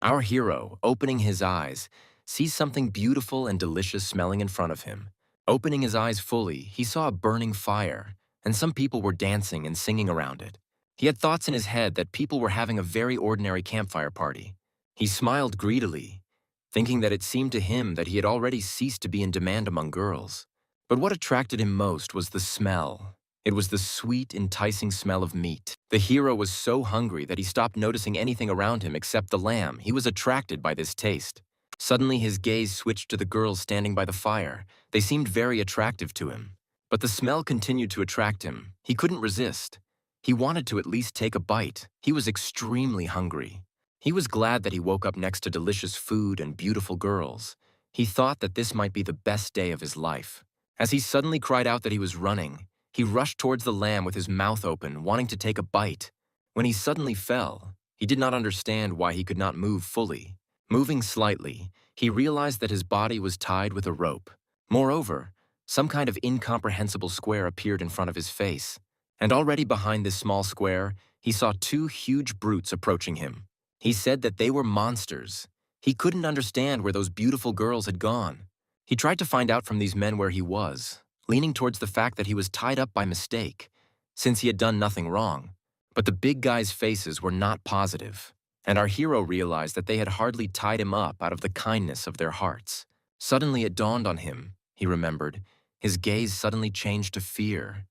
Our hero, opening his eyes, sees something beautiful and delicious smelling in front of him. Opening his eyes fully, he saw a burning fire, and some people were dancing and singing around it. He had thoughts in his head that people were having a very ordinary campfire party. He smiled greedily, thinking that it seemed to him that he had already ceased to be in demand among girls. But what attracted him most was the smell. It was the sweet, enticing smell of meat. The hero was so hungry that he stopped noticing anything around him except the lamb. He was attracted by this taste. Suddenly, his gaze switched to the girls standing by the fire. They seemed very attractive to him. But the smell continued to attract him. He couldn't resist. He wanted to at least take a bite. He was extremely hungry. He was glad that he woke up next to delicious food and beautiful girls. He thought that this might be the best day of his life. As he suddenly cried out that he was running, he rushed towards the lamb with his mouth open, wanting to take a bite. When he suddenly fell, he did not understand why he could not move fully. Moving slightly, he realized that his body was tied with a rope. Moreover, some kind of incomprehensible square appeared in front of his face. And already behind this small square, he saw two huge brutes approaching him. He said that they were monsters. He couldn't understand where those beautiful girls had gone. He tried to find out from these men where he was, leaning towards the fact that he was tied up by mistake, since he had done nothing wrong. But the big guys' faces were not positive, and our hero realized that they had hardly tied him up out of the kindness of their hearts. Suddenly it dawned on him, he remembered. His gaze suddenly changed to fear.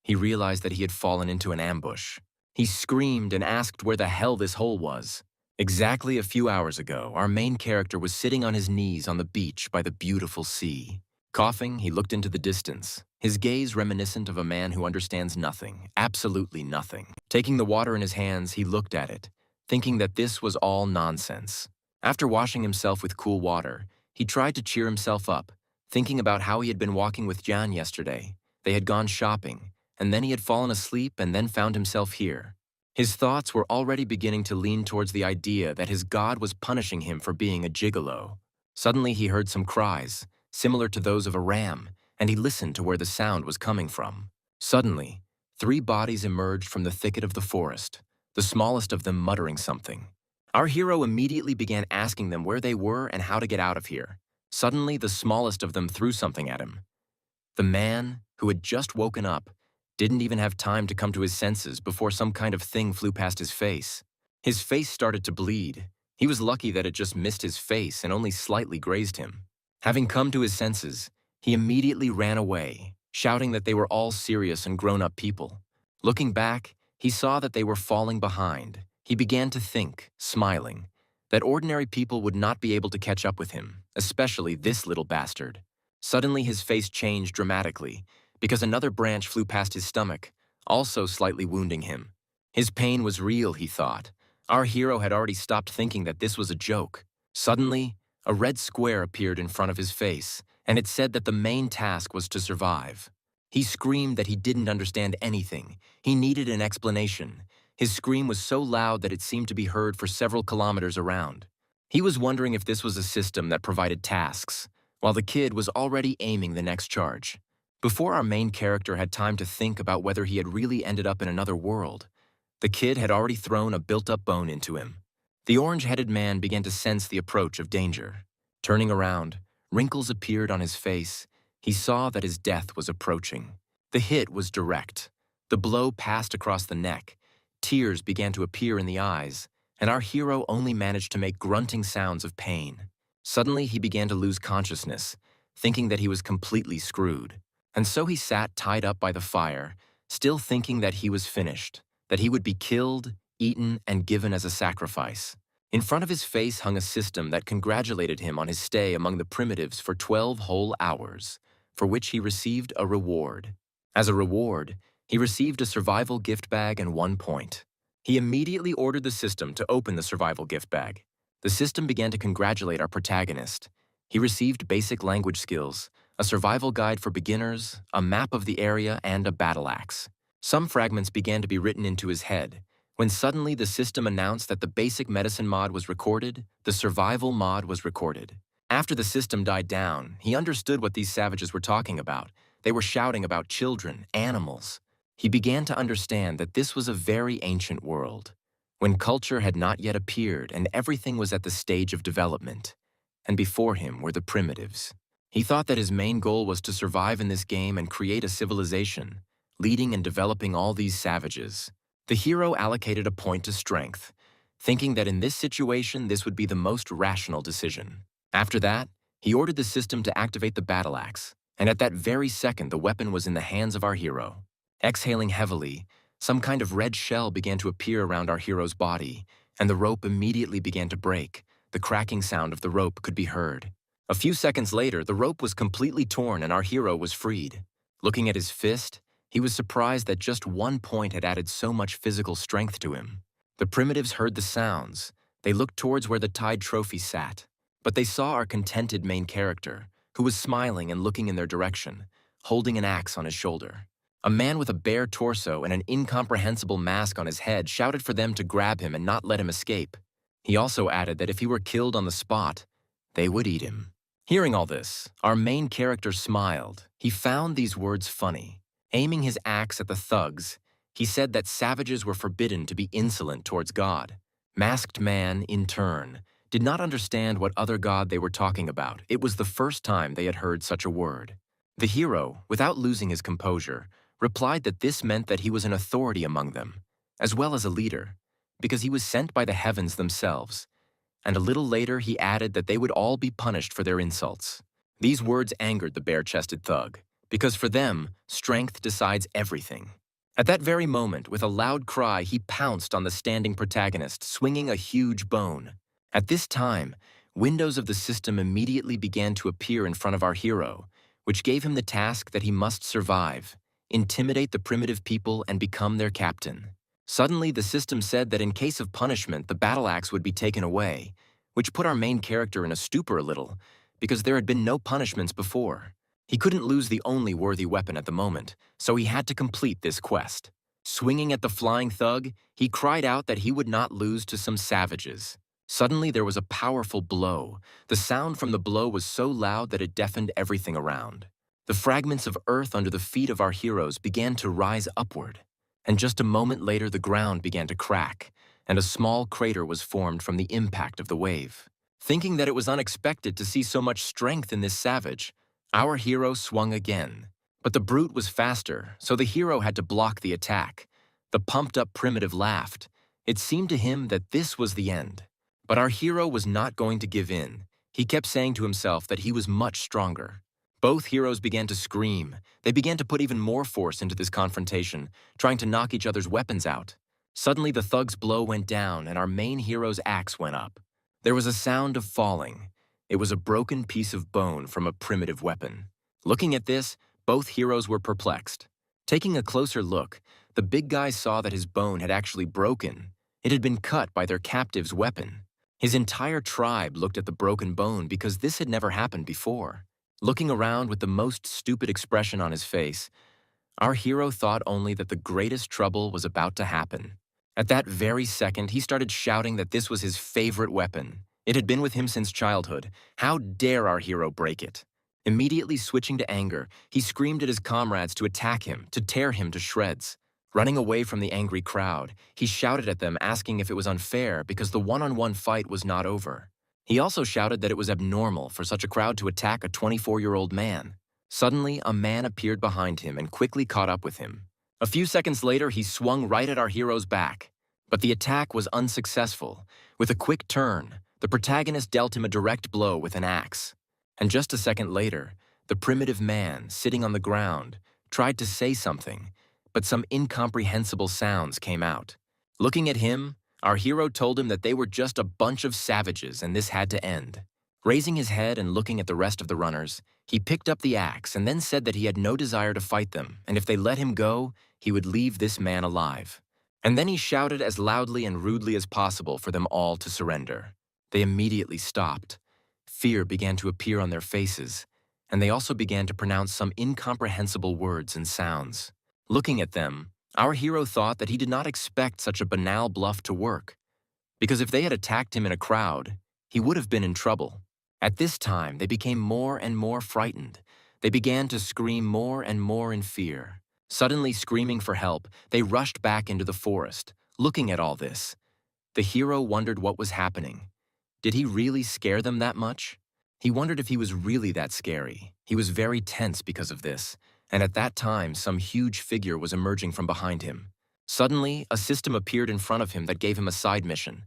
He realized that he had fallen into an ambush. He screamed and asked where the hell this hole was. Exactly a few hours ago, our main character was sitting on his knees on the beach by the beautiful sea. Coughing, he looked into the distance, his gaze reminiscent of a man who understands nothing, absolutely nothing. Taking the water in his hands, he looked at it, thinking that this was all nonsense. After washing himself with cool water, he tried to cheer himself up, thinking about how he had been walking with Jan yesterday. They had gone shopping, and then he had fallen asleep and then found himself here. His thoughts were already beginning to lean towards the idea that his god was punishing him for being a gigolo. Suddenly he heard some cries, similar to those of a ram, and he listened to where the sound was coming from. Suddenly, 3 bodies emerged from the thicket of the forest, the smallest of them muttering something. Our hero immediately began asking them where they were and how to get out of here. Suddenly, the smallest of them threw something at him. The man, who had just woken up, didn't even have time to come to his senses before some kind of thing flew past his face. His face started to bleed. He was lucky that it just missed his face and only slightly grazed him. Having come to his senses, he immediately ran away, shouting that they were all serious and grown-up people. Looking back, he saw that they were falling behind. He began to think, smiling, that ordinary people would not be able to catch up with him, especially this little bastard. Suddenly his face changed dramatically, because another branch flew past his stomach, also slightly wounding him. His pain was real, he thought. Our hero had already stopped thinking that this was a joke. Suddenly, a red square appeared in front of his face, and it said that the main task was to survive. He screamed that he didn't understand anything. He needed an explanation. His scream was so loud that it seemed to be heard for several kilometers around. He was wondering if this was a system that provided tasks, while the kid was already aiming the next charge. Before our main character had time to think about whether he had really ended up in another world, the kid had already thrown a built-up bone into him. The orange-headed man began to sense the approach of danger. Turning around, wrinkles appeared on his face. He saw that his death was approaching. The hit was direct. The blow passed across the neck. Tears began to appear in the eyes, and our hero only managed to make grunting sounds of pain. Suddenly, he began to lose consciousness, thinking that he was completely screwed. And so he sat tied up by the fire, still thinking that he was finished, that he would be killed, eaten, and given as a sacrifice. In front of his face hung a system that congratulated him on his stay among the primitives for 12 whole hours, for which he received a reward. As a reward, he received a survival gift bag and 1 point. He immediately ordered the system to open the survival gift bag. The system began to congratulate our protagonist. He received basic language skills, a survival guide for beginners, a map of the area, and a battle axe. Some fragments began to be written into his head, when suddenly the system announced that the basic medicine mod was recorded, the survival mod was recorded. After the system died down, he understood what these savages were talking about. They were shouting about children, animals. He began to understand that this was a very ancient world. when culture had not yet appeared and everything was at the stage of development. And before him were the primitives. He thought that his main goal was to survive in this game and create a civilization, leading and developing all these savages. The hero allocated a point to strength, thinking that in this situation this would be the most rational decision. After that, he ordered the system to activate the battle axe, and at that very second the weapon was in the hands of our hero. Exhaling heavily, some kind of red shell began to appear around our hero's body, and the rope immediately began to break. The cracking sound of the rope could be heard. A few seconds later, the rope was completely torn and our hero was freed. Looking at his fist, he was surprised that just one point had added so much physical strength to him. The primitives heard the sounds. They looked towards where the tied trophy sat, but they saw our contented main character, who was smiling and looking in their direction, holding an axe on his shoulder. A man with a bare torso and an incomprehensible mask on his head shouted for them to grab him and not let him escape. He also added that if he were killed on the spot, they would eat him. Hearing all this, our main character smiled. He found these words funny. Aiming his axe at the thugs, he said that savages were forbidden to be insolent towards God. Masked Man, in turn, did not understand what other god they were talking about. It was the first time they had heard such a word. The hero, without losing his composure, replied that this meant that he was an authority among them, as well as a leader, because he was sent by the heavens themselves. And a little later he added that they would all be punished for their insults. These words angered the bare-chested thug, because for them, strength decides everything. At that very moment, with a loud cry, he pounced on the standing protagonist, swinging a huge bone. At this time, windows of the system immediately began to appear in front of our hero, which gave him the task that he must survive, intimidate the primitive people and become their captain. Suddenly, the system said that in case of punishment, the battle axe would be taken away, which put our main character in a stupor a little, because there had been no punishments before. He couldn't lose the only worthy weapon at the moment, so he had to complete this quest. Swinging at the flying thug, he cried out that he would not lose to some savages. Suddenly, there was a powerful blow. The sound from the blow was so loud that it deafened everything around. The fragments of earth under the feet of our heroes began to rise upward, and just a moment later the ground began to crack, and a small crater was formed from the impact of the wave. Thinking that it was unexpected to see so much strength in this savage, our hero swung again. But the brute was faster, so the hero had to block the attack. The pumped-up primitive laughed. It seemed to him that this was the end. But our hero was not going to give in. He kept saying to himself that he was much stronger. Both heroes began to scream. They began to put even more force into this confrontation, trying to knock each other's weapons out. Suddenly, the thug's blow went down and our main hero's axe went up. There was a sound of falling. It was a broken piece of bone from a primitive weapon. Looking at this, both heroes were perplexed. Taking a closer look, the big guy saw that his bone had actually broken. It had been cut by their captive's weapon. His entire tribe looked at the broken bone because this had never happened before. Looking around with the most stupid expression on his face, our hero thought only that the greatest trouble was about to happen. At that very second, he started shouting that this was his favorite weapon. It had been with him since childhood. How dare our hero break it? Immediately switching to anger, he screamed at his comrades to attack him, to tear him to shreds. Running away from the angry crowd, he shouted at them asking if it was unfair because the one-on-one fight was not over. He also shouted that it was abnormal for such a crowd to attack a 24-year-old man. Suddenly, a man appeared behind him and quickly caught up with him. A few seconds later, he swung right at our hero's back. But the attack was unsuccessful. With a quick turn, the protagonist dealt him a direct blow with an axe. And just a second later, the primitive man, sitting on the ground, tried to say something, but some incomprehensible sounds came out. Looking at him, our hero told him that they were just a bunch of savages and this had to end. Raising his head and looking at the rest of the runners, he picked up the axe and then said that he had no desire to fight them, and if they let him go, he would leave this man alive. And then he shouted as loudly and rudely as possible for them all to surrender. They immediately stopped. Fear began to appear on their faces, and they also began to pronounce some incomprehensible words and sounds. Looking at them, our hero thought that he did not expect such a banal bluff to work, because if they had attacked him in a crowd, he would have been in trouble. At this time, they became more and more frightened. They began to scream more and more in fear. Suddenly screaming for help, they rushed back into the forest. Looking at all this, The hero wondered what was happening. Did he really scare them that much? He wondered if he was really that scary. He was very tense because of this, and at that time, some huge figure was emerging from behind him. Suddenly, a system appeared in front of him that gave him a side mission.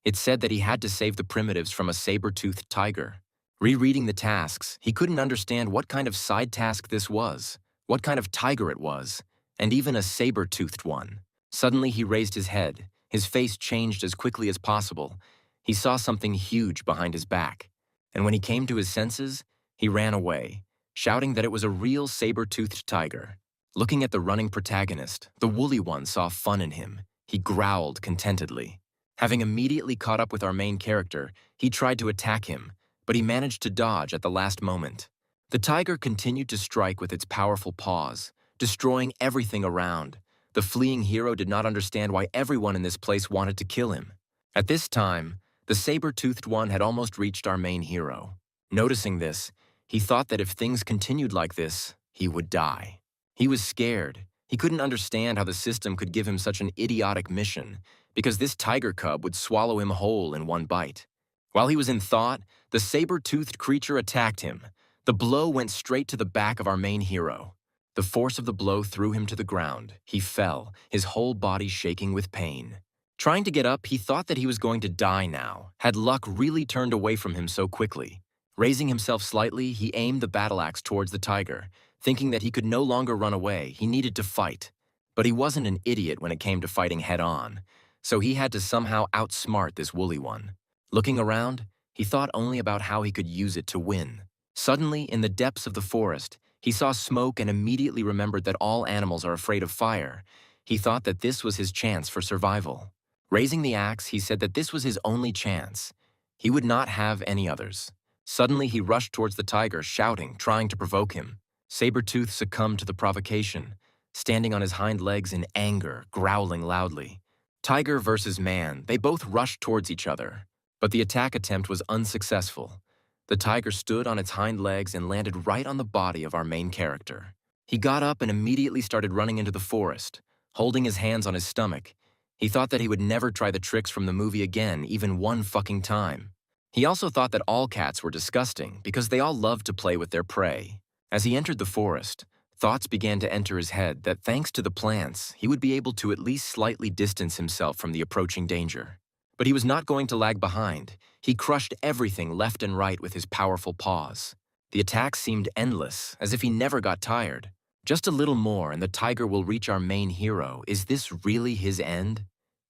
It said that he had to save the primitives from a saber-toothed tiger. Rereading the tasks, he couldn't understand what kind of side task this was, what kind of tiger it was, and even a saber-toothed one. Suddenly, he raised his head. His face changed as quickly as possible. He saw something huge behind his back. And when he came to his senses, he ran away, shouting that it was a real saber-toothed tiger. Looking at the running protagonist, the woolly one saw fun in him. He growled contentedly. Having immediately caught up with our main character, he tried to attack him, but he managed to dodge at the last moment. The tiger continued to strike with its powerful paws, destroying everything around. The fleeing hero did not understand why everyone in this place wanted to kill him. At this time, the saber-toothed one had almost reached our main hero. Noticing this, he thought that if things continued like this, he would die. He was scared. He couldn't understand how the system could give him such an idiotic mission, because this tiger cub would swallow him whole in one bite. While he was in thought, the saber-toothed creature attacked him. The blow went straight to the back of our main hero. The force of the blow threw him to the ground. He fell, his whole body shaking with pain. Trying to get up, he thought that he was going to die now. Had luck really turned away from him so quickly? Raising himself slightly, he aimed the battle axe towards the tiger. Thinking that he could no longer run away, he needed to fight. But he wasn't an idiot when it came to fighting head-on, so he had to somehow outsmart this woolly one. Looking around, he thought only about how he could use it to win. Suddenly, in the depths of the forest, he saw smoke and immediately remembered that all animals are afraid of fire. He thought that this was his chance for survival. Raising the axe, he said that this was his only chance. He would not have any others. Suddenly, he rushed towards the tiger, shouting, trying to provoke him. Sabretooth succumbed to the provocation, standing on his hind legs in anger, growling loudly. Tiger versus man, they both rushed towards each other, but the attack attempt was unsuccessful. The tiger stood on its hind legs and landed right on the body of our main character. He got up and immediately started running into the forest, holding his hands on his stomach. He thought that he would never try the tricks from the movie again, even one fucking time. He also thought that all cats were disgusting because they all loved to play with their prey. As he entered the forest, thoughts began to enter his head that thanks to the plants, he would be able to at least slightly distance himself from the approaching danger. But he was not going to lag behind. He crushed everything left and right with his powerful paws. The attack seemed endless, as if he never got tired. Just a little more and the tiger will reach our main hero. Is this really his end?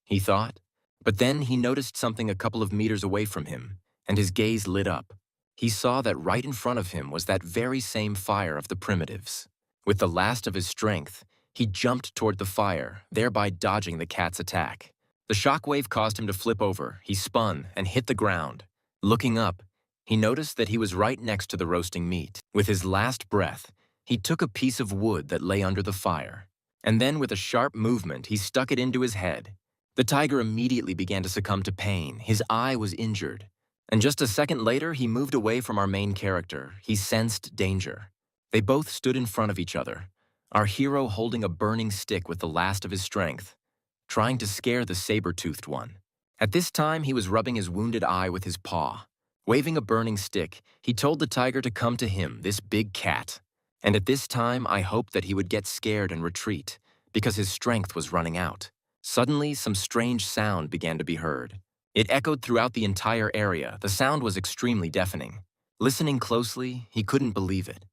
He thought. But then he noticed something a couple of meters away from him, and his gaze lit up. He saw that right in front of him was that very same fire of the primitives. With the last of his strength, he jumped toward the fire, thereby dodging the cat's attack. The shockwave caused him to flip over. He spun and hit the ground. Looking up, he noticed that he was right next to the roasting meat. With his last breath, he took a piece of wood that lay under the fire, and then with a sharp movement, he stuck it into his head. The tiger immediately began to succumb to pain. His eye was injured. And just a second later, he moved away from our main character. He sensed danger. They both stood in front of each other, our hero holding a burning stick with the last of his strength, trying to scare the saber-toothed one. At this time, he was rubbing his wounded eye with his paw. Waving a burning stick, he told the tiger to come to him, this big cat. And at this time, I hoped that he would get scared and retreat, because his strength was running out. Suddenly, some strange sound began to be heard. It echoed throughout the entire area. The sound was extremely deafening. Listening closely, he couldn't believe it,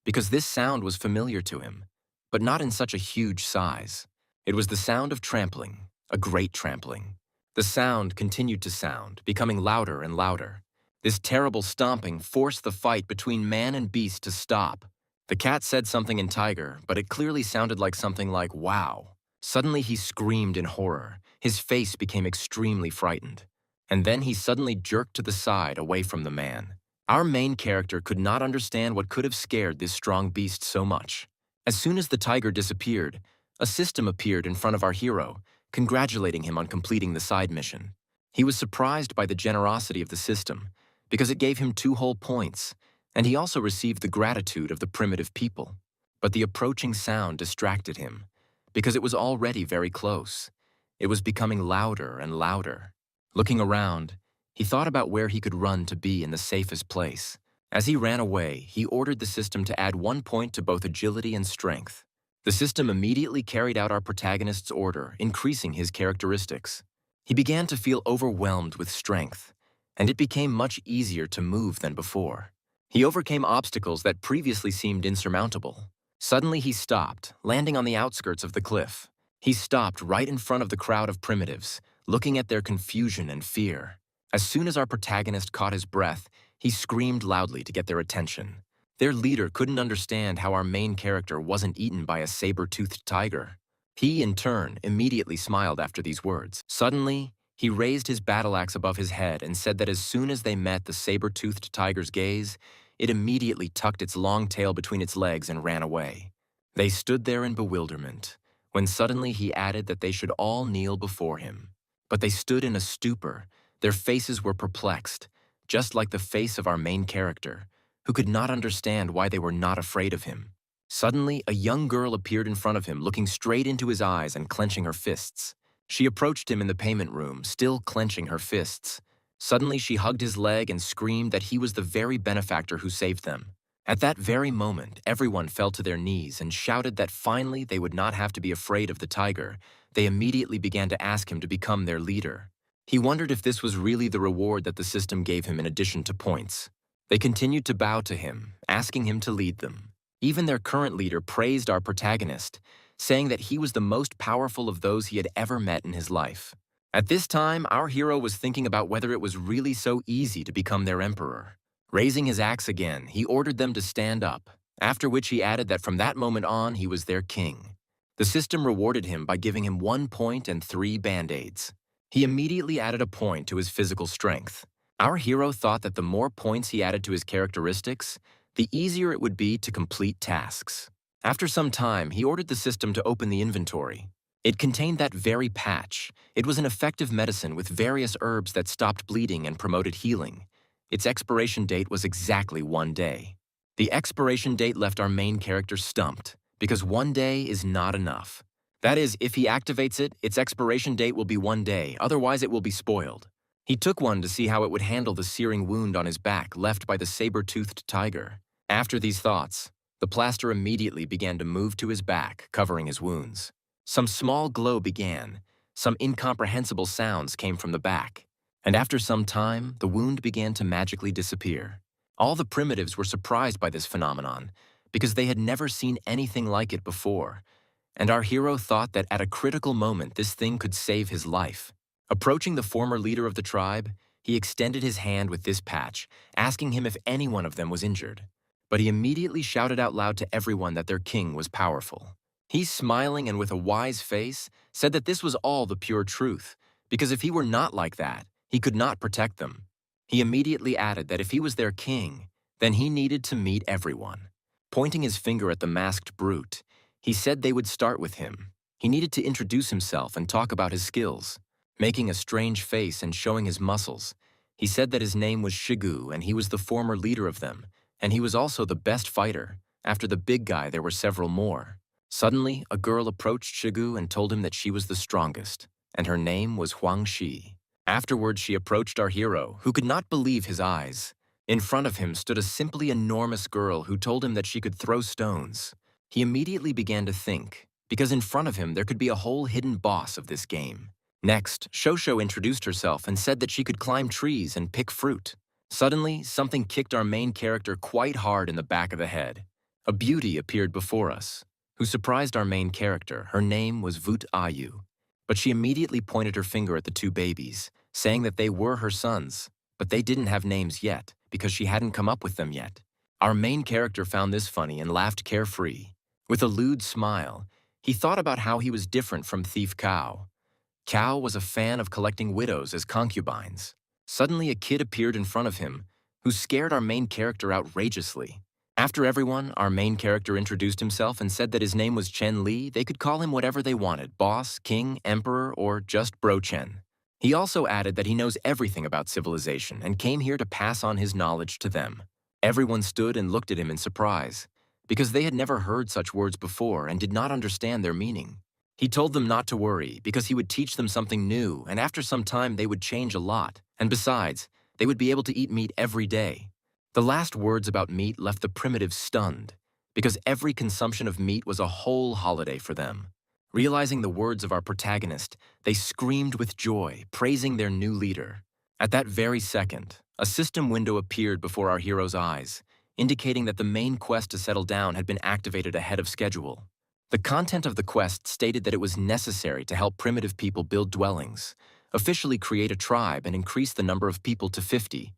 because this sound was familiar to him, but not in such a huge size. It was the sound of trampling, a great trampling. The sound continued to sound, becoming louder and louder. This terrible stomping forced the fight between man and beast to stop. The cat said something in tiger, but it clearly sounded like something like, wow. Suddenly he screamed in horror. His face became extremely frightened. And then he suddenly jerked to the side away from the man. Our main character could not understand what could have scared this strong beast so much. As soon as the tiger disappeared, a system appeared in front of our hero, congratulating him on completing the side mission. He was surprised by the generosity of the system, because it gave him 2 whole points, and he also received the gratitude of the primitive people. But the approaching sound distracted him, because it was already very close. It was becoming louder and louder. Looking around, he thought about where he could run to be in the safest place. As he ran away, he ordered the system to add 1 point to both agility and strength. The system immediately carried out our protagonist's order, increasing his characteristics. He began to feel overwhelmed with strength, and it became much easier to move than before. He overcame obstacles that previously seemed insurmountable. Suddenly he stopped, landing on the outskirts of the cliff. He stopped right in front of the crowd of primitives, looking at their confusion and fear. As soon as our protagonist caught his breath, he screamed loudly to get their attention. Their leader couldn't understand how our main character wasn't eaten by a saber-toothed tiger. He, in turn, immediately smiled after these words. Suddenly, he raised his battle axe above his head and said that as soon as they met the saber-toothed tiger's gaze, it immediately tucked its long tail between its legs and ran away. They stood there in bewilderment, when suddenly he added that they should all kneel before him. But they stood in a stupor. Their faces were perplexed, just like the face of our main character, who could not understand why they were not afraid of him. Suddenly, a young girl appeared in front of him, looking straight into his eyes and clenching her fists. She approached him in the payment room, still clenching her fists. Suddenly, she hugged his leg and screamed that he was the very benefactor who saved them. At that very moment, everyone fell to their knees and shouted that finally they would not have to be afraid of the tiger. They immediately began to ask him to become their leader. He wondered if this was really the reward that the system gave him in addition to points. They continued to bow to him, asking him to lead them. Even their current leader praised our protagonist, saying that he was the most powerful of those he had ever met in his life. At this time, our hero was thinking about whether it was really so easy to become their emperor. Raising his axe again, he ordered them to stand up, after which he added that from that moment on he was their king. The system rewarded him by giving him 1 point and 3 band-aids. He immediately added a point to his physical strength. Our hero thought that the more points he added to his characteristics, the easier it would be to complete tasks. After some time, he ordered the system to open the inventory. It contained that very patch. It was an effective medicine with various herbs that stopped bleeding and promoted healing. Its expiration date was exactly 1 day. The expiration date left our main character stumped, because 1 day is not enough. That is, if he activates it, its expiration date will be 1 day, otherwise it will be spoiled. He took one to see how it would handle the searing wound on his back left by the saber-toothed tiger. After these thoughts, the plaster immediately began to move to his back, covering his wounds. Some small glow began. Some incomprehensible sounds came from the back. And after some time, the wound began to magically disappear. All the primitives were surprised by this phenomenon, because they had never seen anything like it before. And our hero thought that at a critical moment this thing could save his life. Approaching the former leader of the tribe, he extended his hand with this patch, asking him if any one of them was injured. But he immediately shouted out loud to everyone that their king was powerful. He, smiling and with a wise face, said that this was all the pure truth, because if he were not like that, he could not protect them. He immediately added that if he was their king, then he needed to meet everyone. Pointing his finger at the masked brute, he said they would start with him. He needed to introduce himself and talk about his skills. Making a strange face and showing his muscles, he said that his name was Shigu and he was the former leader of them, and he was also the best fighter. After the big guy, there were several more. Suddenly, a girl approached Shigu and told him that she was the strongest, and her name was Huang Shi. Afterwards, she approached our hero, who could not believe his eyes. In front of him stood a simply enormous girl who told him that she could throw stones. He immediately began to think, because in front of him there could be a whole hidden boss of this game. Next, Shosho introduced herself and said that she could climb trees and pick fruit. Suddenly, something kicked our main character quite hard in the back of the head. A beauty appeared before us, who surprised our main character. Her name was Vut Ayu, but she immediately pointed her finger at the 2 babies, saying that they were her sons, but they didn't have names yet, because she hadn't come up with them yet. Our main character found this funny and laughed carefree. With a lewd smile, he thought about how he was different from Thief Cow. Cow was a fan of collecting widows as concubines. Suddenly, a kid appeared in front of him, who scared our main character outrageously. After everyone, our main character introduced himself and said that his name was Chen Li. They could call him whatever they wanted, boss, king, emperor, or just Bro Chen. He also added that he knows everything about civilization and came here to pass on his knowledge to them. Everyone stood and looked at him in surprise, because they had never heard such words before and did not understand their meaning. He told them not to worry because he would teach them something new, and after some time they would change a lot. And besides, they would be able to eat meat every day. The last words about meat left the primitives stunned, because every consumption of meat was a whole holiday for them. Realizing the words of our protagonist, they screamed with joy, praising their new leader. At that very second, a system window appeared before our hero's eyes, indicating that the main quest to settle down had been activated ahead of schedule. The content of the quest stated that it was necessary to help primitive people build dwellings, officially create a tribe, and increase the number of people to 50.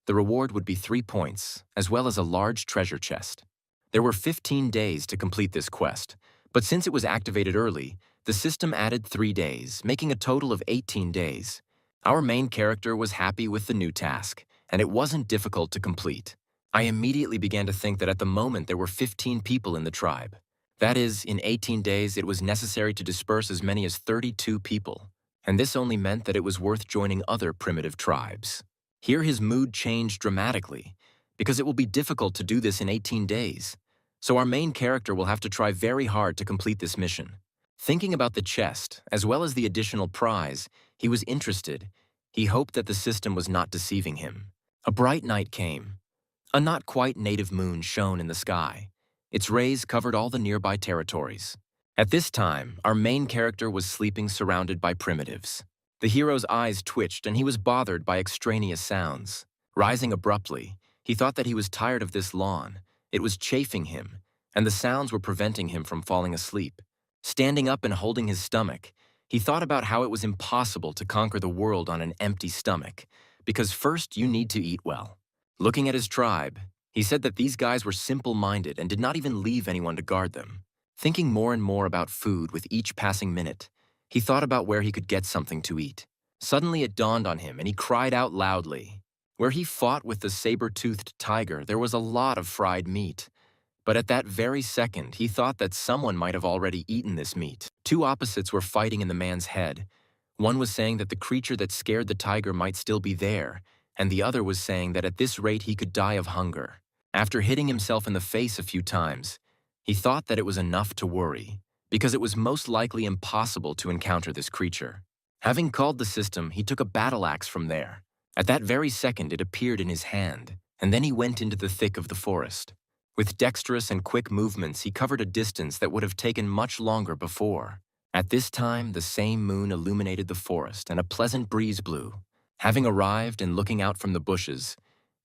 The reward would be 3 points, as well as a large treasure chest. There were 15 days to complete this quest, but since it was activated early, the system added 3 days, making a total of 18 days. Our main character was happy with the new task, and it wasn't difficult to complete. I immediately began to think that at the moment there were 15 people in the tribe. That is, in 18 days it was necessary to disperse as many as 32 people, and this only meant that it was worth joining other primitive tribes. Here his mood changed dramatically, because it will be difficult to do this in 18 days, so our main character will have to try very hard to complete this mission. Thinking about the chest, as well as the additional prize, he was interested. He hoped that the system was not deceiving him. A bright night came. A not quite native moon shone in the sky. Its rays covered all the nearby territories. At this time, our main character was sleeping surrounded by primitives. The hero's eyes twitched and he was bothered by extraneous sounds. Rising abruptly, he thought that he was tired of this lawn. It was chafing him, and the sounds were preventing him from falling asleep. Standing up and holding his stomach, he thought about how it was impossible to conquer the world on an empty stomach, because first you need to eat well. Looking at his tribe, he said that these guys were simple-minded and did not even leave anyone to guard them. Thinking more and more about food with each passing minute, he thought about where he could get something to eat. Suddenly it dawned on him and he cried out loudly. Where he fought with the saber-toothed tiger, there was a lot of fried meat. But at that very second, he thought that someone might have already eaten this meat. Two opposites were fighting in the man's head. One was saying that the creature that scared the tiger might still be there, and the other was saying that at this rate he could die of hunger. After hitting himself in the face a few times, he thought that it was enough to worry, because it was most likely impossible to encounter this creature. Having called the system, he took a battle axe from there. At that very second, it appeared in his hand, and then he went into the thick of the forest. With dexterous and quick movements, he covered a distance that would have taken much longer before. At this time, the same moon illuminated the forest and a pleasant breeze blew. Having arrived and looking out from the bushes,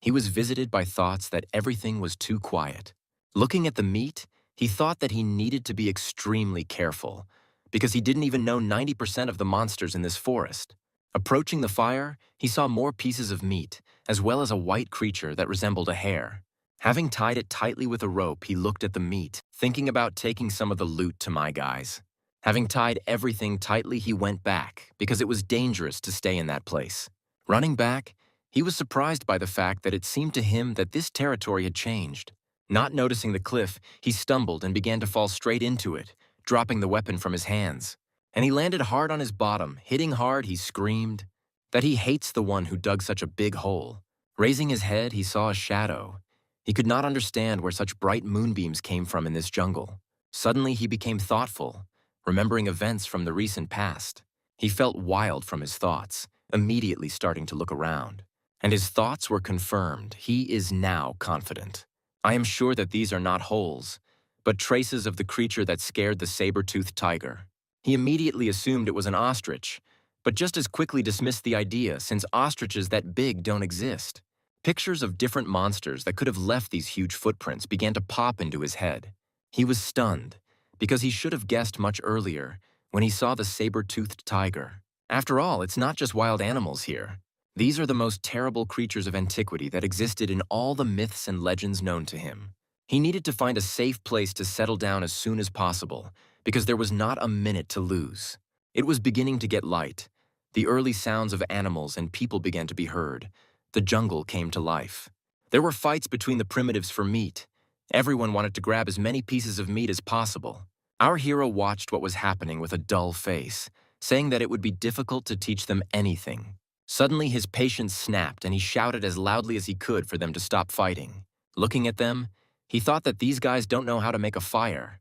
he was visited by thoughts that everything was too quiet. Looking at the meat, he thought that he needed to be extremely careful, because he didn't even know 90% of the monsters in this forest. Approaching the fire, he saw more pieces of meat, as well as a white creature that resembled a hare. Having tied it tightly with a rope, he looked at the meat, thinking about taking some of the loot to my guys. Having tied everything tightly, he went back, because it was dangerous to stay in that place. Running back, he was surprised by the fact that it seemed to him that this territory had changed. Not noticing the cliff, he stumbled and began to fall straight into it, dropping the weapon from his hands. And he landed hard on his bottom. Hitting hard, he screamed that he hates the one who dug such a big hole. Raising his head, he saw a shadow. He could not understand where such bright moonbeams came from in this jungle. Suddenly, he became thoughtful, remembering events from the recent past. He felt wild from his thoughts, immediately starting to look around. And his thoughts were confirmed. He is now confident. I am sure that these are not holes, but traces of the creature that scared the saber-toothed tiger. He immediately assumed it was an ostrich, but just as quickly dismissed the idea since ostriches that big don't exist. Pictures of different monsters that could have left these huge footprints began to pop into his head. He was stunned, because he should have guessed much earlier when he saw the saber-toothed tiger. After all, it's not just wild animals here. These are the most terrible creatures of antiquity that existed in all the myths and legends known to him. He needed to find a safe place to settle down as soon as possible, because there was not a minute to lose. It was beginning to get light. The early sounds of animals and people began to be heard. The jungle came to life. There were fights between the primitives for meat. Everyone wanted to grab as many pieces of meat as possible. Our hero watched what was happening with a dull face, saying that it would be difficult to teach them anything. Suddenly, his patience snapped and he shouted as loudly as he could for them to stop fighting. Looking at them, he thought that these guys don't know how to make a fire,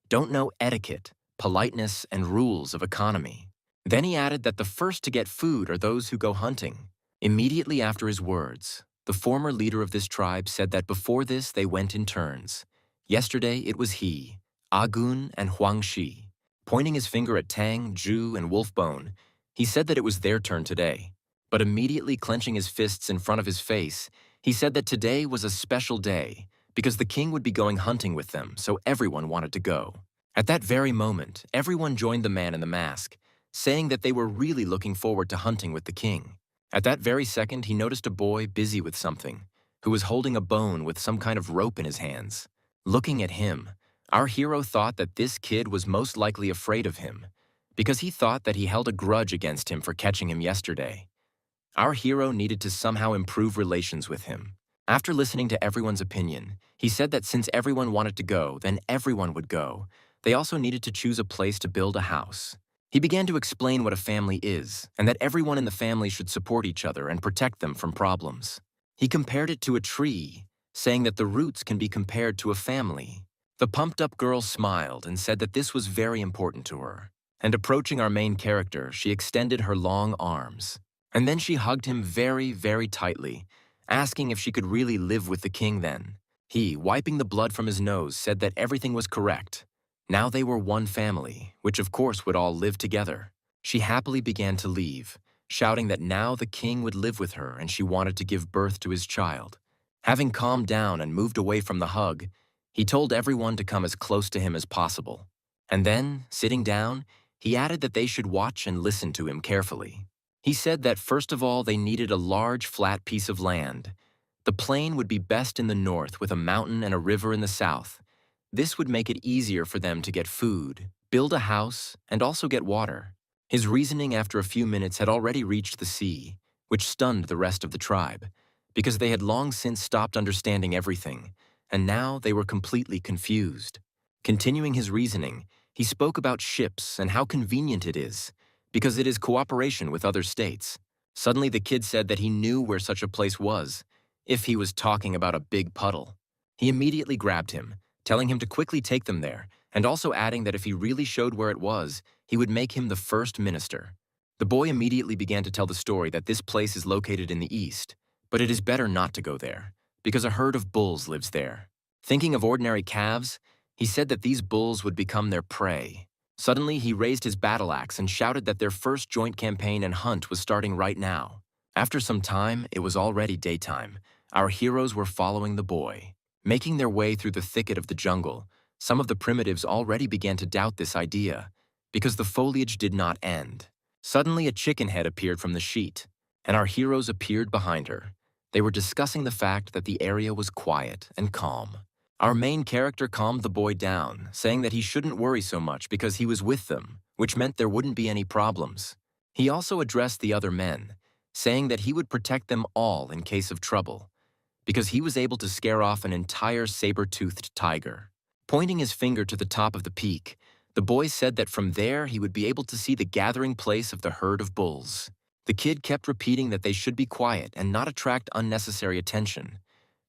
don't know etiquette, politeness, and rules of economy. Then he added that the first to get food are those who go hunting. Immediately after his words, the former leader of this tribe said that before this they went in turns. Yesterday it was he, Agun and Huangshi. Pointing his finger at Tang, Zhu, and Wolfbone, he said that it was their turn today. But immediately clenching his fists in front of his face, he said that today was a special day because the king would be going hunting with them, so everyone wanted to go. At that very moment, everyone joined the man in the mask, saying that they were really looking forward to hunting with the king. At that very second, he noticed a boy busy with something, who was holding a bone with some kind of rope in his hands. Looking at him, our hero thought that this kid was most likely afraid of him, because he thought that he held a grudge against him for catching him yesterday. Our hero needed to somehow improve relations with him. After listening to everyone's opinion, he said that since everyone wanted to go, then everyone would go. They also needed to choose a place to build a house. He began to explain what a family is, and that everyone in the family should support each other and protect them from problems. He compared it to a tree, saying that the roots can be compared to a family. The pumped-up girl smiled and said that this was very important to her. And approaching our main character, she extended her long arms. And then she hugged him very, very tightly, asking if she could really live with the king then. He, wiping the blood from his nose, said that everything was correct. Now they were one family, which of course would all live together. She happily began to leave, shouting that now the king would live with her and she wanted to give birth to his child. Having calmed down and moved away from the hug, he told everyone to come as close to him as possible. And then, sitting down, he added that they should watch and listen to him carefully. He said that first of all they needed a large flat piece of land. The plain would be best in the north with a mountain and a river in the south. This would make it easier for them to get food, build a house, and also get water. His reasoning after a few minutes had already reached the sea, which stunned the rest of the tribe, because they had long since stopped understanding everything, and now they were completely confused. Continuing his reasoning, he spoke about ships and how convenient it is, because it is cooperation with other states. Suddenly the kid said that he knew where such a place was, if he was talking about a big puddle. He immediately grabbed him, telling him to quickly take them there, and also adding that if he really showed where it was, he would make him the first minister. The boy immediately began to tell the story that this place is located in the east, but it is better not to go there, because a herd of bulls lives there. Thinking of ordinary calves, he said that these bulls would become their prey. Suddenly, he raised his battle axe and shouted that their first joint campaign and hunt was starting right now. After some time, it was already daytime. Our heroes were following the boy. Making their way through the thicket of the jungle, some of the primitives already began to doubt this idea, because the foliage did not end. Suddenly, a chicken head appeared from the sheet, and our heroes appeared behind her. They were discussing the fact that the area was quiet and calm. Our main character calmed the boy down, saying that he shouldn't worry so much because he was with them, which meant there wouldn't be any problems. He also addressed the other men, saying that he would protect them all in case of trouble, because he was able to scare off an entire saber-toothed tiger. Pointing his finger to the top of the peak, the boy said that from there he would be able to see the gathering place of the herd of bulls. The kid kept repeating that they should be quiet and not attract unnecessary attention,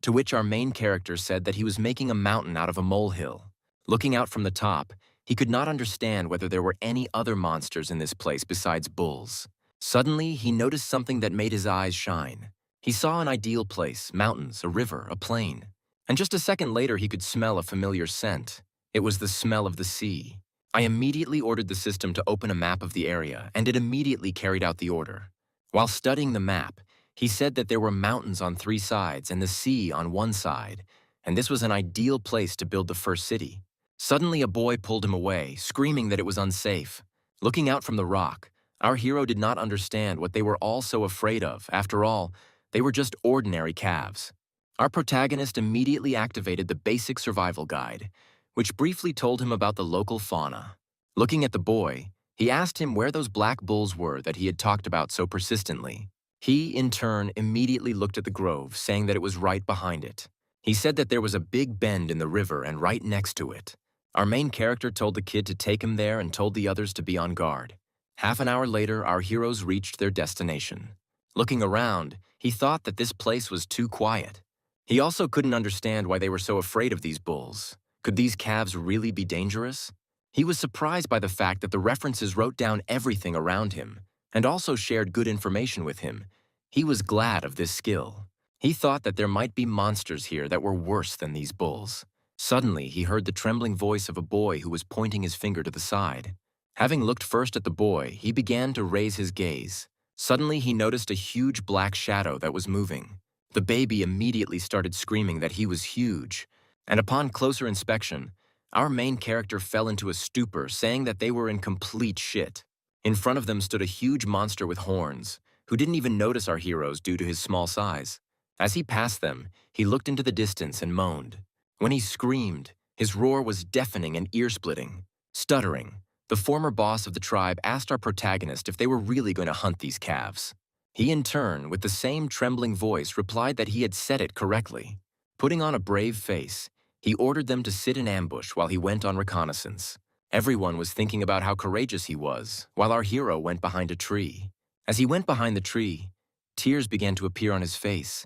to which our main character said that he was making a mountain out of a molehill. Looking out from the top, he could not understand whether there were any other monsters in this place besides bulls. Suddenly, he noticed something that made his eyes shine. He saw an ideal place, mountains, a river, a plain. And just a second later, he could smell a familiar scent. It was the smell of the sea. I immediately ordered the system to open a map of the area, and it immediately carried out the order. While studying the map, he said that there were mountains on 3 sides and the sea on 1 side, and this was an ideal place to build the first city. Suddenly, a boy pulled him away, screaming that it was unsafe. Looking out from the rock, our hero did not understand what they were all so afraid of. After all, they were just ordinary calves. Our protagonist immediately activated the basic survival guide, which briefly told him about the local fauna. Looking at the boy, he asked him where those black bulls were that he had talked about so persistently. He, in turn, immediately looked at the grove, saying that it was right behind it. He said that there was a big bend in the river and right next to it. Our main character told the kid to take him there and told the others to be on guard. Half an hour later, our heroes reached their destination. Looking around, he thought that this place was too quiet. He also couldn't understand why they were so afraid of these bulls. Could these calves really be dangerous? He was surprised by the fact that the references wrote down everything around him and also shared good information with him. He was glad of this skill. He thought that there might be monsters here that were worse than these bulls. Suddenly, he heard the trembling voice of a boy who was pointing his finger to the side. Having looked first at the boy, he began to raise his gaze. Suddenly, he noticed a huge black shadow that was moving. The baby immediately started screaming that he was huge, and upon closer inspection, our main character fell into a stupor, saying that they were in complete shit. In front of them stood a huge monster with horns, who didn't even notice our heroes due to his small size. As he passed them, he looked into the distance and moaned. When he screamed, his roar was deafening and ear-splitting. Stuttering, the former boss of the tribe asked our protagonist if they were really going to hunt these calves. He in turn, with the same trembling voice, replied that he had said it correctly. Putting on a brave face, he ordered them to sit in ambush while he went on reconnaissance. Everyone was thinking about how courageous he was, while our hero went behind a tree. As he went behind the tree, tears began to appear on his face.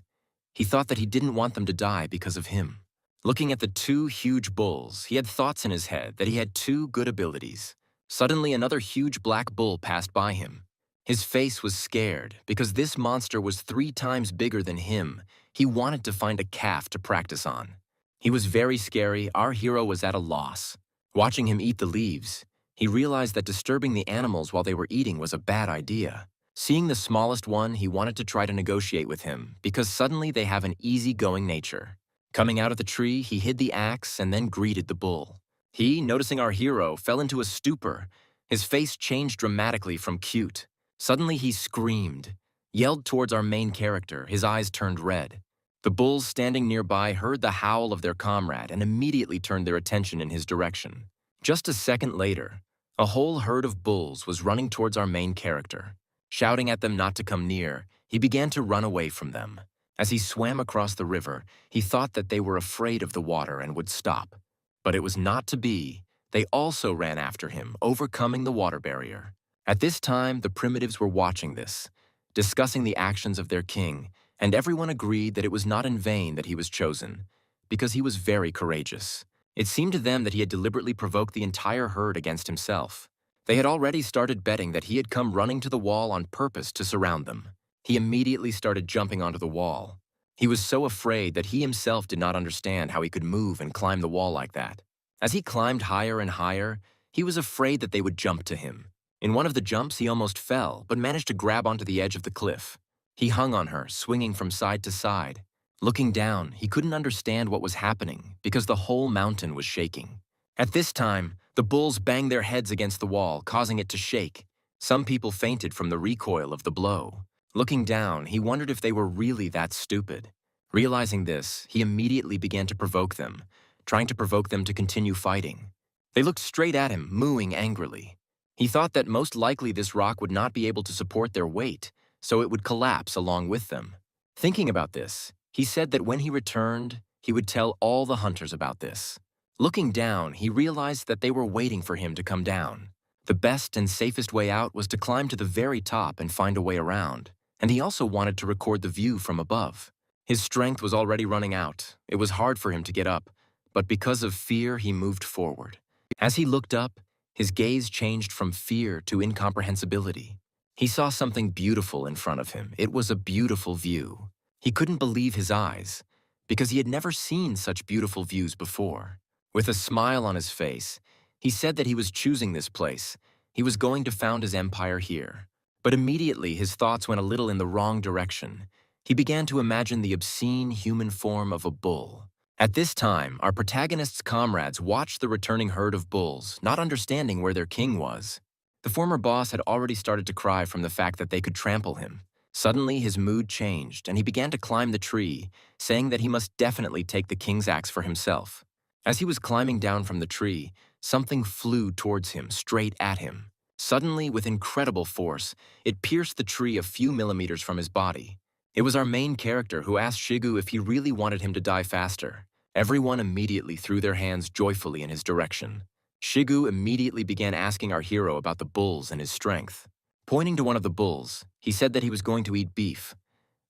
He thought that he didn't want them to die because of him. Looking at the two huge bulls, he had thoughts in his head that he had two good abilities. Suddenly, another huge black bull passed by him. His face was scared because this monster was 3 times bigger than him. He wanted to find a calf to practice on. He was very scary. Our hero was at a loss. Watching him eat the leaves, he realized that disturbing the animals while they were eating was a bad idea. Seeing the smallest one, he wanted to try to negotiate with him because suddenly they have an easygoing nature. Coming out of the tree, he hid the axe and then greeted the bull. He, noticing our hero, fell into a stupor. His face changed dramatically from cute. Suddenly he screamed, yelled towards our main character, his eyes turned red. The bulls standing nearby heard the howl of their comrade and immediately turned their attention in his direction. Just a second later, a whole herd of bulls was running towards our main character. Shouting at them not to come near, he began to run away from them. As he swam across the river, he thought that they were afraid of the water and would stop. But it was not to be. They also ran after him, overcoming the water barrier. At this time, the primitives were watching this, discussing the actions of their king, and everyone agreed that it was not in vain that he was chosen, because he was very courageous. It seemed to them that he had deliberately provoked the entire herd against himself. They had already started betting that he had come running to the wall on purpose to surround them. He immediately started jumping onto the wall. He was so afraid that he himself did not understand how he could move and climb the wall like that. As he climbed higher and higher, he was afraid that they would jump to him. In one of the jumps, he almost fell, but managed to grab onto the edge of the cliff. He hung on her, swinging from side to side. Looking down, he couldn't understand what was happening because the whole mountain was shaking. At this time, the bulls banged their heads against the wall, causing it to shake. Some people fainted from the recoil of the blow. Looking down, he wondered if they were really that stupid. Realizing this, he immediately began to provoke them, trying to provoke them to continue fighting. They looked straight at him, mooing angrily. He thought that most likely this rock would not be able to support their weight, so it would collapse along with them. Thinking about this, he said that when he returned, he would tell all the hunters about this. Looking down, he realized that they were waiting for him to come down. The best and safest way out was to climb to the very top and find a way around. And he also wanted to record the view from above. His strength was already running out. It was hard for him to get up, but because of fear, he moved forward. As he looked up, his gaze changed from fear to incomprehensibility. He saw something beautiful in front of him. It was a beautiful view. He couldn't believe his eyes, because he had never seen such beautiful views before. With a smile on his face, he said that he was choosing this place. He was going to found his empire here. But immediately his thoughts went a little in the wrong direction. He began to imagine the obscene human form of a bull. At this time, our protagonist's comrades watched the returning herd of bulls, not understanding where their king was. The former boss had already started to cry from the fact that they could trample him. Suddenly, his mood changed, and he began to climb the tree, saying that he must definitely take the king's axe for himself. As he was climbing down from the tree, something flew towards him, straight at him. Suddenly, with incredible force, it pierced the tree a few millimeters from his body. It was our main character who asked Shigu if he really wanted him to die faster. Everyone immediately threw their hands joyfully in his direction. Shigu immediately began asking our hero about the bulls and his strength. Pointing to one of the bulls, he said that he was going to eat beef.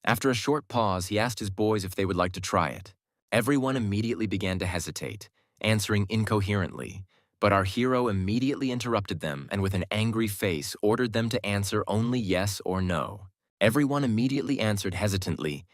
After a short pause, he asked his boys if they would like to try it. Everyone immediately began to hesitate, answering incoherently, But our hero immediately interrupted them and with an angry face ordered them to answer only yes or no. Everyone immediately answered hesitantly,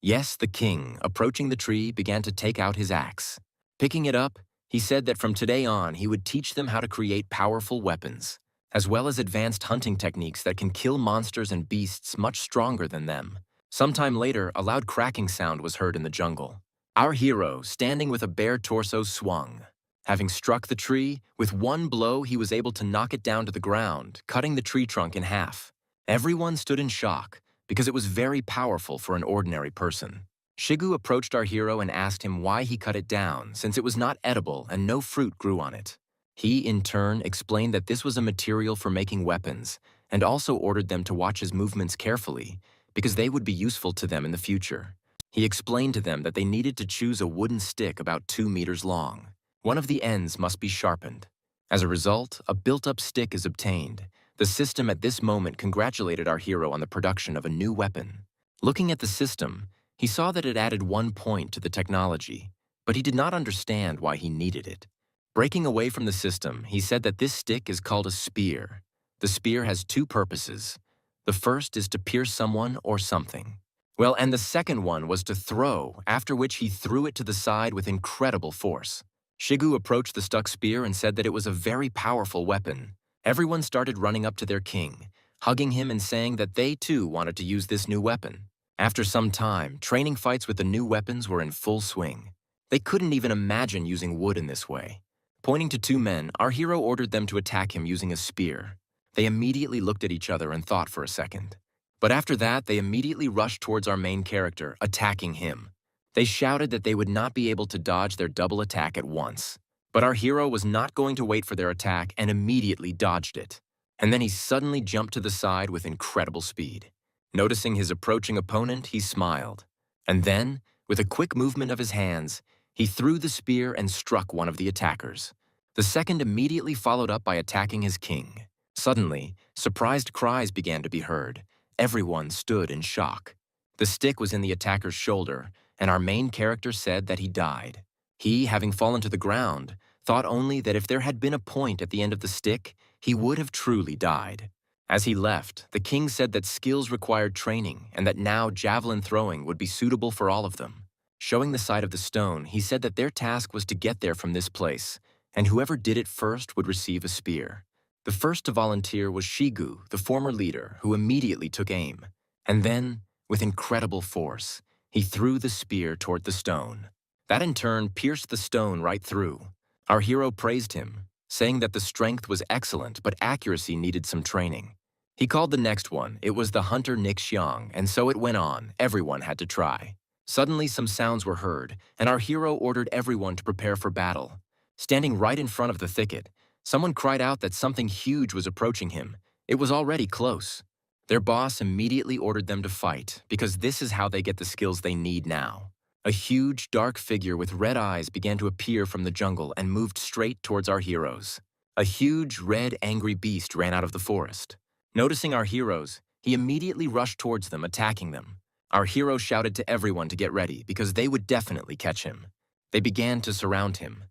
yes, the king, approaching the tree, began to take out his axe. Picking it up, he said that from today on he would teach them how to create powerful weapons, as well as advanced hunting techniques that can kill monsters and beasts much stronger than them. Sometime later, a loud cracking sound was heard in the jungle. Our hero, standing with a bare torso, swung. Having struck the tree, with one blow he was able to knock it down to the ground, cutting the tree trunk in half. Everyone stood in shock, because it was very powerful for an ordinary person. Shigu approached our hero and asked him why he cut it down, since it was not edible and no fruit grew on it. He, in turn, explained that this was a material for making weapons, and also ordered them to watch his movements carefully, because they would be useful to them in the future. He explained to them that they needed to choose a wooden stick about 2 meters long. One of the ends must be sharpened. As a result, a built-up stick is obtained. The system at this moment congratulated our hero on the production of a new weapon. Looking at the system, he saw that it added 1 point to the technology, but he did not understand why he needed it. Breaking away from the system, he said that this stick is called a spear. The spear has 2 purposes. The first is to pierce someone or something. Well, and the second one was to throw, after which he threw it to the side with incredible force. Shigu approached the stuck spear and said that it was a very powerful weapon. Everyone started running up to their king, hugging him and saying that they too wanted to use this new weapon. After some time, training fights with the new weapons were in full swing. They couldn't even imagine using wood in this way. Pointing to 2 men, our hero ordered them to attack him using a spear. They immediately looked at each other and thought for a second. But after that, they immediately rushed towards our main character, attacking him. They shouted that they would not be able to dodge their double attack at once. But our hero was not going to wait for their attack and immediately dodged it. And then he suddenly jumped to the side with incredible speed. Noticing his approaching opponent, he smiled. And then, with a quick movement of his hands, he threw the spear and struck one of the attackers. The second immediately followed up by attacking his king. Suddenly, surprised cries began to be heard. Everyone stood in shock. The stick was in the attacker's shoulder, and our main character said that he died. He, having fallen to the ground, thought only that if there had been a point at the end of the stick, he would have truly died. As he left, the king said that skills required training and that now javelin throwing would be suitable for all of them. Showing the side of the stone, he said that their task was to get there from this place, and whoever did it first would receive a spear. The first to volunteer was Shigu, the former leader, who immediately took aim. And then, with incredible force, he threw the spear toward the stone. That in turn pierced the stone right through. Our hero praised him, saying that the strength was excellent but accuracy needed some training. He called the next one. It was the hunter Nick Xiang, and so it went on. Everyone had to try. Suddenly some sounds were heard, and our hero ordered everyone to prepare for battle. Standing right in front of the thicket, someone cried out that something huge was approaching him. It was already close. Their boss immediately ordered them to fight, because this is how they get the skills they need now. A huge, dark figure with red eyes began to appear from the jungle and moved straight towards our heroes. A huge, red, angry beast ran out of the forest. Noticing our heroes, he immediately rushed towards them, attacking them. Our hero shouted to everyone to get ready, because they would definitely catch him. They began to surround him.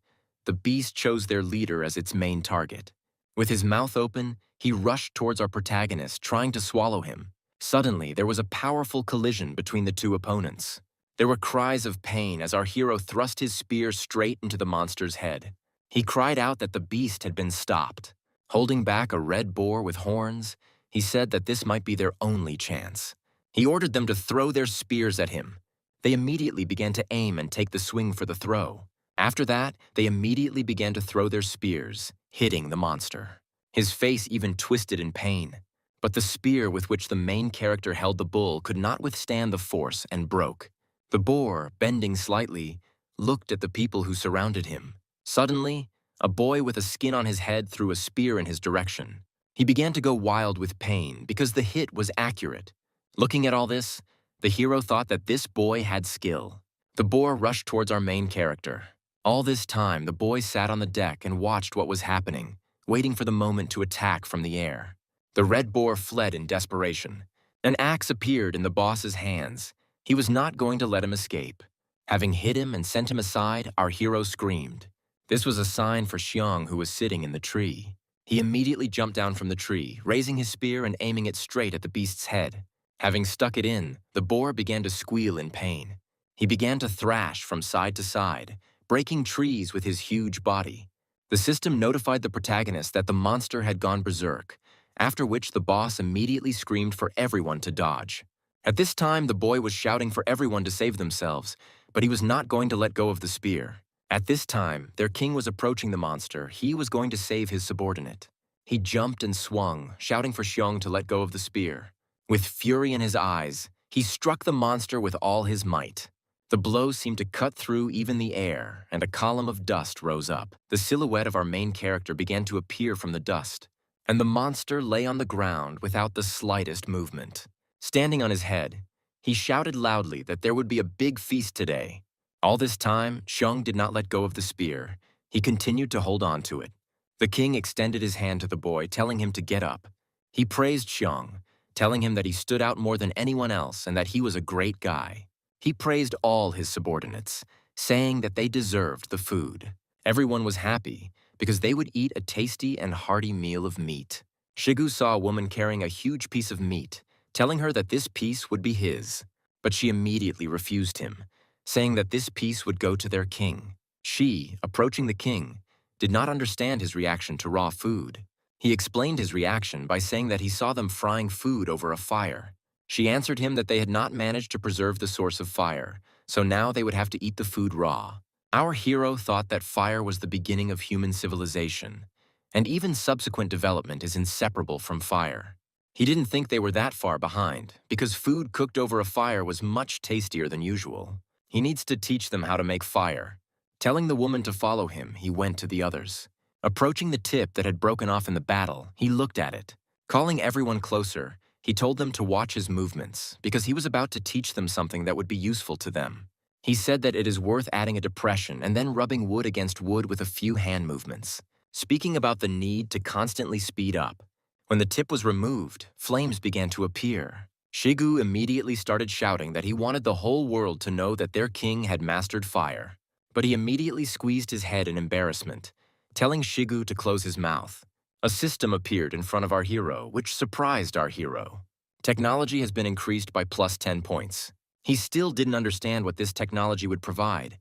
The beast chose their leader as its main target. With his mouth open, he rushed towards our protagonist, trying to swallow him. Suddenly, there was a powerful collision between the 2 opponents. There were cries of pain as our hero thrust his spear straight into the monster's head. He cried out that the beast had been stopped. Holding back a red boar with horns, he said that this might be their only chance. He ordered them to throw their spears at him. They immediately began to aim and take the swing for the throw. After that, they immediately began to throw their spears, hitting the monster. His face even twisted in pain. But the spear with which the main character held the bull could not withstand the force and broke. The boar, bending slightly, looked at the people who surrounded him. Suddenly, a boy with a skin on his head threw a spear in his direction. He began to go wild with pain because the hit was accurate. Looking at all this, the hero thought that this boy had skill. The boar rushed towards our main character. All this time, the boy sat on the deck and watched what was happening, waiting for the moment to attack from the air. The red boar fled in desperation. An axe appeared in the boss's hands. He was not going to let him escape. Having hit him and sent him aside, our hero screamed. This was a sign for Xiong, who was sitting in the tree. He immediately jumped down from the tree, raising his spear and aiming it straight at the beast's head. Having stuck it in, the boar began to squeal in pain. He began to thrash from side to side, breaking trees with his huge body. The system notified the protagonist that the monster had gone berserk, after which the boss immediately screamed for everyone to dodge. At this time, the boy was shouting for everyone to save themselves, but he was not going to let go of the spear. At this time, their king was approaching the monster. He was going to save his subordinate. He jumped and swung, shouting for Xiong to let go of the spear. With fury in his eyes, he struck the monster with all his might. The blow seemed to cut through even the air, and a column of dust rose up. The silhouette of our main character began to appear from the dust, and the monster lay on the ground without the slightest movement. Standing on his head, he shouted loudly that there would be a big feast today. All this time, Xiong did not let go of the spear. He continued to hold on to it. The king extended his hand to the boy, telling him to get up. He praised Xiong, telling him that he stood out more than anyone else and that he was a great guy. He praised all his subordinates, saying that they deserved the food. Everyone was happy because they would eat a tasty and hearty meal of meat. Shigu saw a woman carrying a huge piece of meat, telling her that this piece would be his. But she immediately refused him, saying that this piece would go to their king. She, approaching the king, did not understand his reaction to raw food. He explained his reaction by saying that he saw them frying food over a fire. She answered him that they had not managed to preserve the source of fire, so now they would have to eat the food raw. Our hero thought that fire was the beginning of human civilization, and even subsequent development is inseparable from fire. He didn't think they were that far behind, because food cooked over a fire was much tastier than usual. He needs to teach them how to make fire. Telling the woman to follow him, he went to the others. Approaching the tip that had broken off in the battle, he looked at it. Calling everyone closer, he told them to watch his movements, because he was about to teach them something that would be useful to them. He said that it is worth adding a depression and then rubbing wood against wood with a few hand movements, speaking about the need to constantly speed up. When the tip was removed, flames began to appear. Shigu immediately started shouting that he wanted the whole world to know that their king had mastered fire. But he immediately squeezed his head in embarrassment, telling Shigu to close his mouth. A system appeared in front of our hero, which surprised our hero. Technology has been increased by plus 10 points. He still didn't understand what this technology would provide,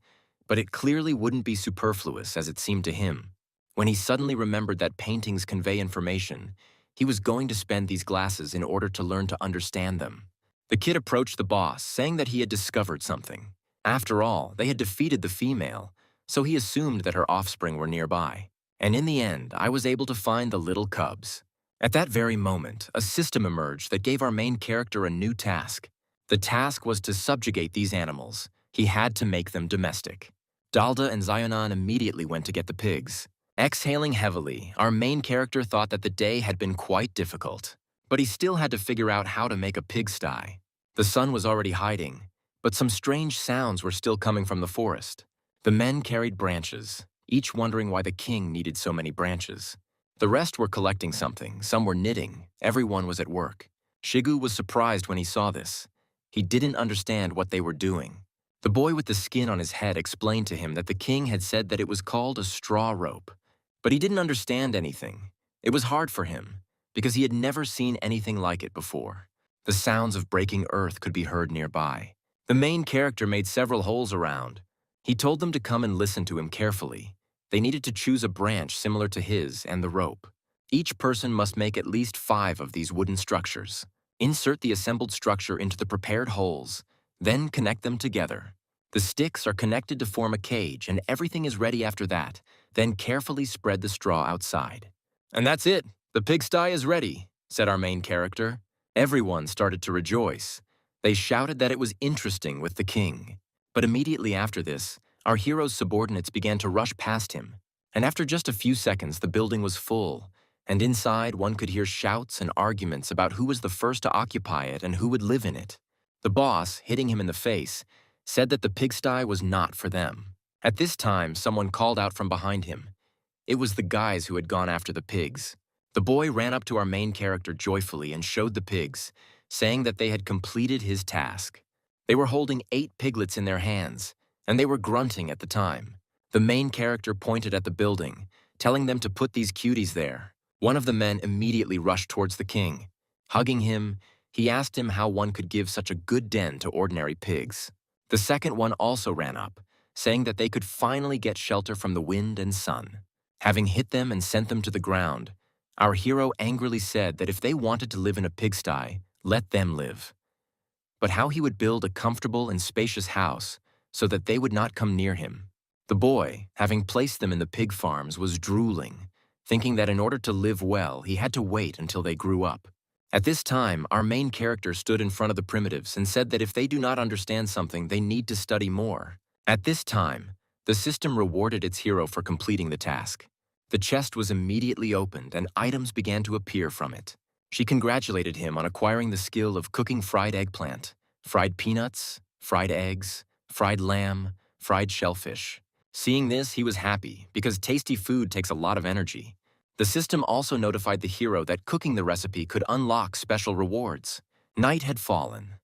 but it clearly wouldn't be superfluous as it seemed to him. When he suddenly remembered that paintings convey information, he was going to spend these glasses in order to learn to understand them. The kid approached the boss, saying that he had discovered something. After all, they had defeated the female, so he assumed that her offspring were nearby. And in the end, I was able to find the little cubs. At that very moment, a system emerged that gave our main character a new task. The task was to subjugate these animals. He had to make them domestic. Dalda and Zionan immediately went to get the pigs. Exhaling heavily, our main character thought that the day had been quite difficult, but he still had to figure out how to make a pigsty. The sun was already hiding, but some strange sounds were still coming from the forest. The men carried branches, each wondering why the king needed so many branches. The rest were collecting something, some were knitting, everyone was at work. Shigu was surprised when he saw this. He didn't understand what they were doing. The boy with the skin on his head explained to him that the king had said that it was called a straw rope. But he didn't understand anything. It was hard for him, because he had never seen anything like it before. The sounds of breaking earth could be heard nearby. The main character made several holes around. He told them to come and listen to him carefully. They needed to choose a branch similar to his and the rope. Each person must make at least 5 of these wooden structures. Insert the assembled structure into the prepared holes, then connect them together. The sticks are connected to form a cage, and everything is ready after that. Then carefully spread the straw outside. "And that's it. The pigsty is ready," said our main character. Everyone started to rejoice. They shouted that it was interesting with the king. But immediately after this, our hero's subordinates began to rush past him. And after just a few seconds, the building was full. And inside, one could hear shouts and arguments about who was the first to occupy it and who would live in it. The boss, hitting him in the face, said that the pigsty was not for them. At this time, someone called out from behind him. It was the guys who had gone after the pigs. The boy ran up to our main character joyfully and showed the pigs, saying that they had completed his task. They were holding 8 piglets in their hands, and they were grunting at the time. The main character pointed at the building, telling them to put these cuties there. One of the men immediately rushed towards the king. Hugging him, he asked him how one could give such a good den to ordinary pigs. The second one also ran up, saying that they could finally get shelter from the wind and sun. Having hit them and sent them to the ground, our hero angrily said that if they wanted to live in a pigsty, let them live. But how he would build a comfortable and spacious house so that they would not come near him. The boy, having placed them in the pig farms, was drooling, thinking that in order to live well, he had to wait until they grew up. At this time, our main character stood in front of the primitives and said that if they do not understand something, they need to study more. At this time, the system rewarded its hero for completing the task. The chest was immediately opened and items began to appear from it. She congratulated him on acquiring the skill of cooking fried eggplant, fried peanuts, fried eggs, fried lamb, fried shellfish. Seeing this, he was happy because tasty food takes a lot of energy. The system also notified the hero that cooking the recipe could unlock special rewards. Night had fallen.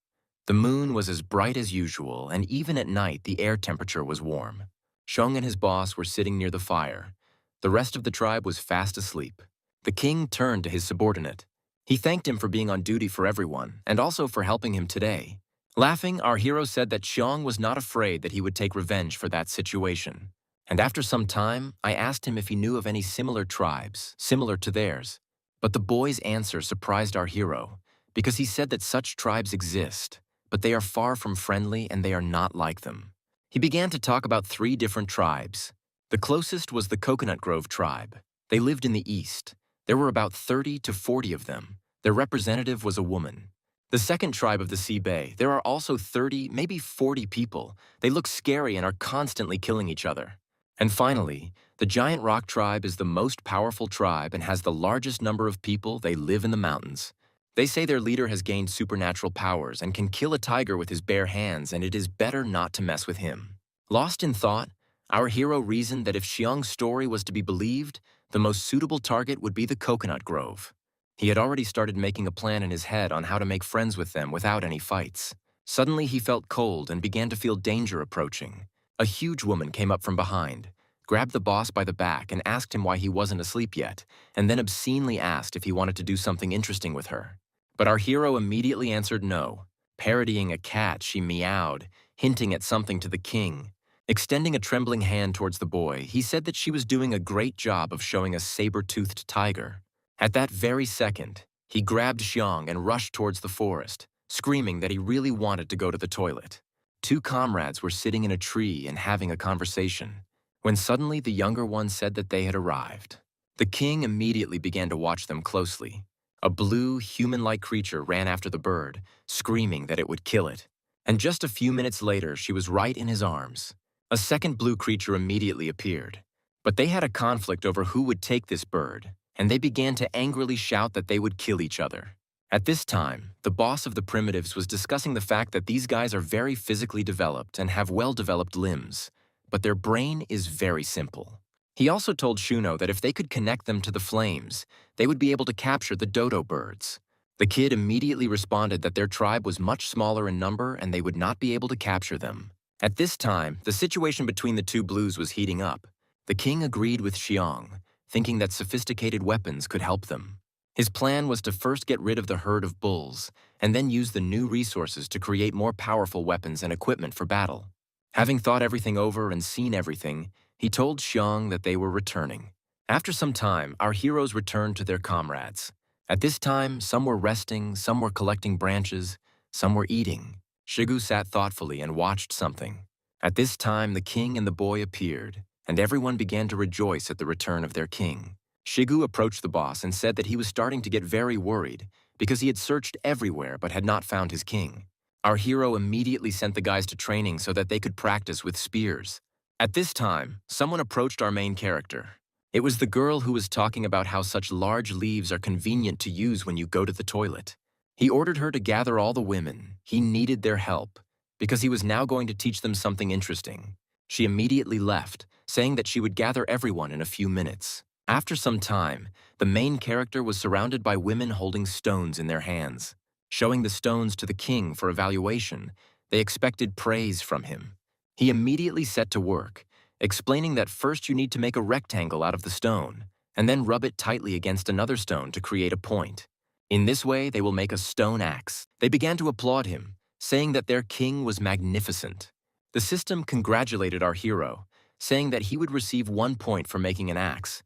The moon was as bright as usual, and even at night the air temperature was warm. Xiong and his boss were sitting near the fire. The rest of the tribe was fast asleep. The king turned to his subordinate. He thanked him for being on duty for everyone, and also for helping him today. Laughing, our hero said that Xiong was not afraid that he would take revenge for that situation. And after some time, I asked him if he knew of any similar tribes, similar to theirs. But the boy's answer surprised our hero, because he said that such tribes exist, but they are far from friendly and they are not like them. He began to talk about 3 different tribes. The closest was the Coconut Grove tribe. They lived in the east. There were about 30 to 40 of them. Their representative was a woman. The second tribe of the Sea Bay, there are also 30, maybe 40 people. They look scary and are constantly killing each other. And finally, the Giant Rock tribe is the most powerful tribe and has the largest number of people. They live in the mountains. They say their leader has gained supernatural powers and can kill a tiger with his bare hands, and it is better not to mess with him. Lost in thought, our hero reasoned that if Xiong's story was to be believed, the most suitable target would be the Coconut Grove. He had already started making a plan in his head on how to make friends with them without any fights. Suddenly he felt cold and began to feel danger approaching. A huge woman came up from behind, grabbed the boss by the back and asked him why he wasn't asleep yet, and then obscenely asked if he wanted to do something interesting with her. But our hero immediately answered no. Parodying a cat, she meowed, hinting at something to the king. Extending a trembling hand towards the boy, he said that she was doing a great job of showing a saber-toothed tiger. At that very second, he grabbed Xiong and rushed towards the forest, screaming that he really wanted to go to the toilet. 2 comrades were sitting in a tree and having a conversation, when suddenly the younger one said that they had arrived. The king immediately began to watch them closely. A blue, human-like creature ran after the bird, screaming that it would kill it. And just a few minutes later, she was right in his arms. A second blue creature immediately appeared. But they had a conflict over who would take this bird, and they began to angrily shout that they would kill each other. At this time, the boss of the primitives was discussing the fact that these guys are very physically developed and have well-developed limbs, but their brain is very simple. He also told Shuno that if they could connect them to the flames, they would be able to capture the dodo birds. The kid immediately responded that their tribe was much smaller in number and they would not be able to capture them. At this time, the situation between the 2 blues was heating up. The king agreed with Xiong, thinking that sophisticated weapons could help them. His plan was to first get rid of the herd of bulls and then use the new resources to create more powerful weapons and equipment for battle. Having thought everything over and seen everything, he told Xiong that they were returning. After some time, our heroes returned to their comrades. At this time, some were resting, some were collecting branches, some were eating. Shigu sat thoughtfully and watched something. At this time, the king and the boy appeared, and everyone began to rejoice at the return of their king. Shigu approached the boss and said that he was starting to get very worried because he had searched everywhere but had not found his king. Our hero immediately sent the guys to training so that they could practice with spears. At this time, someone approached our main character. It was the girl who was talking about how such large leaves are convenient to use when you go to the toilet. He ordered her to gather all the women. He needed their help because he was now going to teach them something interesting. She immediately left, saying that she would gather everyone in a few minutes. After some time, the main character was surrounded by women holding stones in their hands. Showing the stones to the king for evaluation, they expected praise from him. He immediately set to work, explaining that first you need to make a rectangle out of the stone, and then rub it tightly against another stone to create a point. In this way, they will make a stone axe. They began to applaud him, saying that their king was magnificent. The system congratulated our hero, saying that he would receive 1 point for making an axe.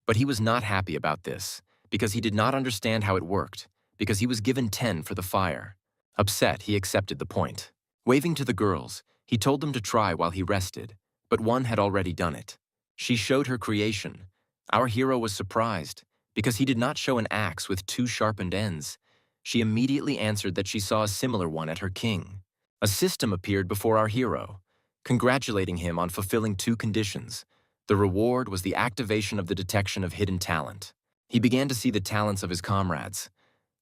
But he was not happy about this, because he did not understand how it worked, because he was given 10 for the fire. Upset, he accepted the point. Waving to the girls, he told them to try while he rested, but one had already done it. She showed her creation. Our hero was surprised, because he did not show an axe with 2 sharpened ends. She immediately answered that she saw a similar one at her king. A system appeared before our hero, congratulating him on fulfilling 2 conditions. The reward was the activation of the detection of hidden talent. He began to see the talents of his comrades.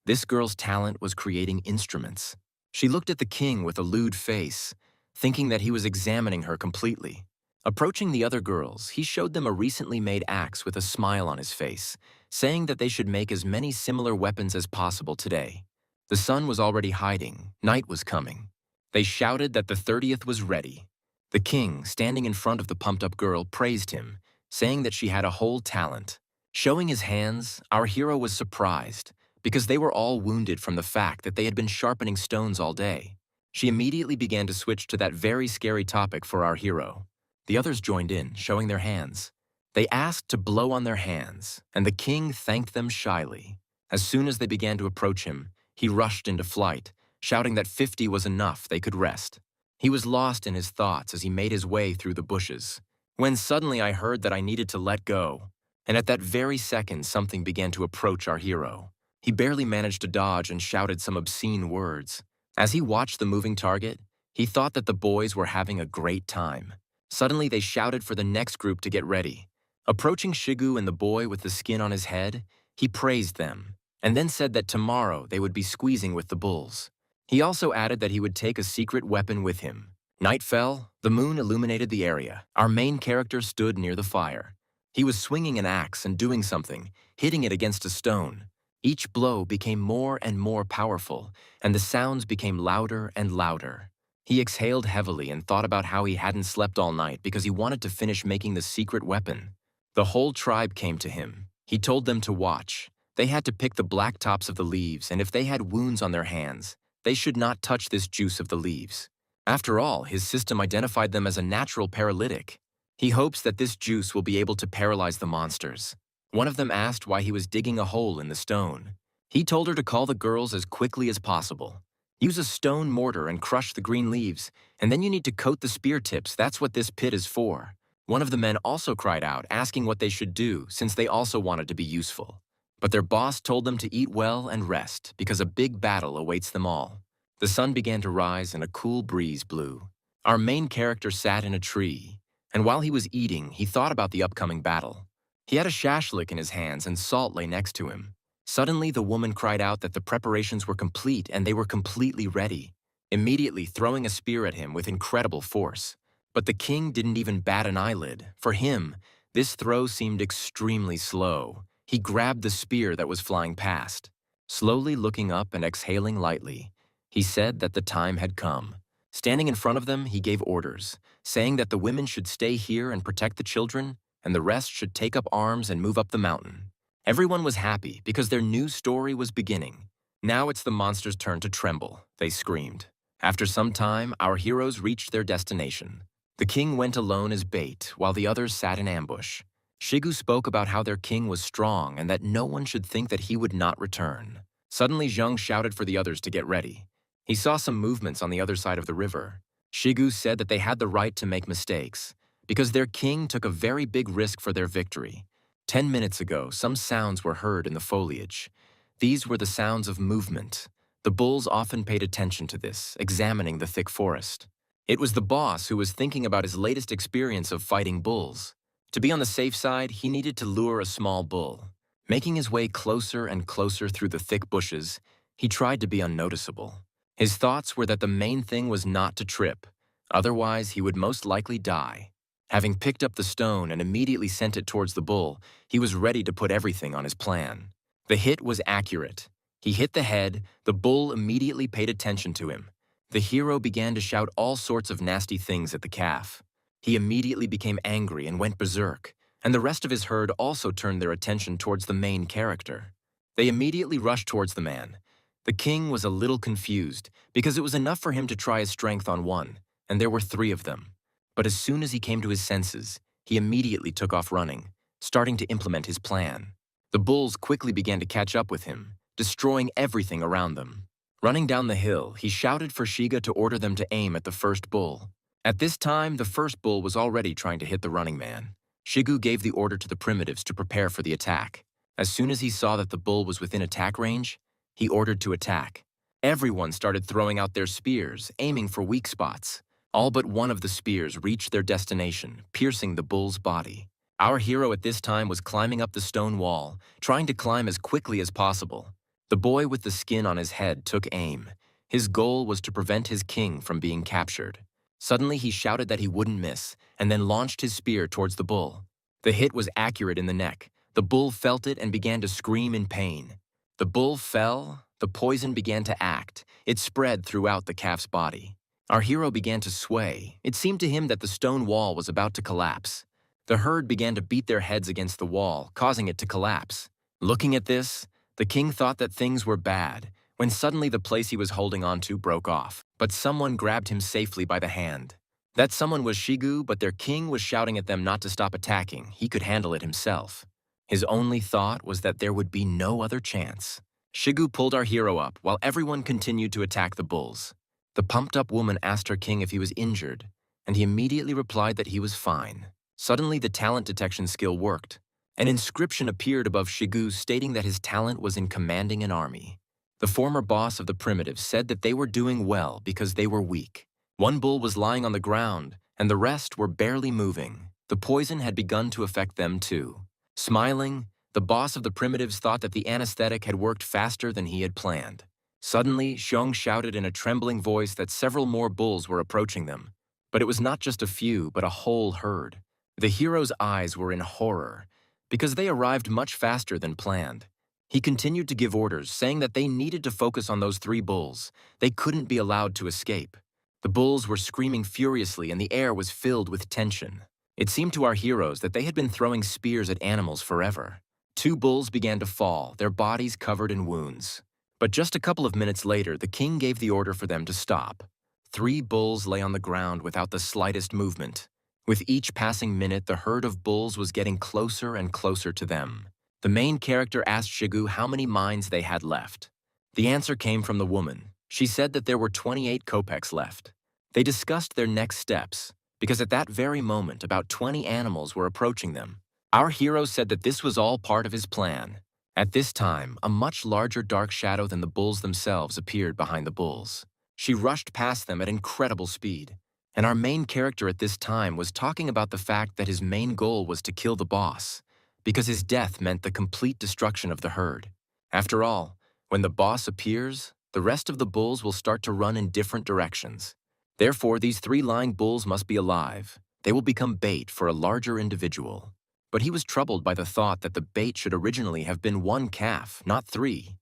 This girl's talent was creating instruments. She looked at the king with a lewd face, thinking that he was examining her completely. Approaching the other girls, he showed them a recently made axe with a smile on his face, saying that they should make as many similar weapons as possible today. The sun was already hiding, night was coming. They shouted that the 30th was ready. The king, standing in front of the pumped-up girl, praised him, saying that she had a whole talent. Showing his hands, our hero was surprised, because they were all wounded from the fact that they had been sharpening stones all day. She immediately began to switch to that very scary topic for our hero. The others joined in, showing their hands. They asked to blow on their hands, and the king thanked them shyly. As soon as they began to approach him, he rushed into flight, shouting that 50 was enough, they could rest. He was lost in his thoughts as he made his way through the bushes, when suddenly I heard that I needed to let go, and at that very second something began to approach our hero. He barely managed to dodge and shouted some obscene words. As he watched the moving target, he thought that the boys were having a great time. Suddenly they shouted for the next group to get ready. Approaching Shigu and the boy with the skin on his head, he praised them, and then said that tomorrow they would be squeezing with the bulls. He also added that he would take a secret weapon with him. Night fell, the moon illuminated the area. Our main character stood near the fire. He was swinging an axe and doing something, hitting it against a stone. Each blow became more and more powerful, and the sounds became louder and louder. He exhaled heavily and thought about how he hadn't slept all night because he wanted to finish making the secret weapon. The whole tribe came to him. He told them to watch. They had to pick the black tops of the leaves, and if they had wounds on their hands, they should not touch this juice of the leaves. After all, his system identified them as a natural paralytic. He hopes that this juice will be able to paralyze the monsters. One of them asked why he was digging a hole in the stone. He told her to call the girls as quickly as possible. Use a stone mortar and crush the green leaves, and then you need to coat the spear tips. That's what this pit is for. One of the men also cried out, asking what they should do, since they also wanted to be useful. But their boss told them to eat well and rest, because a big battle awaits them all. The sun began to rise and a cool breeze blew. Our main character sat in a tree, and while he was eating, he thought about the upcoming battle. He had a shashlik in his hands and salt lay next to him. Suddenly, the woman cried out that the preparations were complete and they were completely ready, immediately throwing a spear at him with incredible force. But the king didn't even bat an eyelid. For him, this throw seemed extremely slow. He grabbed the spear that was flying past. Slowly looking up and exhaling lightly, he said that the time had come. Standing in front of them, he gave orders, saying that the women should stay here and protect the children, and the rest should take up arms and move up the mountain. Everyone was happy because their new story was beginning. Now it's the monster's turn to tremble, they screamed. After some time, our heroes reached their destination. The king went alone as bait, while the others sat in ambush. Shigu spoke about how their king was strong and that no one should think that he would not return. Suddenly, Zheng shouted for the others to get ready. He saw some movements on the other side of the river. Shigu said that they had the right to make mistakes, because their king took a very big risk for their victory. 10 minutes ago, some sounds were heard in the foliage. These were the sounds of movement. The bulls often paid attention to this, examining the thick forest. It was the boss who was thinking about his latest experience of fighting bulls. To be on the safe side, he needed to lure a small bull. Making his way closer and closer through the thick bushes, he tried to be unnoticeable. His thoughts were that the main thing was not to trip, otherwise he would most likely die. Having picked up the stone and immediately sent it towards the bull, he was ready to put everything on his plan. The hit was accurate. He hit the head, the bull immediately paid attention to him. The hero began to shout all sorts of nasty things at the calf. He immediately became angry and went berserk, and the rest of his herd also turned their attention towards the main character. They immediately rushed towards the man. The king was a little confused because it was enough for him to try his strength on one, and there were three of them. But as soon as he came to his senses, he immediately took off running, starting to implement his plan. The bulls quickly began to catch up with him, destroying everything around them. Running down the hill, he shouted for Shiga to order them to aim at the first bull. At this time, the first bull was already trying to hit the running man. Shigu gave the order to the primitives to prepare for the attack. As soon as he saw that the bull was within attack range, he ordered to attack. Everyone started throwing out their spears, aiming for weak spots. All but one of the spears reached their destination, piercing the bull's body. Our hero at this time was climbing up the stone wall, trying to climb as quickly as possible. The boy with the skin on his head took aim. His goal was to prevent his king from being captured. Suddenly, he shouted that he wouldn't miss, and then launched his spear towards the bull. The hit was accurate in the neck. The bull felt it and began to scream in pain. The bull fell. The poison began to act. It spread throughout the calf's body. Our hero began to sway. It seemed to him that the stone wall was about to collapse. The herd began to beat their heads against the wall, causing it to collapse. Looking at this, the king thought that things were bad, when suddenly the place he was holding onto broke off. But someone grabbed him safely by the hand. That someone was Shigu, but their king was shouting at them not to stop attacking. He could handle it himself. His only thought was that there would be no other chance. Shigu pulled our hero up while everyone continued to attack the bulls. The pumped-up woman asked her king if he was injured, and he immediately replied that he was fine. Suddenly, the talent detection skill worked. An inscription appeared above Shigu stating that his talent was in commanding an army. The former boss of the primitives said that they were doing well because they were weak. One bull was lying on the ground, and the rest were barely moving. The poison had begun to affect them too. Smiling, the boss of the primitives thought that the anesthetic had worked faster than he had planned. Suddenly, Xiong shouted in a trembling voice that several more bulls were approaching them. But it was not just a few, but a whole herd. The hero's eyes were in horror, because they arrived much faster than planned. He continued to give orders, saying that they needed to focus on those three bulls. They couldn't be allowed to escape. The bulls were screaming furiously and the air was filled with tension. It seemed to our heroes that they had been throwing spears at animals forever. Two bulls began to fall, their bodies covered in wounds. But just a couple of minutes later, the king gave the order for them to stop. Three bulls lay on the ground without the slightest movement. With each passing minute, the herd of bulls was getting closer and closer to them. The main character asked Shigu how many mines they had left. The answer came from the woman. She said that there were 28 kopecks left. They discussed their next steps, because at that very moment, about 20 animals were approaching them. Our hero said that this was all part of his plan. At this time, a much larger dark shadow than the bulls themselves appeared behind the bulls. She rushed past them at incredible speed. And our main character at this time was talking about the fact that his main goal was to kill the boss, because his death meant the complete destruction of the herd. After all, when the boss appears, the rest of the bulls will start to run in different directions. Therefore, these three lying bulls must be alive. They will become bait for a larger individual. But he was troubled by the thought that the bait should originally have been one calf, not three,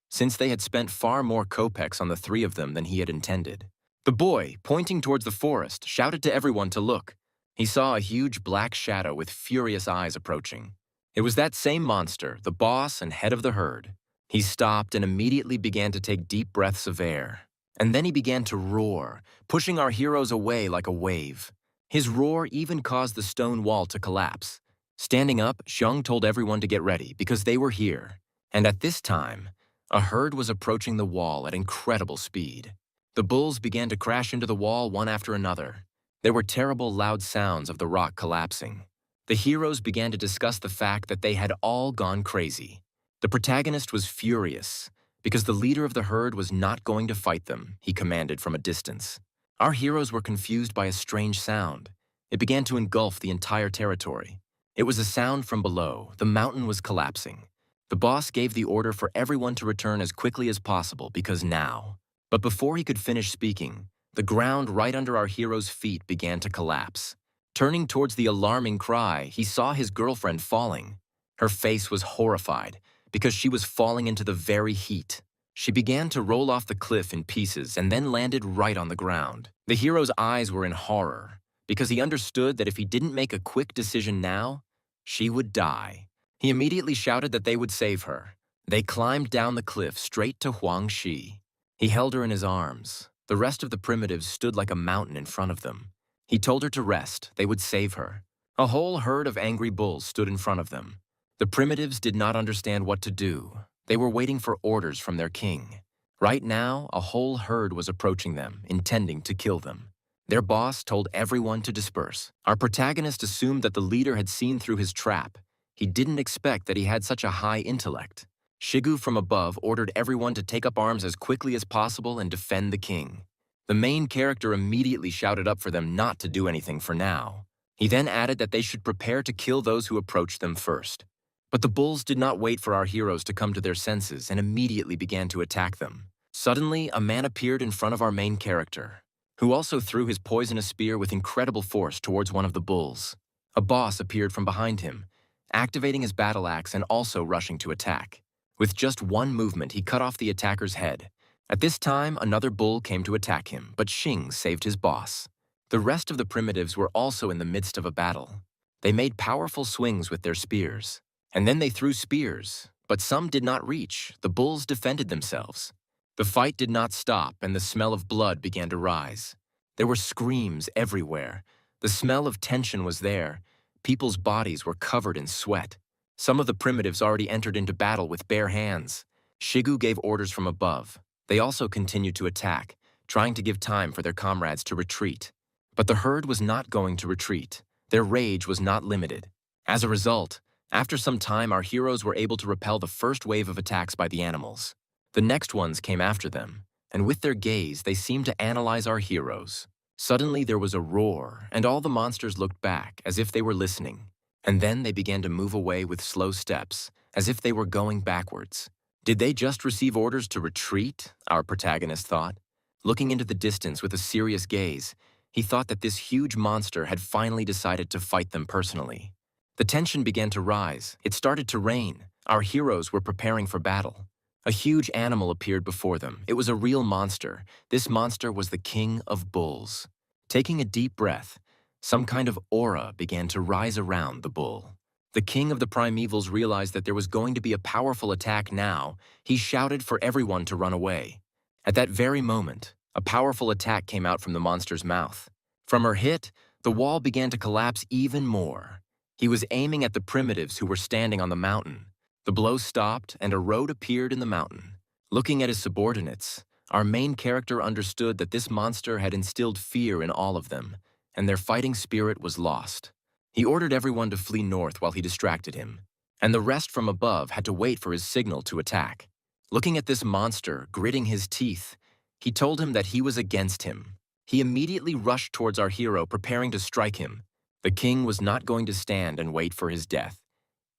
since they had spent far more kopecks on the three of them than he had intended. The boy, pointing towards the forest, shouted to everyone to look. He saw a huge black shadow with furious eyes approaching. It was that same monster, the boss and head of the herd. He stopped and immediately began to take deep breaths of air. And then he began to roar, pushing our heroes away like a wave. His roar even caused the stone wall to collapse. Standing up, Xiong told everyone to get ready because they were here. And at this time, a herd was approaching the wall at incredible speed. The bulls began to crash into the wall one after another. There were terrible loud sounds of the rock collapsing. The heroes began to discuss the fact that they had all gone crazy. The protagonist was furious because the leader of the herd was not going to fight them, he commanded from a distance. Our heroes were confused by a strange sound. It began to engulf the entire territory. It was a sound from below. The mountain was collapsing. The boss gave the order for everyone to return as quickly as possible because now. But before he could finish speaking, the ground right under our hero's feet began to collapse. Turning towards the alarming cry, he saw his girlfriend falling. Her face was horrified because she was falling into the very heat. She began to roll off the cliff in pieces and then landed right on the ground. The hero's eyes were in horror because he understood that if he didn't make a quick decision now, she would die. He immediately shouted that they would save her. They climbed down the cliff straight to Huang Shi. He held her in his arms. The rest of the primitives stood like a mountain in front of them. He told her to rest. They would save her. A whole herd of angry bulls stood in front of them. The primitives did not understand what to do. They were waiting for orders from their king. Right now, a whole herd was approaching them, intending to kill them. Their boss told everyone to disperse. Our protagonist assumed that the leader had seen through his trap. He didn't expect that he had such a high intellect. Shigu from above ordered everyone to take up arms as quickly as possible and defend the king. The main character immediately shouted up for them not to do anything for now. He then added that they should prepare to kill those who approached them first. But the bulls did not wait for our heroes to come to their senses and immediately began to attack them. Suddenly, a man appeared in front of our main character, who also threw his poisonous spear with incredible force towards one of the bulls. A boss appeared from behind him, activating his battle axe and also rushing to attack. With just one movement, he cut off the attacker's head. At this time, another bull came to attack him, but Xing saved his boss. The rest of the primitives were also in the midst of a battle. They made powerful swings with their spears. And then they threw spears, but some did not reach. The bulls defended themselves. The fight did not stop, and the smell of blood began to rise. There were screams everywhere. The smell of tension was there. People's bodies were covered in sweat. Some of the primitives already entered into battle with bare hands. Shigu gave orders from above. They also continued to attack, trying to give time for their comrades to retreat. But the herd was not going to retreat. Their rage was not limited. As a result, after some time, our heroes were able to repel the first wave of attacks by the animals. The next ones came after them, and with their gaze, they seemed to analyze our heroes. Suddenly, there was a roar, and all the monsters looked back as if they were listening. And then they began to move away with slow steps, as if they were going backwards. Did they just receive orders to retreat? Our protagonist thought. Looking into the distance with a serious gaze, he thought that this huge monster had finally decided to fight them personally. The tension began to rise. It started to rain. Our heroes were preparing for battle. A huge animal appeared before them. It was a real monster. This monster was the king of bulls. Taking a deep breath, some kind of aura began to rise around the bull. The king of the primevals realized that there was going to be a powerful attack now. He shouted for everyone to run away. At that very moment, a powerful attack came out from the monster's mouth. From her hit, the wall began to collapse even more. He was aiming at the primitives who were standing on the mountain. The blow stopped, and a road appeared in the mountain. Looking at his subordinates, our main character understood that this monster had instilled fear in all of them, and their fighting spirit was lost. He ordered everyone to flee north while he distracted him, and the rest from above had to wait for his signal to attack. Looking at this monster, gritting his teeth, he told him that he was against him. He immediately rushed towards our hero, preparing to strike him. The king was not going to stand and wait for his death.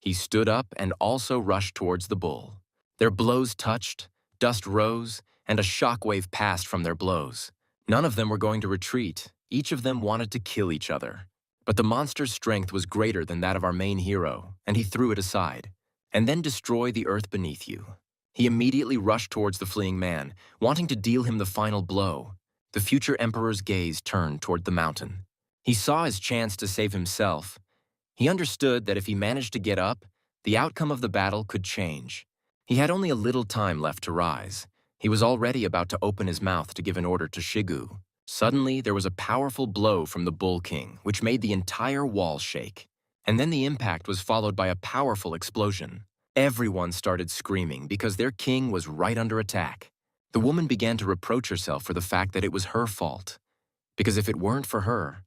He stood up and also rushed towards the bull. Their blows touched, dust rose, and a shockwave passed from their blows. None of them were going to retreat. Each of them wanted to kill each other. But the monster's strength was greater than that of our main hero, and he threw it aside. And then destroy the earth beneath you. He immediately rushed towards the fleeing man, wanting to deal him the final blow. The future emperor's gaze turned toward the mountain. He saw his chance to save himself. He understood that if he managed to get up, the outcome of the battle could change. He had only a little time left to rise. He was already about to open his mouth to give an order to Shigu. Suddenly, there was a powerful blow from the Bull King, which made the entire wall shake. And then the impact was followed by a powerful explosion. Everyone started screaming because their king was right under attack. The woman began to reproach herself for the fact that it was her fault. Because if it weren't for her,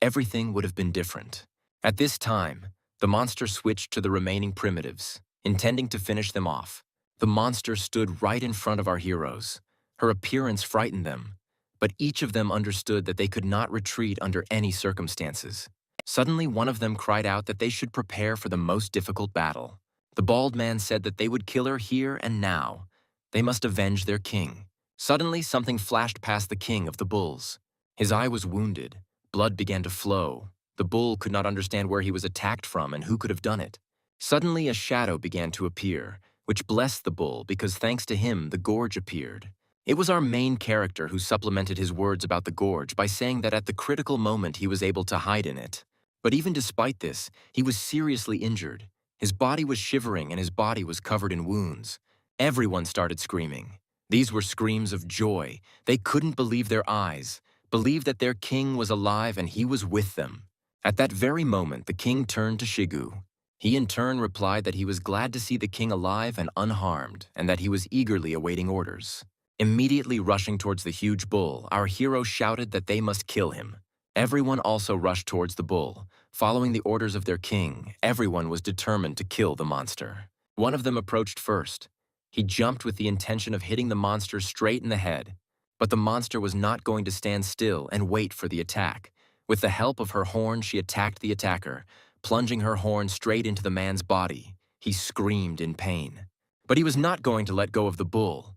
everything would have been different. At this time, the monster switched to the remaining primitives, intending to finish them off. The monster stood right in front of our heroes. Her appearance frightened them, but each of them understood that they could not retreat under any circumstances. Suddenly, one of them cried out that they should prepare for the most difficult battle. The bald man said that they would kill her here and now. They must avenge their king. Suddenly, something flashed past the king of the bulls. His eye was wounded. Blood began to flow. The bull could not understand where he was attacked from and who could have done it. Suddenly, a shadow began to appear, which blessed the bull because thanks to him, the gorge appeared. It was our main character who supplemented his words about the gorge by saying that at the critical moment he was able to hide in it. But even despite this, he was seriously injured. His body was shivering and his body was covered in wounds. Everyone started screaming. These were screams of joy. They couldn't believe their eyes, believe that their king was alive and he was with them. At that very moment, the king turned to Shigu. He in turn replied that he was glad to see the king alive and unharmed, and that he was eagerly awaiting orders. Immediately rushing towards the huge bull, our hero shouted that they must kill him. Everyone also rushed towards the bull. Following the orders of their king, everyone was determined to kill the monster. One of them approached first. He jumped with the intention of hitting the monster straight in the head. But the monster was not going to stand still and wait for the attack. With the help of her horn, she attacked the attacker, plunging her horn straight into the man's body. He screamed in pain. But he was not going to let go of the bull.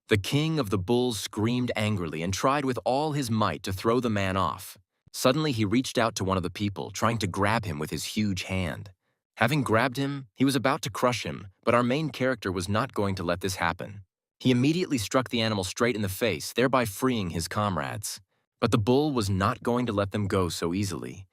The king of the bulls screamed angrily and tried with all his might to throw the man off. Suddenly, he reached out to one of the people, trying to grab him with his huge hand. Having grabbed him, he was about to crush him, but our main character was not going to let this happen. He immediately struck the animal straight in the face, thereby freeing his comrades. But the bull was not going to let them go so easily.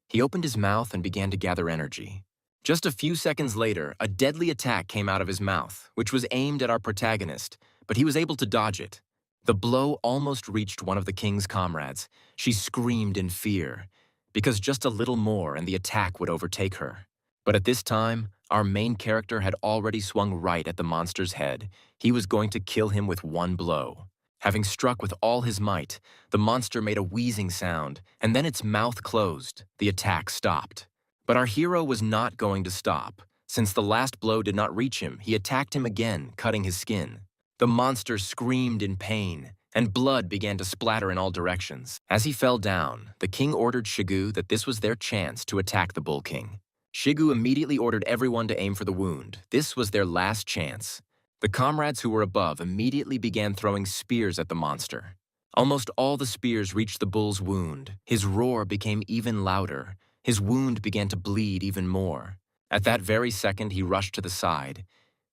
He opened his mouth and began to gather energy. Just a few seconds later, a deadly attack came out of his mouth, which was aimed at our protagonist, but he was able to dodge it. The blow almost reached one of the king's comrades. She screamed in fear, because just a little more and the attack would overtake her. But at this time, our main character had already swung right at the monster's head. He was going to kill him with one blow. Having struck with all his might, the monster made a wheezing sound, and then its mouth closed. The attack stopped. But our hero was not going to stop. Since the last blow did not reach him, he attacked him again, cutting his skin. The monster screamed in pain, and blood began to splatter in all directions. As he fell down, the king ordered Shigu that this was their chance to attack the Bull King. Shigu immediately ordered everyone to aim for the wound. This was their last chance. The comrades who were above immediately began throwing spears at the monster. Almost all the spears reached the bull's wound. His roar became even louder. His wound began to bleed even more. At that very second, he rushed to the side.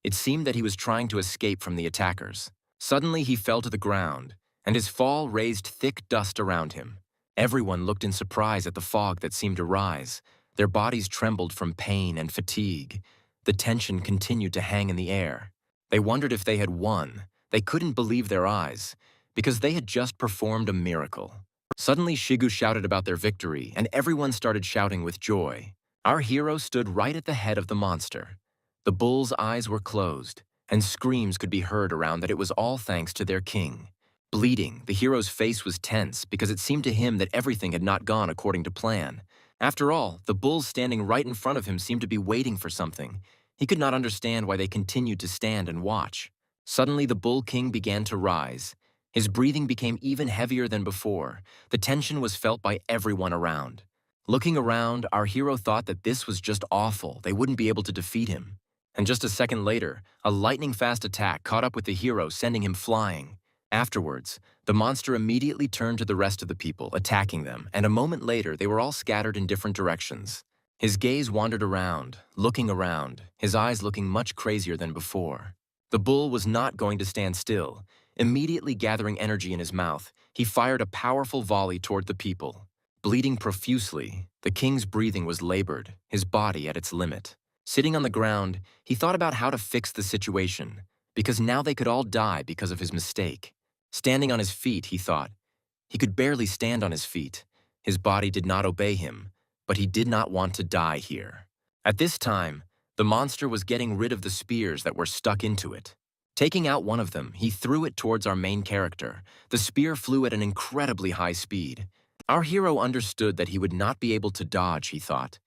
It seemed that he was trying to escape from the attackers. Suddenly, he fell to the ground, and his fall raised thick dust around him. Everyone looked in surprise at the fog that seemed to rise. Their bodies trembled from pain and fatigue. The tension continued to hang in the air. They wondered if they had won. They couldn't believe their eyes, because they had just performed a miracle. Suddenly, Shigu shouted about their victory, and everyone started shouting with joy. Our hero stood right at the head of the monster. The bull's eyes were closed, and screams could be heard around that it was all thanks to their king. Bleeding, the hero's face was tense because it seemed to him that everything had not gone according to plan. After all, the bulls standing right in front of him seemed to be waiting for something. He could not understand why they continued to stand and watch. Suddenly, the Bull King began to rise. His breathing became even heavier than before. The tension was felt by everyone around. Looking around, our hero thought that this was just awful. They wouldn't be able to defeat him. And just a second later, a lightning-fast attack caught up with the hero, sending him flying. Afterwards, the monster immediately turned to the rest of the people, attacking them, and a moment later, they were all scattered in different directions. His gaze wandered around, his eyes looking much crazier than before. The bull was not going to stand still. Immediately gathering energy in his mouth, he fired a powerful volley toward the people. Bleeding profusely, the king's breathing was labored, his body at its limit. Sitting on the ground, he thought about how to fix the situation, because now they could all die because of his mistake. Standing on his feet, he thought. He could barely stand on his feet. His body did not obey him, but he did not want to die here. At this time, the monster was getting rid of the spears that were stuck into it. Taking out one of them, he threw it towards our main character. The spear flew at an incredibly high speed. Our hero understood that he would not be able to dodge, he thought.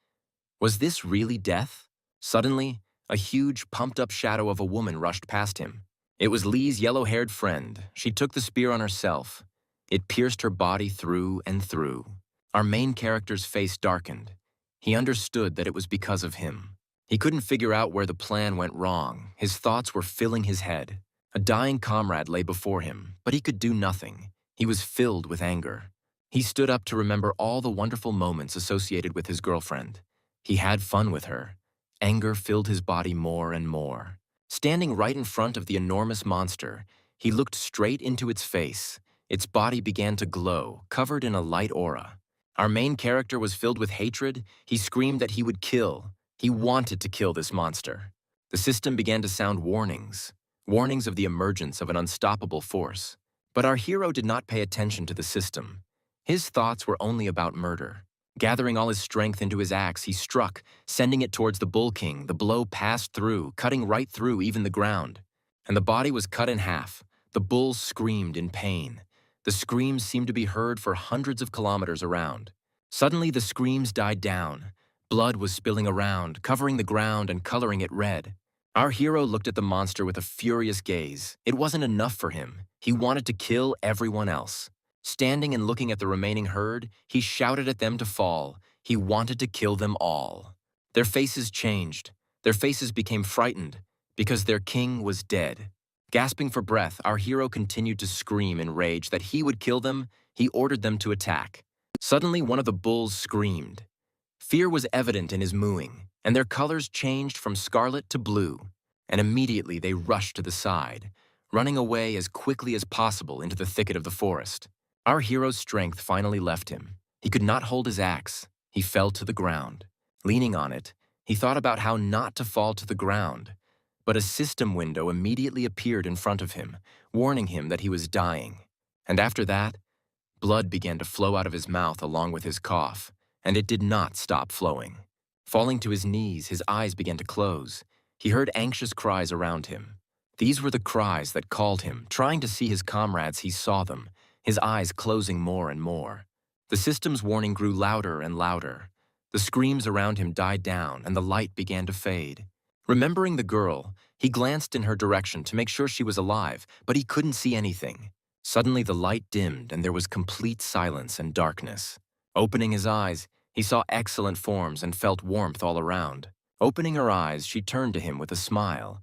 Was this really death? Suddenly, a huge, pumped-up shadow of a woman rushed past him. It was Lee's yellow-haired friend. She took the spear on herself. It pierced her body through and through. Our main character's face darkened. He understood that it was because of him. He couldn't figure out where the plan went wrong. His thoughts were filling his head. A dying comrade lay before him, but he could do nothing. He was filled with anger. He stood up to remember all the wonderful moments associated with his girlfriend. He had fun with her. Anger filled his body more and more. Standing right in front of the enormous monster, He looked straight into its face. Its body began to glow, covered in a light aura. Our main character was filled with hatred. He screamed that he would kill. He wanted to kill this monster. The system began to sound warnings, warnings of the emergence of an unstoppable force. But our hero did not pay attention to the system. His thoughts were only about murder. Gathering all his strength into his axe, he struck, sending it towards the Bull King. The blow passed through, cutting right through even the ground. And the body was cut in half. The bull screamed in pain. The screams seemed to be heard for hundreds of kilometers around. Suddenly, the screams died down. Blood was spilling around, covering the ground and coloring it red. Our hero looked at the monster with a furious gaze. It wasn't enough for him. He wanted to kill everyone else. Standing and looking at the remaining herd, he shouted at them to fall. He wanted to kill them all. Their faces changed. Their faces became frightened because their king was dead. Gasping for breath, our hero continued to scream in rage that he would kill them. He ordered them to attack. Suddenly, one of the bulls screamed. Fear was evident in his mooing, and their colors changed from scarlet to blue. And immediately they rushed to the side, running away as quickly as possible into the thicket of the forest. Our hero's strength finally left him. He could not hold his axe. He fell to the ground. Leaning on it, he thought about how not to fall to the ground. But a system window immediately appeared in front of him, warning him that he was dying. And after that, blood began to flow out of his mouth along with his cough, and it did not stop flowing. Falling to his knees, his eyes began to close. He heard anxious cries around him. These were the cries that called him, trying to see his comrades. He saw them, his eyes closing more and more. The system's warning grew louder and louder. The screams around him died down, and the light began to fade. Remembering the girl, he glanced in her direction to make sure she was alive, but he couldn't see anything. Suddenly the light dimmed and there was complete silence and darkness. Opening his eyes, he saw excellent forms and felt warmth all around. Opening her eyes, she turned to him with a smile.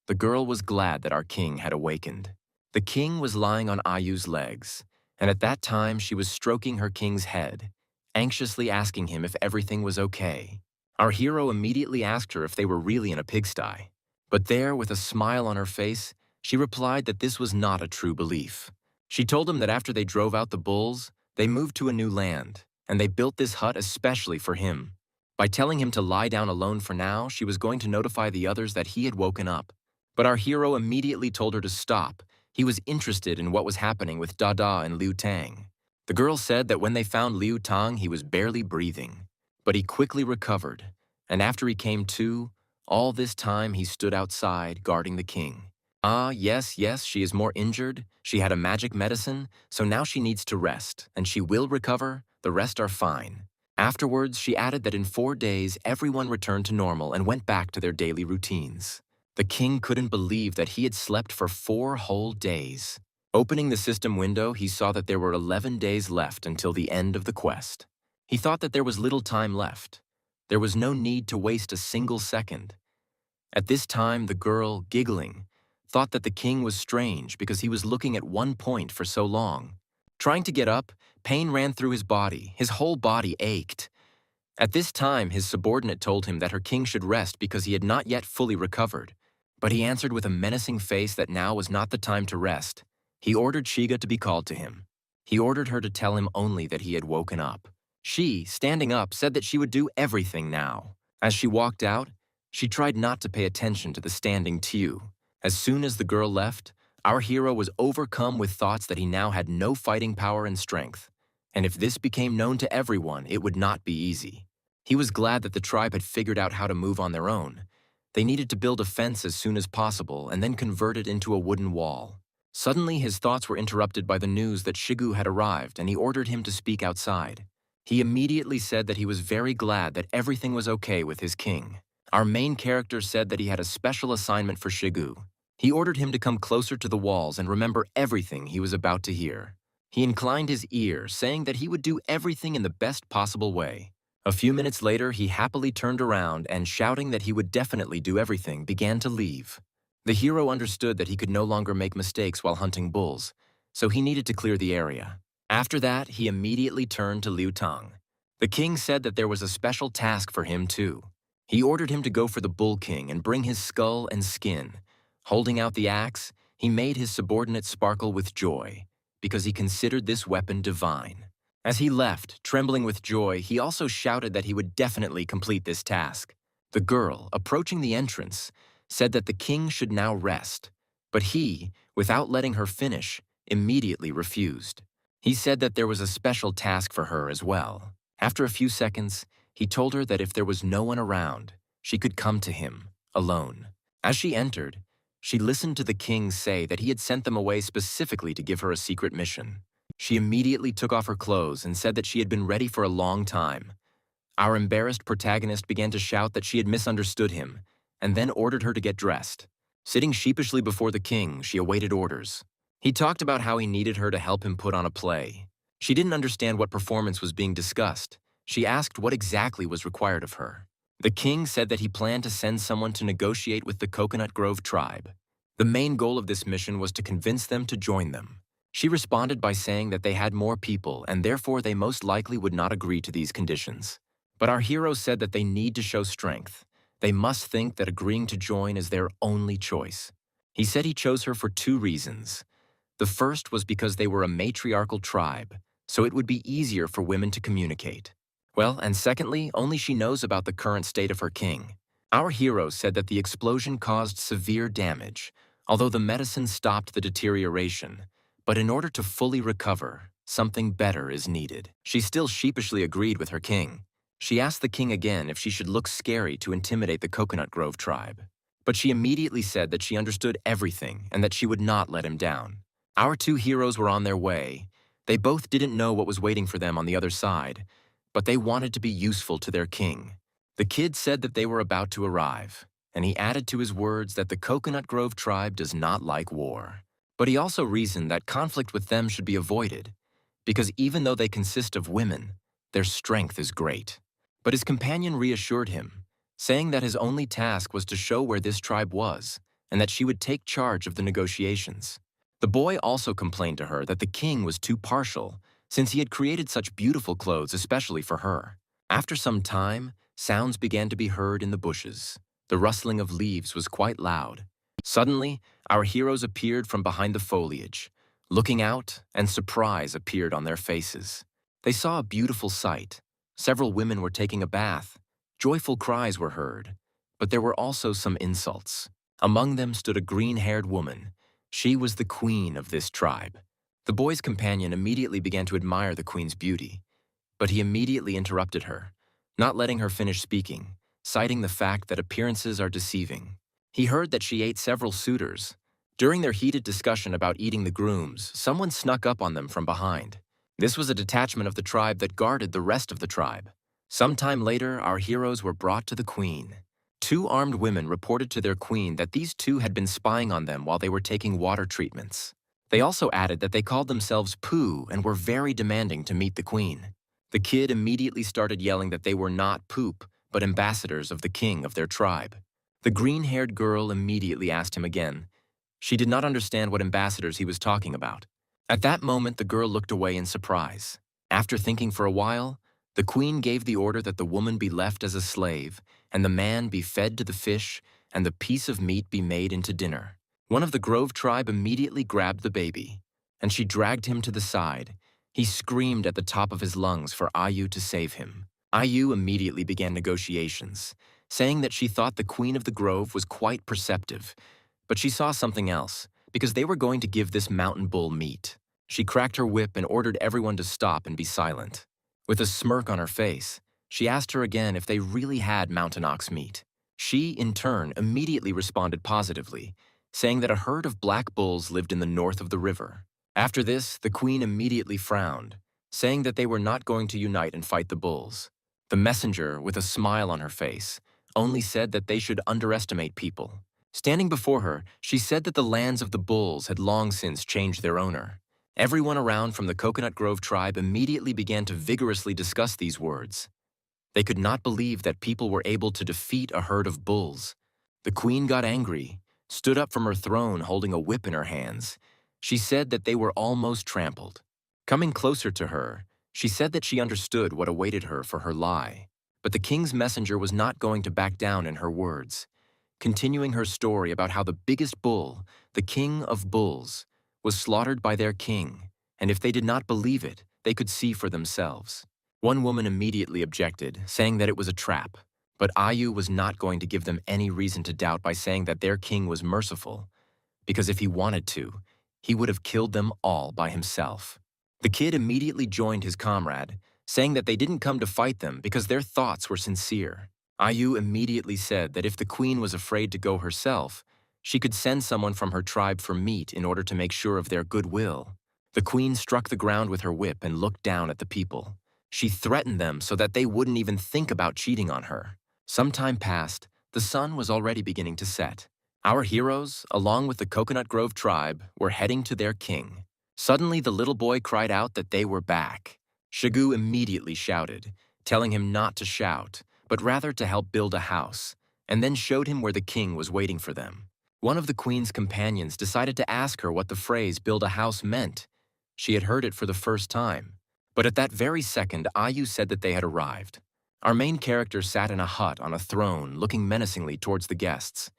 The girl was glad that our king had awakened. The king was lying on Ayu's legs, and at that time she was stroking her king's head, anxiously asking him if everything was okay. Our hero immediately asked her if they were really in a pigsty. But there, with a smile on her face, she replied that this was not a true belief. She told him that after they drove out the bulls, they moved to a new land, and they built this hut especially for him. By telling him to lie down alone for now, she was going to notify the others that he had woken up. But our hero immediately told her to stop. He was interested in what was happening with Dada and Liu Tang. The girl said that when they found Liu Tang, he was barely breathing. But he quickly recovered, and after he came to, all this time he stood outside guarding the king. Ah, yes, she is more injured. She had a magic medicine, so now she needs to rest, and she will recover. The rest are fine. Afterwards, she added that in 4 days, everyone returned to normal and went back to their daily routines. The king couldn't believe that he had slept for 4 whole days. Opening the system window, he saw that there were 11 days left until the end of the quest. He thought that there was little time left. There was no need to waste a single second. At this time, the girl, giggling, thought that the king was strange because he was looking at one point for so long. Trying to get up, pain ran through his body. His whole body ached. At this time, his subordinate told him that her king should rest because he had not yet fully recovered. But he answered with a menacing face that now was not the time to rest. He ordered Shiga to be called to him. He ordered her to tell him only that he had woken up. She, standing up, said that she would do everything now. As she walked out, she tried not to pay attention to the standing Tiu. As soon as the girl left, our hero was overcome with thoughts that he now had no fighting power and strength. And if this became known to everyone, it would not be easy. He was glad that the tribe had figured out how to move on their own. They needed to build a fence as soon as possible and then convert it into a wooden wall. Suddenly, his thoughts were interrupted by the news that Shigu had arrived, and he ordered him to speak outside. He immediately said that he was very glad that everything was okay with his king. Our main character said that he had a special assignment for Shigu. He ordered him to come closer to the walls and remember everything he was about to hear. He inclined his ear, saying that he would do everything in the best possible way. A few minutes later, he happily turned around and, shouting that he would definitely do everything, began to leave. The hero understood that he could no longer make mistakes while hunting bulls, so he needed to clear the area. After that, he immediately turned to Liu Tang. The king said that there was a special task for him too. He ordered him to go for the Bull King and bring his skull and skin. Holding out the axe, he made his subordinate sparkle with joy, because he considered this weapon divine. As he left, trembling with joy, he also shouted that he would definitely complete this task. The girl, approaching the entrance, said that the king should now rest, but he, without letting her finish, immediately refused. He said that there was a special task for her as well. After a few seconds, he told her that if there was no one around, she could come to him, alone. As she entered, she listened to the king say that he had sent them away specifically to give her a secret mission. She immediately took off her clothes and said that she had been ready for a long time. Our embarrassed protagonist began to shout that she had misunderstood him, and then ordered her to get dressed. Sitting sheepishly before the king, she awaited orders. He talked about how he needed her to help him put on a play. She didn't understand what performance was being discussed. She asked what exactly was required of her. The king said that he planned to send someone to negotiate with the Coconut Grove tribe. The main goal of this mission was to convince them to join them. She responded by saying that they had more people and therefore they most likely would not agree to these conditions. But our hero said that they need to show strength. They must think that agreeing to join is their only choice. He said he chose her for 2 reasons. The first was because they were a matriarchal tribe, so it would be easier for women to communicate. Well, and secondly, only she knows about the current state of her king. Our hero said that the explosion caused severe damage, although the medicine stopped the deterioration. But in order to fully recover, something better is needed. She still sheepishly agreed with her king. She asked the king again if she should look scary to intimidate the Coconut Grove tribe. But she immediately said that she understood everything and that she would not let him down. Our 2 heroes were on their way. They both didn't know what was waiting for them on the other side, but they wanted to be useful to their king. The kid said that they were about to arrive, and he added to his words that the Coconut Grove tribe does not like war. But he also reasoned that conflict with them should be avoided, because even though they consist of women, their strength is great. But his companion reassured him, saying that his only task was to show where this tribe was, and that she would take charge of the negotiations. The boy also complained to her that the king was too partial, since he had created such beautiful clothes especially for her. After some time, sounds began to be heard in the bushes. The rustling of leaves was quite loud. Suddenly, our heroes appeared from behind the foliage. Looking out, and surprise appeared on their faces. They saw a beautiful sight. Several women were taking a bath. Joyful cries were heard, but there were also some insults. Among them stood a green-haired woman. She was the queen of this tribe. The boy's companion immediately began to admire the queen's beauty, but he immediately interrupted her, not letting her finish speaking, citing the fact that appearances are deceiving. He heard that she ate several suitors. During their heated discussion about eating the grooms, someone snuck up on them from behind. This was a detachment of the tribe that guarded the rest of the tribe. Sometime later, our heroes were brought to the queen. 2 armed women reported to their queen that these 2 had been spying on them while they were taking water treatments. They also added that they called themselves Pooh and were very demanding to meet the queen. The kid immediately started yelling that they were not Poop, but ambassadors of the king of their tribe. The green-haired girl immediately asked him again. She did not understand what ambassadors he was talking about. At that moment, the girl looked away in surprise. After thinking for a while, the queen gave the order that the woman be left as a slave, and the man be fed to the fish, and the piece of meat be made into dinner. One of the Grove tribe immediately grabbed the baby, and she dragged him to the side. He screamed at the top of his lungs for Ayu to save him. Ayu immediately began negotiations, saying that she thought the queen of the Grove was quite perceptive, but she saw something else, because they were going to give this mountain bull meat. She cracked her whip and ordered everyone to stop and be silent. With a smirk on her face, she asked her again if they really had mountain ox meat. She, in turn, immediately responded positively, saying that a herd of black bulls lived in the north of the river. After this, the queen immediately frowned, saying that they were not going to unite and fight the bulls. The messenger, with a smile on her face, only said that they should underestimate people. Standing before her, she said that the lands of the bulls had long since changed their owner. Everyone around from the Coconut Grove tribe immediately began to vigorously discuss these words. They could not believe that people were able to defeat a herd of bulls. The queen got angry, stood up from her throne holding a whip in her hands. She said that they were almost trampled. Coming closer to her, she said that she understood what awaited her for her lie. But the king's messenger was not going to back down in her words. continuing her story about how the biggest bull, the king of bulls, was slaughtered by their king, and if they did not believe it, they could see for themselves. One woman immediately objected, saying that it was a trap, but Ayu was not going to give them any reason to doubt by saying that their king was merciful, because if he wanted to, he would have killed them all by himself. The kid immediately joined his comrade, saying that they didn't come to fight them because their thoughts were sincere. Ayu immediately said that if the queen was afraid to go herself, she could send someone from her tribe for meat in order to make sure of their goodwill. The queen struck the ground with her whip and looked down at the people. She threatened them so that they wouldn't even think about cheating on her. Some time passed, the sun was already beginning to set. Our heroes, along with the Coconut Grove tribe, were heading to their king. Suddenly, the little boy cried out that they were back. Shigu immediately shouted, telling him not to shout, but rather to help build a house, and then showed him where the king was waiting for them. One of the queen's companions decided to ask her what the phrase "build a house" meant. She had heard it for the first time. But at that very second, Ayu said that they had arrived. Our main character sat in a hut on a throne, looking menacingly towards the guests.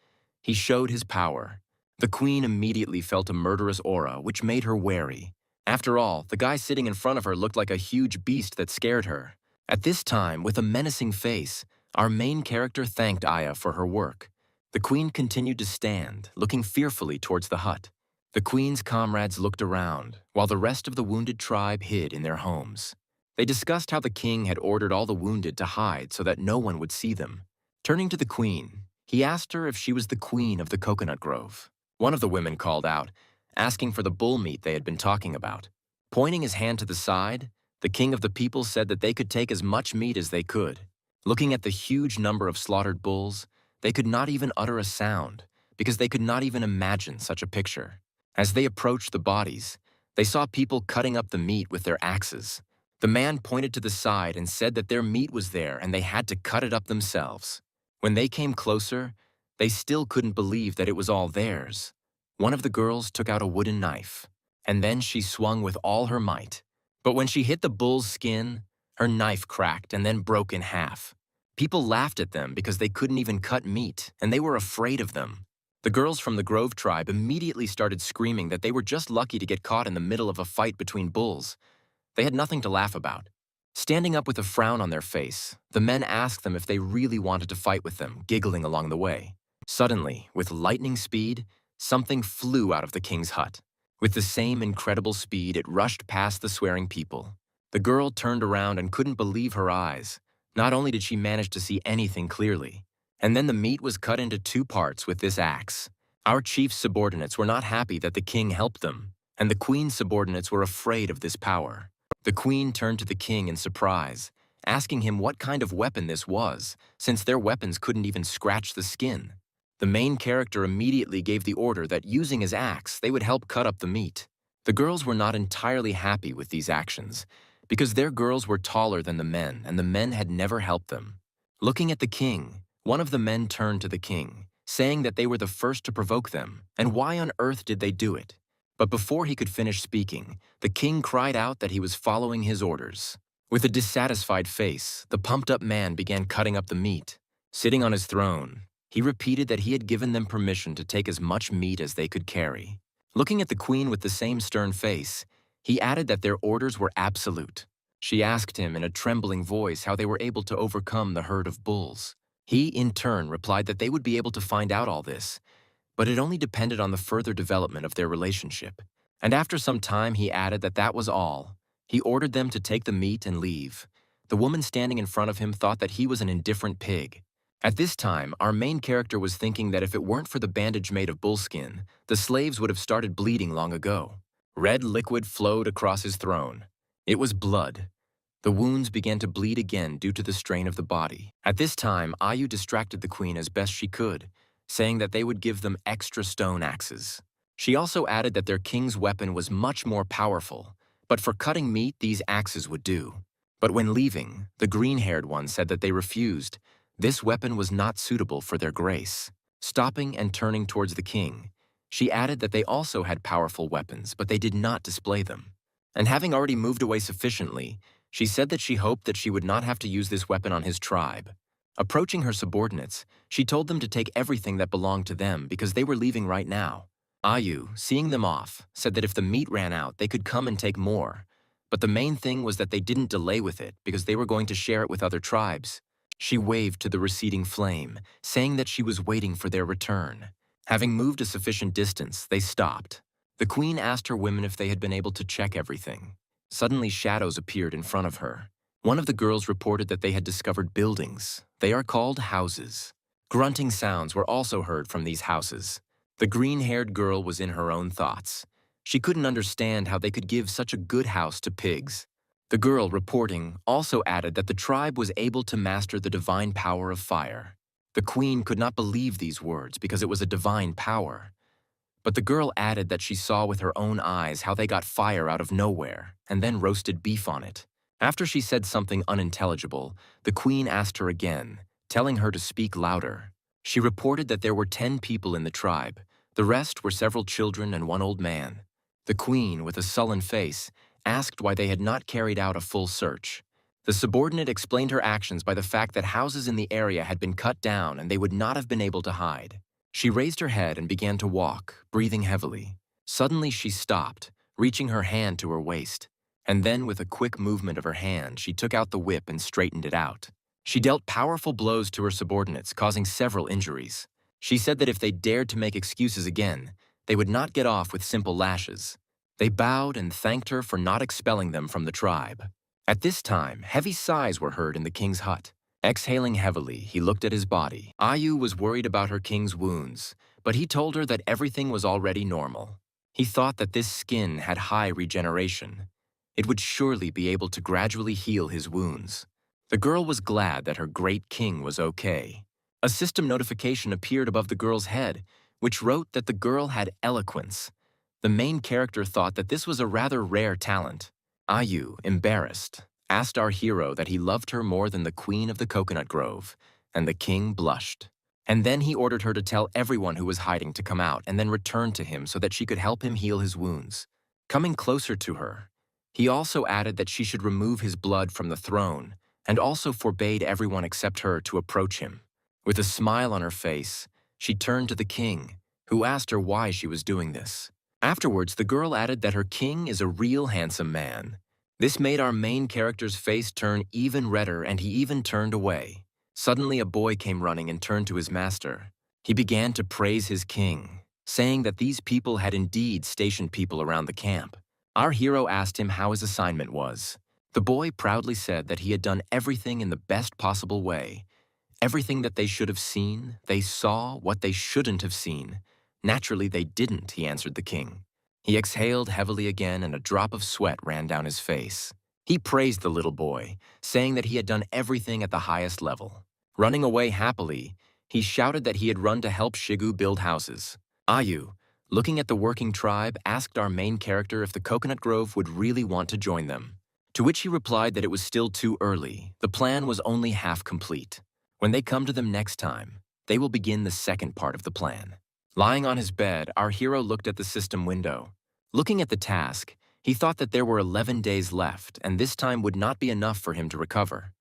He showed his power. The queen immediately felt a murderous aura, which made her wary. After all, the guy sitting in front of her looked like a huge beast that scared her. At this time, with a menacing face, our main character thanked Aya for her work. The queen continued to stand, looking fearfully towards the hut. The queen's comrades looked around, while the rest of the wounded tribe hid in their homes. They discussed how the king had ordered all the wounded to hide so that no one would see them. Turning to the queen, he asked her if she was the queen of the coconut grove. One of the women called out, asking for the bull meat they had been talking about. Pointing his hand to the side, the king of the people said that they could take as much meat as they could. Looking at the huge number of slaughtered bulls, they could not even utter a sound, because they could not even imagine such a picture. As they approached the bodies, they saw people cutting up the meat with their axes. The man pointed to the side and said that their meat was there and they had to cut it up themselves. When they came closer, they still couldn't believe that it was all theirs. One of the girls took out a wooden knife, and then she swung with all her might. But when she hit the bull's skin, her knife cracked and then broke in half. People laughed at them because they couldn't even cut meat, and they were afraid of them. The girls from the Grove tribe immediately started screaming that they were just lucky to get caught in the middle of a fight between bulls. They had nothing to laugh about. Standing up with a frown on their face, the men asked them if they really wanted to fight with them, giggling along the way. Suddenly, with lightning speed, something flew out of the king's hut. With the same incredible speed, it rushed past the swearing people. The girl turned around and couldn't believe her eyes. Not only did she manage to see anything clearly, and then the meat was cut into 2 parts with this axe. Our chief's subordinates were not happy that the king helped them, and the queen's subordinates were afraid of this power. The queen turned to the king in surprise, asking him what kind of weapon this was, since their weapons couldn't even scratch the skin. The main character immediately gave the order that using his axe, they would help cut up the meat. The girls were not entirely happy with these actions, because their girls were taller than the men, and the men had never helped them. Looking at the king, one of the men turned to the king, saying that they were the first to provoke them, and why on earth did they do it? But before he could finish speaking, the king cried out that he was following his orders. With a dissatisfied face, the pumped-up man began cutting up the meat. Sitting on his throne, he repeated that he had given them permission to take as much meat as they could carry. Looking at the queen with the same stern face, he added that their orders were absolute. She asked him in a trembling voice how they were able to overcome the herd of bulls. He, in turn, replied that they would be able to find out all this, but it only depended on the further development of their relationship. And after some time, he added that that was all. He ordered them to take the meat and leave. The woman standing in front of him thought that he was an indifferent pig. At this time, our main character was thinking that if it weren't for the bandage made of bullskin, the slaves would have started bleeding long ago. Red liquid flowed across his throne. It was blood. The wounds began to bleed again due to the strain of the body. At this time, Ayu distracted the queen as best she could, saying that they would give them extra stone axes. She also added that their king's weapon was much more powerful, but for cutting meat, these axes would do. But when leaving, the green-haired one said that they refused. This weapon was not suitable for their grace. Stopping and turning towards the king, she added that they also had powerful weapons, but they did not display them. And having already moved away sufficiently, she said that she hoped that she would not have to use this weapon on his tribe. Approaching her subordinates, she told them to take everything that belonged to them because they were leaving right now. Ayu, seeing them off, said that if the meat ran out, they could come and take more. But the main thing was that they didn't delay with it because they were going to share it with other tribes. She waved to the receding flame, saying that she was waiting for their return. Having moved a sufficient distance, they stopped. The queen asked her women if they had been able to check everything. Suddenly, shadows appeared in front of her. One of the girls reported that they had discovered buildings. They are called houses. Grunting sounds were also heard from these houses. The green-haired girl was in her own thoughts. She couldn't understand how they could give such a good house to pigs. The girl reporting also added that the tribe was able to master the divine power of fire. The queen could not believe these words because it was a divine power. But the girl added that she saw with her own eyes how they got fire out of nowhere and then roasted beef on it. After she said something unintelligible, the queen asked her again, telling her to speak louder. She reported that there were 10 people in the tribe. The rest were several children and one old man. The queen, with a sullen face, asked why they had not carried out a full search. The subordinate explained her actions by the fact that houses in the area had been cut down and they would not have been able to hide. She raised her head and began to walk, breathing heavily. Suddenly she stopped, reaching her hand to her waist. And then, with a quick movement of her hand, she took out the whip and straightened it out. She dealt powerful blows to her subordinates, causing several injuries. She said that if they dared to make excuses again, they would not get off with simple lashes. They bowed and thanked her for not expelling them from the tribe. At this time, heavy sighs were heard in the king's hut. Exhaling heavily, he looked at his body. Ayu was worried about her king's wounds, but he told her that everything was already normal. He thought that this skin had high regeneration. It would surely be able to gradually heal his wounds. The girl was glad that her great king was okay. A system notification appeared above the girl's head, which wrote that the girl had eloquence. The main character thought that this was a rather rare talent. Ayu, embarrassed, asked our hero that he loved her more than the queen of the coconut grove, and the king blushed. And then he ordered her to tell everyone who was hiding to come out and then return to him so that she could help him heal his wounds. Coming closer to her, he also added that she should remove his blood from the throne and also forbade everyone except her to approach him. With a smile on her face, she turned to the king, who asked her why she was doing this. Afterwards, the girl added that her king is a real handsome man. This made our main character's face turn even redder, and he even turned away. Suddenly, a boy came running and turned to his master. He began to praise his king, saying that these people had indeed stationed people around the camp. Our hero asked him how his assignment was. The boy proudly said that he had done everything in the best possible way. Everything that they should have seen, they saw. What they shouldn't have seen, naturally they didn't, he answered the king. He exhaled heavily again, and a drop of sweat ran down his face. He praised the little boy, saying that he had done everything at the highest level. Running away happily, he shouted that he had run to help Shigu build houses. Ayu, looking at the working tribe, asked our main character if the coconut grove would really want to join them. To which he replied that it was still too early. The plan was only half complete. When they come to them next time, they will begin the second part of the plan. Lying on his bed, our hero looked at the system window. Looking at the task, he thought that there were 11 days left, and this time would not be enough for him to recover.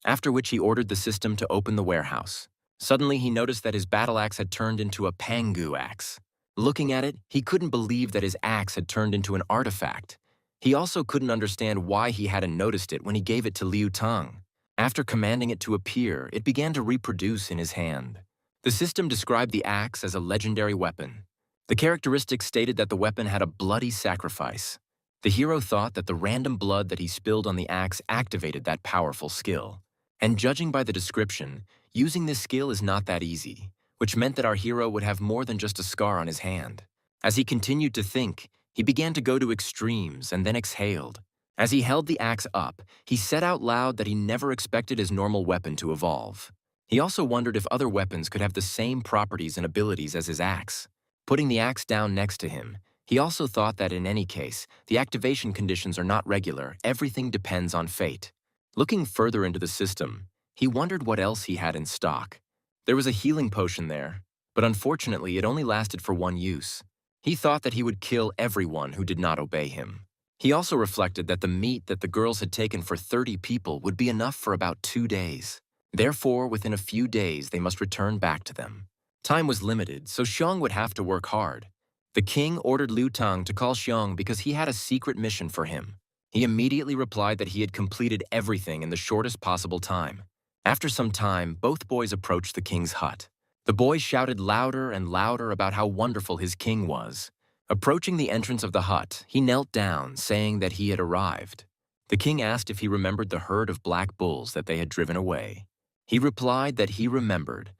After which he ordered the system to open the warehouse. Suddenly he noticed that his battle axe had turned into a pangu axe. Looking at it, he couldn't believe that his axe had turned into an artifact. He also couldn't understand why he hadn't noticed it when he gave it to Liu Tang. After commanding it to appear, it began to reproduce in his hand. The system described the axe as a legendary weapon. The characteristics stated that the weapon had a bloody sacrifice. The hero thought that the random blood that he spilled on the axe activated that powerful skill. And judging by the description, using this skill is not that easy, which meant that our hero would have more than just a scar on his hand. As he continued to think, he began to go to extremes and then exhaled. As he held the axe up, he said out loud that he never expected his normal weapon to evolve. He also wondered if other weapons could have the same properties and abilities as his axe. Putting the axe down next to him, he also thought that in any case, the activation conditions are not regular, everything depends on fate. Looking further into the system, he wondered what else he had in stock. There was a healing potion there, but unfortunately it only lasted for one use. He thought that he would kill everyone who did not obey him. He also reflected that the meat that the girls had taken for 30 people would be enough for about 2 days. Therefore, within a few days, they must return back to them. Time was limited, so Xiong would have to work hard. The king ordered Liu Tang to call Xiong because he had a secret mission for him. He immediately replied that he had completed everything in the shortest possible time. After some time, both boys approached the king's hut. The boy shouted louder and louder about how wonderful his king was. Approaching the entrance of the hut, he knelt down, saying that he had arrived. The king asked if he remembered the herd of black bulls that they had driven away. He replied that he remembered,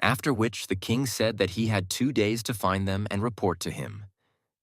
after which the king said that he had 2 days to find them and report to him.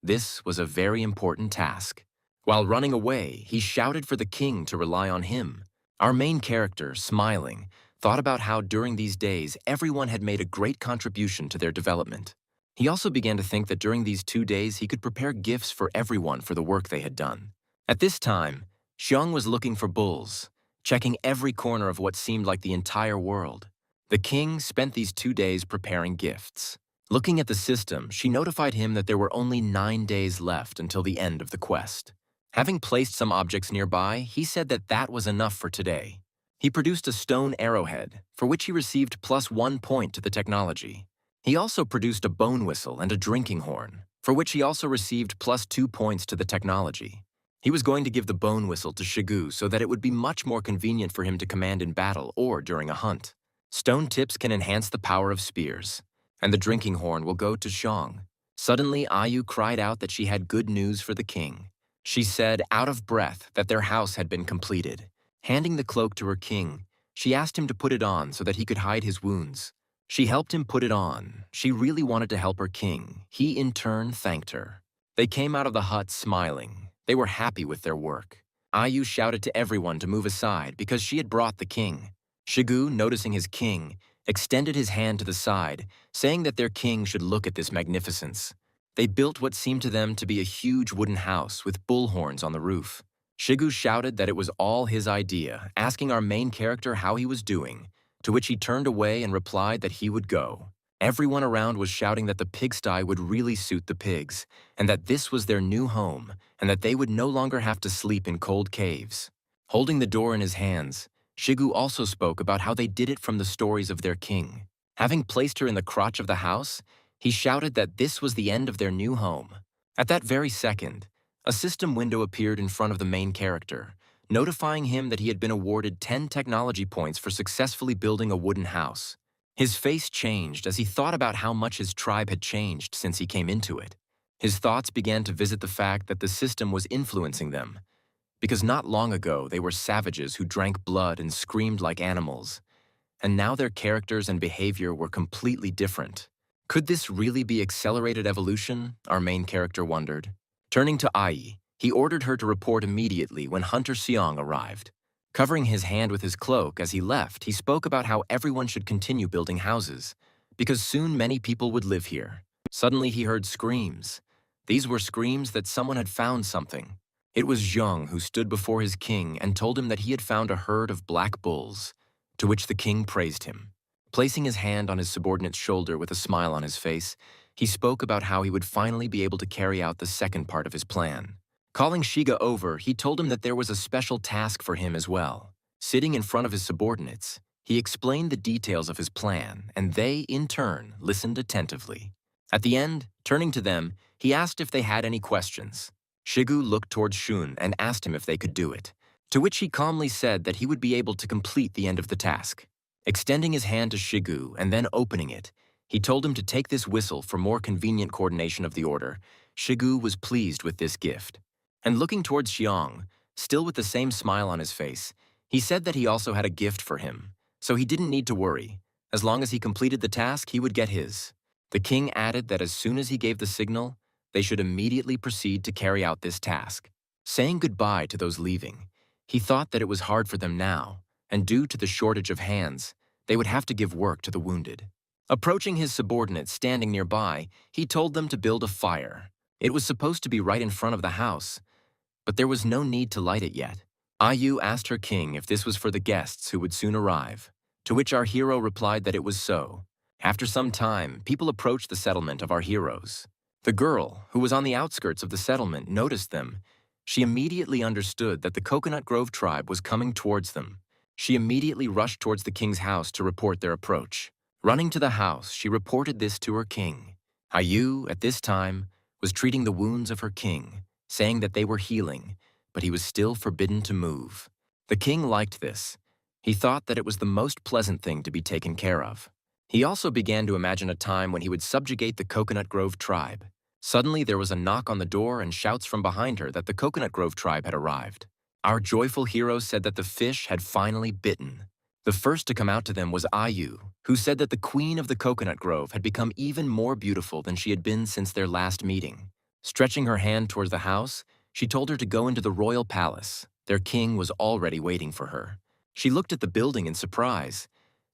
This was a very important task. While running away, he shouted for the king to rely on him. Our main character, smiling, thought about how during these days everyone had made a great contribution to their development. He also began to think that during these 2 days he could prepare gifts for everyone for the work they had done. At this time, Xiong was looking for bulls, checking every corner of what seemed like the entire world. The king spent these 2 days preparing gifts. Looking at the system, she notified him that there were only 9 days left until the end of the quest. Having placed some objects nearby, he said that that was enough for today. He produced a stone arrowhead, for which he received +1 point to the technology. He also produced a bone whistle and a drinking horn, for which he also received +2 points to the technology. He was going to give the bone whistle to Shigu so that it would be much more convenient for him to command in battle or during a hunt. Stone tips can enhance the power of spears, and the drinking horn will go to Xiong. Suddenly, Ayu cried out that she had good news for the king. She said, out of breath, that their house had been completed. Handing the cloak to her king, she asked him to put it on so that he could hide his wounds. She helped him put it on. She really wanted to help her king. He, in turn, thanked her. They came out of the hut smiling. They were happy with their work. Ayu shouted to everyone to move aside because she had brought the king. Shigu, noticing his king, extended his hand to the side, saying that their king should look at this magnificence. They built what seemed to them to be a huge wooden house with bull horns on the roof. Shigu shouted that it was all his idea, asking our main character how he was doing, to which he turned away and replied that he would go. Everyone around was shouting that the pigsty would really suit the pigs, and that this was their new home, and that they would no longer have to sleep in cold caves. Holding the door in his hands, Shigu also spoke about how they did it from the stories of their king. Having placed her in the crotch of the house, he shouted that this was the end of their new home. At that very second, a system window appeared in front of the main character, notifying him that he had been awarded 10 technology points for successfully building a wooden house. His face changed as he thought about how much his tribe had changed since he came into it. His thoughts began to visit the fact that the system was influencing them, because not long ago they were savages who drank blood and screamed like animals, and now their characters and behavior were completely different. Could this really be accelerated evolution? Our main character wondered. Turning to Ai, he ordered her to report immediately when Hunter Xiong arrived. Covering his hand with his cloak as he left, he spoke about how everyone should continue building houses, because soon many people would live here. Suddenly he heard screams. These were screams that someone had found something. It was Xiong who stood before his king and told him that he had found a herd of black bulls, to which the king praised him. Placing his hand on his subordinate's shoulder with a smile on his face, he spoke about how he would finally be able to carry out the second part of his plan. Calling Shiga over, he told him that there was a special task for him as well. Sitting in front of his subordinates, he explained the details of his plan, and they, in turn, listened attentively. At the end, turning to them, he asked if they had any questions. Shigu looked towards Shun and asked him if they could do it, to which he calmly said that he would be able to complete the end of the task. Extending his hand to Shigu and then opening it, he told him to take this whistle for more convenient coordination of the order. Shigu was pleased with this gift. And looking towards Xiong, still with the same smile on his face, he said that he also had a gift for him, so he didn't need to worry. As long as he completed the task, he would get his. The king added that as soon as he gave the signal, they should immediately proceed to carry out this task. Saying goodbye to those leaving, he thought that it was hard for them now, and due to the shortage of hands, they would have to give work to the wounded. Approaching his subordinates standing nearby, he told them to build a fire. It was supposed to be right in front of the house, but there was no need to light it yet. Ayu asked her king if this was for the guests who would soon arrive, to which our hero replied that it was so. After some time, people approached the settlement of our heroes. The girl, who was on the outskirts of the settlement, noticed them. She immediately understood that the Coconut Grove tribe was coming towards them. She immediately rushed towards the king's house to report their approach. Running to the house, she reported this to her king. Ayu, at this time, was treating the wounds of her king, saying that they were healing, but he was still forbidden to move. The king liked this. He thought that it was the most pleasant thing to be taken care of. He also began to imagine a time when he would subjugate the Coconut Grove tribe. Suddenly, there was a knock on the door and shouts from behind her that the Coconut Grove tribe had arrived. Our joyful hero said that the fish had finally bitten. The first to come out to them was Ayu, who said that the queen of the Coconut Grove had become even more beautiful than she had been since their last meeting. Stretching her hand towards the house, she told her to go into the royal palace. Their king was already waiting for her. She looked at the building in surprise,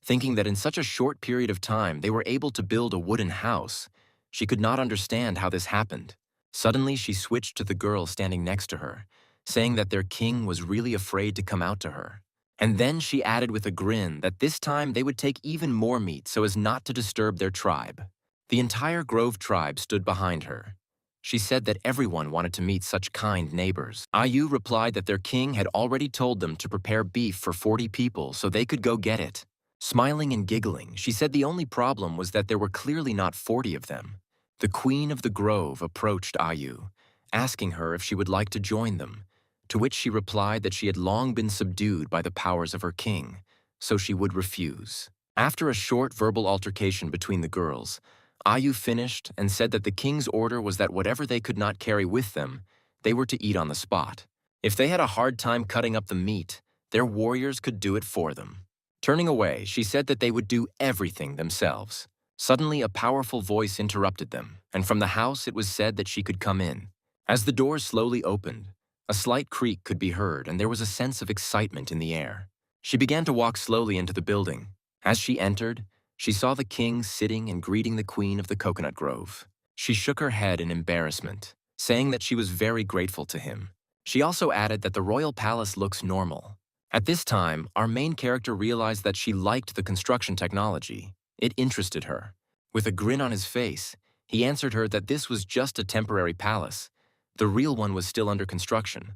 thinking that in such a short period of time they were able to build a wooden house. She could not understand how this happened. Suddenly, she switched to the girl standing next to her, saying that their king was really afraid to come out to her. And then she added with a grin that this time they would take even more meat so as not to disturb their tribe. The entire Grove tribe stood behind her. She said that everyone wanted to meet such kind neighbors. Ayu replied that their king had already told them to prepare beef for 40 people so they could go get it. Smiling and giggling, she said the only problem was that there were clearly not 40 of them. The queen of the grove approached Ayu, asking her if she would like to join them, to which she replied that she had long been subdued by the powers of her king, so she would refuse. After a short verbal altercation between the girls, Ayu finished and said that the king's order was that whatever they could not carry with them, they were to eat on the spot. If they had a hard time cutting up the meat, their warriors could do it for them. Turning away, she said that they would do everything themselves. Suddenly, a powerful voice interrupted them, and from the house it was said that she could come in. As the doors slowly opened, a slight creak could be heard, and there was a sense of excitement in the air. She began to walk slowly into the building. As she entered, she saw the king sitting and greeting the queen of the Coconut Grove. She shook her head in embarrassment, saying that she was very grateful to him. She also added that the royal palace looks normal. At this time, our main character realized that she liked the construction technology. It interested her. With a grin on his face, he answered her that this was just a temporary palace. The real one was still under construction.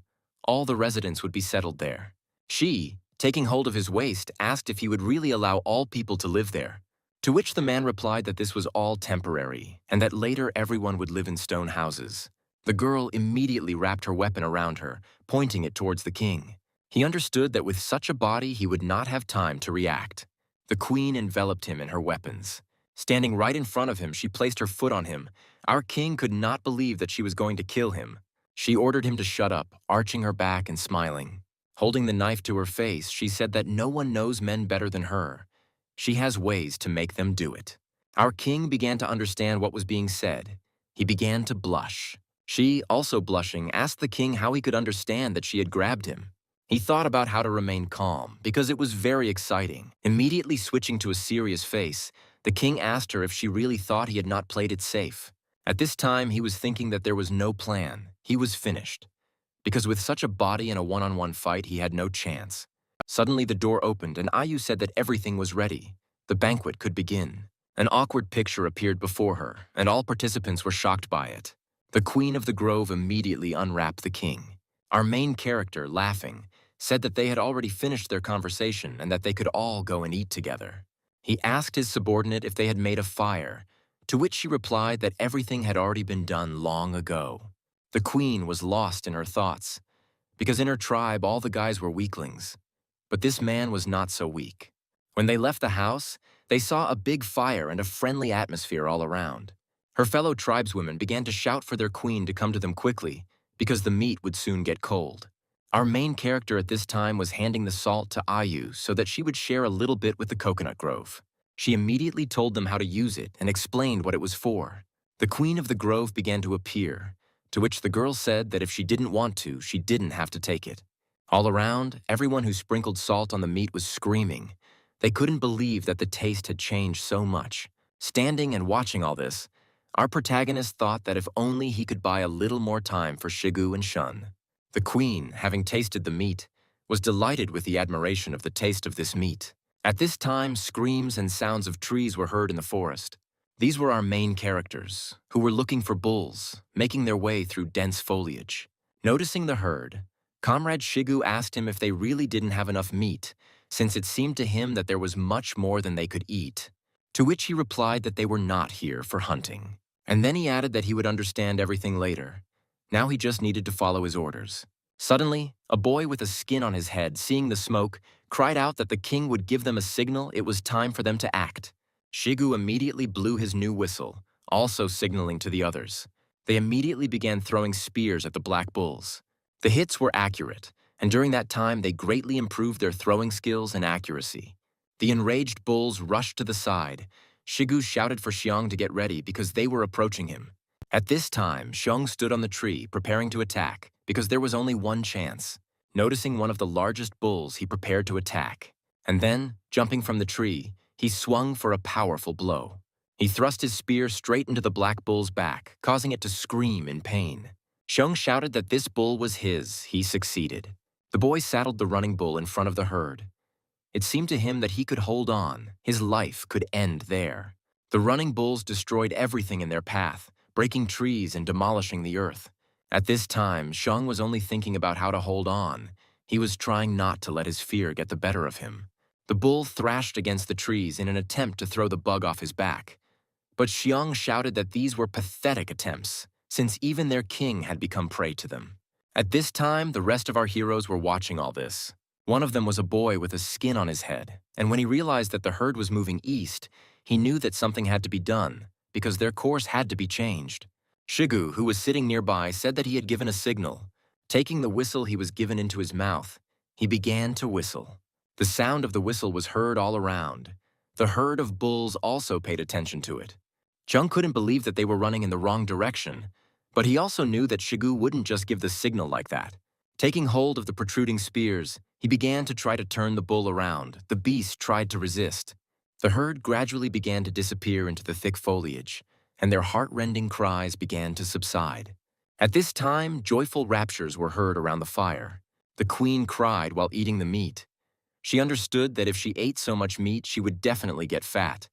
All the residents would be settled there. She, taking hold of his waist, asked if he would really allow all people to live there. To which the man replied that this was all temporary, and that later everyone would live in stone houses. The girl immediately wrapped her weapon around her, pointing it towards the king. He understood that with such a body he would not have time to react. The queen enveloped him in her weapons. Standing right in front of him, she placed her foot on him. Our king could not believe that she was going to kill him. She ordered him to shut up, arching her back and smiling. Holding the knife to her face, she said that no one knows men better than her. She has ways to make them do it. Our king began to understand what was being said. He began to blush. She, also blushing, asked the king how he could understand that she had grabbed him. He thought about how to remain calm, because it was very exciting. Immediately switching to a serious face, the king asked her if she really thought he had not played it safe. At this time, he was thinking that there was no plan. He was finished. Because with such a body in a one-on-one fight, he had no chance. Suddenly, the door opened, and Ayu said that everything was ready. The banquet could begin. An awkward picture appeared before her, and all participants were shocked by it. The queen of the grove immediately unwrapped the king. Our main character, laughing, said that they had already finished their conversation and that they could all go and eat together. He asked his subordinate if they had made a fire, to which she replied that everything had already been done long ago. The queen was lost in her thoughts, because in her tribe all the guys were weaklings. But this man was not so weak. When they left the house, they saw a big fire and a friendly atmosphere all around. Her fellow tribeswomen began to shout for their queen to come to them quickly, because the meat would soon get cold. Our main character at this time was handing the salt to Ayu so that she would share a little bit with the Coconut Grove. She immediately told them how to use it and explained what it was for. The queen of the grove began to appear, to which the girl said that if she didn't want to, she didn't have to take it. All around, everyone who sprinkled salt on the meat was screaming. They couldn't believe that the taste had changed so much. Standing and watching all this, our protagonist thought that if only he could buy a little more time for Shigu and Shun. The queen, having tasted the meat, was delighted with the admiration of the taste of this meat. At this time, screams and sounds of trees were heard in the forest. These were our main characters, who were looking for bulls, making their way through dense foliage. Noticing the herd, Comrade Shigu asked him if they really didn't have enough meat, since it seemed to him that there was much more than they could eat. To which he replied that they were not here for hunting. And then he added that he would understand everything later. Now he just needed to follow his orders. Suddenly, a boy with a skin on his head, seeing the smoke, cried out that the king would give them a signal it was time for them to act. Shigu immediately blew his new whistle, also signaling to the others. They immediately began throwing spears at the black bulls. The hits were accurate, and during that time they greatly improved their throwing skills and accuracy. The enraged bulls rushed to the side. Shigu shouted for Xiong to get ready because they were approaching him. At this time, Xiong stood on the tree, preparing to attack, because there was only one chance. Noticing one of the largest bulls, he prepared to attack. And then, jumping from the tree, he swung for a powerful blow. He thrust his spear straight into the black bull's back, causing it to scream in pain. Xiong shouted that this bull was his. He succeeded. The boy saddled the running bull in front of the herd. It seemed to him that he could hold on. His life could end there. The running bulls destroyed everything in their path, breaking trees and demolishing the earth. At this time, Xiong was only thinking about how to hold on. He was trying not to let his fear get the better of him. The bull thrashed against the trees in an attempt to throw the bug off his back. But Xiong shouted that these were pathetic attempts, since even their king had become prey to them. At this time, the rest of our heroes were watching all this. One of them was a boy with a skin on his head, and when he realized that the herd was moving east, he knew that something had to be done, because their course had to be changed. Shigu, who was sitting nearby, said that he had given a signal. Taking the whistle he was given into his mouth, he began to whistle. The sound of the whistle was heard all around. The herd of bulls also paid attention to it. Chung couldn't believe that they were running in the wrong direction, but he also knew that Shigu wouldn't just give the signal like that. Taking hold of the protruding spears, he began to try to turn the bull around. The beast tried to resist. The herd gradually began to disappear into the thick foliage, and their heart-rending cries began to subside. At this time, joyful raptures were heard around the fire. The queen cried while eating the meat. She understood that if she ate so much meat, she would definitely get fat.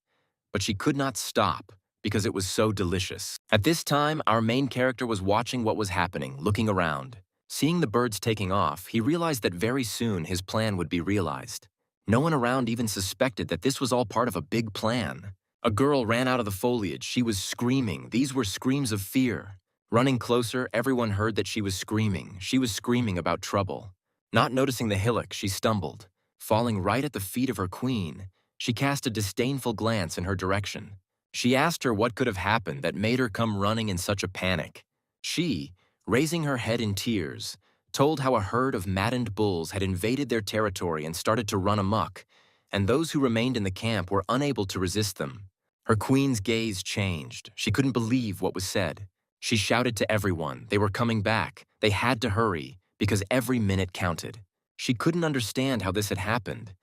But she could not stop, because it was so delicious. At this time, our main character was watching what was happening, looking around. Seeing the birds taking off, he realized that very soon his plan would be realized. No one around even suspected that this was all part of a big plan. A girl ran out of the foliage. She was screaming. These were screams of fear. Running closer, everyone heard that she was screaming. She was screaming about trouble. Not noticing the hillock, she stumbled. Falling right at the feet of her queen, she cast a disdainful glance in her direction. She asked her what could have happened that made her come running in such a panic. She, raising her head in tears, told how a herd of maddened bulls had invaded their territory and started to run amok, and those who remained in the camp were unable to resist them. Her queen's gaze changed. She couldn't believe what was said. She shouted to everyone. They were coming back. They had to hurry, because every minute counted. She couldn't understand how this had happened,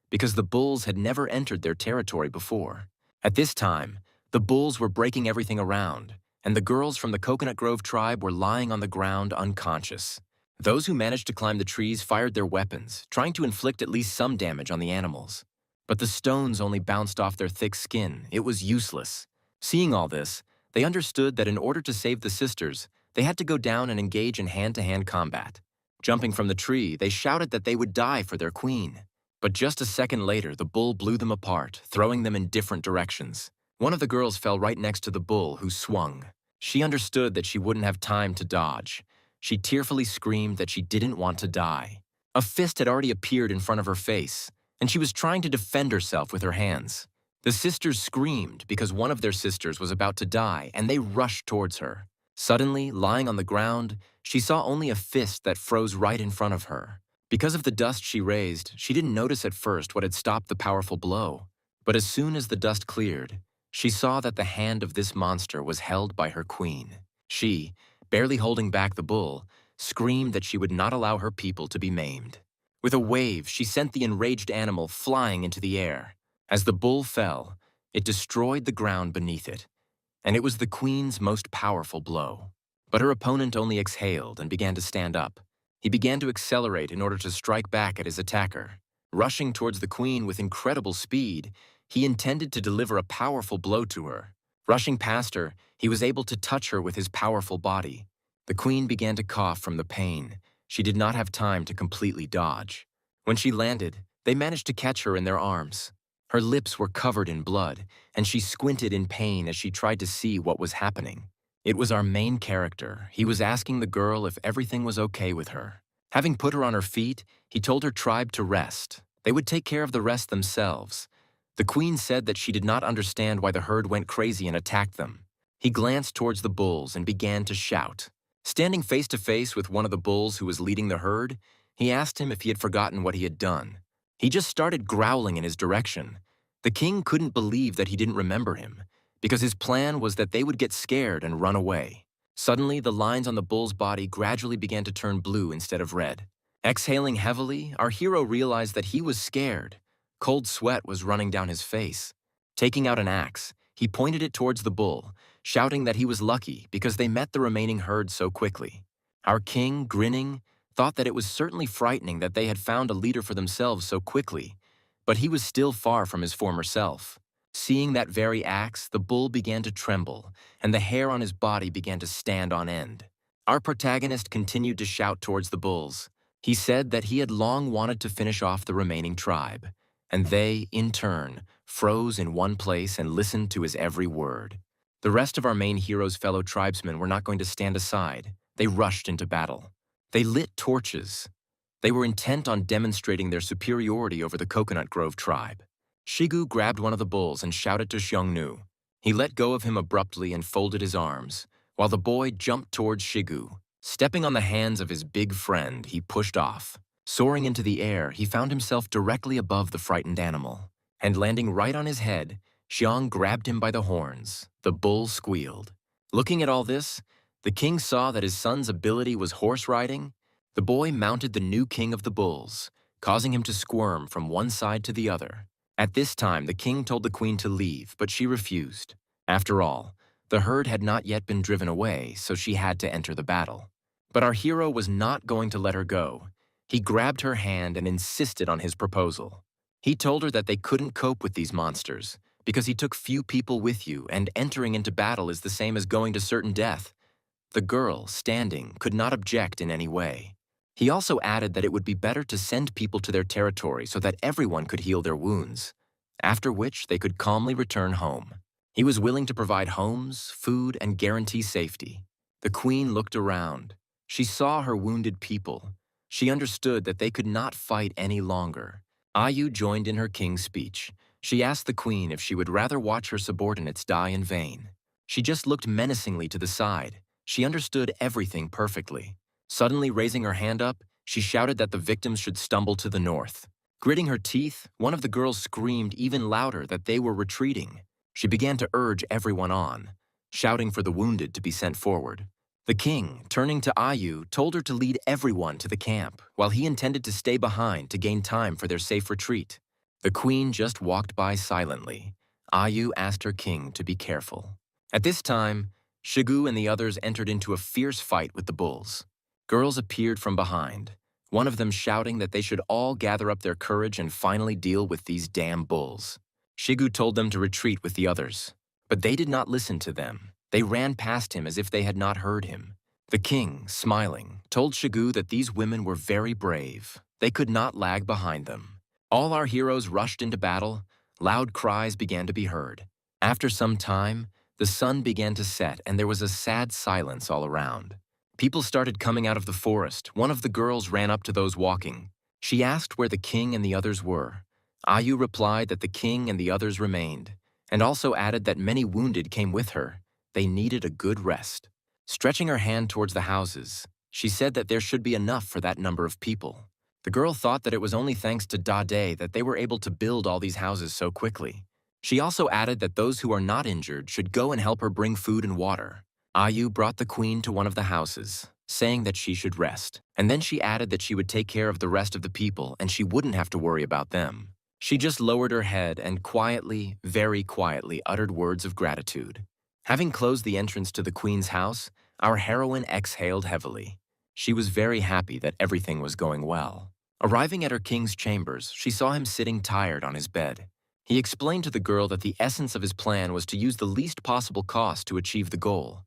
because the bulls had never entered their territory before. At this time, the bulls were breaking everything around, and the girls from the Coconut Grove tribe were lying on the ground unconscious. Those who managed to climb the trees fired their weapons, trying to inflict at least some damage on the animals. But the stones only bounced off their thick skin. It was useless. Seeing all this, they understood that in order to save the sisters, they had to go down and engage in hand-to-hand combat. Jumping from the tree, they shouted that they would die for their queen. But just a second later, the bull blew them apart, throwing them in different directions. One of the girls fell right next to the bull, who swung. She understood that she wouldn't have time to dodge. She tearfully screamed that she didn't want to die. A fist had already appeared in front of her face, and she was trying to defend herself with her hands. The sisters screamed because one of their sisters was about to die, and they rushed towards her. Suddenly, lying on the ground, she saw only a fist that froze right in front of her. Because of the dust she raised, she didn't notice at first what had stopped the powerful blow. But as soon as the dust cleared, she saw that the hand of this monster was held by her queen. She, barely holding back the bull, screamed that she would not allow her people to be maimed. With a wave, she sent the enraged animal flying into the air. As the bull fell, it destroyed the ground beneath it, and it was the queen's most powerful blow. But her opponent only exhaled and began to stand up. He began to accelerate in order to strike back at his attacker. Rushing towards the queen with incredible speed, he intended to deliver a powerful blow to her. Rushing past her, he was able to touch her with his powerful body. The queen began to cough from the pain. She did not have time to completely dodge. When she landed, They managed to catch her in their arms. Her lips were covered in blood, and she squinted in pain as she tried to see what was happening. It was our main character. He was asking the girl if everything was okay with her. Having put her on her feet, he told her tribe to rest. They would take care of the rest themselves. The queen said that she did not understand why the herd went crazy and attacked them. He glanced towards the bulls and began to shout. Standing face to face with one of the bulls who was leading the herd, he asked him if he had forgotten what he had done. He just started growling in his direction. The king couldn't believe that he didn't remember him, because his plan was that they would get scared and run away. Suddenly, the lines on the bull's body gradually began to turn blue instead of red. Exhaling heavily, our hero realized that he was scared. Cold sweat was running down his face. Taking out an axe, he pointed it towards the bull, shouting that he was lucky because they met the remaining herd so quickly. Our king, grinning, thought that it was certainly frightening that they had found a leader for themselves so quickly, but he was still far from his former self. Seeing that very axe, the bull began to tremble, and the hair on his body began to stand on end. Our protagonist continued to shout towards the bulls. He said that he had long wanted to finish off the remaining tribe, and they, in turn, froze in one place and listened to his every word. The rest of our main hero's fellow tribesmen were not going to stand aside. They rushed into battle. They lit torches. They were intent on demonstrating their superiority over the Coconut Grove tribe. Shigu grabbed one of the bulls and shouted to Xiongnu. He let go of him abruptly and folded his arms, while the boy jumped towards Shigu. Stepping on the hands of his big friend, he pushed off. Soaring into the air, he found himself directly above the frightened animal. And landing right on his head, Xiong grabbed him by the horns. The bull squealed. Looking at all this, the king saw that his son's ability was horse riding. The boy mounted the new king of the bulls, causing him to squirm from one side to the other. At this time, the king told the queen to leave, but she refused. After all, the herd had not yet been driven away, so she had to enter the battle. But our hero was not going to let her go. He grabbed her hand and insisted on his proposal. He told her that they couldn't cope with these monsters, because he took few people with you, and entering into battle is the same as going to certain death. The girl, standing, could not object in any way. He also added that it would be better to send people to their territory so that everyone could heal their wounds, after which they could calmly return home. He was willing to provide homes, food, and guarantee safety. The queen looked around. She saw her wounded people. She understood that they could not fight any longer. Ayu joined in her king's speech. She asked the queen if she would rather watch her subordinates die in vain. She just looked menacingly to the side. She understood everything perfectly. Suddenly raising her hand up, she shouted that the victims should stumble to the north. Gritting her teeth, one of the girls screamed even louder that they were retreating. She began to urge everyone on, shouting for the wounded to be sent forward. The king, turning to Ayu, told her to lead everyone to the camp, while he intended to stay behind to gain time for their safe retreat. The queen just walked by silently. Ayu asked her king to be careful. At this time, Shigu and the others entered into a fierce fight with the bulls. Girls appeared from behind, one of them shouting that they should all gather up their courage and finally deal with these damn bulls. Shigu told them to retreat with the others, but they did not listen to them. They ran past him as if they had not heard him. The king, smiling, told Shigu that these women were very brave. They could not lag behind them. All our heroes rushed into battle. Loud cries began to be heard. After some time, the sun began to set and there was a sad silence all around. People started coming out of the forest. One of the girls ran up to those walking. She asked where the king and the others were. Ayu replied that the king and the others remained, and also added that many wounded came with her. They needed a good rest. Stretching her hand towards the houses, she said that there should be enough for that number of people. The girl thought that it was only thanks to Dade that they were able to build all these houses so quickly. She also added that those who are not injured should go and help her bring food and water. Ayu brought the queen to one of the houses, saying that she should rest, and then she added that she would take care of the rest of the people and she wouldn't have to worry about them. She just lowered her head and quietly, very quietly, uttered words of gratitude. Having closed the entrance to the queen's house, our heroine exhaled heavily. She was very happy that everything was going well. Arriving at her king's chambers, she saw him sitting tired on his bed. He explained to the girl that the essence of his plan was to use the least possible cost to achieve the goal,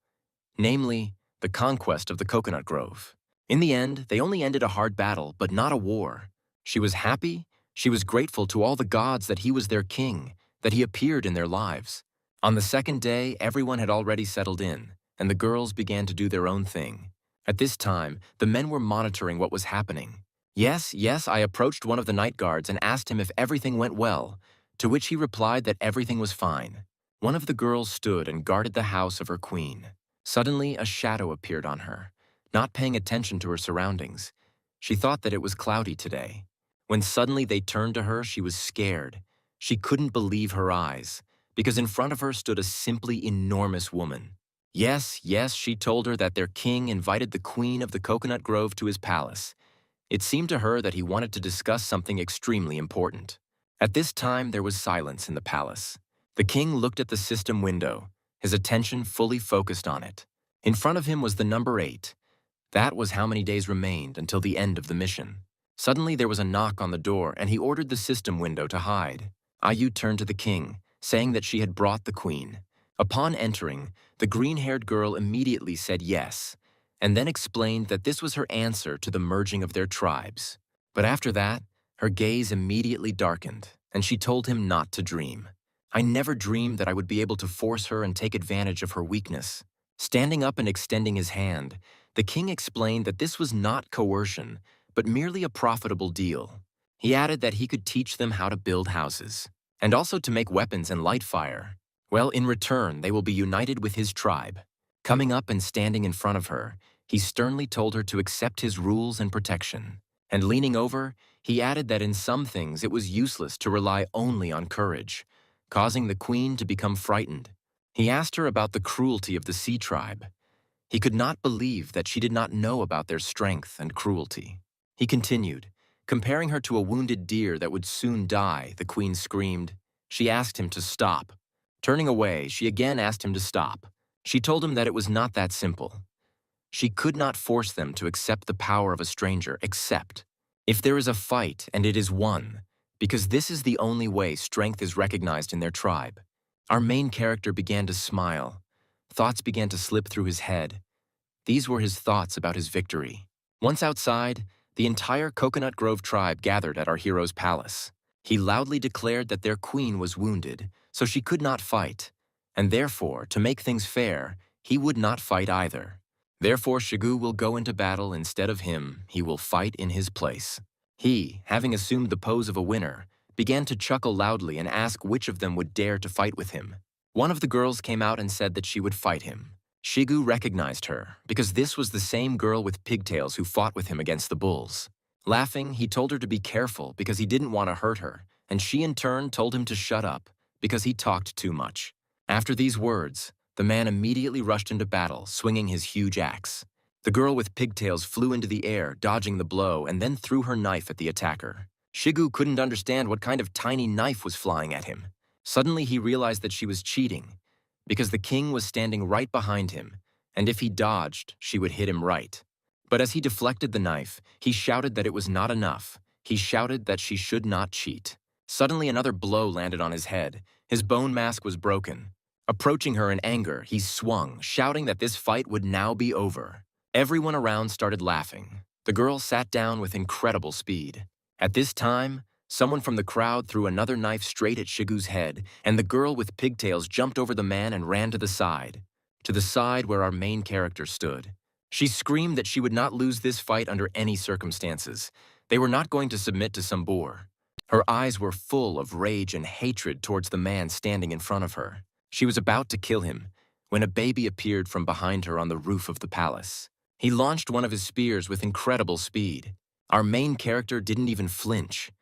namely, the conquest of the Coconut Grove. In the end, they only ended a hard battle, but not a war. She was happy, She was grateful to all the gods that he was their king, that he appeared in their lives. On the second day, everyone had already settled in, and the girls began to do their own thing. At this time, the men were monitoring what was happening. Yes, I approached one of the night guards and asked him if everything went well, to which he replied that everything was fine. One of the girls stood and guarded the house of her queen. Suddenly, a shadow appeared on her, not paying attention to her surroundings. She thought that it was cloudy today. When suddenly they turned to her, she was scared. She couldn't believe her eyes, because in front of her stood a simply enormous woman. Yes, she told her that their king invited the queen of the coconut grove to his palace. It seemed to her that he wanted to discuss something extremely important. At this time, there was silence in the palace. The king looked at the system window, his attention fully focused on it. In front of him was the number 8. That was how many days remained until the end of the mission. Suddenly, there was a knock on the door, and he ordered the system window to hide. Ayu turned to the king, saying that she had brought the queen. Upon entering, the green-haired girl immediately said yes, and then explained that this was her answer to the merging of their tribes. But after that, her gaze immediately darkened, and she told him not to dream. I never dreamed that I would be able to force her and take advantage of her weakness. Standing up and extending his hand, the king explained that this was not coercion, but merely a profitable deal. He added that he could teach them how to build houses, and also to make weapons and light fire. Well, in return, they will be united with his tribe. Coming up and standing in front of her, he sternly told her to accept his rules and protection. And leaning over, he added that in some things it was useless to rely only on courage, causing the queen to become frightened. He asked her about the cruelty of the sea tribe. He could not believe that she did not know about their strength and cruelty. He continued, comparing her to a wounded deer that would soon die. The queen screamed. She asked him to stop. Turning away, she again asked him to stop. She told him that it was not that simple. She could not force them to accept the power of a stranger, except if there is a fight and it is won, because this is the only way strength is recognized in their tribe. Our main character began to smile. Thoughts began to slip through his head. These were his thoughts about his victory. Once outside, the entire Coconut Grove tribe gathered at our hero's palace. He loudly declared that their queen was wounded, so she could not fight, and therefore, to make things fair, he would not fight either. Therefore, Shigu will go into battle instead of him. He will fight in his place. He, having assumed the pose of a winner, began to chuckle loudly and ask which of them would dare to fight with him. One of the girls came out and said that she would fight him. Shigu recognized her, because this was the same girl with pigtails who fought with him against the bulls. Laughing, he told her to be careful because he didn't want to hurt her, and she in turn told him to shut up because he talked too much. After these words, the man immediately rushed into battle, swinging his huge axe. The girl with pigtails flew into the air, dodging the blow, and then threw her knife at the attacker. Shigu couldn't understand what kind of tiny knife was flying at him. Suddenly he realized that she was cheating, because the king was standing right behind him, and if he dodged, she would hit him right. But as he deflected the knife, he shouted that it was not enough. He shouted that she should not cheat. Suddenly another blow landed on his head. His bone mask was broken. Approaching her in anger, he swung, shouting that this fight would now be over. Everyone around started laughing. The girl sat down with incredible speed. At this time, someone from the crowd threw another knife straight at Shigu's head, and the girl with pigtails jumped over the man and ran to the side where our main character stood. She screamed that she would not lose this fight under any circumstances. They were not going to submit to some boor. Her eyes were full of rage and hatred towards the man standing in front of her. She was about to kill him when a baby appeared from behind her on the roof of the palace. He launched one of his spears with incredible speed. Our main character didn't even flinch.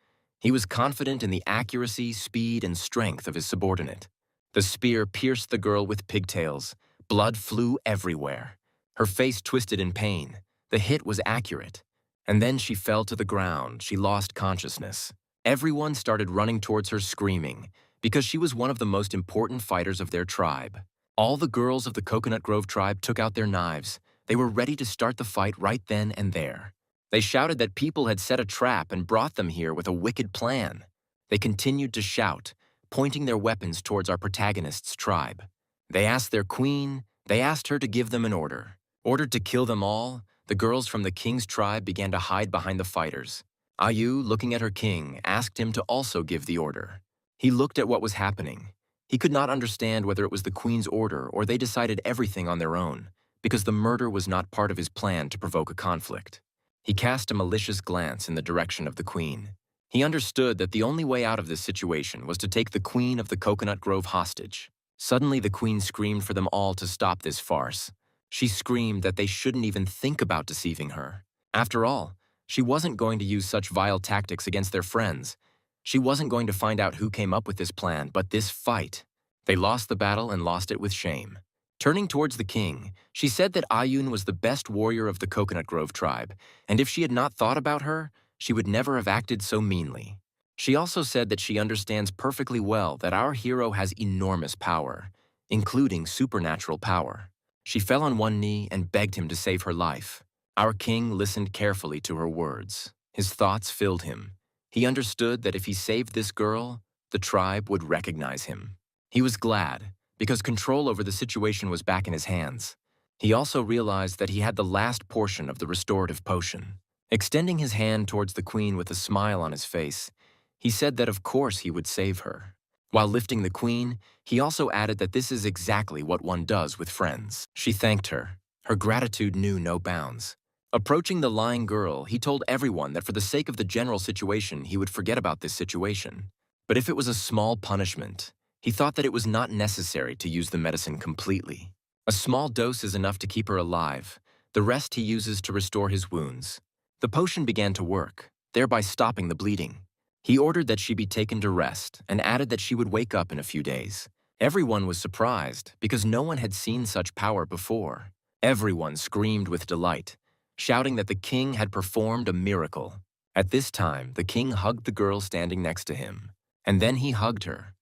He was confident in the accuracy, speed, and strength of his subordinate. The spear pierced the girl with pigtails. Blood flew everywhere. Her face twisted in pain. The hit was accurate. And then she fell to the ground. She lost consciousness. Everyone started running towards her screaming, because she was one of the most important fighters of their tribe. All the girls of the Coconut Grove tribe took out their knives. They were ready to start the fight right then and there. They shouted that people had set a trap and brought them here with a wicked plan. They continued to shout, pointing their weapons towards our protagonist's tribe. They asked their queen, they asked her to give them an order. Ordered to kill them all, the girls from the king's tribe began to hide behind the fighters. Ayu, looking at her king, asked him to also give the order. He looked at what was happening. He could not understand whether it was the queen's order or they decided everything on their own, because the murder was not part of his plan to provoke a conflict. He cast a malicious glance in the direction of the queen. He understood that the only way out of this situation was to take the queen of the coconut grove hostage. Suddenly, the queen screamed for them all to stop this farce. She screamed that they shouldn't even think about deceiving her. After all, she wasn't going to use such vile tactics against their friends. She wasn't going to find out who came up with this plan, but this fight. They lost the battle and lost it with shame. Turning towards the king, she said that Ayun was the best warrior of the Coconut Grove tribe, and if she had not thought about her, she would never have acted so meanly. She also said that she understands perfectly well that our hero has enormous power, including supernatural power. She fell on one knee and begged him to save her life. Our king listened carefully to her words. His thoughts filled him. He understood that if he saved this girl, the tribe would recognize him. He was glad, because control over the situation was back in his hands. He also realized that he had the last portion of the restorative potion. Extending his hand towards the queen with a smile on his face, he said that of course he would save her. While lifting the queen, he also added that this is exactly what one does with friends. She thanked her. Her gratitude knew no bounds. Approaching the lying girl, he told everyone that for the sake of the general situation, he would forget about this situation. But if it was a small punishment, he thought that it was not necessary to use the medicine completely. A small dose is enough to keep her alive. The rest he uses to restore his wounds. The potion began to work, thereby stopping the bleeding. He ordered that she be taken to rest and added that she would wake up in a few days. Everyone was surprised because no one had seen such power before. Everyone screamed with delight, shouting that the king had performed a miracle. At this time, the king hugged the girl standing next to him, and then he hugged her,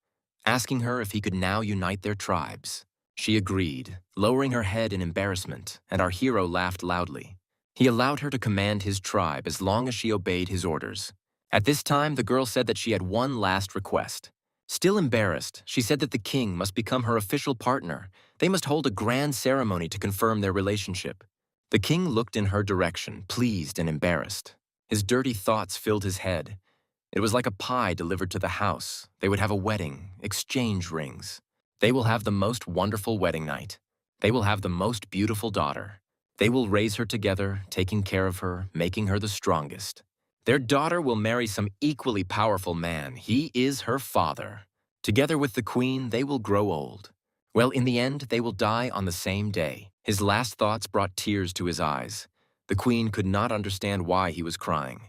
asking her if he could now unite their tribes. She agreed, lowering her head in embarrassment, and our hero laughed loudly. He allowed her to command his tribe as long as she obeyed his orders. At this time, the girl said that she had one last request. Still embarrassed, she said that the king must become her official partner. They must hold a grand ceremony to confirm their relationship. The king looked in her direction, pleased and embarrassed. His dirty thoughts filled his head. It was like a pie delivered to the house. They would have a wedding, exchange rings. They will have the most wonderful wedding night. They will have the most beautiful daughter. They will raise her together, taking care of her, making her the strongest. Their daughter will marry some equally powerful man. He is her father. Together with the queen, they will grow old. Well, in the end, they will die on the same day. His last thoughts brought tears to his eyes. The queen could not understand why he was crying.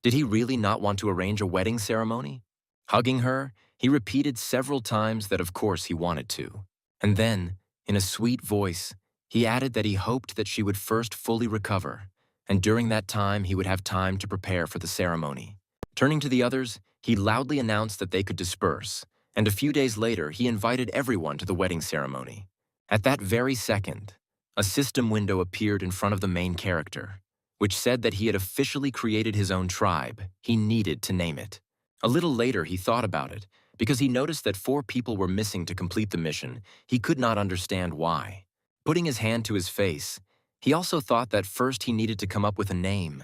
Did he really not want to arrange a wedding ceremony? Hugging her, he repeated several times that of course he wanted to. And then, in a sweet voice, he added that he hoped that she would first fully recover, and during that time he would have time to prepare for the ceremony. Turning to the others, he loudly announced that they could disperse, and a few days later he invited everyone to the wedding ceremony. At that very second, a system window appeared in front of the main character, which said that he had officially created his own tribe. He needed to name it. A little later, he thought about it. Because he noticed that 4 people were missing to complete the mission, he could not understand why. Putting his hand to his face, he also thought that first he needed to come up with a name.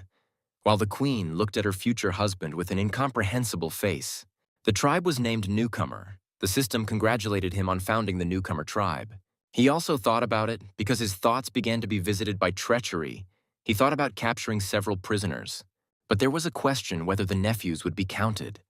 While the queen looked at her future husband with an incomprehensible face. The tribe was named Newcomer. The system congratulated him on founding the Newcomer tribe. He also thought about it because his thoughts began to be visited by treachery. He thought about capturing several prisoners. But there was a question whether the nephews would be counted.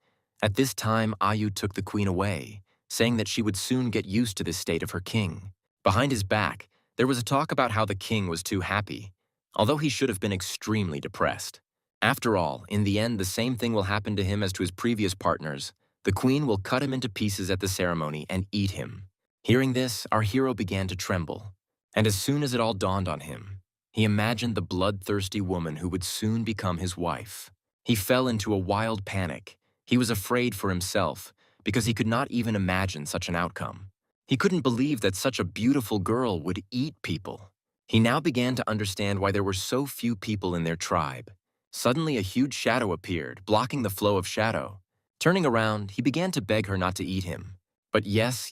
At this time, Ayu took the queen away, saying that she would soon get used to this state of her king. Behind his back, there was a talk about how the king was too happy, although he should have been extremely depressed. After all, in the end, the same thing will happen to him as to his previous partners. The queen will cut him into pieces at the ceremony and eat him. Hearing this, our hero began to tremble, and as soon as it all dawned on him, he imagined the bloodthirsty woman who would soon become his wife. He fell into a wild panic. He was afraid for himself, because he could not even imagine such an outcome. He couldn't believe that such a beautiful girl would eat people. He now began to understand why there were so few people in their tribe. Suddenly, a huge shadow appeared, blocking the flow of shadow. Turning around, he began to beg her not to eat him. But yes,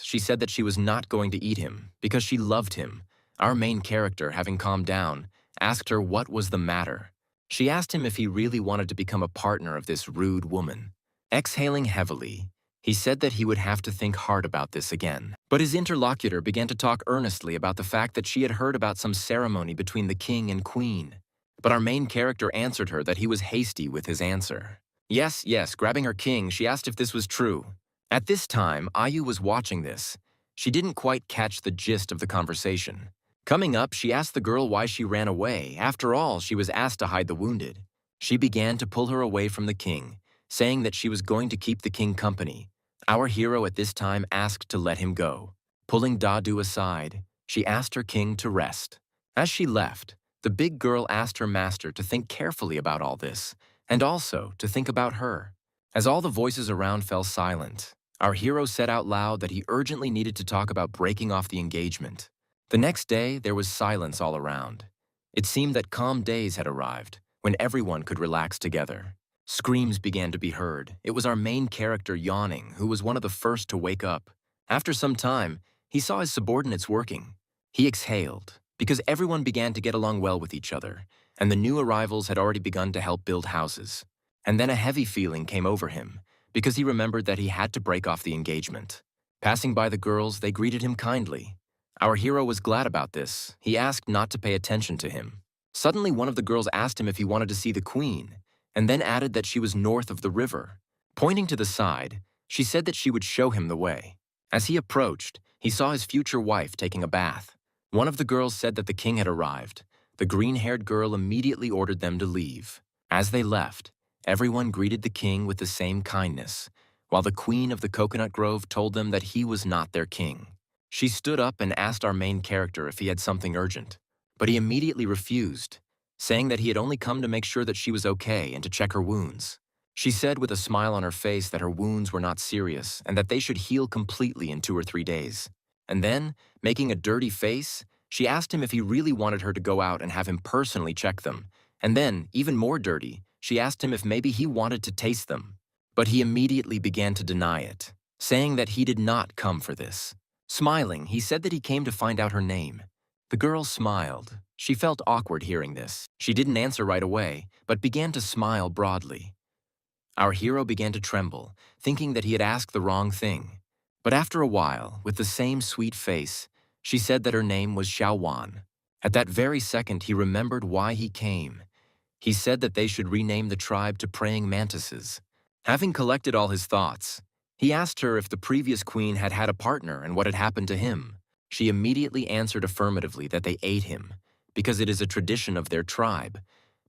she said that she was not going to eat him, because she loved him. Our main character, having calmed down, asked her what was the matter. She asked him if he really wanted to become a partner of this rude woman. Exhaling heavily, he said that he would have to think hard about this again. But his interlocutor began to talk earnestly about the fact that she had heard about some ceremony between the king and queen. But our main character answered her that he was hasty with his answer. Yes, yes, grabbing her king, she asked if this was true. At this time, Ayu was watching this. She didn't quite catch the gist of the conversation. Coming up, she asked the girl why she ran away. After all, she was asked to hide the wounded. She began to pull her away from the king, saying that she was going to keep the king company. Our hero at this time asked to let him go. Pulling Dadu aside, she asked her king to rest. As she left, the big girl asked her master to think carefully about all this, and also to think about her. As all the voices around fell silent, our hero said out loud that he urgently needed to talk about breaking off the engagement. The next day, there was silence all around. It seemed that calm days had arrived, when everyone could relax together. Screams began to be heard. It was our main character yawning, who was one of the first to wake up. After some time, he saw his subordinates working. He exhaled, because everyone began to get along well with each other, and the new arrivals had already begun to help build houses. And then a heavy feeling came over him, because he remembered that he had to break off the engagement. Passing by the girls, they greeted him kindly. Our hero was glad about this. He asked not to pay attention to him. Suddenly, one of the girls asked him if he wanted to see the queen, and then added that she was north of the river. Pointing to the side, she said that she would show him the way. As he approached, he saw his future wife taking a bath. One of the girls said that the king had arrived. The green-haired girl immediately ordered them to leave. As they left, everyone greeted the king with the same kindness, while the queen of the coconut grove told them that he was not their king. She stood up and asked our main character if he had something urgent, but he immediately refused, saying that he had only come to make sure that she was okay and to check her wounds. She said with a smile on her face that her wounds were not serious and that they should heal completely in 2 or 3 days. And then, making a dirty face, she asked him if he really wanted her to go out and have him personally check them. And then, even more dirty, she asked him if maybe he wanted to taste them. But he immediately began to deny it, saying that he did not come for this. Smiling, he said that he came to find out her name. The girl smiled. She felt awkward hearing this. She didn't answer right away, but began to smile broadly. Our hero began to tremble, thinking that he had asked the wrong thing. But after a while, with the same sweet face, she said that her name was Xiaowan. At that very second, he remembered why he came. He said that they should rename the tribe to Praying Mantises. Having collected all his thoughts, he asked her if the previous queen had had a partner and what had happened to him. She immediately answered affirmatively that they ate him, because it is a tradition of their tribe.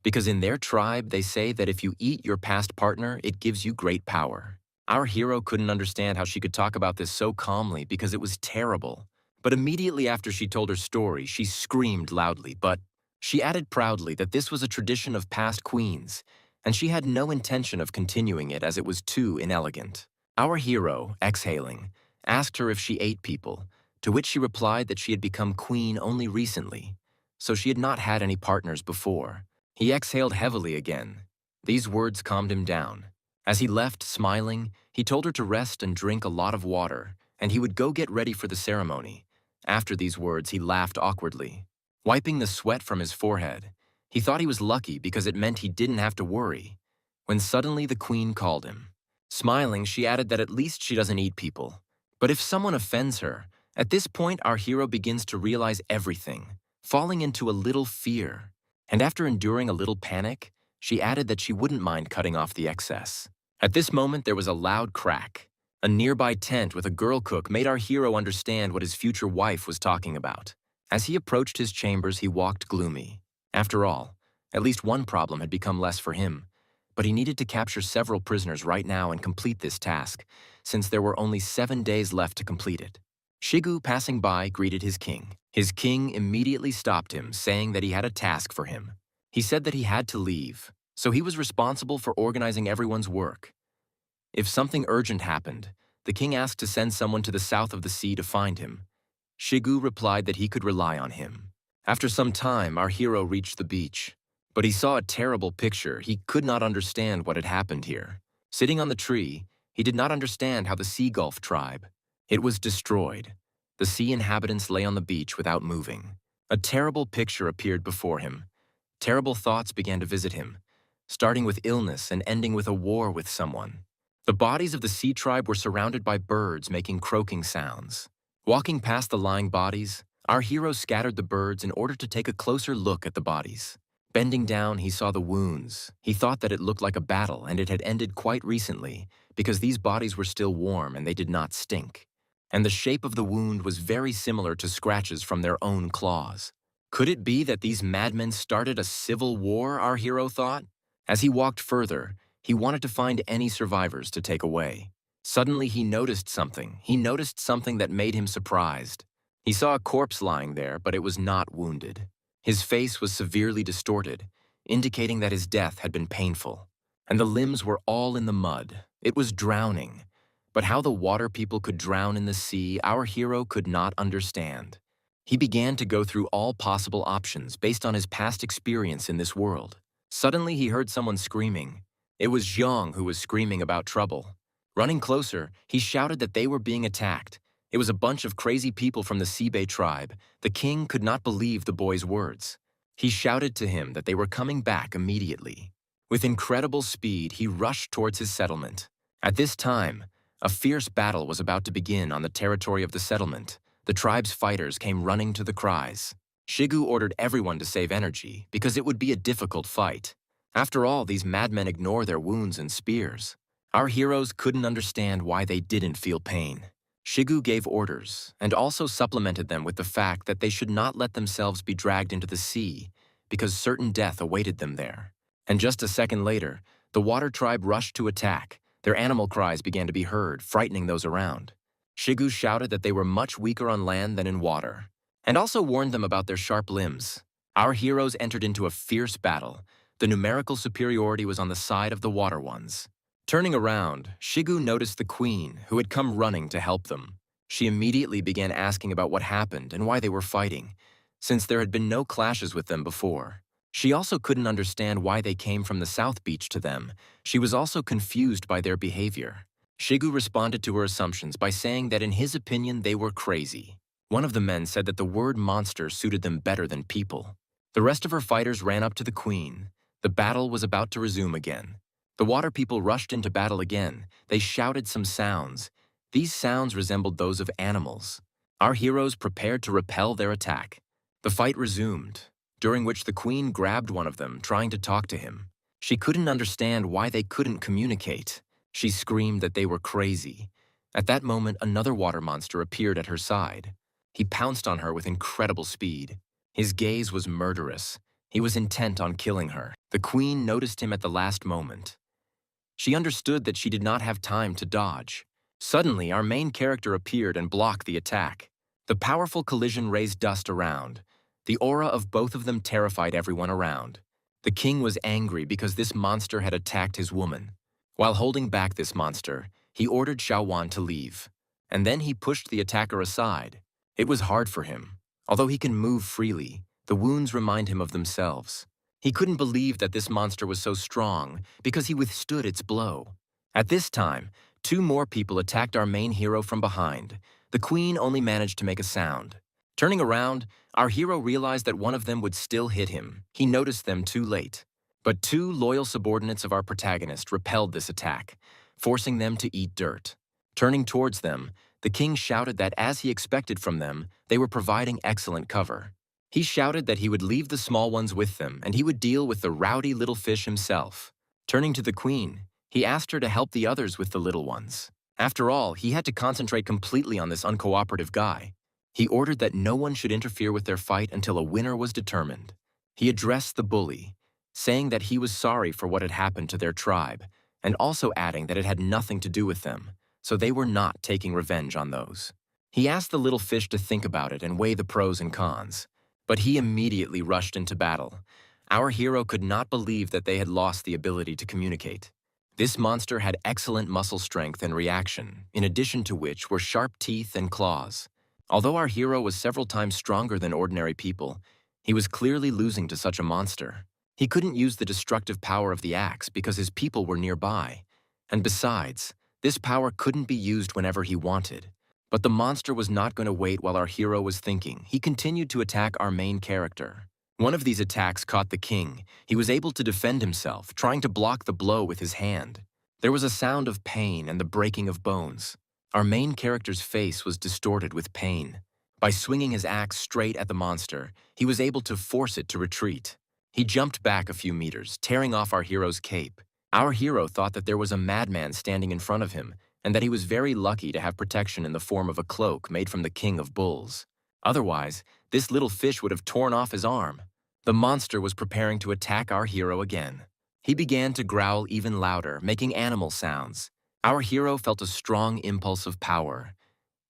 Because in their tribe, they say that if you eat your past partner, it gives you great power. Our hero couldn't understand how she could talk about this so calmly because it was terrible. But immediately after she told her story, she screamed loudly, but she added proudly that this was a tradition of past queens, and she had no intention of continuing it as it was too inelegant. Our hero, exhaling, asked her if she ate people, to which she replied that she had become queen only recently, so she had not had any partners before. He exhaled heavily again. These words calmed him down. As he left, smiling, he told her to rest and drink a lot of water, and he would go get ready for the ceremony. After these words, he laughed awkwardly. Wiping the sweat from his forehead, he thought he was lucky because it meant he didn't have to worry, when suddenly the queen called him. Smiling, she added that at least she doesn't eat people. But if someone offends her, at this point our hero begins to realize everything, falling into a little fear. And after enduring a little panic, she added that she wouldn't mind cutting off the excess. At this moment, there was a loud crack. A nearby tent with a girl cook made our hero understand what his future wife was talking about. As he approached his chambers, he walked gloomy. After all, at least one problem had become less for him, but he needed to capture several prisoners right now and complete this task, since there were only 7 days left to complete it. Shigu, passing by, greeted his king. His king immediately stopped him, saying that he had a task for him. He said that he had to leave, so he was responsible for organizing everyone's work. If something urgent happened, the king asked to send someone to the south of the sea to find him. Shigu replied that he could rely on him. After some time, our hero reached the beach, but he saw a terrible picture. He could not understand what had happened here. Sitting on the tree, he did not understand how the Sea Gulf tribe. It was destroyed. The sea inhabitants lay on the beach without moving. A terrible picture appeared before him. Terrible thoughts began to visit him, starting with illness and ending with a war with someone. The bodies of the sea tribe were surrounded by birds making croaking sounds. Walking past the lying bodies, our hero scattered the birds in order to take a closer look at the bodies. Bending down, he saw the wounds. He thought that it looked like a battle and it had ended quite recently because these bodies were still warm and they did not stink. And the shape of the wound was very similar to scratches from their own claws. Could it be that these madmen started a civil war, our hero thought? As he walked further, he wanted to find any survivors to take away. Suddenly, he noticed something. He noticed something that made him surprised. He saw a corpse lying there, but it was not wounded. His face was severely distorted, indicating that his death had been painful. And the limbs were all in the mud. It was drowning. But how the water people could drown in the sea, our hero could not understand. He began to go through all possible options based on his past experience in this world. Suddenly, he heard someone screaming. It was Zhang who was screaming about trouble. Running closer, he shouted that they were being attacked. It was a bunch of crazy people from the Sibei tribe. The king could not believe the boy's words. He shouted to him that they were coming back immediately. With incredible speed, he rushed towards his settlement. At this time, a fierce battle was about to begin on the territory of the settlement. The tribe's fighters came running to the cries. Shigu ordered everyone to save energy because it would be a difficult fight. After all, these madmen ignore their wounds and spears. Our heroes couldn't understand why they didn't feel pain. Shigu gave orders and also supplemented them with the fact that they should not let themselves be dragged into the sea because certain death awaited them there. And just a second later, the water tribe rushed to attack. Their animal cries began to be heard, frightening those around. Shigu shouted that they were much weaker on land than in water, and also warned them about their sharp limbs. Our heroes entered into a fierce battle. The numerical superiority was on the side of the water ones. Turning around, Shigu noticed the queen, who had come running to help them. She immediately began asking about what happened and why they were fighting, since there had been no clashes with them before. She also couldn't understand why they came from the South Beach to them. She was also confused by their behavior. Shigu responded to her assumptions by saying that in his opinion they were crazy. One of the men said that the word monster suited them better than people. The rest of her fighters ran up to the queen. The battle was about to resume again. The water people rushed into battle again. They shouted some sounds. These sounds resembled those of animals. Our heroes prepared to repel their attack. The fight resumed, during which the queen grabbed one of them, trying to talk to him. She couldn't understand why they couldn't communicate. She screamed that they were crazy. At that moment, another water monster appeared at her side. He pounced on her with incredible speed. His gaze was murderous. He was intent on killing her. The queen noticed him at the last moment. She understood that she did not have time to dodge. Suddenly, our main character appeared and blocked the attack. The powerful collision raised dust around. The aura of both of them terrified everyone around. The king was angry because this monster had attacked his woman. While holding back this monster, he ordered Xiaowan to leave. And then he pushed the attacker aside. It was hard for him. Although he can move freely, the wounds remind him of themselves. He couldn't believe that this monster was so strong because he withstood its blow. At this time, 2 more people attacked our main hero from behind. The queen only managed to make a sound. Turning around, our hero realized that one of them would still hit him. He noticed them too late. But 2 loyal subordinates of our protagonist repelled this attack, forcing them to eat dirt. Turning towards them, the king shouted that as he expected from them, they were providing excellent cover. He shouted that he would leave the small ones with them and he would deal with the rowdy little fish himself. Turning to the queen, he asked her to help the others with the little ones. After all, he had to concentrate completely on this uncooperative guy. He ordered that no one should interfere with their fight until a winner was determined. He addressed the bully, saying that he was sorry for what had happened to their tribe, and also adding that it had nothing to do with them, so they were not taking revenge on those. He asked the little fish to think about it and weigh the pros and cons. But he immediately rushed into battle. Our hero could not believe that they had lost the ability to communicate. This monster had excellent muscle strength and reaction, in addition to which were sharp teeth and claws. Although our hero was several times stronger than ordinary people, he was clearly losing to such a monster. He couldn't use the destructive power of the axe because his people were nearby. And besides, this power couldn't be used whenever he wanted. But the monster was not going to wait while our hero was thinking. He continued to attack our main character. One of these attacks caught the king. He was able to defend himself, trying to block the blow with his hand. There was a sound of pain and the breaking of bones. Our main character's face was distorted with pain. By swinging his axe straight at the monster, he was able to force it to retreat. He jumped back a few meters, tearing off our hero's cape. Our hero thought that there was a madman standing in front of him, and that he was very lucky to have protection in the form of a cloak made from the king of bulls. Otherwise, this little fish would have torn off his arm. The monster was preparing to attack our hero again. He began to growl even louder, making animal sounds. Our hero felt a strong impulse of power.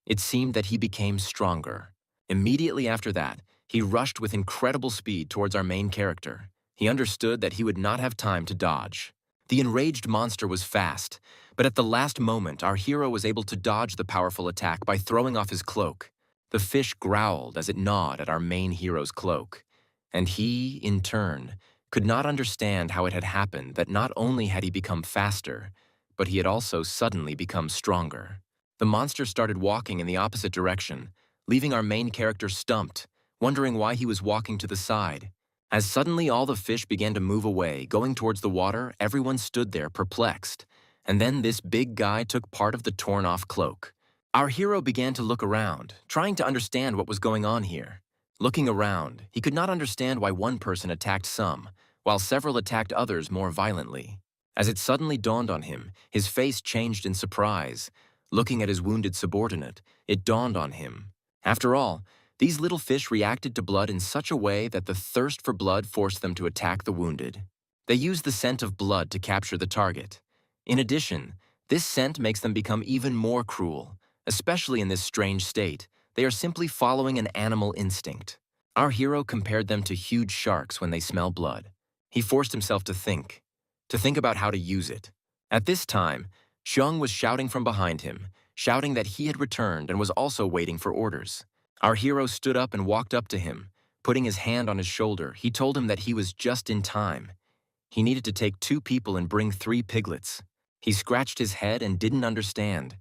It seemed that he became stronger. Immediately after that, he rushed with incredible speed towards our main character. He understood that he would not have time to dodge. The enraged monster was fast, but at the last moment, our hero was able to dodge the powerful attack by throwing off his cloak. The fish growled as it gnawed at our main hero's cloak. And he, in turn, could not understand how it had happened that not only had he become faster, but he had also suddenly become stronger. The monster started walking in the opposite direction, leaving our main character stumped, wondering why he was walking to the side. As suddenly all the fish began to move away, going towards the water, everyone stood there perplexed. And then this big guy took part of the torn-off cloak. Our hero began to look around, trying to understand what was going on here. Looking around, he could not understand why one person attacked some, while several attacked others more violently. As it suddenly dawned on him, his face changed in surprise. Looking at his wounded subordinate, it dawned on him. After all, these little fish reacted to blood in such a way that the thirst for blood forced them to attack the wounded. They use the scent of blood to capture the target. In addition, this scent makes them become even more cruel, especially in this strange state. They are simply following an animal instinct. Our hero compared them to huge sharks when they smell blood. He forced himself to think about how to use it. At this time, Xiong was shouting from behind him, shouting that he had returned and was also waiting for orders. Our hero stood up and walked up to him. Putting his hand on his shoulder, he told him that he was just in time. He needed to take 2 people and bring 3 piglets. He scratched his head and didn't understand,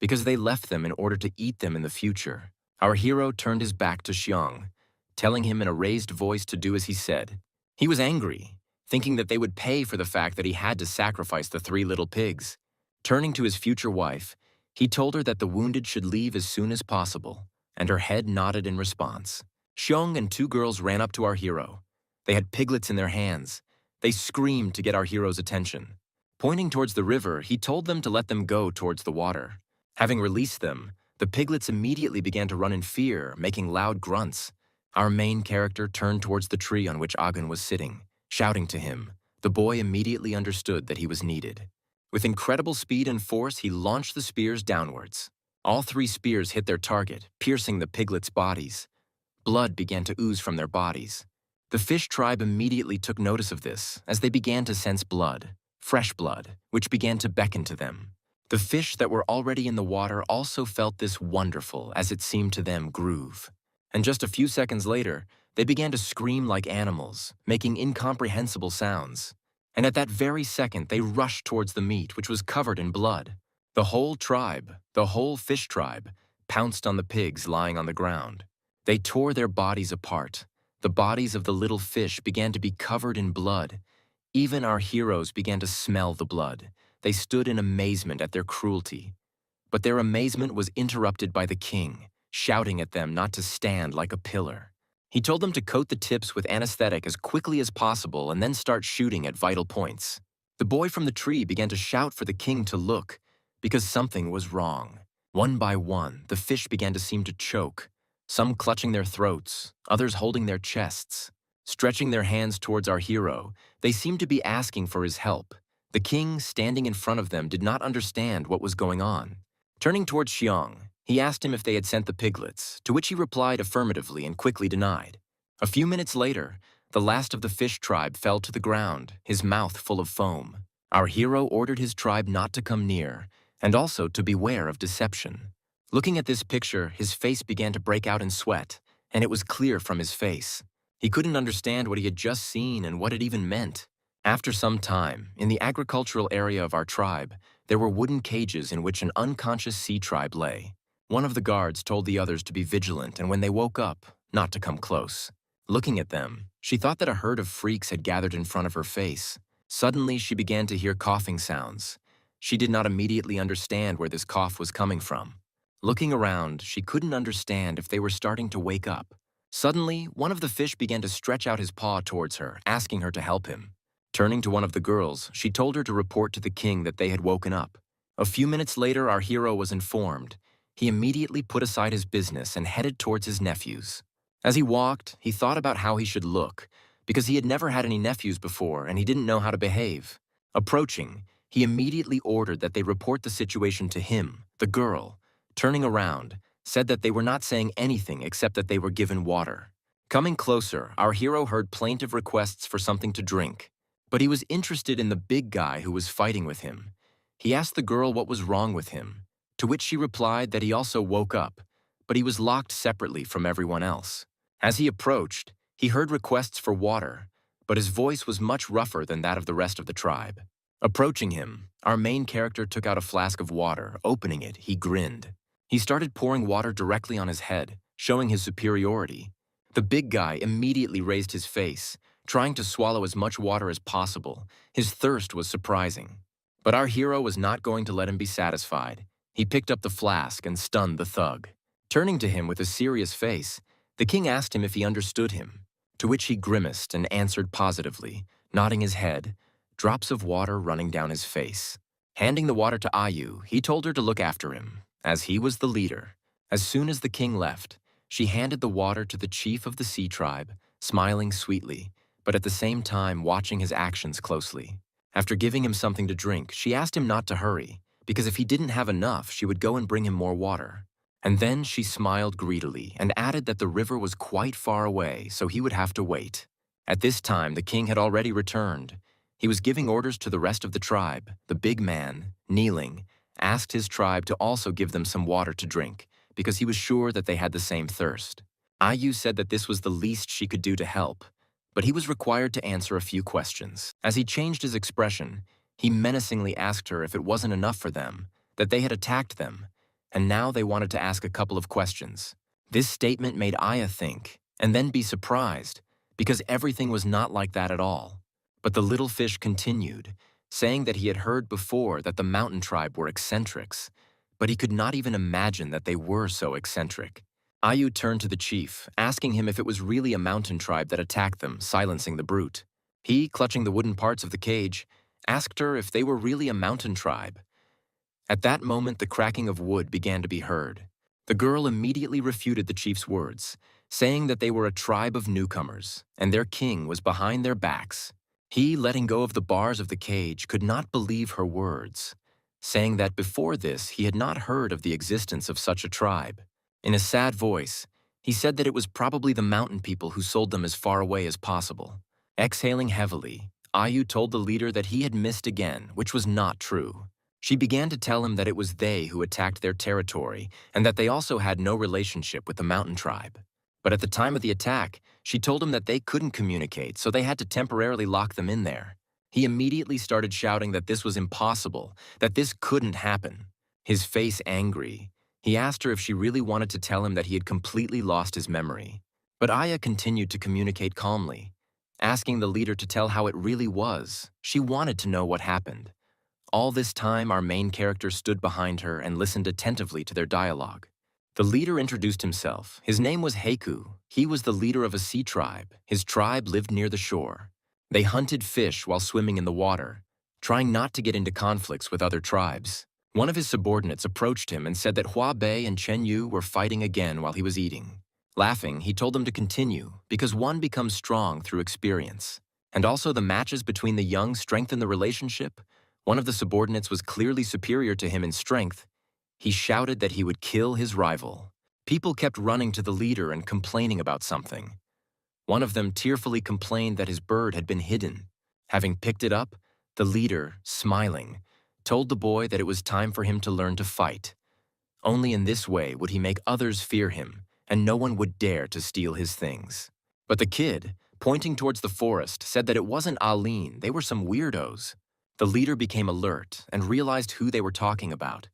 because they left them in order to eat them in the future. Our hero turned his back to Xiong, telling him in a raised voice to do as he said. He was angry, thinking that they would pay for the fact that he had to sacrifice the 3 little pigs. Turning to his future wife, he told her that the wounded should leave as soon as possible, and her head nodded in response. Xiong and 2 girls ran up to our hero. They had piglets in their hands. They screamed to get our hero's attention. Pointing towards the river, he told them to let them go towards the water. Having released them, the piglets immediately began to run in fear, making loud grunts. Our main character turned towards the tree on which Agun was sitting, shouting to him. The boy immediately understood that he was needed. With incredible speed and force, he launched the spears downwards. All 3 spears hit their target, piercing the piglets' bodies. Blood began to ooze from their bodies. The fish tribe immediately took notice of this, as they began to sense blood, fresh blood, which began to beckon to them. The fish that were already in the water also felt this wonderful, as it seemed to them, groove. And just a few seconds later, they began to scream like animals, making incomprehensible sounds. And at that very second, they rushed towards the meat, which was covered in blood. The whole tribe, the whole fish tribe, pounced on the pigs lying on the ground. They tore their bodies apart. The bodies of the little fish began to be covered in blood. Even our heroes began to smell the blood. They stood in amazement at their cruelty. But their amazement was interrupted by the king, shouting at them not to stand like a pillar. He told them to coat the tips with anesthetic as quickly as possible and then start shooting at vital points. The boy from the tree began to shout for the king to look, because something was wrong. One by one, the fish began to seem to choke, some clutching their throats, others holding their chests. Stretching their hands towards our hero, they seemed to be asking for his help. The king, standing in front of them, did not understand what was going on. Turning towards Xiong, he asked him if they had sent the piglets, to which he replied affirmatively and quickly denied. A few minutes later, the last of the fish tribe fell to the ground, his mouth full of foam. Our hero ordered his tribe not to come near, and also to beware of deception. Looking at this picture, his face began to break out in sweat, and it was clear from his face. He couldn't understand what he had just seen and what it even meant. After some time, in the agricultural area of our tribe, there were wooden cages in which an unconscious sea tribe lay. One of the guards told the others to be vigilant and when they woke up, not to come close. Looking at them, She thought that a herd of freaks had gathered in front of her face. Suddenly, she began to hear coughing sounds. She did not immediately understand where this cough was coming from. Looking around, she couldn't understand if they were starting to wake up. Suddenly, one of the fish began to stretch out his paw towards her, asking her to help him. Turning to one of the girls, she told her to report to the king that they had woken up. A few minutes later, our hero was informed. He immediately put aside his business and headed towards his nephews. As he walked, he thought about how he should look, because he had never had any nephews before and he didn't know how to behave. Approaching, he immediately ordered that they report the situation to him, the girl. Turning around, said that they were not saying anything except that they were given water. Coming closer, our hero heard plaintive requests for something to drink, but he was interested in the big guy who was fighting with him. He asked the girl what was wrong with him, to which she replied that he also woke up, but he was locked separately from everyone else. As he approached, he heard requests for water, but his voice was much rougher than that of the rest of the tribe. Approaching him, our main character took out a flask of water. Opening it, he grinned. He started pouring water directly on his head, showing his superiority. The big guy immediately raised his face, trying to swallow as much water as possible. His thirst was surprising. But our hero was not going to let him be satisfied. He picked up the flask and stunned the thug. Turning to him with a serious face, the king asked him if he understood him, to which he grimaced and answered positively, nodding his head, drops of water running down his face. Handing the water to Ayu, he told her to look after him, as he was the leader. As soon as the king left, she handed the water to the chief of the sea tribe, smiling sweetly, but at the same time watching his actions closely. After giving him something to drink, she asked him not to hurry, because if he didn't have enough, she would go and bring him more water. And then she smiled greedily and added that the river was quite far away, so he would have to wait. At this time, the king had already returned. He was giving orders to the rest of the tribe. The big man, kneeling, asked his tribe to also give them some water to drink, because he was sure that they had the same thirst. Ayu said that this was the least she could do to help, but he was required to answer a few questions. As he changed his expression, he menacingly asked her if it wasn't enough for them, that they had attacked them, and now they wanted to ask a couple of questions. This statement made Aya think, and then be surprised, because everything was not like that at all. But the little fish continued, saying that he had heard before that the mountain tribe were eccentrics, but he could not even imagine that they were so eccentric. Ayu turned to the chief, asking him if it was really a mountain tribe that attacked them, silencing the brute. He, clutching the wooden parts of the cage, asked her if they were really a mountain tribe. At that moment, the cracking of wood began to be heard. The girl immediately refuted the chief's words, saying that they were a tribe of newcomers, and their king was behind their backs. He, letting go of the bars of the cage, could not believe her words, saying that before this he had not heard of the existence of such a tribe. In a sad voice, he said that it was probably the mountain people who sold them as far away as possible. Exhaling heavily, Ayu told the leader that he had missed again, which was not true. She began to tell him that it was they who attacked their territory and that they also had no relationship with the mountain tribe. But at the time of the attack, she told him that they couldn't communicate, so they had to temporarily lock them in there. He immediately started shouting that this was impossible, that this couldn't happen. His face angry, he asked her if she really wanted to tell him that he had completely lost his memory. But Aya continued to communicate calmly, asking the leader to tell how it really was. She wanted to know what happened. All this time, our main character stood behind her and listened attentively to their dialogue. The leader introduced himself. His name was Heiku. He was the leader of a sea tribe. His tribe lived near the shore. They hunted fish while swimming in the water, trying not to get into conflicts with other tribes. One of his subordinates approached him and said that Hua Bei and Chen Yu were fighting again while he was eating. Laughing, he told them to continue, because one becomes strong through experience. And also the matches between the young strengthen the relationship. One of the subordinates was clearly superior to him in strength. He shouted that he would kill his rival. People kept running to the leader and complaining about something. One of them tearfully complained that his bird had been hidden. Having picked it up, the leader, smiling, told the boy that it was time for him to learn to fight. Only in this way would he make others fear him, and no one would dare to steal his things. But the kid, pointing towards the forest, said that it wasn't Aline, they were some weirdos. The leader became alert and realized who they were talking about,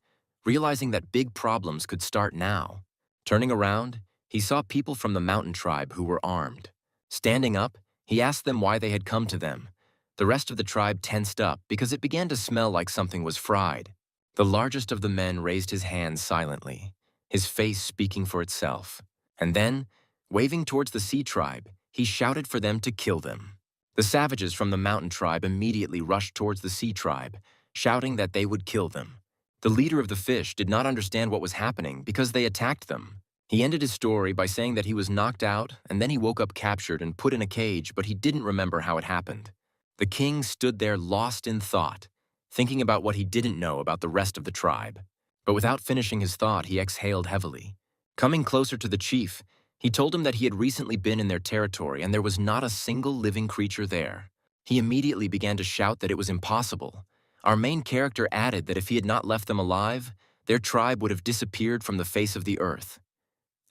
realizing that big problems could start now. Turning around, he saw people from the mountain tribe who were armed. Standing up, He asked them why they had come to them. The rest of the tribe tensed up because it began to smell like something was fried. The largest of the men raised his hands silently, his face speaking for itself. And then, waving towards the sea tribe, he shouted for them to kill them. The savages from the mountain tribe immediately rushed towards the sea tribe, shouting that they would kill them. The leader of the fish did not understand what was happening because they attacked them. He ended his story by saying that he was knocked out and then he woke up captured and put in a cage, but he didn't remember how it happened. The king stood there lost in thought, thinking about what he didn't know about the rest of the tribe. But without finishing his thought, he exhaled heavily. Coming closer to the chief, he told him that he had recently been in their territory and there was not a single living creature there. He immediately began to shout that it was impossible. Our main character added that if he had not left them alive, their tribe would have disappeared from the face of the earth.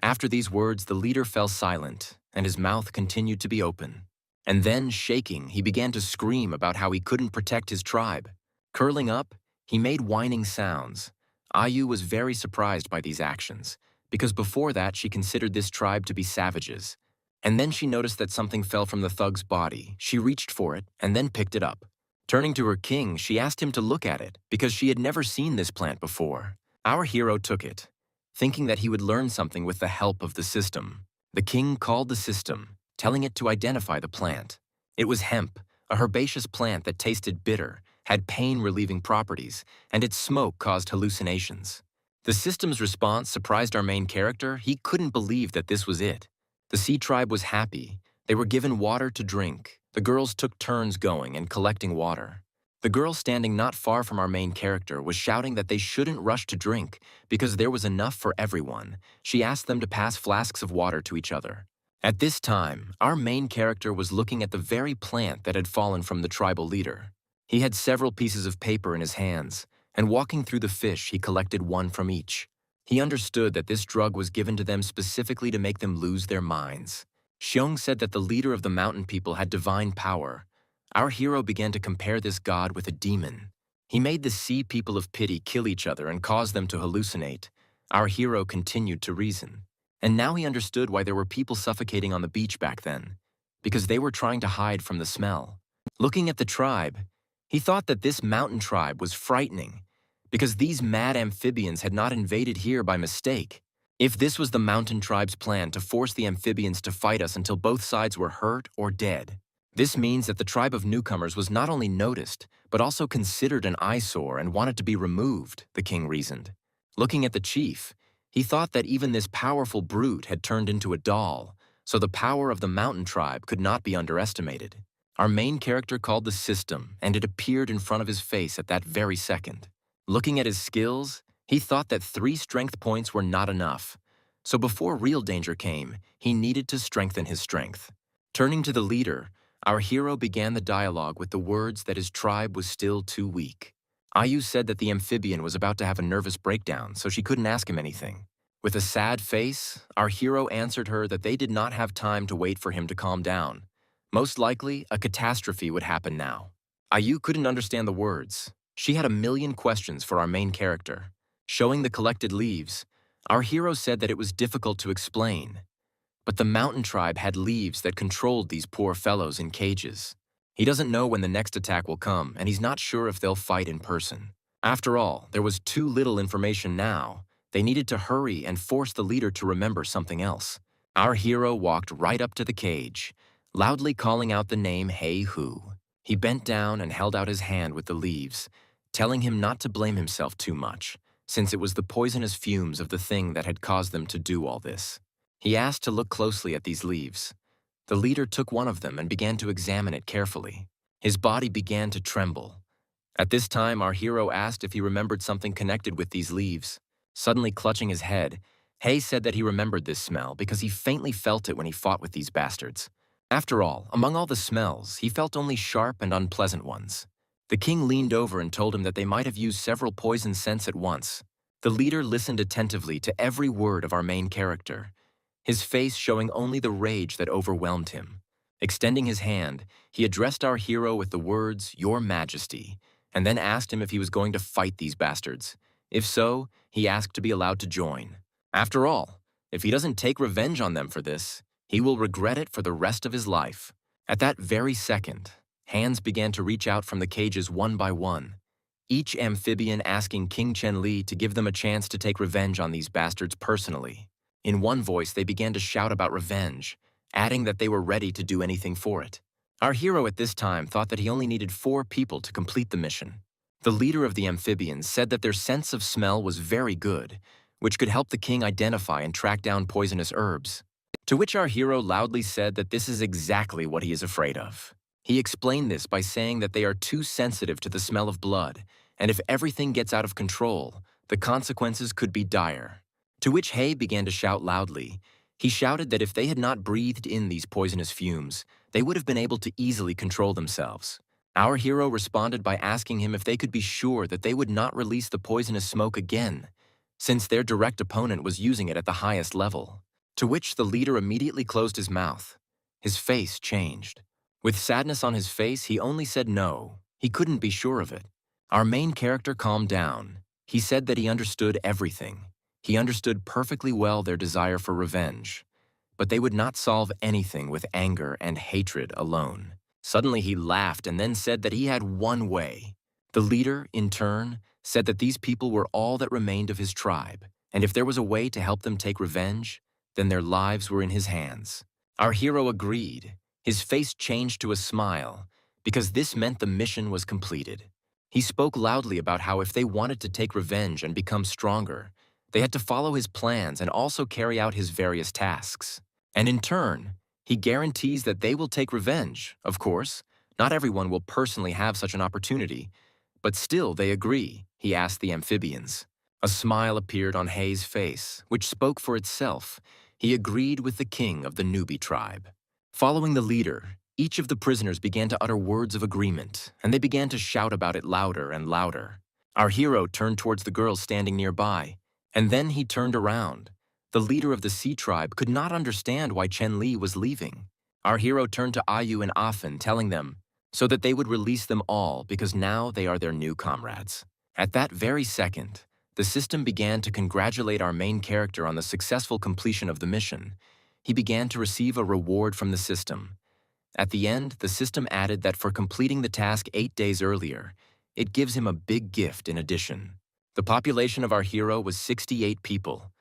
After these words, the leader fell silent, and his mouth continued to be open. And then, shaking, he began to scream about how he couldn't protect his tribe. Curling up, he made whining sounds. Ayu was very surprised by these actions, because before that she considered this tribe to be savages. And then she noticed that something fell from the thug's body. She reached for it, and then picked it up. Turning to her king, she asked him to look at it, because she had never seen this plant before. Our hero took it, thinking that he would learn something with the help of the system. The king called the system, telling it to identify the plant. It was hemp, a herbaceous plant that tasted bitter, had pain-relieving properties, and its smoke caused hallucinations. The system's response surprised our main character. He couldn't believe that this was it. The sea tribe was happy. They were given water to drink. The girls took turns going and collecting water. The girl standing not far from our main character was shouting that they shouldn't rush to drink because there was enough for everyone. She asked them to pass flasks of water to each other. At this time, our main character was looking at the very plant that had fallen from the tribal leader. He had several pieces of paper in his hands, and walking through the fish, he collected one from each. He understood that this drug was given to them specifically to make them lose their minds. Xiong said that the leader of the mountain people had divine power. Our hero began to compare this god with a demon. He made the sea people of pity kill each other and cause them to hallucinate. Our hero continued to reason. And now he understood why there were people suffocating on the beach back then, because they were trying to hide from the smell. Looking at the tribe, he thought that this mountain tribe was frightening, because these mad amphibians had not invaded here by mistake. If this was the mountain tribe's plan to force the amphibians to fight us until both sides were hurt or dead, this means that the tribe of newcomers was not only noticed, but also considered an eyesore and wanted to be removed, the king reasoned. Looking at the chief, he thought that even this powerful brute had turned into a doll, so the power of the mountain tribe could not be underestimated. Our main character called the system, and it appeared in front of his face at that very second. Looking at his skills, he thought that 3 strength points were not enough, so before real danger came, he needed to strengthen his strength. Turning to the leader, our hero began the dialogue with the words that his tribe was still too weak. Ayu said that the amphibian was about to have a nervous breakdown, so she couldn't ask him anything. With a sad face, our hero answered her that they did not have time to wait for him to calm down. Most likely, a catastrophe would happen now. Ayu couldn't understand the words. She had a million questions for our main character. Showing the collected leaves, our hero said that it was difficult to explain. But the mountain tribe had leaves that controlled these poor fellows in cages. He doesn't know when the next attack will come, and he's not sure if they'll fight in person. After all, there was too little information now. They needed to hurry and force the leader to remember something else. Our hero walked right up to the cage, loudly calling out the name Hey Hu. He bent down and held out his hand with the leaves, telling him not to blame himself too much, since it was the poisonous fumes of the thing that had caused them to do all this. He asked to look closely at these leaves. The leader took one of them and began to examine it carefully. His body began to tremble. At this time, our hero asked if he remembered something connected with these leaves. Suddenly clutching his head, Hay said that he remembered this smell because he faintly felt it when he fought with these bastards. After all, among all the smells, he felt only sharp and unpleasant ones. The king leaned over and told him that they might have used several poison scents at once. The leader listened attentively to every word of our main character, his face showing only the rage that overwhelmed him. Extending his hand, he addressed our hero with the words, "Your Majesty," and then asked him if he was going to fight these bastards. If so, he asked to be allowed to join. After all, if he doesn't take revenge on them for this, he will regret it for the rest of his life. At that very second, hands began to reach out from the cages one by one, each amphibian asking King Chen-li to give them a chance to take revenge on these bastards personally. In one voice, they began to shout about revenge, adding that they were ready to do anything for it. Our hero at this time thought that he only needed 4 people to complete the mission. The leader of the amphibians said that their sense of smell was very good, which could help the king identify and track down poisonous herbs. To which our hero loudly said that this is exactly what he is afraid of. He explained this by saying that they are too sensitive to the smell of blood, and if everything gets out of control, the consequences could be dire. To which Hay began to shout loudly. He shouted that if they had not breathed in these poisonous fumes, they would have been able to easily control themselves. Our hero responded by asking him if they could be sure that they would not release the poisonous smoke again, since their direct opponent was using it at the highest level. To which the leader immediately closed his mouth. His face changed. With sadness on his face, he only said no. He couldn't be sure of it. Our main character calmed down. He said that he understood everything. He understood perfectly well their desire for revenge. But they would not solve anything with anger and hatred alone. Suddenly he laughed and then said that he had one way. The leader, in turn, said that these people were all that remained of his tribe, and if there was a way to help them take revenge, then their lives were in his hands. Our hero agreed. His face changed to a smile, because this meant the mission was completed. He spoke loudly about how if they wanted to take revenge and become stronger, they had to follow his plans and also carry out his various tasks. And in turn, he guarantees that they will take revenge, of course. Not everyone will personally have such an opportunity, but still they agree, he asked the amphibians. A smile appeared on Hay's face, which spoke for itself. He agreed with the king of the newbie tribe. Following the leader, each of the prisoners began to utter words of agreement, and they began to shout about it louder and louder. Our hero turned towards the girls standing nearby, and then he turned around. The leader of the Sea tribe could not understand why Chen-li was leaving. Our hero turned to Ayu and Afen, telling them so that they would release them all because now they are their new comrades. At that very second, the system began to congratulate our main character on the successful completion of the mission. He began to receive a reward from the system. At the end, the system added that for completing the task 8 days earlier, it gives him a big gift in addition. The population of our hero was 68 people.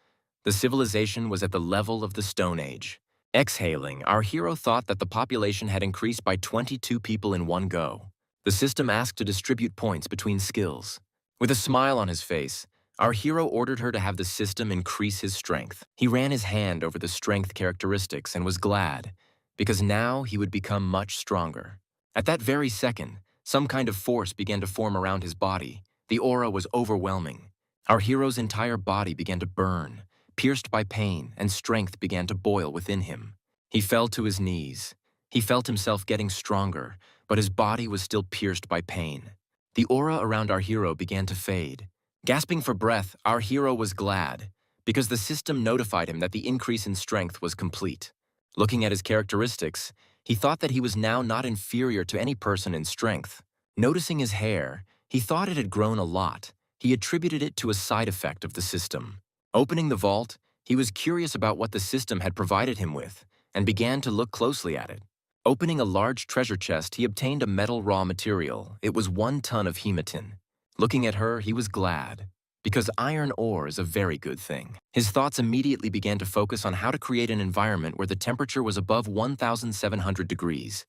The civilization was at the level of the Stone Age. Exhaling, our hero thought that the population had increased by 22 people in one go. The system asked to distribute points between skills. With a smile on his face, our hero ordered her to have the system increase his strength. He ran his hand over the strength characteristics and was glad, because now he would become much stronger. At that very second, some kind of force began to form around his body. The aura was overwhelming. Our hero's entire body began to burn, pierced by pain, and strength began to boil within him. He fell to his knees. He felt himself getting stronger, but his body was still pierced by pain. The aura around our hero began to fade. Gasping for breath, our hero was glad, because the system notified him that the increase in strength was complete. Looking at his characteristics, he thought that he was now not inferior to any person in strength. Noticing his hair, he thought it had grown a lot. He attributed it to a side effect of the system. Opening the vault, he was curious about what the system had provided him with, and began to look closely at it. Opening a large treasure chest, he obtained a metal raw material. It was 1 ton of hematin. Looking at her, he was glad, because iron ore is a very good thing. His thoughts immediately began to focus on how to create an environment where the temperature was above 1,700 degrees,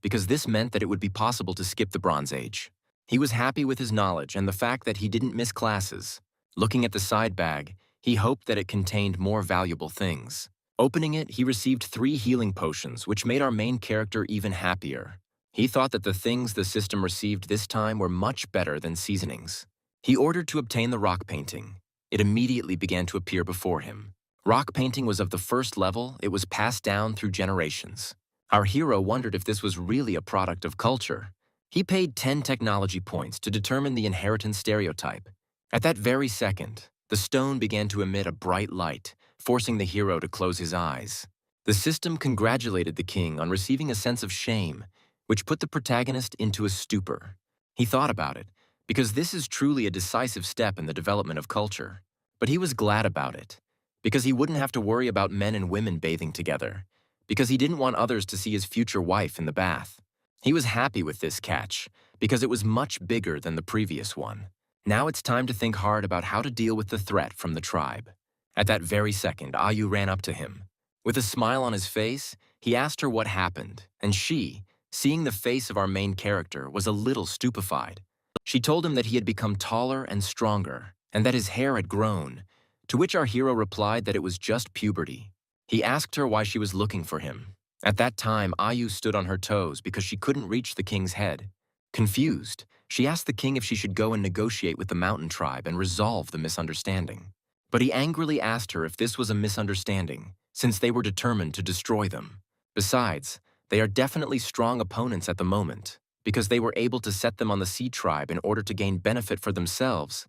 because this meant that it would be possible to skip the Bronze Age. He was happy with his knowledge and the fact that he didn't miss classes. Looking at the side bag, he hoped that it contained more valuable things. Opening it, he received 3 healing potions, which made our main character even happier. He thought that the things the system received this time were much better than seasonings. He ordered to obtain the rock painting. It immediately began to appear before him. Rock painting was of the first level. It was passed down through generations. Our hero wondered if this was really a product of culture. He paid 10 technology points to determine the inheritance stereotype. At that very second, the stone began to emit a bright light, forcing the hero to close his eyes. The system congratulated the king on receiving a sense of shame, which put the protagonist into a stupor. He thought about it, because this is truly a decisive step in the development of culture. But he was glad about it, because he wouldn't have to worry about men and women bathing together, because he didn't want others to see his future wife in the bath. He was happy with this catch because it was much bigger than the previous one. Now it's time to think hard about how to deal with the threat from the tribe. At that very second, Ayu ran up to him. With a smile on his face, he asked her what happened, and she, seeing the face of our main character, was a little stupefied. She told him that he had become taller and stronger, and that his hair had grown, to which our hero replied that it was just puberty. He asked her why she was looking for him. At that time, Ayu stood on her toes because she couldn't reach the king's head. Confused, she asked the king if she should go and negotiate with the mountain tribe and resolve the misunderstanding. But he angrily asked her if this was a misunderstanding, since they were determined to destroy them. Besides, they are definitely strong opponents at the moment, because they were able to set them on the sea tribe in order to gain benefit for themselves.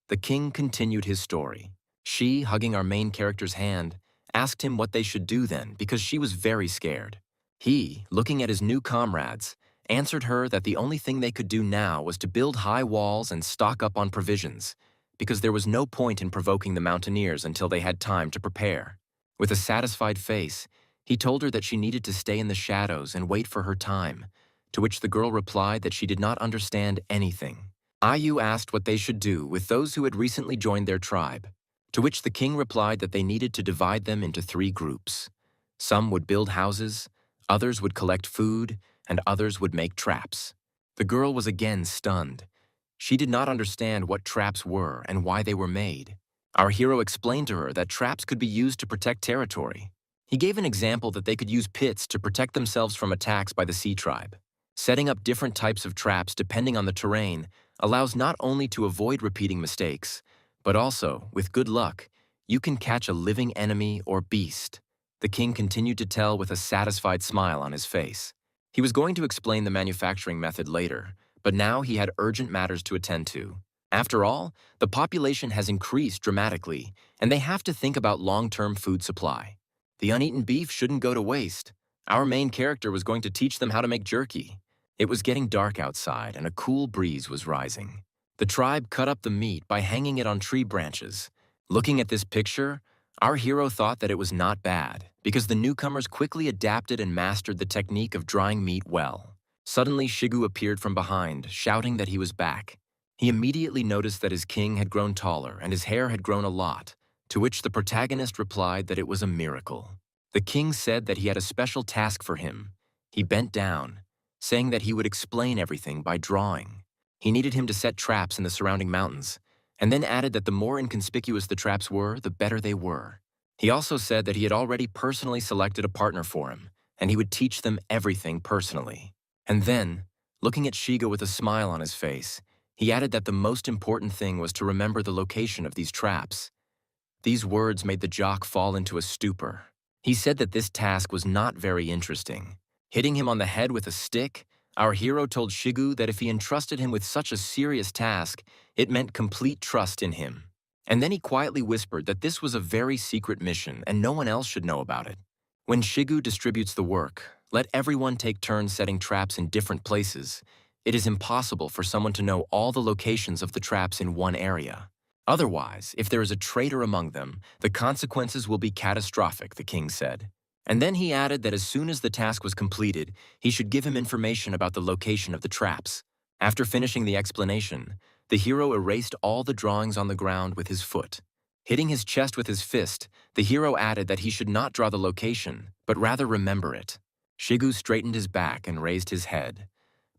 The king continued his story. She, hugging our main character's hand, asked him what they should do then because she was very scared. He, looking at his new comrades, answered her that the only thing they could do now was to build high walls and stock up on provisions, because there was no point in provoking the mountaineers until they had time to prepare. With a satisfied face, he told her that she needed to stay in the shadows and wait for her time, to which the girl replied that she did not understand anything. Ayu asked what they should do with those who had recently joined their tribe, to which the king replied that they needed to divide them into 3 groups. Some would build houses, others would collect food, and others would make traps. The girl was again stunned. She did not understand what traps were and why they were made. Our hero explained to her that traps could be used to protect territory. He gave an example that they could use pits to protect themselves from attacks by the sea tribe. Setting up different types of traps depending on the terrain allows not only to avoid repeating mistakes, but also, with good luck, you can catch a living enemy or beast. The king continued to tell with a satisfied smile on his face. He was going to explain the manufacturing method later, but now he had urgent matters to attend to. After all, the population has increased dramatically, and they have to think about long-term food supply. The uneaten beef shouldn't go to waste. Our main character was going to teach them how to make jerky. It was getting dark outside, and a cool breeze was rising. The tribe cut up the meat by hanging it on tree branches. Looking at this picture, our hero thought that it was not bad, because the newcomers quickly adapted and mastered the technique of drying meat well. Suddenly, Shigu appeared from behind, shouting that he was back. He immediately noticed that his king had grown taller and his hair had grown a lot, to which the protagonist replied that it was a miracle. The king said that he had a special task for him. He bent down, saying that he would explain everything by drawing. He needed him to set traps in the surrounding mountains, and then added that the more inconspicuous the traps were, the better they were. He also said that he had already personally selected a partner for him, and he would teach them everything personally. And then, looking at Shiga with a smile on his face, he added that the most important thing was to remember the location of these traps. These words made the jock fall into a stupor. He said that this task was not very interesting. Hitting him on the head with a stick, our hero told Shigu that if he entrusted him with such a serious task, it meant complete trust in him. And then he quietly whispered that this was a very secret mission and no one else should know about it. When Shigu distributes the work, let everyone take turns setting traps in different places. It is impossible for someone to know all the locations of the traps in one area. Otherwise, if there is a traitor among them, the consequences will be catastrophic, the king said. And then he added that as soon as the task was completed, he should give him information about the location of the traps. After finishing the explanation, the hero erased all the drawings on the ground with his foot. Hitting his chest with his fist, the hero added that he should not draw the location, but rather remember it. Shigu straightened his back and raised his head,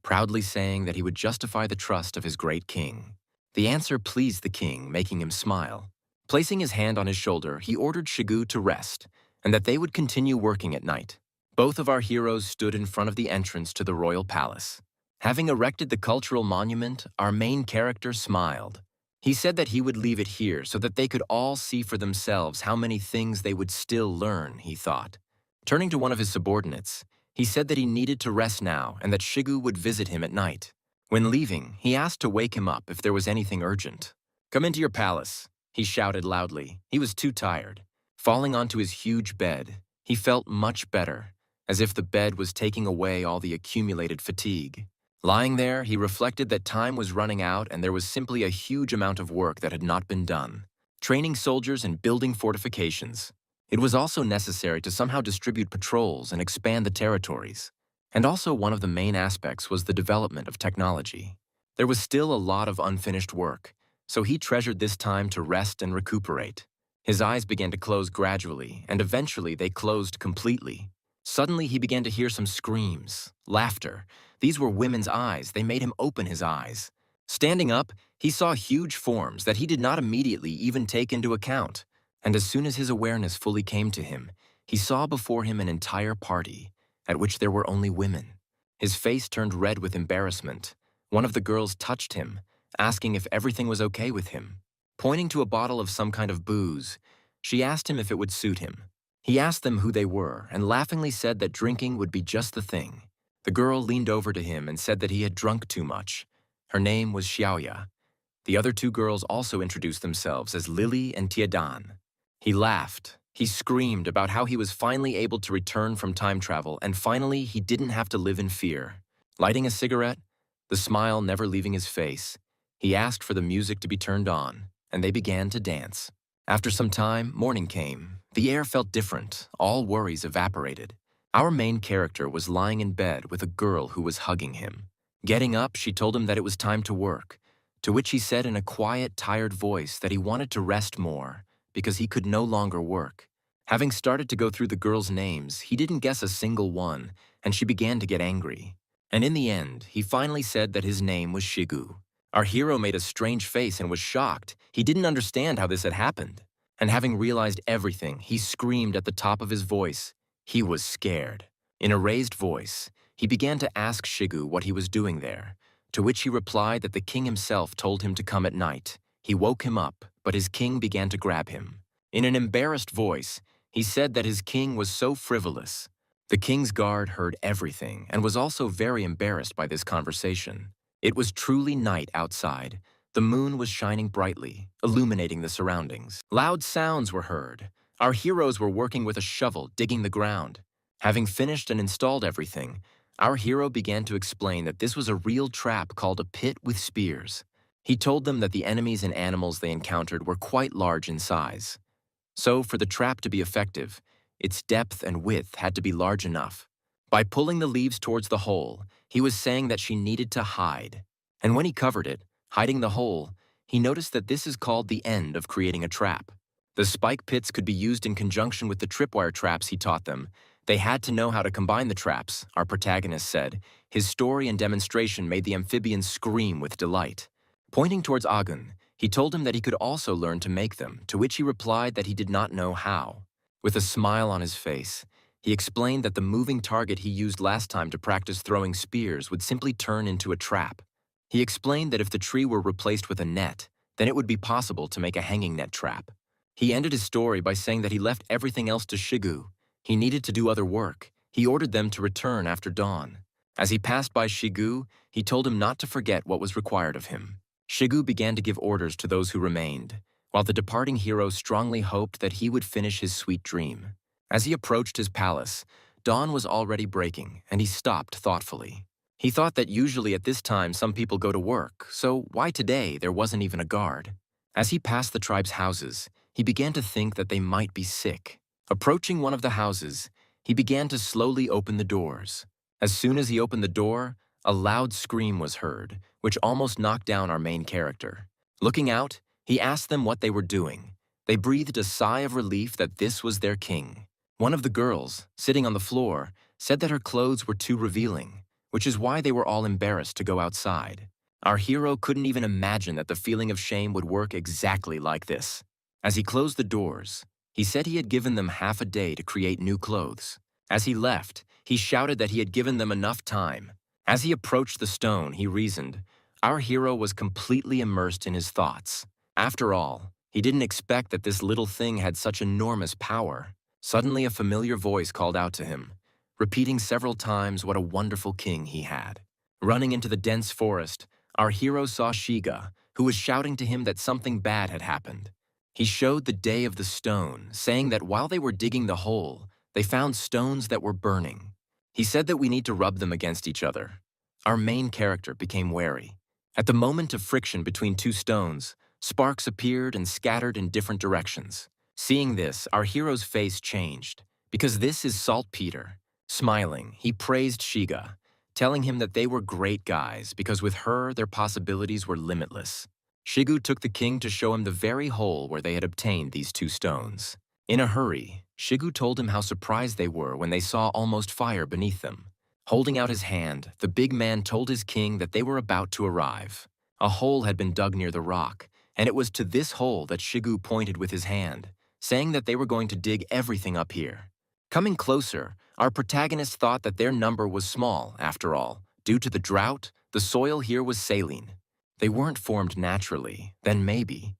proudly saying that he would justify the trust of his great king. The answer pleased the king, making him smile. Placing his hand on his shoulder, he ordered Shigu to rest, and that they would continue working at night. Both of our heroes stood in front of the entrance to the royal palace. Having erected the cultural monument, our main character smiled. He said that he would leave it here so that they could all see for themselves how many things they would still learn, he thought. Turning to one of his subordinates, he said that he needed to rest now and that Shigu would visit him at night. When leaving, he asked to wake him up if there was anything urgent. "Come into your palace," he shouted loudly. He was too tired. Falling onto his huge bed, he felt much better, as if the bed was taking away all the accumulated fatigue. Lying there, he reflected that time was running out and there was simply a huge amount of work that had not been done. Training soldiers and building fortifications. It was also necessary to somehow distribute patrols and expand the territories. And also one of the main aspects was the development of technology. There was still a lot of unfinished work, so he treasured this time to rest and recuperate. His eyes began to close gradually, and eventually they closed completely. Suddenly he began to hear some screams, laughter. These were women's eyes. They made him open his eyes. Standing up, he saw huge forms that he did not immediately even take into account. And as soon as his awareness fully came to him, he saw before him an entire party, at which there were only women. His face turned red with embarrassment. One of the girls touched him, asking if everything was okay with him. Pointing to a bottle of some kind of booze, she asked him if it would suit him. He asked them who they were and laughingly said that drinking would be just the thing. The girl leaned over to him and said that he had drunk too much. Her name was Xiaoya. The other two girls also introduced themselves as Lily and Tiadan. He laughed. He screamed about how he was finally able to return from time travel and finally he didn't have to live in fear. Lighting a cigarette, the smile never leaving his face, he asked for the music to be turned on, and they began to dance. After some time, morning came. The air felt different. All worries evaporated. Our main character was lying in bed with a girl who was hugging him. Getting up, she told him that it was time to work, to which he said in a quiet, tired voice that he wanted to rest more because he could no longer work. Having started to go through the girls' names, he didn't guess a single one, and she began to get angry. And in the end, he finally said that his name was Shigu. Our hero made a strange face and was shocked. He didn't understand how this had happened. And having realized everything, he screamed at the top of his voice. He was scared. In a raised voice, he began to ask Shigu what he was doing there, to which he replied that the king himself told him to come at night. He woke him up, but his king began to grab him. In an embarrassed voice, he said that his king was so frivolous. The king's guard heard everything and was also very embarrassed by this conversation. It was truly night outside. The moon was shining brightly, illuminating the surroundings. Loud sounds were heard. Our heroes were working with a shovel, digging the ground. Having finished and installed everything, our hero began to explain that this was a real trap called a pit with spears. He told them that the enemies and animals they encountered were quite large in size. So, for the trap to be effective, its depth and width had to be large enough. By pulling the leaves towards the hole, he was saying that she needed to hide. And when he covered it, hiding the hole, he noticed that this is called the end of creating a trap. The spike pits could be used in conjunction with the tripwire traps he taught them. They had to know how to combine the traps, our protagonist said. His story and demonstration made the amphibian scream with delight. Pointing towards Agun, he told him that he could also learn to make them, to which he replied that he did not know how. With a smile on his face, he explained that the moving target he used last time to practice throwing spears would simply turn into a trap. He explained that if the tree were replaced with a net, then it would be possible to make a hanging net trap. He ended his story by saying that he left everything else to Shigu. He needed to do other work. He ordered them to return after dawn. As he passed by Shigu, he told him not to forget what was required of him. Shigu began to give orders to those who remained, while the departing hero strongly hoped that he would finish his sweet dream. As he approached his palace, dawn was already breaking, and he stopped thoughtfully. He thought that usually at this time some people go to work, so why today there wasn't even a guard? As he passed the tribe's houses, he began to think that they might be sick. Approaching one of the houses, he began to slowly open the doors. As soon as he opened the door, a loud scream was heard, which almost knocked down our main character. Looking out, he asked them what they were doing. They breathed a sigh of relief that this was their king. One of the girls, sitting on the floor, said that her clothes were too revealing, which is why they were all embarrassed to go outside. Our hero couldn't even imagine that the feeling of shame would work exactly like this. As he closed the doors, he said he had given them half a day to create new clothes. As he left, he shouted that he had given them enough time. As he approached the stone, he reasoned, our hero was completely immersed in his thoughts. After all, he didn't expect that this little thing had such enormous power. Suddenly, a familiar voice called out to him, repeating several times what a wonderful king he had. Running into the dense forest, our hero saw Shiga, who was shouting to him that something bad had happened. He showed the day of the stone, saying that while they were digging the hole, they found stones that were burning. He said that we need to rub them against each other. Our main character became wary. At the moment of friction between two stones, sparks appeared and scattered in different directions. Seeing this, our hero's face changed, because this is Saltpeter. Smiling, he praised Shiga, telling him that they were great guys because with her, their possibilities were limitless. Shigu took the king to show him the very hole where they had obtained these two stones. In a hurry, Shigu told him how surprised they were when they saw almost fire beneath them. Holding out his hand, the big man told his king that they were about to arrive. A hole had been dug near the rock, and it was to this hole that Shigu pointed with his hand, saying that they were going to dig everything up here. Coming closer, our protagonist thought that their number was small, after all. Due to the drought, the soil here was saline. They weren't formed naturally, then maybe.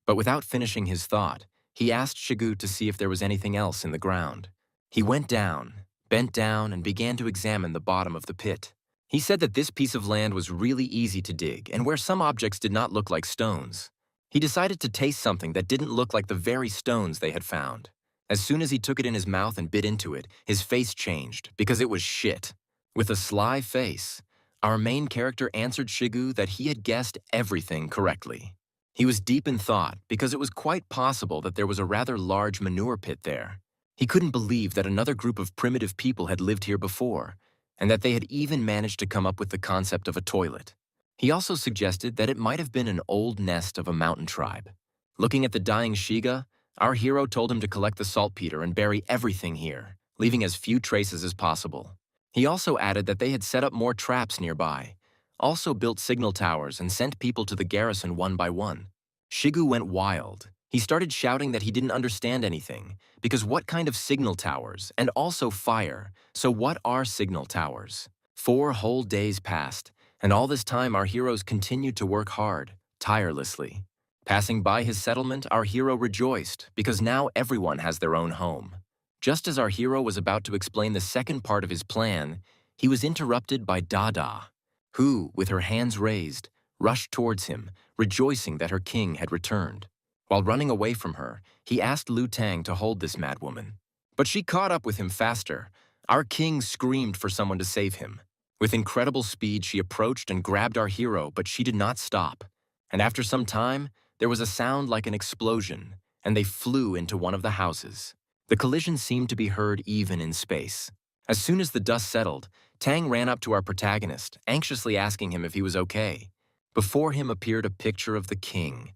But without finishing his thought, he asked Shigu to see if there was anything else in the ground. He went down, bent down, and began to examine the bottom of the pit. He said that this piece of land was really easy to dig and where some objects did not look like stones. He decided to taste something that didn't look like the very stones they had found. As soon as he took it in his mouth and bit into it, his face changed because it was shit. With a sly face, our main character answered Shigu that he had guessed everything correctly. He was deep in thought because it was quite possible that there was a rather large manure pit there. He couldn't believe that another group of primitive people had lived here before, and that they had even managed to come up with the concept of a toilet. He also suggested that it might have been an old nest of a mountain tribe. Looking at the dying Shiga, our hero told him to collect the saltpeter and bury everything here, leaving as few traces as possible. He also added that they had set up more traps nearby, also built signal towers and sent people to the garrison one by one. Shigu went wild. He started shouting that he didn't understand anything, because what kind of signal towers, and also fire, so what are signal towers? 4 whole days passed, and all this time our heroes continued to work hard, tirelessly. Passing by his settlement, our hero rejoiced, because now everyone has their own home. Just as our hero was about to explain the second part of his plan, he was interrupted by Dada, who, with her hands raised, rushed towards him, rejoicing that her king had returned. While running away from her, he asked Lu Tang to hold this madwoman. But she caught up with him faster. Our king screamed for someone to save him. With incredible speed, she approached and grabbed our hero, but she did not stop. And after some time, there was a sound like an explosion, and they flew into one of the houses. The collision seemed to be heard even in space. As soon as the dust settled, Tang ran up to our protagonist, anxiously asking him if he was okay. Before him appeared a picture of the king,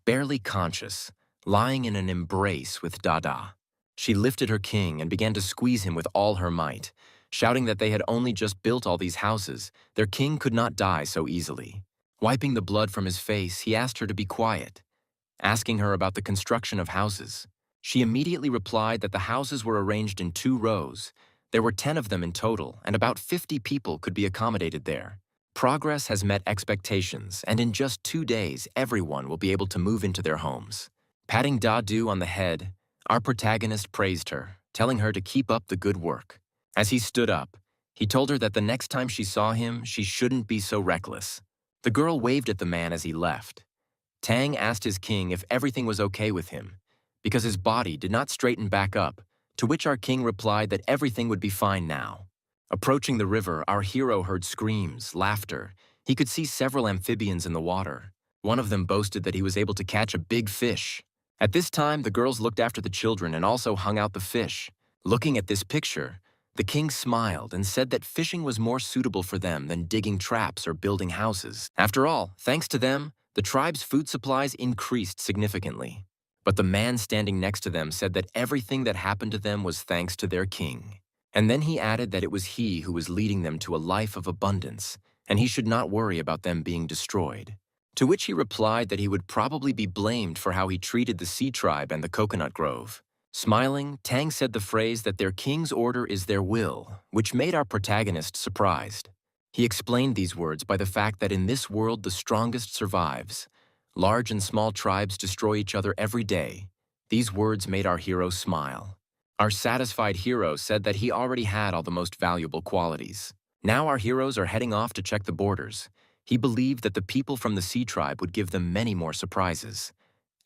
barely conscious, lying in an embrace with Dada. She lifted her king and began to squeeze him with all her might, shouting that they had only just built all these houses. Their king could not die so easily. Wiping the blood from his face, he asked her to be quiet, asking her about the construction of houses. She immediately replied that the houses were arranged in 2 rows. There were 10 of them in total, and about 50 people could be accommodated there. Progress has met expectations, and in just 2 days, everyone will be able to move into their homes. Patting Dadu on the head, our protagonist praised her, telling her to keep up the good work. As he stood up, he told her that the next time she saw him, she shouldn't be so reckless. The girl waved at the man as he left. Tang asked his king if everything was okay with him, because his body did not straighten back up, to which our king replied that everything would be fine now. Approaching the river, our hero heard screams, laughter. He could see several amphibians in the water. One of them boasted that he was able to catch a big fish. At this time, the girls looked after the children and also hung out the fish. Looking at this picture, the king smiled and said that fishing was more suitable for them than digging traps or building houses. After all, thanks to them, the tribe's food supplies increased significantly. But the man standing next to them said that everything that happened to them was thanks to their king. And then he added that it was he who was leading them to a life of abundance, and he should not worry about them being destroyed. To which he replied that he would probably be blamed for how he treated the Sea Tribe and the coconut grove. Smiling, Tang said the phrase that their king's order is their will, which made our protagonist surprised. He explained these words by the fact that in this world the strongest survives. Large and small tribes destroy each other every day. These words made our hero smile. Our satisfied hero said that he already had all the most valuable qualities. Now our heroes are heading off to check the borders. He believed that the people from the Sea Tribe would give them many more surprises,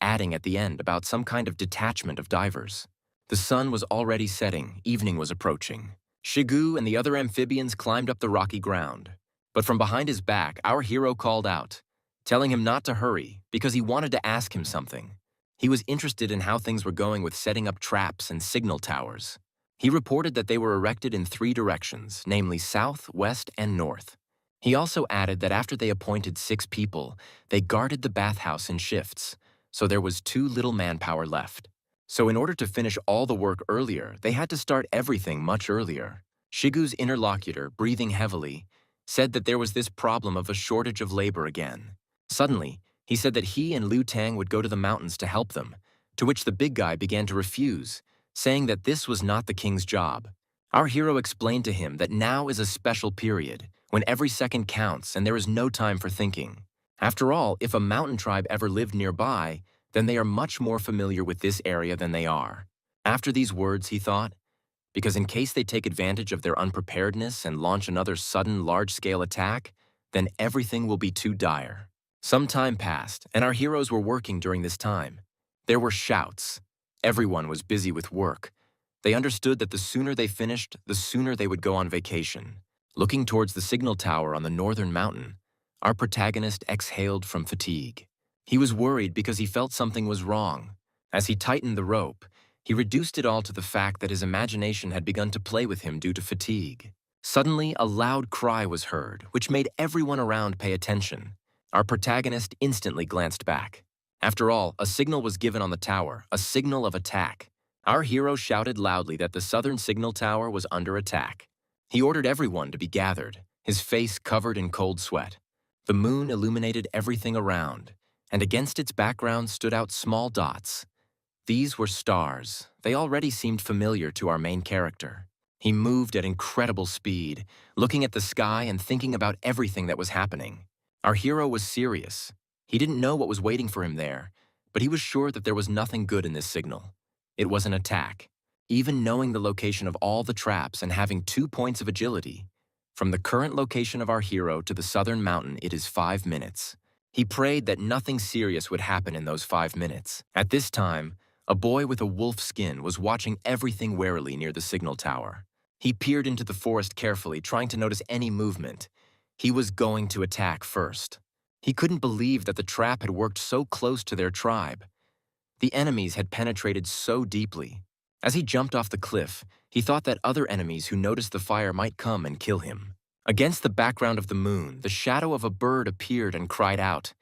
adding at the end about some kind of detachment of divers. The sun was already setting, evening was approaching. Shigu and the other amphibians climbed up the rocky ground. But from behind his back, our hero called out, telling him not to hurry because he wanted to ask him something. He was interested in how things were going with setting up traps and signal towers. He reported that they were erected in 3 directions, namely south, west, and north. He also added that after they appointed 6 people, they guarded the bathhouse in shifts, so there was too little manpower left. So in order to finish all the work earlier, they had to start everything much earlier. Shigu's interlocutor, breathing heavily, said that there was this problem of a shortage of labor again. Suddenly, he said that he and Liu Tang would go to the mountains to help them, to which the big guy began to refuse, saying that this was not the king's job. Our hero explained to him that now is a special period, when every second counts and there is no time for thinking. After all, if a mountain tribe ever lived nearby, then they are much more familiar with this area than they are. After these words, he thought, because in case they take advantage of their unpreparedness and launch another sudden large-scale attack, then everything will be too dire. Some time passed, and our heroes were working during this time. There were shouts. Everyone was busy with work. They understood that the sooner they finished, the sooner they would go on vacation. Looking towards the signal tower on the northern mountain, our protagonist exhaled from fatigue. He was worried because he felt something was wrong. As he tightened the rope, he reduced it all to the fact that his imagination had begun to play with him due to fatigue. Suddenly, a loud cry was heard, which made everyone around pay attention. Our protagonist instantly glanced back. After all, a signal was given on the tower, a signal of attack. Our hero shouted loudly that the southern signal tower was under attack. He ordered everyone to be gathered, his face covered in cold sweat. The moon illuminated everything around, and against its background stood out small dots. These were stars. They already seemed familiar to our main character. He moved at incredible speed, looking at the sky and thinking about everything that was happening. Our hero was serious. He didn't know what was waiting for him there, but he was sure that there was nothing good in this signal. It was an attack. Even knowing the location of all the traps and having 2 points of agility, from the current location of our hero to the southern mountain, it is 5 minutes. He prayed that nothing serious would happen in those 5 minutes. At this time, a boy with a wolf skin was watching everything warily near the signal tower. He peered into the forest carefully, trying to notice any movement. He was going to attack first. He couldn't believe that the trap had worked so close to their tribe. The enemies had penetrated so deeply. As he jumped off the cliff, he thought that other enemies who noticed the fire might come and kill him. Against the background of the moon, the shadow of a bird appeared and cried out,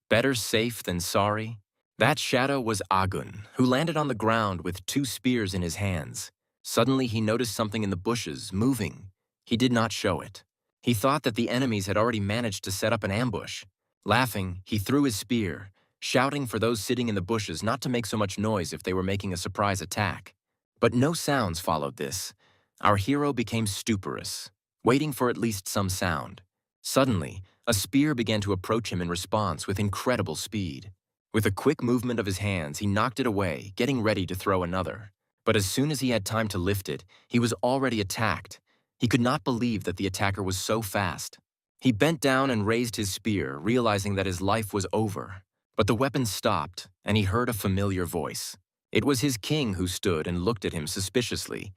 "Better safe than sorry." That shadow was Agun, who landed on the ground with 2 spears in his hands. Suddenly he noticed something in the bushes, moving. He did not show it. He thought that the enemies had already managed to set up an ambush. Laughing, he threw his spear, shouting for those sitting in the bushes not to make so much noise if they were making a surprise attack. But no sounds followed this. Our hero became stuporous, waiting for at least some sound. Suddenly, a spear began to approach him in response with incredible speed. With a quick movement of his hands, he knocked it away, getting ready to throw another. But as soon as he had time to lift it, he was already attacked. He could not believe that the attacker was so fast. He bent down and raised his spear, realizing that his life was over. But the weapon stopped, and he heard a familiar voice. It was his king who stood and looked at him suspiciously.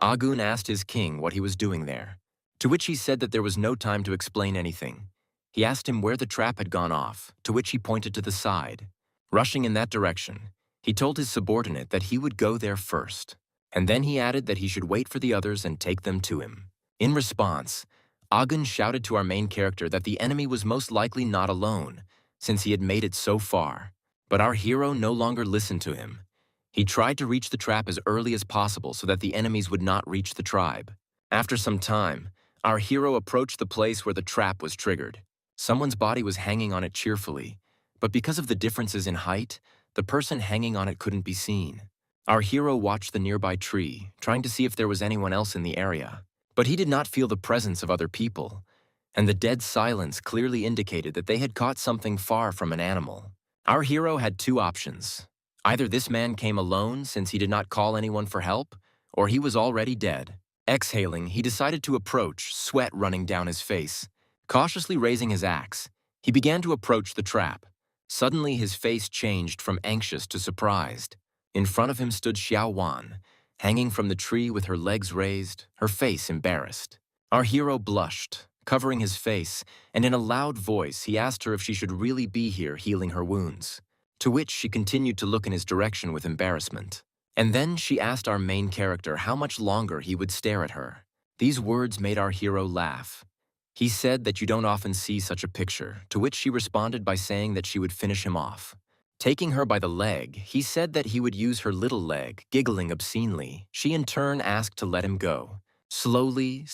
Agun asked his king what he was doing there, to which he said that there was no time to explain anything. He asked him where the trap had gone off, to which he pointed to the side. Rushing in that direction, he told his subordinate that he would go there first, and then he added that he should wait for the others and take them to him. In response, Agun shouted to our main character that the enemy was most likely not alone, since he had made it so far. But our hero no longer listened to him. He tried to reach the trap as early as possible so that the enemies would not reach the tribe. After some time, our hero approached the place where the trap was triggered. Someone's body was hanging on it cheerfully, but because of the differences in height, the person hanging on it couldn't be seen. Our hero watched the nearby tree, trying to see if there was anyone else in the area. But he did not feel the presence of other people, and the dead silence clearly indicated that they had caught something far from an animal. Our hero had 2 options. Either this man came alone since he did not call anyone for help, or he was already dead. Exhaling, he decided to approach, sweat running down his face. Cautiously raising his axe, he began to approach the trap. Suddenly, his face changed from anxious to surprised. In front of him stood Xiao Wan, hanging from the tree with her legs raised, her face embarrassed. Our hero blushed, covering his face, and in a loud voice, he asked her if she should really be here healing her wounds. to which she continued to look in his direction with embarrassment. And then she asked our main character how much longer he would stare at her. These words made our hero laugh. He said that you don't often see such a picture, to which she responded by saying that she would finish him off. Taking her by the leg, he said that he would use her little leg, giggling obscenely. She in turn asked to let him go. Slowly,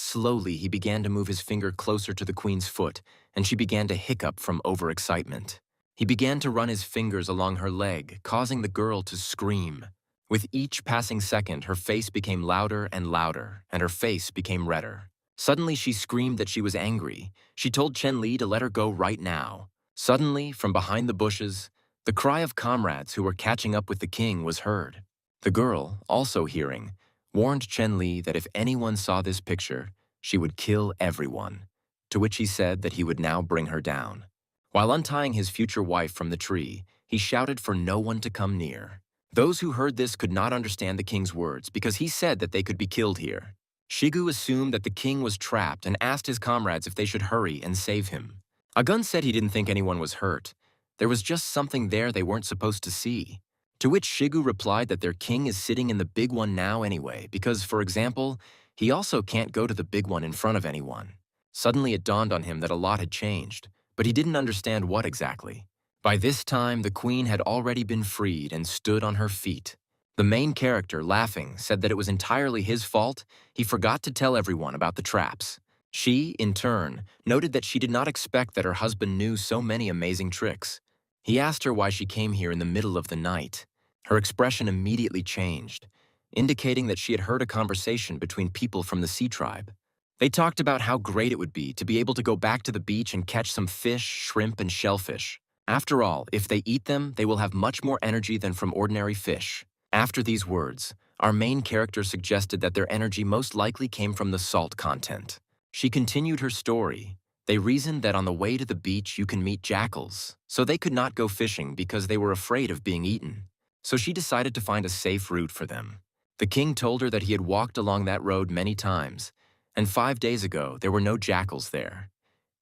he began to move his finger closer to the queen's foot, and she began to hiccup from overexcitement. He began to run his fingers along her leg, causing the girl to scream. With each passing second, her face became louder and louder, and her face became redder. Suddenly, she screamed that she was angry. She told Chen Li to let her go right now. Suddenly, from behind the bushes, the cry of comrades who were catching up with the king was heard. The girl, also hearing, warned Chen Li that if anyone saw this picture, she would kill everyone, to which he said that he would now bring her down. While untying his future wife from the tree, he shouted for no one to come near. Those who heard this could not understand the king's words because he said that they could be killed here. Shigu assumed that the king was trapped and asked his comrades if they should hurry and save him. Agun said he didn't think anyone was hurt. There was just something there they weren't supposed to see. To which Shigu replied that their king is sitting in the big one now anyway because, for example, he also can't go to the big one in front of anyone. Suddenly it dawned on him that a lot had changed, but he didn't understand what exactly. By this time, the queen had already been freed and stood on her feet. The main character, laughing, said that it was entirely his fault. He forgot to tell everyone about the traps. She, in turn, noted that she did not expect that her husband knew so many amazing tricks. He asked her why she came here in the middle of the night. Her expression immediately changed, indicating that she had heard a conversation between people from the sea tribe. They talked about how great it would be to be able to go back to the beach and catch some fish, shrimp, and shellfish. After all, if they eat them, they will have much more energy than from ordinary fish. After these words, our main character suggested that their energy most likely came from the salt content. She continued her story. They reasoned that on the way to the beach you can meet jackals, so they could not go fishing because they were afraid of being eaten. So she decided to find a safe route for them. The king told her that he had walked along that road many times, and 5 days ago there were no jackals there.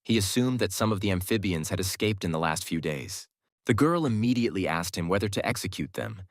He assumed that some of the amphibians had escaped in the last few days. The girl immediately asked him whether to execute them,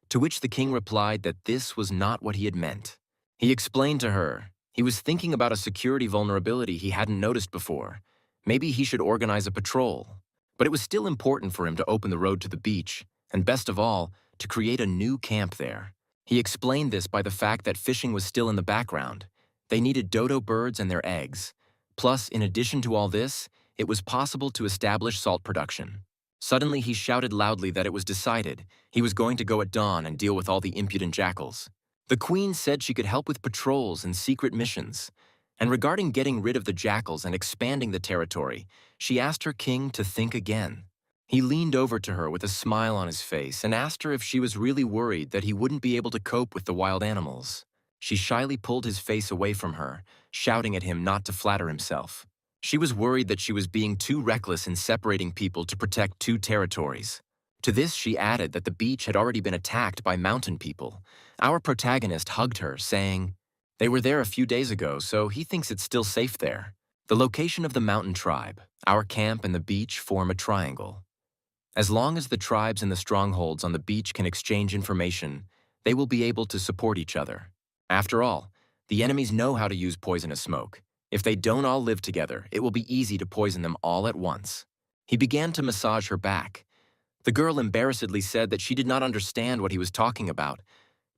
to which the king replied that this was not what he had meant. He explained to her he was thinking about a security vulnerability he hadn't noticed before. Maybe he should organize a patrol. But it was still important for him to open the road to the beach, and best of all, to create a new camp there. He explained this by the fact that fishing was still in the background. They needed dodo birds and their eggs. Plus, in addition to all this, it was possible to establish salt production. Suddenly, he shouted loudly that it was decided. He was going to go at dawn and deal with all the impudent jackals. The queen said she could help with patrols and secret missions. And regarding getting rid of the jackals and expanding the territory, she asked her king to think again. He leaned over to her with a smile on his face and asked her if she was really worried that he wouldn't be able to cope with the wild animals. She shyly pulled his face away from her, shouting at him not to flatter himself. She was worried that she was being too reckless in separating people to protect two territories. To this, she added that the beach had already been attacked by mountain people. Our protagonist hugged her, saying, "They were there a few days ago, so he thinks it's still safe there." The location of the mountain tribe, our camp, and the beach form a triangle. As long as the tribes and the strongholds on the beach can exchange information, they will be able to support each other. After all, the enemies know how to use poisonous smoke. If they don't all live together, it will be easy to poison them all at once. He began to massage her back. The girl embarrassedly said that she did not understand what he was talking about,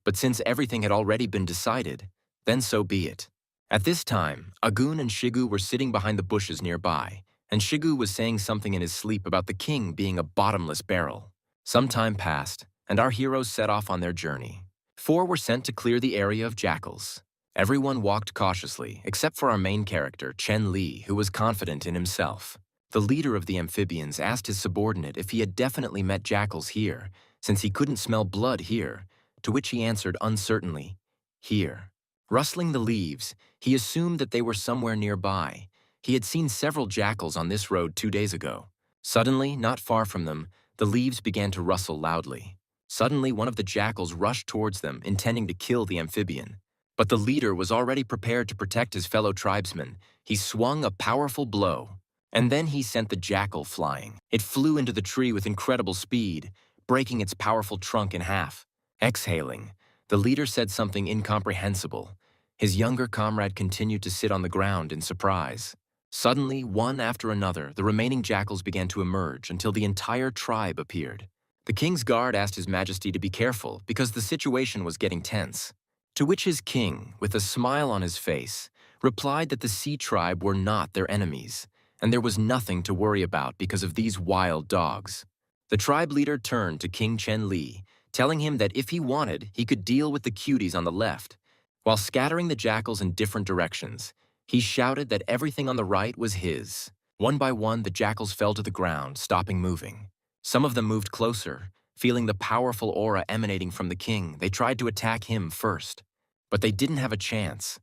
but since everything had already been decided, then so be it. At this time, Agun and Shigu were sitting behind the bushes nearby, and Shigu was saying something in his sleep about the king being a bottomless barrel. Some time passed, and our heroes set off on their journey. 4 were sent to clear the area of jackals. Everyone walked cautiously, except for our main character, Chen Li, who was confident in himself. The leader of the amphibians asked his subordinate if he had definitely met jackals here, since he couldn't smell blood here, to which he answered uncertainly, "Here." Rustling the leaves, he assumed that they were somewhere nearby. He had seen several jackals on this road 2 days ago. Suddenly, not far from them, the leaves began to rustle loudly. Suddenly, one of the jackals rushed towards them, intending to kill the amphibian. But the leader was already prepared to protect his fellow tribesmen. He swung a powerful blow, and then he sent the jackal flying. It flew into the tree with incredible speed, breaking its powerful trunk in half. Exhaling, the leader said something incomprehensible. His younger comrade continued to sit on the ground in surprise. Suddenly, one after another, the remaining jackals began to emerge until the entire tribe appeared. The king's guard asked His Majesty to be careful because the situation was getting tense. To which his king, with a smile on his face, replied that the Sea Tribe were not their enemies, and there was nothing to worry about because of these wild dogs. The tribe leader turned to King Chen Li, telling him that if he wanted, he could deal with the cuties on the left. While scattering the jackals in different directions, he shouted that everything on the right was his. One by one, the jackals fell to the ground, stopping moving. Some of them moved closer. Feeling the powerful aura emanating from the king, they tried to attack him first. But they didn't have a chance.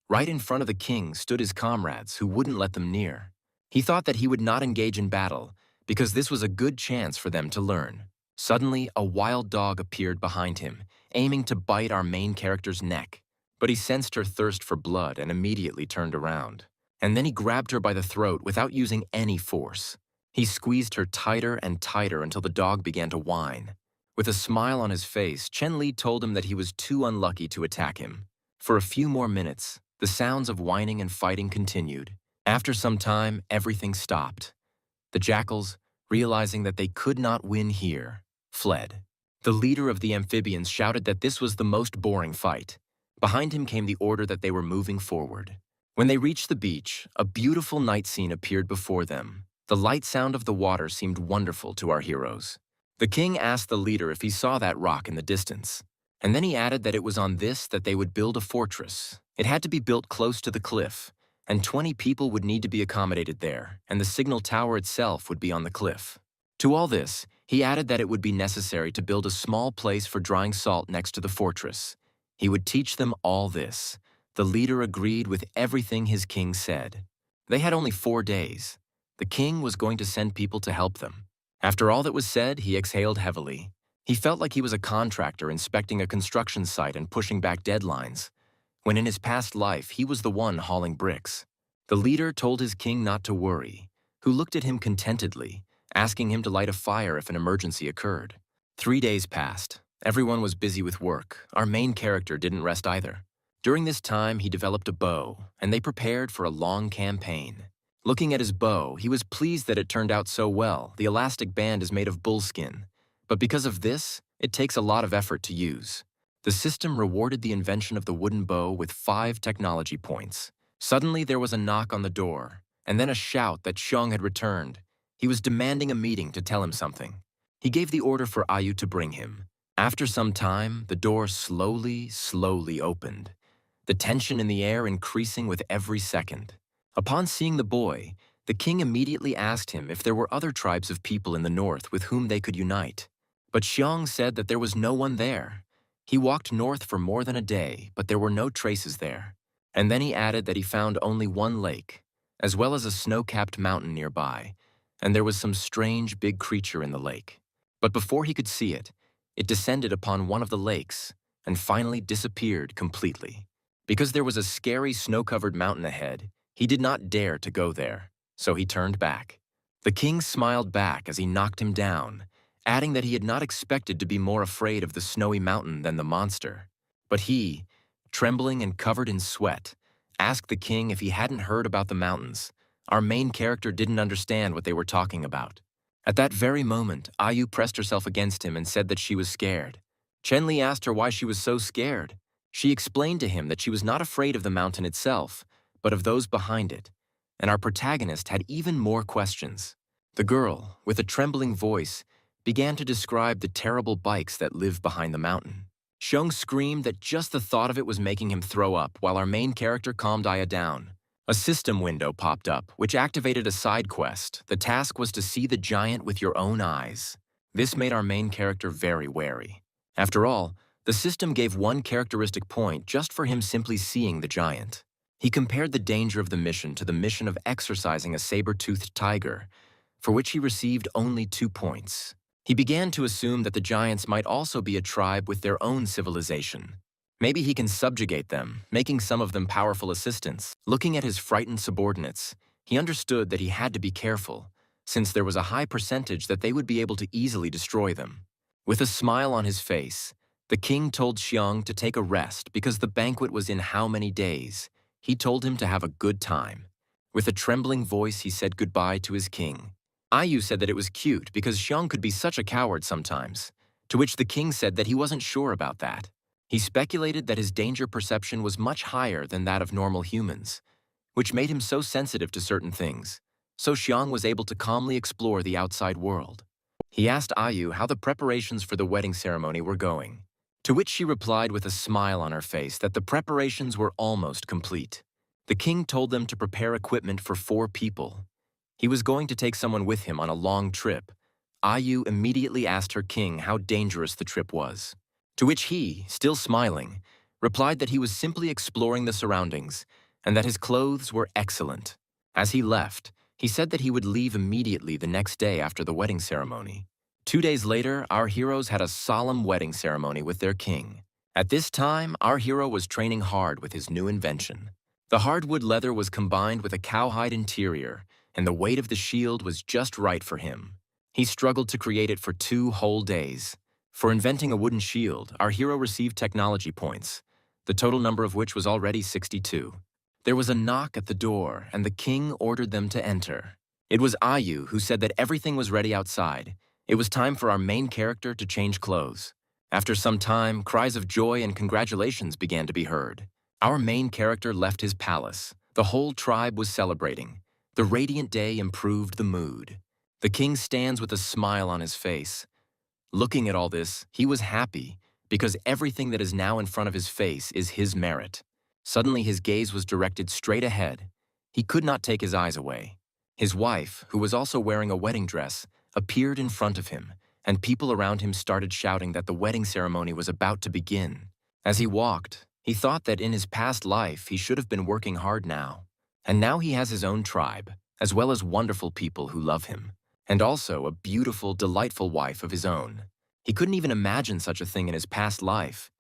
Right in front of the king stood his comrades, who wouldn't let them near. He thought that he would not engage in battle, because this was a good chance for them to learn. Suddenly, a wild dog appeared behind him, aiming to bite our main character's neck. But he sensed her thirst for blood and immediately turned around. And then he grabbed her by the throat without using any force. He squeezed her tighter and tighter until the dog began to whine. With a smile on his face, Chen Li told him that he was too unlucky to attack him. For a few more minutes, the sounds of whining and fighting continued. After some time, everything stopped. The jackals, realizing that they could not win here, fled. The leader of the amphibians shouted that this was the most boring fight. Behind him came the order that they were moving forward. When they reached the beach, a beautiful night scene appeared before them. The light sound of the water seemed wonderful to our heroes. The king asked the leader if he saw that rock in the distance, and then he added that it was on this that they would build a fortress. It had to be built close to the cliff, and 20 people would need to be accommodated there, and the signal tower itself would be on the cliff. To all this, he added that it would be necessary to build a small place for drying salt next to the fortress. He would teach them all this. The leader agreed with everything his king said. They had only 4 days. The king was going to send people to help them. After all that was said, he exhaled heavily. He felt like he was a contractor inspecting a construction site and pushing back deadlines, when in his past life he was the one hauling bricks. The leader told his king not to worry, who looked at him contentedly, asking him to light a fire if an emergency occurred. 3 days passed. Everyone was busy with work. Our main character didn't rest either. During this time, he developed a bow, and they prepared for a long campaign. Looking at his bow, he was pleased that it turned out so well. The elastic band is made of bullskin, but because of this, it takes a lot of effort to use. The system rewarded the invention of the wooden bow with 5 technology points. Suddenly, there was a knock on the door, and then a shout that Xiong had returned. He was demanding a meeting to tell him something. He gave the order for Ayu to bring him. After some time, the door slowly opened, the tension in the air increasing with every second. Upon seeing the boy, the king immediately asked him if there were other tribes of people in the north with whom they could unite. But Xiong said that there was no one there. He walked north for more than a day, but there were no traces there. And then he added that he found only one lake, as well as a snow-capped mountain nearby, and there was some strange big creature in the lake. But before he could see it, it descended upon one of the lakes and finally disappeared completely. Because there was a scary snow-covered mountain ahead, he did not dare to go there, so he turned back. The king smiled back as he knocked him down, adding that he had not expected to be more afraid of the snowy mountain than the monster. But he, trembling and covered in sweat, asked the king if he hadn't heard about the mountains. Our main character didn't understand what they were talking about. At that very moment, Ayu pressed herself against him and said that she was scared. Chen Li asked her why she was so scared. She explained to him that she was not afraid of the mountain itself, but of those behind it, and our protagonist had even more questions. The girl, with a trembling voice, began to describe the terrible bikes that live behind the mountain. Xiong screamed that just the thought of it was making him throw up, while our main character calmed Aya down. A system window popped up, which activated a side quest. The task was to see the giant with your own eyes. This made our main character very wary. After all, the system gave 1 characteristic point just for him simply seeing the giant. He compared the danger of the mission to the mission of exercising a saber-toothed tiger, for which he received only 2 points. He began to assume that the giants might also be a tribe with their own civilization. Maybe he can subjugate them, making some of them powerful assistants. Looking at his frightened subordinates, he understood that he had to be careful, since there was a high percentage that they would be able to easily destroy them. With a smile on his face, the king told Xiang to take a rest because the banquet was in how many days. He told him to have a good time. With a trembling voice, he said goodbye to his king. Ayu said that it was cute because Xiang could be such a coward sometimes, to which the king said that he wasn't sure about that. He speculated that his danger perception was much higher than that of normal humans, which made him so sensitive to certain things, so Xiang was able to calmly explore the outside world. He asked Ayu how the preparations for the wedding ceremony were going, to which she replied with a smile on her face that the preparations were almost complete. The king told them to prepare equipment for 4 people. He was going to take someone with him on a long trip. Ayu immediately asked her king how dangerous the trip was, to which he, still smiling, replied that he was simply exploring the surroundings and that his clothes were excellent. As he left, he said that he would leave immediately the next day after the wedding ceremony. 2 days later, our heroes had a solemn wedding ceremony with their king. At this time, our hero was training hard with his new invention. The hardwood leather was combined with a cowhide interior, and the weight of the shield was just right for him. He struggled to create it for 2 whole days. For inventing a wooden shield, our hero received technology points, the total number of which was already 62. There was a knock at the door, and the king ordered them to enter. It was Ayu who said that everything was ready outside. It was time for our main character to change clothes. After some time, cries of joy and congratulations began to be heard. Our main character left his palace. The whole tribe was celebrating. The radiant day improved the mood. The king stands with a smile on his face. Looking at all this, he was happy because everything that is now in front of his face is his merit. Suddenly his gaze was directed straight ahead. He could not take his eyes away. His wife, who was also wearing a wedding dress, appeared in front of him, and people around him started shouting that the wedding ceremony was about to begin. As he walked, he thought that in his past life he should have been working hard now. And now he has his own tribe, as well as wonderful people who love him, and also a beautiful, delightful wife of his own. He couldn't even imagine such a thing in his past life.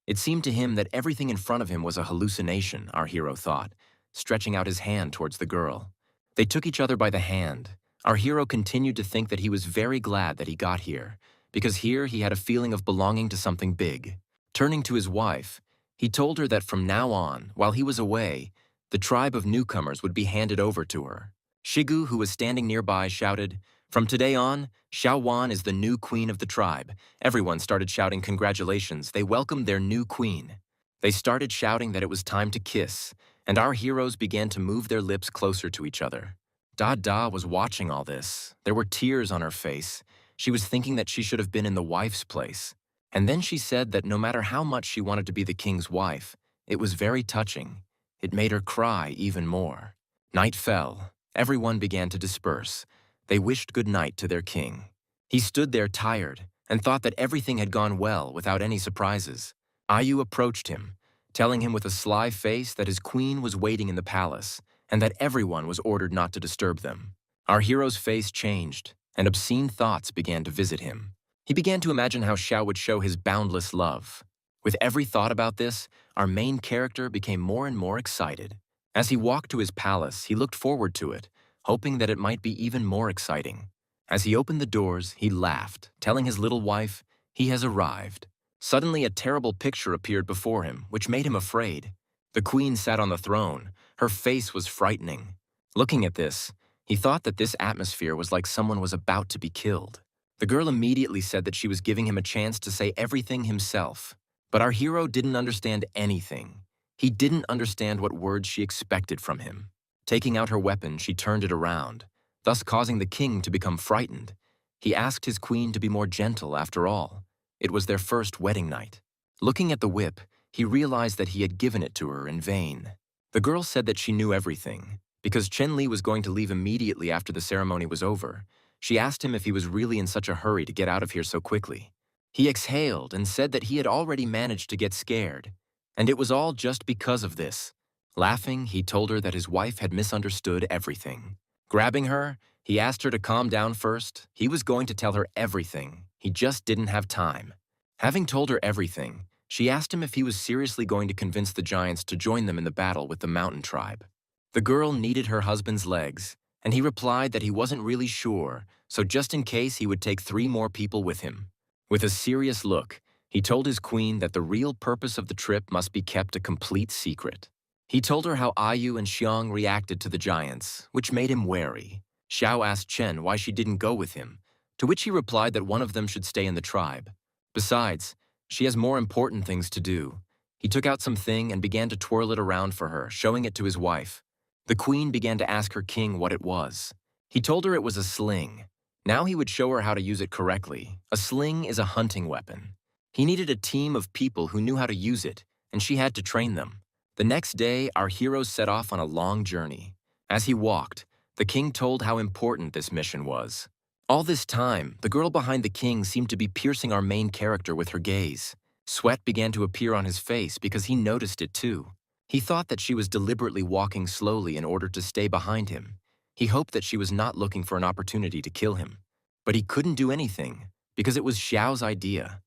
It seemed to him that everything in front of him was a hallucination, our hero thought, stretching out his hand towards the girl. They took each other by the hand. Our hero continued to think that he was very glad that he got here, because here he had a feeling of belonging to something big. Turning to his wife, he told her that from now on, while he was away, the tribe of newcomers would be handed over to her. Shigu, who was standing nearby, shouted, "From today on, Xiaowan is the new queen of the tribe." Everyone started shouting congratulations. They welcomed their new queen. They started shouting that it was time to kiss, and our heroes began to move their lips closer to each other. Da was watching all this. There were tears on her face. She was thinking that she should have been in the wife's place. And then she said that no matter how much she wanted to be the king's wife, it was very touching. It made her cry even more. Night fell. Everyone began to disperse. They wished good night to their king. He stood there tired and thought that everything had gone well without any surprises. Ayu approached him, telling him with a sly face that his queen was waiting in the palace and that everyone was ordered not to disturb them. Our hero's face changed, and obscene thoughts began to visit him. He began to imagine how Xiao would show his boundless love. With every thought about this, our main character became more and more excited. As he walked to his palace, he looked forward to it, hoping that it might be even more exciting. As he opened the doors, he laughed, telling his little wife, "He has arrived." Suddenly, a terrible picture appeared before him, which made him afraid. The queen sat on the throne. Her face was frightening. Looking at this, he thought that this atmosphere was like someone was about to be killed. The girl immediately said that she was giving him a chance to say everything himself. But our hero didn't understand anything. He didn't understand what words she expected from him. Taking out her weapon, she turned it around, thus causing the king to become frightened. He asked his queen to be more gentle after all. It was their first wedding night. Looking at the whip, he realized that he had given it to her in vain. The girl said that she knew everything. Because Chen Li was going to leave immediately after the ceremony was over, she asked him if he was really in such a hurry to get out of here so quickly. He exhaled and said that he had already managed to get scared, and it was all just because of this. Laughing, he told her that his wife had misunderstood everything. Grabbing her, he asked her to calm down first. He was going to tell her everything. He just didn't have time. Having told her everything, she asked him if he was seriously going to convince the giants to join them in the battle with the mountain tribe. The girl needed her husband's legs, and he replied that he wasn't really sure, so just in case he would take 3 more people with him. With a serious look, he told his queen that the real purpose of the trip must be kept a complete secret. He told her how Ayu and Xiang reacted to the giants, which made him wary. Xiao asked Chen why she didn't go with him, to which he replied that one of them should stay in the tribe. Besides, she has more important things to do. He took out something and began to twirl it around for her, showing it to his wife. The queen began to ask her king what it was. He told her it was a sling. Now he would show her how to use it correctly. A sling is a hunting weapon. He needed a team of people who knew how to use it, and she had to train them. The next day, our hero set off on a long journey. As he walked, the king told how important this mission was. All this time, the girl behind the king seemed to be piercing our main character with her gaze. Sweat began to appear on his face because he noticed it too. He thought that she was deliberately walking slowly in order to stay behind him. He hoped that she was not looking for an opportunity to kill him. But he couldn't do anything because it was Xiao's idea.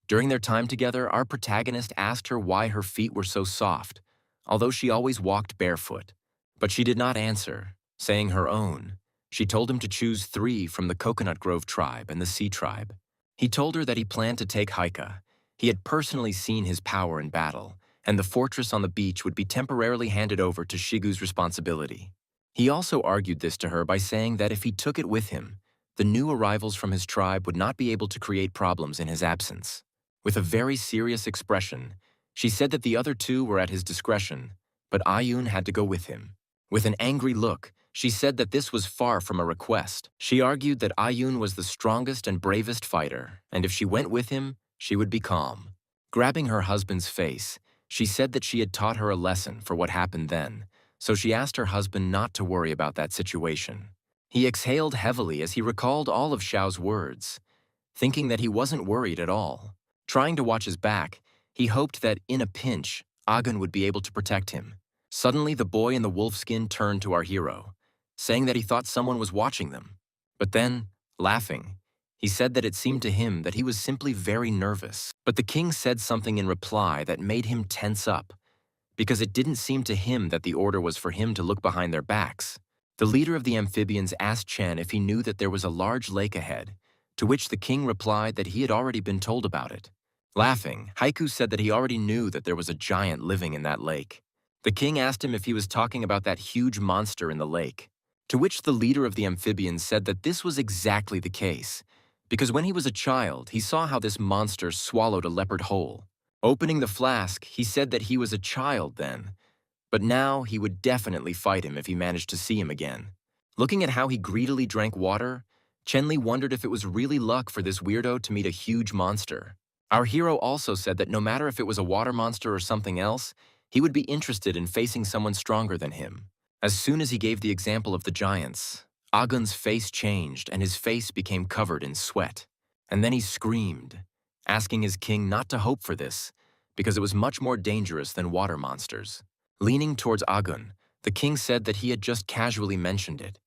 During their time together, our protagonist asked her why her feet were so soft, although she always walked barefoot. But she did not answer, saying her own. She told him to choose 3 from the Coconut Grove tribe and the Sea tribe. He told her that he planned to take Haika. He had personally seen his power in battle, and the fortress on the beach would be temporarily handed over to Shigu's responsibility. He also argued this to her by saying that if he took it with him, the new arrivals from his tribe would not be able to create problems in his absence. With a very serious expression, she said that the other 2 were at his discretion, but Ayun had to go with him. With an angry look, she said that this was far from a request. She argued that Ayun was the strongest and bravest fighter, and if she went with him, she would be calm. Grabbing her husband's face, she said that she had taught her a lesson for what happened then, so she asked her husband not to worry about that situation. He exhaled heavily as he recalled all of Xiao's words, thinking that he wasn't worried at all. Trying to watch his back, he hoped that, in a pinch, Agun would be able to protect him. Suddenly, the boy in the wolfskin turned to our hero, saying that he thought someone was watching them. But then, laughing, he said that it seemed to him that he was simply very nervous. But the king said something in reply that made him tense up, because it didn't seem to him that the order was for him to look behind their backs. The leader of the amphibians asked Chen if he knew that there was a large lake ahead, to which the king replied that he had already been told about it. Laughing, Haiku said that he already knew that there was a giant living in that lake. The king asked him if he was talking about that huge monster in the lake, to which the leader of the amphibians said that this was exactly the case, because when he was a child, he saw how this monster swallowed a leopard whole. Opening the flask, he said that he was a child then, but now he would definitely fight him if he managed to see him again. Looking at how he greedily drank water, Chenli wondered if it was really luck for this weirdo to meet a huge monster. Our hero also said that no matter if it was a water monster or something else, he would be interested in facing someone stronger than him. As soon as he gave the example of the giants, Agun's face changed and his face became covered in sweat. And then he screamed, asking his king not to hope for this, because it was much more dangerous than water monsters. Leaning towards Agun, the king said that he had just casually mentioned it.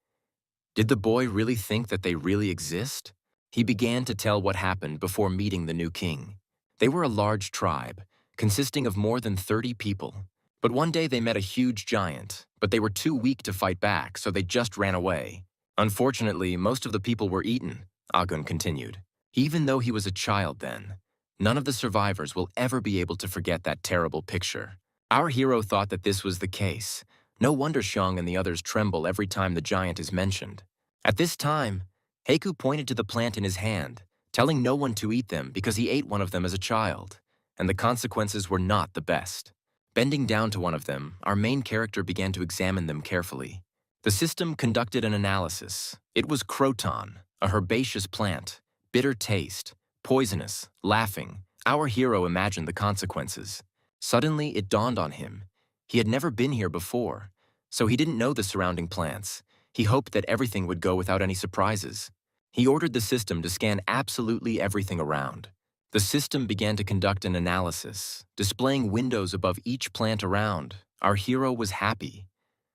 Did the boy really think that they really exist? He began to tell what happened before meeting the new king. They were a large tribe, consisting of more than 30 people. But one day they met a huge giant, but they were too weak to fight back, so they just ran away. Unfortunately, most of the people were eaten, Agun continued. Even though he was a child then, none of the survivors will ever be able to forget that terrible picture. Our hero thought that this was the case. No wonder Xiang and the others tremble every time the giant is mentioned. At this time, Heiku pointed to the plant in his hand, telling no one to eat them because he ate one of them as a child, and the consequences were not the best. Bending down to one of them, our main character began to examine them carefully. The system conducted an analysis. It was croton, a herbaceous plant, bitter taste, poisonous, laughing. Our hero imagined the consequences. Suddenly, it dawned on him. He had never been here before, so he didn't know the surrounding plants. He hoped that everything would go without any surprises. He ordered the system to scan absolutely everything around. The system began to conduct an analysis, displaying windows above each plant around. Our hero was happy,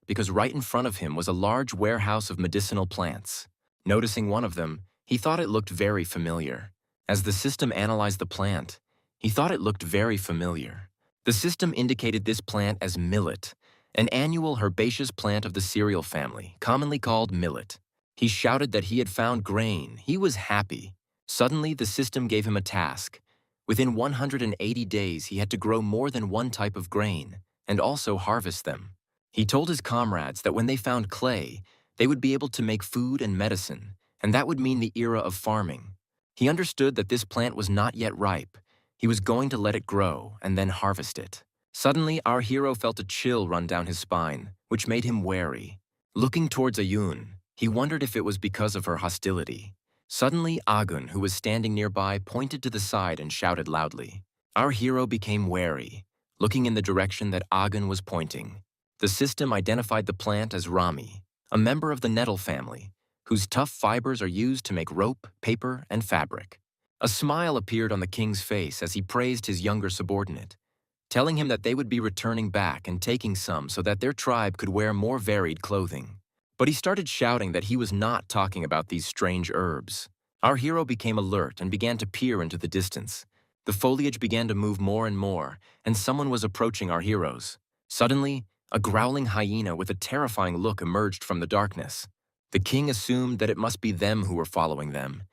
because right in front of him was a large warehouse of medicinal plants. Noticing one of them, he thought it looked very familiar. As the system analyzed the plant, he thought it looked very familiar. The system indicated this plant as millet, an annual herbaceous plant of the cereal family, commonly called millet. He shouted that he had found grain. He was happy. Suddenly, the system gave him a task. Within 180 days, he had to grow more than one type of grain and also harvest them. He told his comrades that when they found clay, they would be able to make food and medicine, and that would mean the era of farming. He understood that this plant was not yet ripe. He was going to let it grow and then harvest it. Suddenly, our hero felt a chill run down his spine, which made him wary. Looking towards Ayun, he wondered if it was because of her hostility. Suddenly, Agun, who was standing nearby, pointed to the side and shouted loudly. Our hero became wary, looking in the direction that Agun was pointing. The system identified the plant as Rami, a member of the nettle family, whose tough fibers are used to make rope, paper, and fabric. A smile appeared on the king's face as he praised his younger subordinate, telling him that they would be returning back and taking some so that their tribe could wear more varied clothing. But he started shouting that he was not talking about these strange herbs. Our hero became alert and began to peer into the distance. The foliage began to move more and more, and someone was approaching our heroes. Suddenly, a growling hyena with a terrifying look emerged from the darkness. The king assumed that it must be them who were following them.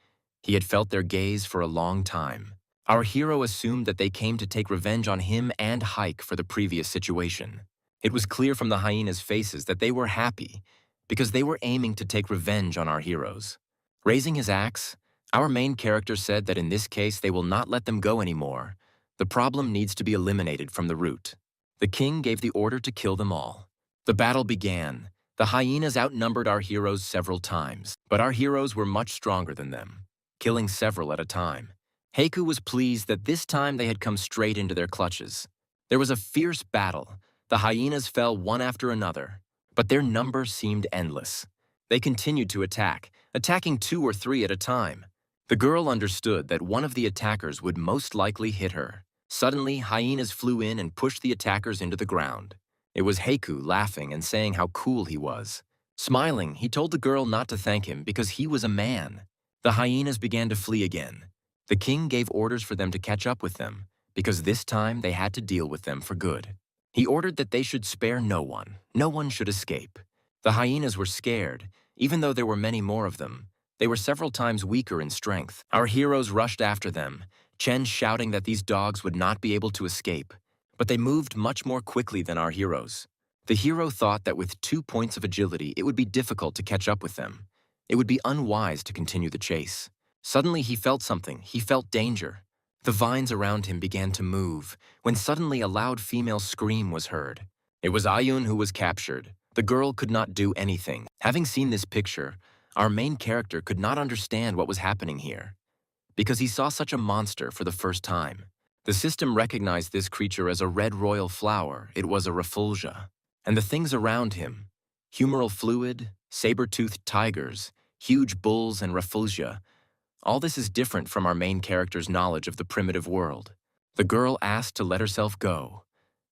He had felt their gaze for a long time. Our hero assumed that they came to take revenge on him and Hike for the previous situation. It was clear from the hyenas' faces that they were happy, because they were aiming to take revenge on our heroes. Raising his axe, our main character said that in this case they will not let them go anymore. The problem needs to be eliminated from the root. The king gave the order to kill them all. The battle began. The hyenas outnumbered our heroes several times, but our heroes were much stronger than them, killing several at a time. Heiku was pleased that this time they had come straight into their clutches. There was a fierce battle. The hyenas fell one after another, but their number seemed endless. They continued to attack, attacking 2 or 3 at a time. The girl understood that one of the attackers would most likely hit her. Suddenly, hyenas flew in and pushed the attackers into the ground. It was Heiku laughing and saying how cool he was. Smiling, he told the girl not to thank him because he was a man. The hyenas began to flee again. The king gave orders for them to catch up with them, because this time they had to deal with them for good. He ordered that they should spare no one. No one should escape. The hyenas were scared, even though there were many more of them. They were several times weaker in strength. Our heroes rushed after them, Chen shouting that these dogs would not be able to escape. But they moved much more quickly than our heroes. The hero thought that with 2 points of agility, it would be difficult to catch up with them. It would be unwise to continue the chase. Suddenly he felt something. He felt danger. The vines around him began to move, when suddenly a loud female scream was heard. It was Ayun who was captured. The girl could not do anything. Having seen this picture, our main character could not understand what was happening here, because he saw such a monster for the first time. The system recognized this creature as a red royal flower. It was a refulgia. And the things around him, humoral fluid, saber-toothed tigers, huge bulls, and refulgia, all this is different from our main character's knowledge of the primitive world. The girl asked to let herself go.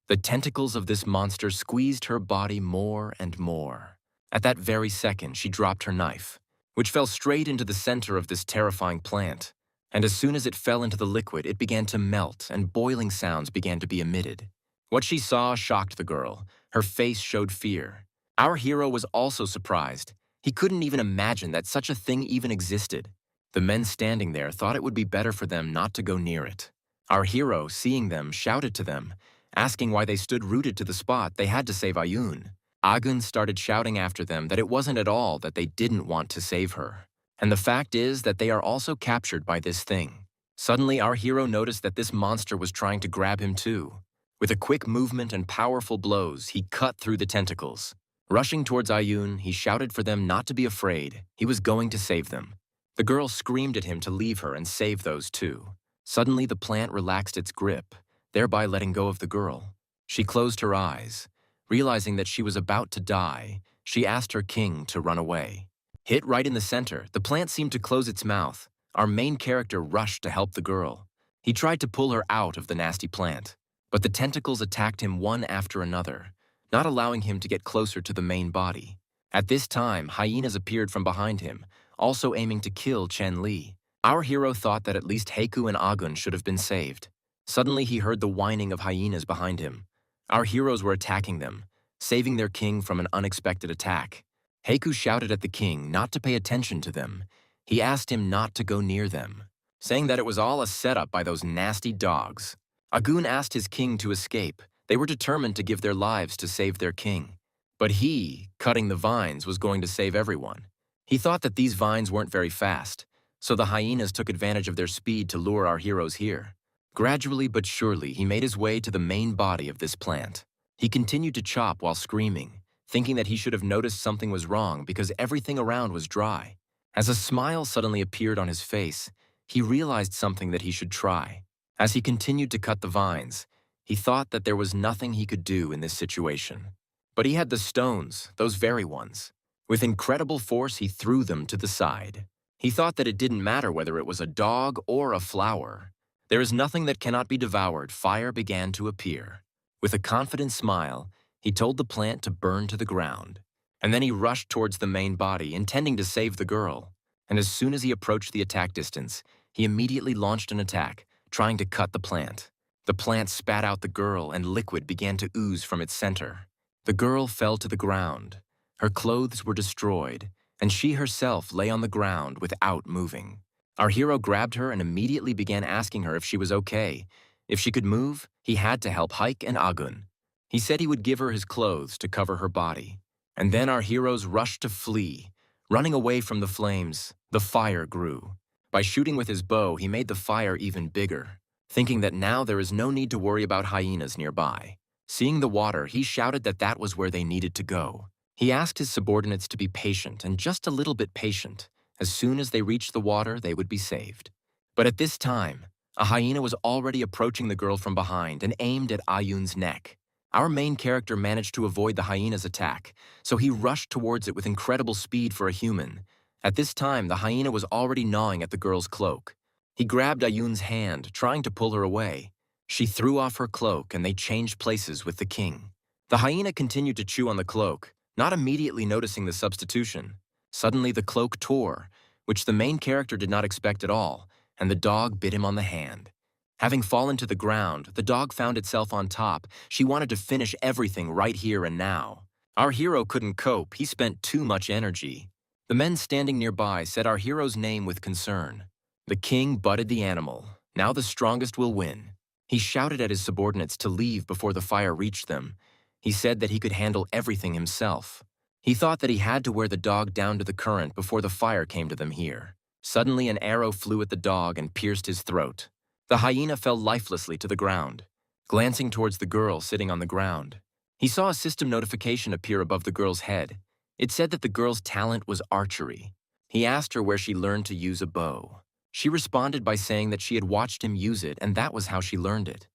The tentacles of this monster squeezed her body more and more. At that very second, she dropped her knife, which fell straight into the center of this terrifying plant. And as soon as it fell into the liquid, it began to melt and boiling sounds began to be emitted. What she saw shocked the girl. Her face showed fear. Our hero was also surprised. He couldn't even imagine that such a thing even existed. The men standing there thought it would be better for them not to go near it. Our hero, seeing them, shouted to them, asking why they stood rooted to the spot they had to save Ayun. Agun started shouting after them that it wasn't at all that they didn't want to save her. And the fact is that they are also captured by this thing. Suddenly, our hero noticed that this monster was trying to grab him too. With a quick movement and powerful blows, he cut through the tentacles. Rushing towards Ayun, he shouted for them not to be afraid. He was going to save them. The girl screamed at him to leave her and save those two. Suddenly, the plant relaxed its grip, thereby letting go of the girl. She closed her eyes. Realizing that she was about to die, she asked her king to run away. Hit right in the center, the plant seemed to close its mouth. Our main character rushed to help the girl. He tried to pull her out of the nasty plant, but the tentacles attacked him one after another, not allowing him to get closer to the main body. At this time, hyenas appeared from behind him, also aiming to kill Chen Li. Our hero thought that at least Heiku and Agun should have been saved. Suddenly, he heard the whining of hyenas behind him. Our heroes were attacking them, saving their king from an unexpected attack. Heiku shouted at the king not to pay attention to them. He asked him not to go near them. saying that it was all a setup by those nasty dogs. Agun asked his king to escape. They were determined to give their lives to save their king. But he, cutting the vines, was going to save everyone. He thought that these vines weren't very fast, so the hyenas took advantage of their speed to lure our heroes here. Gradually but surely, he made his way to the main body of this plant. He continued to chop while screaming, thinking that he should have noticed something was wrong because everything around was dry. As a smile suddenly appeared on his face, he realized something that he should try. As he continued to cut the vines, he thought that there was nothing he could do in this situation. But he had the stones, those very ones. With incredible force, he threw them to the side. He thought that it didn't matter whether it was a dog or a flower. There is nothing that cannot be devoured. Fire began to appear. With a confident smile, he told the plant to burn to the ground. And then he rushed towards the main body, intending to save the girl. And as soon as he approached the attack distance, he immediately launched an attack, trying to cut the plant. The plant spat out the girl, and liquid began to ooze from its center. The girl fell to the ground. Her clothes were destroyed, and she herself lay on the ground without moving. Our hero grabbed her and immediately began asking her if she was okay. If she could move, he had to help Hike and Agun. He said he would give her his clothes to cover her body. And then our heroes rushed to flee. Running away from the flames, the fire grew. By shooting with his bow, he made the fire even bigger, thinking that now there is no need to worry about hyenas nearby. Seeing the water, he shouted that that was where they needed to go. He asked his subordinates to be patient and just a little bit patient. As soon as they reached the water, they would be saved. But at this time, a hyena was already approaching the girl from behind and aimed at Ayun's neck. Our main character managed to avoid the hyena's attack, so he rushed towards it with incredible speed for a human. At this time, the hyena was already gnawing at the girl's cloak. He grabbed Ayun's hand, trying to pull her away. She threw off her cloak and they changed places with the king. The hyena continued to chew on the cloak, not immediately noticing the substitution. Suddenly the cloak tore, which the main character did not expect at all, and the dog bit him on the hand. Having fallen to the ground, the dog found itself on top. She wanted to finish everything right here and now. Our hero couldn't cope. He spent too much energy. The men standing nearby said our hero's name with concern. The king butted the animal. Now the strongest will win. He shouted at his subordinates to leave before the fire reached them. He said that he could handle everything himself. He thought that he had to wear the dog down to the current before the fire came to them here. Suddenly an arrow flew at the dog and pierced his throat. The hyena fell lifelessly to the ground. Glancing towards the girl sitting on the ground, he saw a system notification appear above the girl's head. It said that the girl's talent was archery. He asked her where she learned to use a bow. She responded by saying that she had watched him use it and that was how she learned it.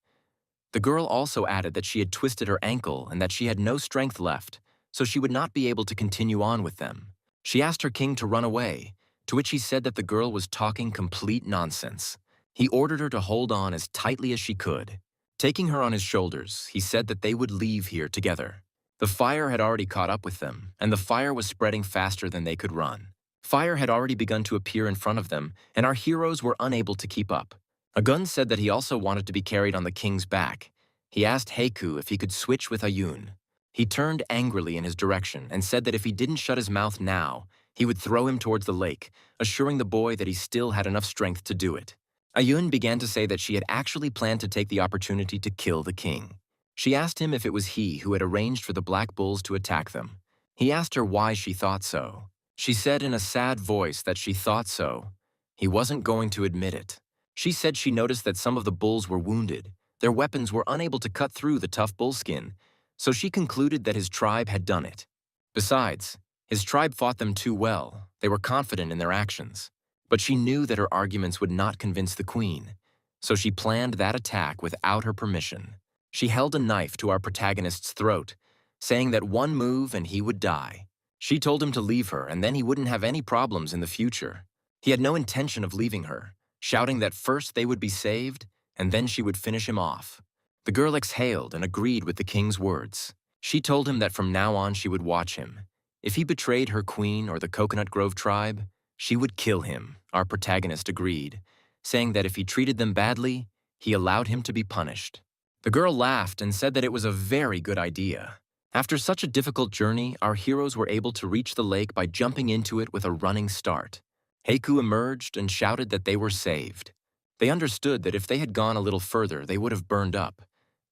The girl also added that she had twisted her ankle and that she had no strength left, so she would not be able to continue on with them. She asked her king to run away, to which he said that the girl was talking complete nonsense. He ordered her to hold on as tightly as she could. Taking her on his shoulders, he said that they would leave here together. The fire had already caught up with them, and the fire was spreading faster than they could run. Fire had already begun to appear in front of them, and our heroes were unable to keep up. Agun said that he also wanted to be carried on the king's back. He asked Heiku if he could switch with Ayun. He turned angrily in his direction and said that if he didn't shut his mouth now, he would throw him towards the lake, assuring the boy that he still had enough strength to do it. Ayun began to say that she had actually planned to take the opportunity to kill the king. She asked him if it was he who had arranged for the black bulls to attack them. He asked her why she thought so. She said in a sad voice that she thought so. He wasn't going to admit it. She said she noticed that some of the bulls were wounded. Their weapons were unable to cut through the tough bullskin, so she concluded that his tribe had done it. Besides, his tribe fought them too well. They were confident in their actions. But she knew that her arguments would not convince the queen, so she planned that attack without her permission. She held a knife to our protagonist's throat, saying that one move and he would die. She told him to leave her and then he wouldn't have any problems in the future. He had no intention of leaving her, shouting that first they would be saved and then she would finish him off. The girl exhaled and agreed with the king's words. She told him that from now on she would watch him. If he betrayed her queen or the Coconut Grove tribe, she would kill him, our protagonist agreed, saying that if he treated them badly, he allowed him to be punished. The girl laughed and said that it was a very good idea. After such a difficult journey, our heroes were able to reach the lake by jumping into it with a running start. Heiku emerged and shouted that they were saved. They understood that if they had gone a little further, they would have burned up,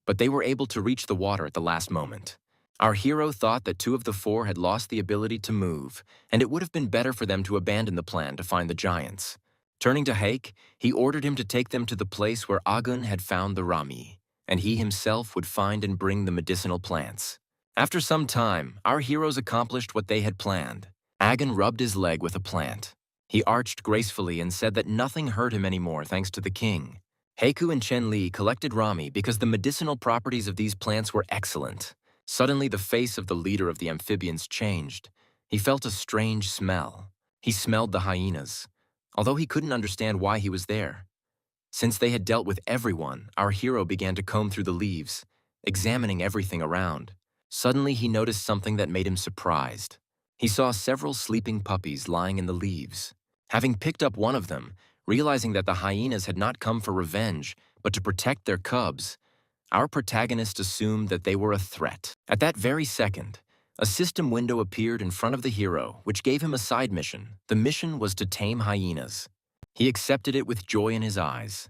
but they were able to reach the water at the last moment. Our hero thought that 2 of the 4 had lost the ability to move, and it would have been better for them to abandon the plan to find the giants. Turning to Hake, he ordered him to take them to the place where Agun had found the Rami, and he himself would find and bring the medicinal plants. After some time, our heroes accomplished what they had planned. Agun rubbed his leg with a plant. He arched gracefully and said that nothing hurt him anymore thanks to the king. Heiku and Chen Li collected Rami because the medicinal properties of these plants were excellent. Suddenly, the face of the leader of the amphibians changed. He felt a strange smell. He smelled the hyenas, although he couldn't understand why he was there. Since they had dealt with everyone, our hero began to comb through the leaves, examining everything around. Suddenly, he noticed something that made him surprised. He saw several sleeping puppies lying in the leaves. Having picked up one of them, realizing that the hyenas had not come for revenge, but to protect their cubs, our protagonist assumed that they were a threat. At that very second, a system window appeared in front of the hero, which gave him a side mission. The mission was to tame hyenas. He accepted it with joy in his eyes.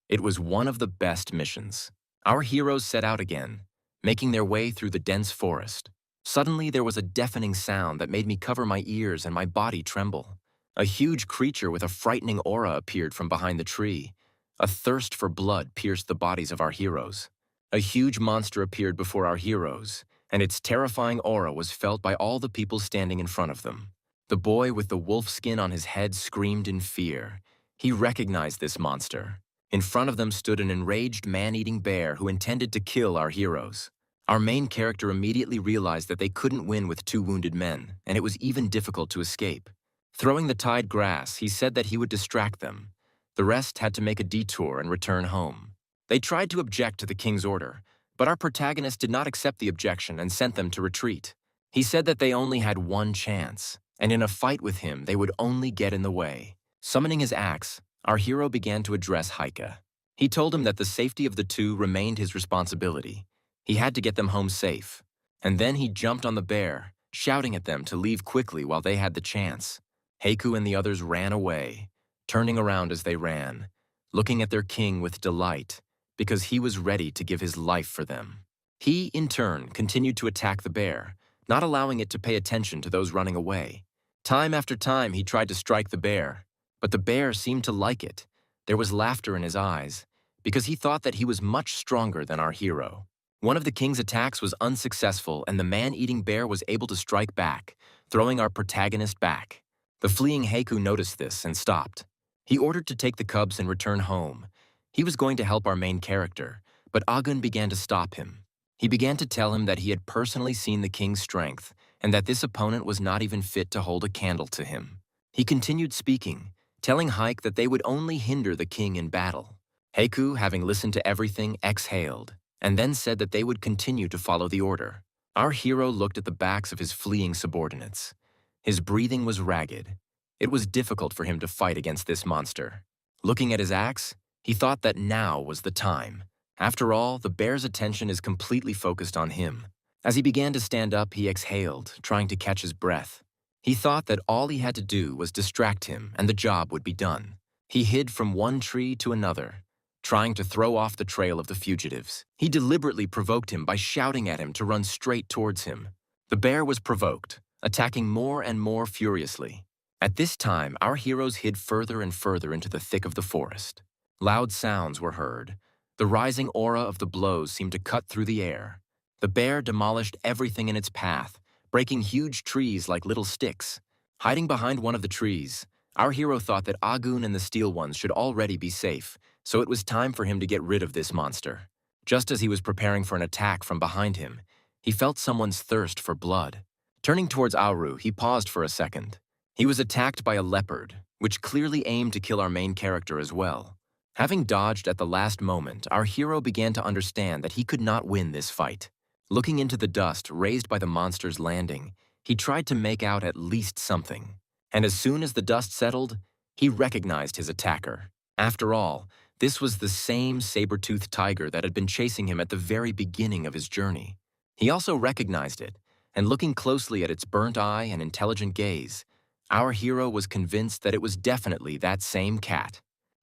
It was one of the best missions. Our heroes set out again, making their way through the dense forest. Suddenly, there was a deafening sound that made me cover my ears and my body tremble. A huge creature with a frightening aura appeared from behind the tree. A thirst for blood pierced the bodies of our heroes. A huge monster appeared before our heroes, and its terrifying aura was felt by all the people standing in front of them. The boy with the wolf skin on his head screamed in fear. He recognized this monster. In front of them stood an enraged man-eating bear who intended to kill our heroes. Our main character immediately realized that they couldn't win with 2 wounded men, and it was even difficult to escape. Throwing the tied grass, he said that he would distract them. The rest had to make a detour and return home. They tried to object to the king's order, but our protagonist did not accept the objection and sent them to retreat. He said that they only had one chance, and in a fight with him, they would only get in the way. Summoning his axe, our hero began to address Heike. He told him that the safety of the 2 remained his responsibility. He had to get them home safe. And then he jumped on the bear, shouting at them to leave quickly while they had the chance. Heiku and the others ran away, turning around as they ran, looking at their king with delight, because he was ready to give his life for them. He, in turn, continued to attack the bear, not allowing it to pay attention to those running away. Time after time, he tried to strike the bear, but the bear seemed to like it. There was laughter in his eyes, because he thought that he was much stronger than our hero. One of the king's attacks was unsuccessful, and the man-eating bear was able to strike back, throwing our protagonist back. The fleeing Heiku noticed this and stopped. He ordered to take the cubs and return home. He was going to help our main character, but Agun began to stop him. He began to tell him that he had personally seen the king's strength and that this opponent was not even fit to hold a candle to him. He continued speaking, telling Heike that they would only hinder the king in battle. Heiku, having listened to everything, exhaled, and then said that they would continue to follow the order. Our hero looked at the backs of his fleeing subordinates. His breathing was ragged. It was difficult for him to fight against this monster. Looking at his axe, he thought that now was the time. After all, the bear's attention is completely focused on him. As he began to stand up, he exhaled, trying to catch his breath. He thought that all he had to do was distract him and the job would be done. He hid from one tree to another, trying to throw off the trail of the fugitives. He deliberately provoked him by shouting at him to run straight towards him. The bear was provoked, attacking more and more furiously. At this time, our heroes hid further and further into the thick of the forest. Loud sounds were heard. The rising aura of the blows seemed to cut through the air. The bear demolished everything in its path, breaking huge trees like little sticks. Hiding behind one of the trees, our hero thought that Agun and the Steel Ones should already be safe, so it was time for him to get rid of this monster. Just as he was preparing for an attack from behind him, he felt someone's thirst for blood. Turning towards Auru, he paused for a second. He was attacked by a leopard, which clearly aimed to kill our main character as well. Having dodged at the last moment, our hero began to understand that he could not win this fight. Looking into the dust raised by the monster's landing, he tried to make out at least something. And as soon as the dust settled, he recognized his attacker. After all, this was the same saber-toothed tiger that had been chasing him at the very beginning of his journey. He also recognized it, and looking closely at its burnt eye and intelligent gaze, our hero was convinced that it was definitely that same cat.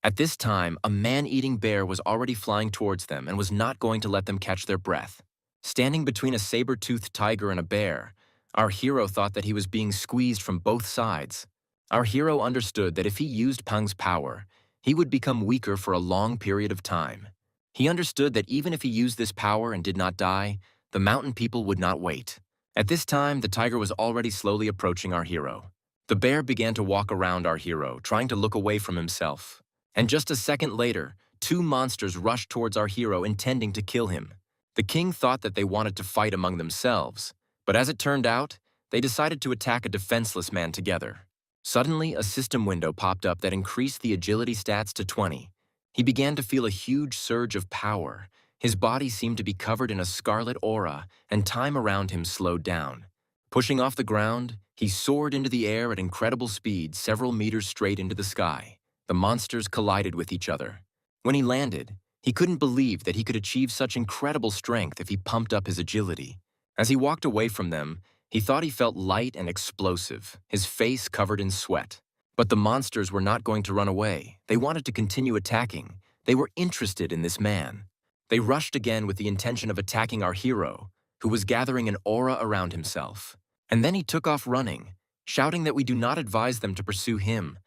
At this time, a man-eating bear was already flying towards them and was not going to let them catch their breath. Standing between a saber-toothed tiger and a bear, our hero thought that he was being squeezed from both sides. Our hero understood that if he used Pang's power, he would become weaker for a long period of time. He understood that even if he used this power and did not die, the mountain people would not wait. At this time, the tiger was already slowly approaching our hero. The bear began to walk around our hero, trying to look away from himself. And just a second later, two monsters rushed towards our hero, intending to kill him. The king thought that they wanted to fight among themselves, but as it turned out, they decided to attack a defenseless man together. Suddenly, a system window popped up that increased the agility stats to 20. He began to feel a huge surge of power. His body seemed to be covered in a scarlet aura, and time around him slowed down. Pushing off the ground, he soared into the air at incredible speed, several meters straight into the sky. The monsters collided with each other. When he landed, he couldn't believe that he could achieve such incredible strength if he pumped up his agility. As he walked away from them, he thought he felt light and explosive, his face covered in sweat. But the monsters were not going to run away. They wanted to continue attacking. They were interested in this man. They rushed again with the intention of attacking our hero, who was gathering an aura around himself. And then he took off running, shouting that we do not advise them to pursue him,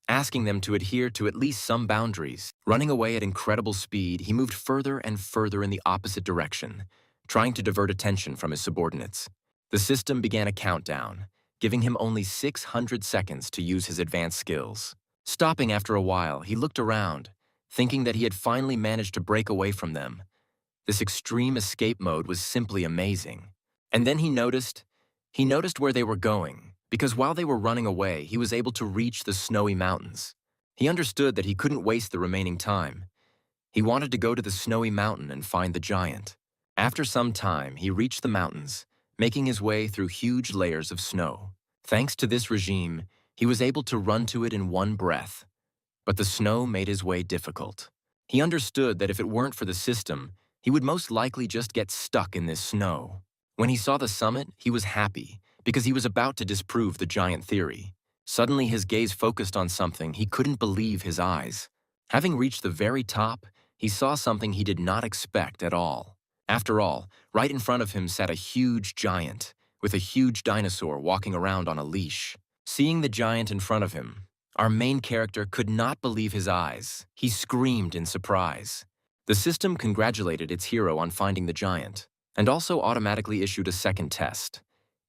asking them to adhere to at least some boundaries. Running away at incredible speed, he moved further and further in the opposite direction, trying to divert attention from his subordinates. The system began a countdown, giving him only 600 seconds to use his advanced skills. Stopping after a while, he looked around, thinking that he had finally managed to break away from them. This extreme escape mode was simply amazing. And then he noticed where they were going, because while they were running away, he was able to reach the snowy mountains. He understood that he couldn't waste the remaining time. He wanted to go to the snowy mountain and find the giant. After some time, he reached the mountains, making his way through huge layers of snow. Thanks to this regime, he was able to run to it in one breath. But the snow made his way difficult. He understood that if it weren't for the system, he would most likely just get stuck in this snow. When he saw the summit, he was happy, because he was about to disprove the giant theory. Suddenly, his gaze focused on something he couldn't believe his eyes. Having reached the very top, he saw something he did not expect at all. After all, right in front of him sat a huge giant, with a huge dinosaur walking around on a leash. Seeing the giant in front of him, our main character could not believe his eyes. He screamed in surprise. The system congratulated its hero on finding the giant, and also automatically issued a second test.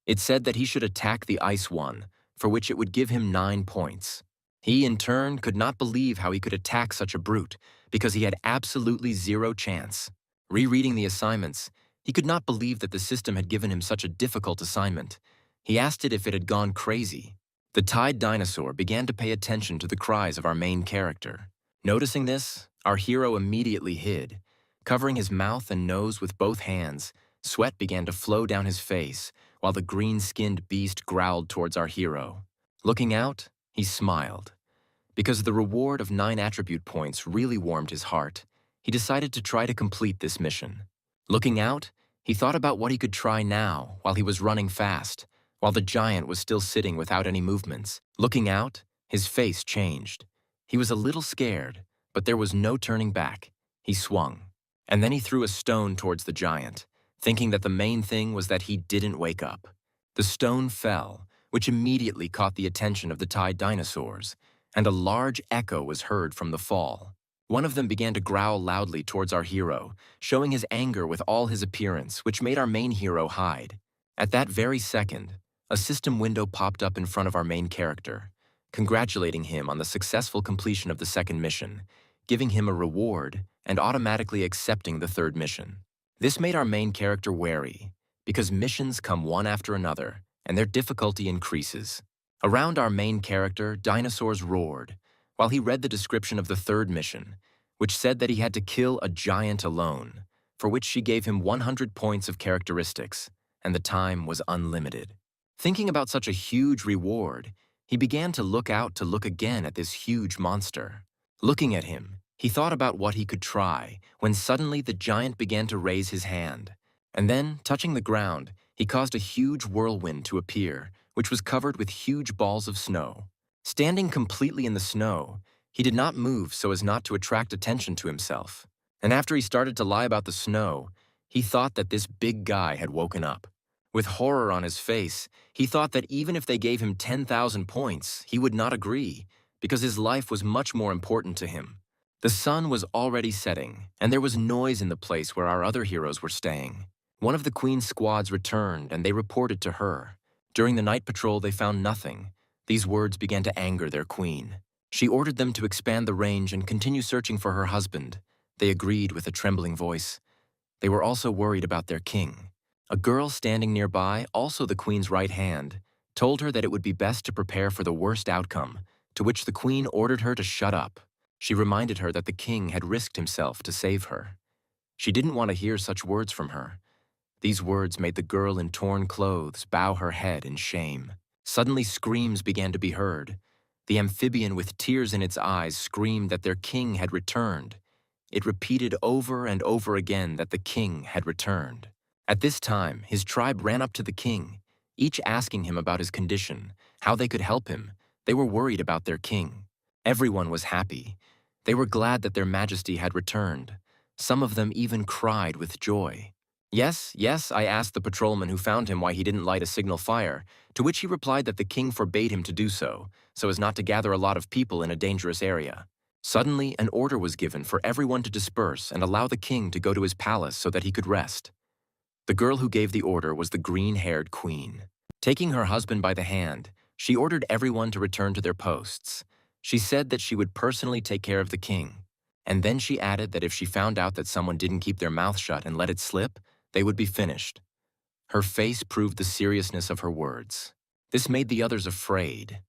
It said that he should attack the ice one, for which it would give him 9 points. He, in turn, could not believe how he could attack such a brute, because he had absolutely zero chance. Rereading the assignments, he could not believe that the system had given him such a difficult assignment. He asked it if it had gone crazy. The tied dinosaur began to pay attention to the cries of our main character. Noticing this, our hero immediately hid. Covering his mouth and nose with both hands, sweat began to flow down his face, while the green-skinned beast growled towards our hero. Looking out, he smiled. Because the reward of 9 attribute points really warmed his heart, he decided to try to complete this mission. Looking out, he thought about what he could try now while he was running fast, while the giant was still sitting without any movements. Looking out, his face changed. He was a little scared, but there was no turning back. He swung. And then he threw a stone towards the giant, thinking that the main thing was that he didn't wake up. The stone fell, which immediately caught the attention of the tied dinosaurs, and a large echo was heard from the fall. One of them began to growl loudly towards our hero, showing his anger with all his appearance, which made our main hero hide. At that very second, a system window popped up in front of our main character, congratulating him on the successful completion of the second mission, giving him a reward, and automatically accepting the third mission. This made our main character wary, because missions come one after another, and their difficulty increases. Around our main character, dinosaurs roared, while he read the description of the third mission, which said that he had to kill a giant alone, for which she gave him 100 points of characteristics, and the time was unlimited. Thinking about such a huge reward, he began to look again at this huge monster. Looking at him, he thought about what he could try, when suddenly the giant began to raise his hand. And then, touching the ground, he caused a huge whirlwind to appear, which was covered with huge balls of snow. Standing completely in the snow, He did not move so as not to attract attention to himself. And after he started to lie about the snow, he thought that this big guy had woken up. With horror on his face, he thought that even if they gave him 10,000 points, he would not agree, because his life was much more important to him. The sun was already setting, and there was noise in the place where our other heroes were staying. One of the Queen's squads returned, and they reported to her. During the night patrol, they found nothing. These words began to anger their queen. She ordered them to expand the range and continue searching for her husband. They agreed with a trembling voice. They were also worried about their king. A girl standing nearby, also the queen's right hand, told her that it would be best to prepare for the worst outcome, to which the queen ordered her to shut up. She reminded her that the king had risked himself to save her. She didn't want to hear such words from her. These words made the girl in torn clothes bow her head in shame. Suddenly screams began to be heard. The amphibian with tears in its eyes screamed that their king had returned. It repeated over and over again that the king had returned. At this time, his tribe ran up to the king, each asking him about his condition, how they could help him. They were worried about their king. Everyone was happy. They were glad that their majesty had returned. Some of them even cried with joy. Yes, yes, I asked the patrolman who found him why he didn't light a signal fire, to which he replied that the king forbade him to do so as not to gather a lot of people in a dangerous area. Suddenly, an order was given for everyone to disperse and allow the king to go to his palace so that he could rest. The girl who gave the order was the green-haired queen. Taking her husband by the hand, she ordered everyone to return to their posts. She said that she would personally take care of the king. And then she added that if she found out that someone didn't keep their mouth shut and let it slip, they would be finished. Her face proved the seriousness of her words. This made the others afraid.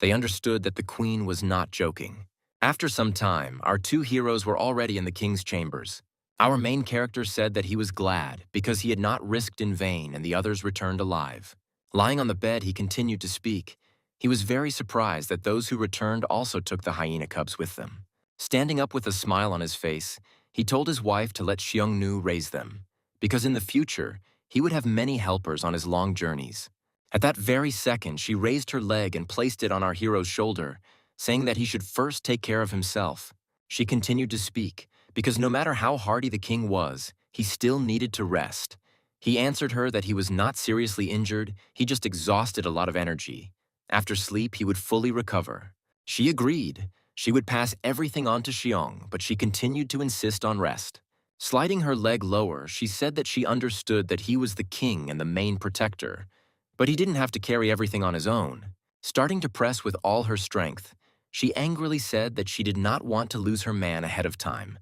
They understood that the queen was not joking. After some time, our two heroes were already in the king's chambers. Our main character said that he was glad because he had not risked in vain and the others returned alive. Lying on the bed, he continued to speak. He was very surprised that those who returned also took the hyena cubs with them. Standing up with a smile on his face, he told his wife to let Xiongnu raise them, because in the future, he would have many helpers on his long journeys. At that very second, she raised her leg and placed it on our hero's shoulder, saying that he should first take care of himself. She continued to speak, because no matter how hardy the king was, he still needed to rest. He answered her that he was not seriously injured, he just exhausted a lot of energy. After sleep, he would fully recover. She agreed. She would pass everything on to Xiong, but she continued to insist on rest. Sliding her leg lower, she said that she understood that he was the king and the main protector, but he didn't have to carry everything on his own. Starting to press with all her strength, she angrily said that she did not want to lose her man ahead of time,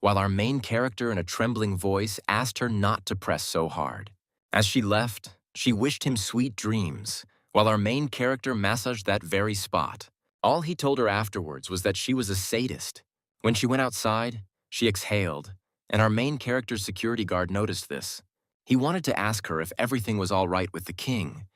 while our main character in a trembling voice asked her not to press so hard. As she left, she wished him sweet dreams, while our main character massaged that very spot. All he told her afterwards was that she was a sadist. When she went outside, she exhaled, and our main character's security guard noticed this. He wanted to ask her if everything was all right with the king,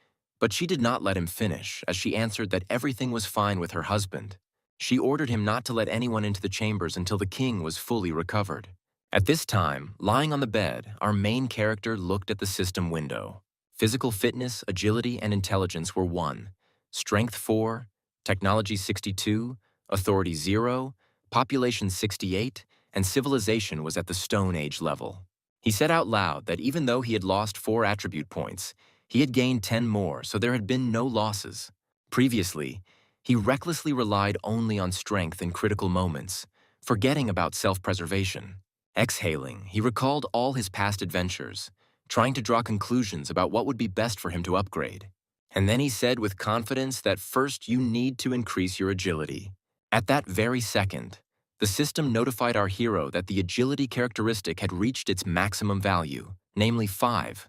but she did not let him finish, as she answered that everything was fine with her husband. She ordered him not to let anyone into the chambers until the king was fully recovered. At this time, lying on the bed, our main character looked at the system window. Physical fitness, agility, and intelligence were 1, strength 4, technology 62, authority 0, population 68, and civilization was at the Stone Age level. He said out loud that even though he had lost 4 attribute points, he had gained 10 more, so there had been no losses. Previously, he recklessly relied only on strength in critical moments, forgetting about self-preservation. Exhaling, he recalled all his past adventures, trying to draw conclusions about what would be best for him to upgrade. And then he said with confidence that first you need to increase your agility. At that very second, the system notified our hero that the agility characteristic had reached its maximum value, namely 5.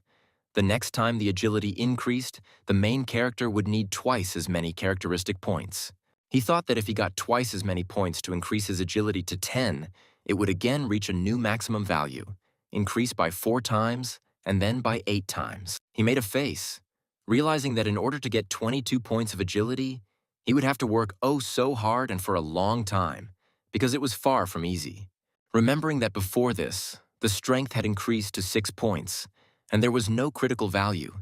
The next time the agility increased, the main character would need twice as many characteristic points. He thought that if he got twice as many points to increase his agility to 10, it would again reach a new maximum value, increase by 4 times, and then by 8 times. He made a face, realizing that in order to get 22 points of agility, he would have to work oh so hard and for a long time, because it was far from easy. Remembering that before this, the strength had increased to 6 points, and there was no critical value,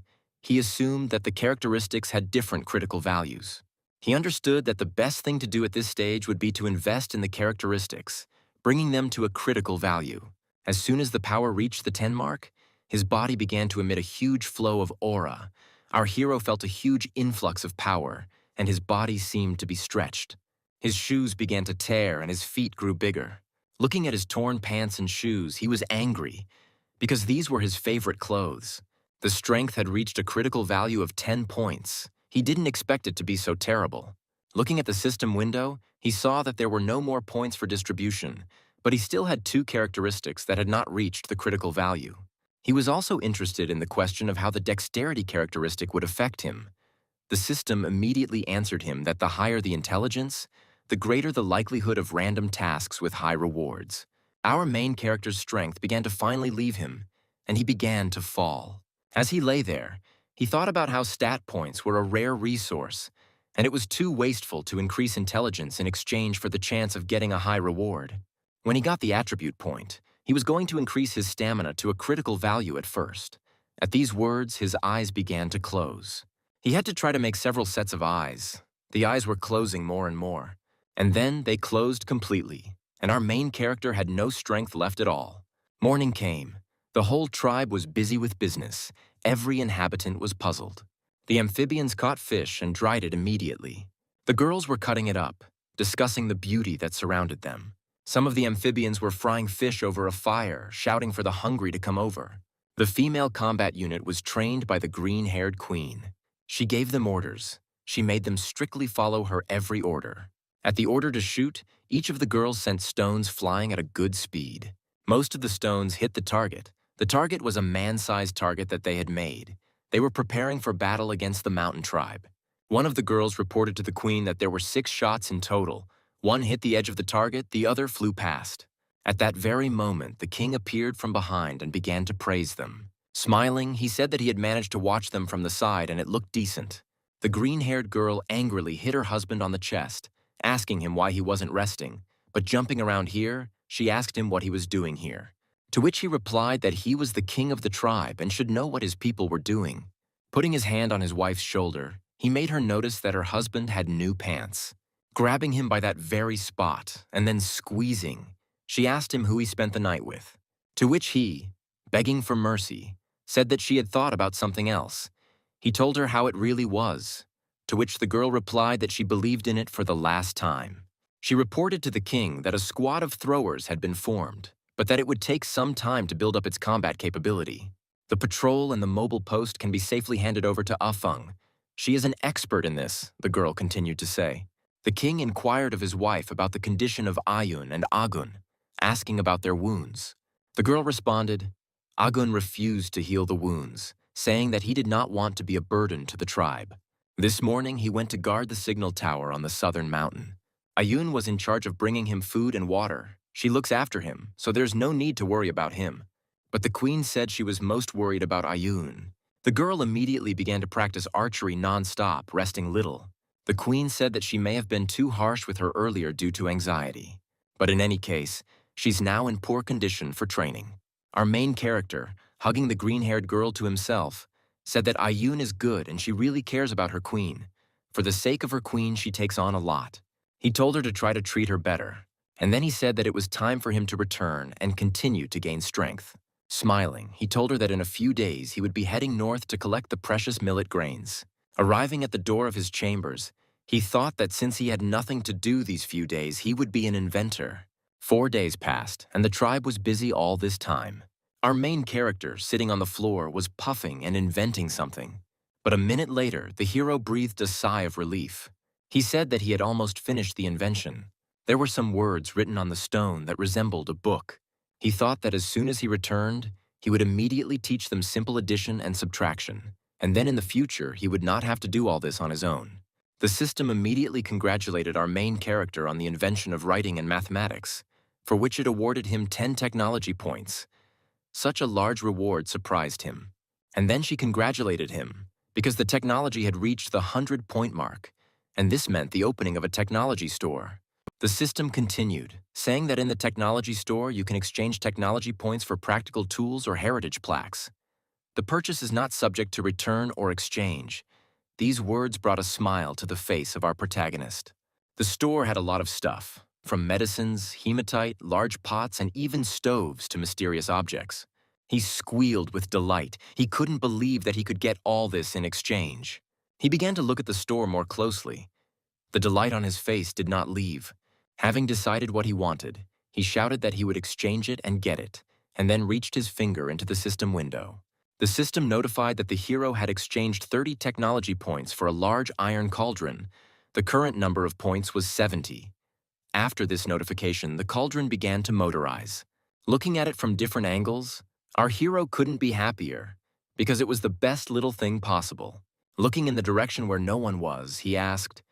he assumed that the characteristics had different critical values. He understood that the best thing to do at this stage would be to invest in the characteristics, bringing them to a critical value. As soon as the power reached the 10 mark, his body began to emit a huge flow of aura. Our hero felt a huge influx of power, and his body seemed to be stretched. His shoes began to tear and his feet grew bigger. Looking at his torn pants and shoes, he was angry, because these were his favorite clothes. The strength had reached a critical value of 10 points. He didn't expect it to be so terrible. Looking at the system window, he saw that there were no more points for distribution, but he still had 2 characteristics that had not reached the critical value. He was also interested in the question of how the dexterity characteristic would affect him. The system immediately answered him that the higher the intelligence, the greater the likelihood of random tasks with high rewards. Our main character's strength began to finally leave him, and he began to fall. As he lay there, he thought about how stat points were a rare resource, and it was too wasteful to increase intelligence in exchange for the chance of getting a high reward. When he got the attribute point, he was going to increase his stamina to a critical value at first. At these words, his eyes began to close. He had to try to make several sets of eyes. The eyes were closing more and more, and then they closed completely, and our main character had no strength left at all. Morning came. The whole tribe was busy with business. Every inhabitant was puzzled. The amphibians caught fish and dried it immediately. The girls were cutting it up, discussing the beauty that surrounded them. Some of the amphibians were frying fish over a fire, shouting for the hungry to come over. The female combat unit was trained by the green-haired queen. She gave them orders. She made them strictly follow her every order. At the order to shoot, each of the girls sent stones flying at a good speed. Most of the stones hit the target. The target was a man-sized target that they had made. They were preparing for battle against the mountain tribe. One of the girls reported to the queen that there were 6 shots in total. 1 hit the edge of the target, the other flew past. At that very moment, the king appeared from behind and began to praise them. Smiling, he said that he had managed to watch them from the side and it looked decent. The green-haired girl angrily hit her husband on the chest, asking him why he wasn't resting, but jumping around here, she asked him what he was doing here. To which he replied that he was the king of the tribe and should know what his people were doing. Putting his hand on his wife's shoulder, he made her notice that her husband had new pants. Grabbing him by that very spot and then squeezing, she asked him who he spent the night with. To which he, begging for mercy, said that she had thought about something else. He told her how it really was, to which the girl replied that she believed in it for the last time. She reported to the king that a squad of throwers had been formed, but that it would take some time to build up its combat capability. The patrol and the mobile post can be safely handed over to Afeng. She is an expert in this, the girl continued to say. The king inquired of his wife about the condition of Ayun and Agun, asking about their wounds. The girl responded, Agun refused to heal the wounds, saying that he did not want to be a burden to the tribe. This morning, he went to guard the signal tower on the southern mountain. Ayun was in charge of bringing him food and water. She looks after him, so there's no need to worry about him. But the queen said she was most worried about Ayun. The girl immediately began to practice archery non-stop, resting little. The queen said that she may have been too harsh with her earlier due to anxiety. But in any case, she's now in poor condition for training. Our main character, hugging the green-haired girl to himself, said that Ayun is good and she really cares about her queen. For the sake of her queen, she takes on a lot. He told her to try to treat her better, and then he said that it was time for him to return and continue to gain strength. Smiling, he told her that in a few days he would be heading north to collect the precious millet grains. Arriving at the door of his chambers, he thought that since he had nothing to do these few days, he would be an inventor. 4 days passed, and the tribe was busy all this time. Our main character, sitting on the floor, was puffing and inventing something. But a minute later, the hero breathed a sigh of relief. He said that he had almost finished the invention. There were some words written on the stone that resembled a book. He thought that as soon as he returned, he would immediately teach them simple addition and subtraction, and then in the future he would not have to do all this on his own. The system immediately congratulated our main character on the invention of writing and mathematics, for which it awarded him 10 technology points. Such a large reward surprised him. And then she congratulated him, because the technology had reached the 100-point mark, and this meant the opening of a technology store. The system continued, saying that in the technology store you can exchange technology points for practical tools or heritage plaques. The purchase is not subject to return or exchange. These words brought a smile to the face of our protagonist. The store had a lot of stuff, from medicines, hematite, large pots, and even stoves to mysterious objects. He squealed with delight. He couldn't believe that he could get all this in exchange. He began to look at the store more closely. The delight on his face did not leave. Having decided what he wanted, he shouted that he would exchange it and get it, and then reached his finger into the system window. The system notified that the hero had exchanged 30 technology points for a large iron cauldron. The current number of points was 70. After this notification, the cauldron began to motorize. Looking at it from different angles, our hero couldn't be happier, because it was the best little thing possible. Looking in the direction where no one was, he asked,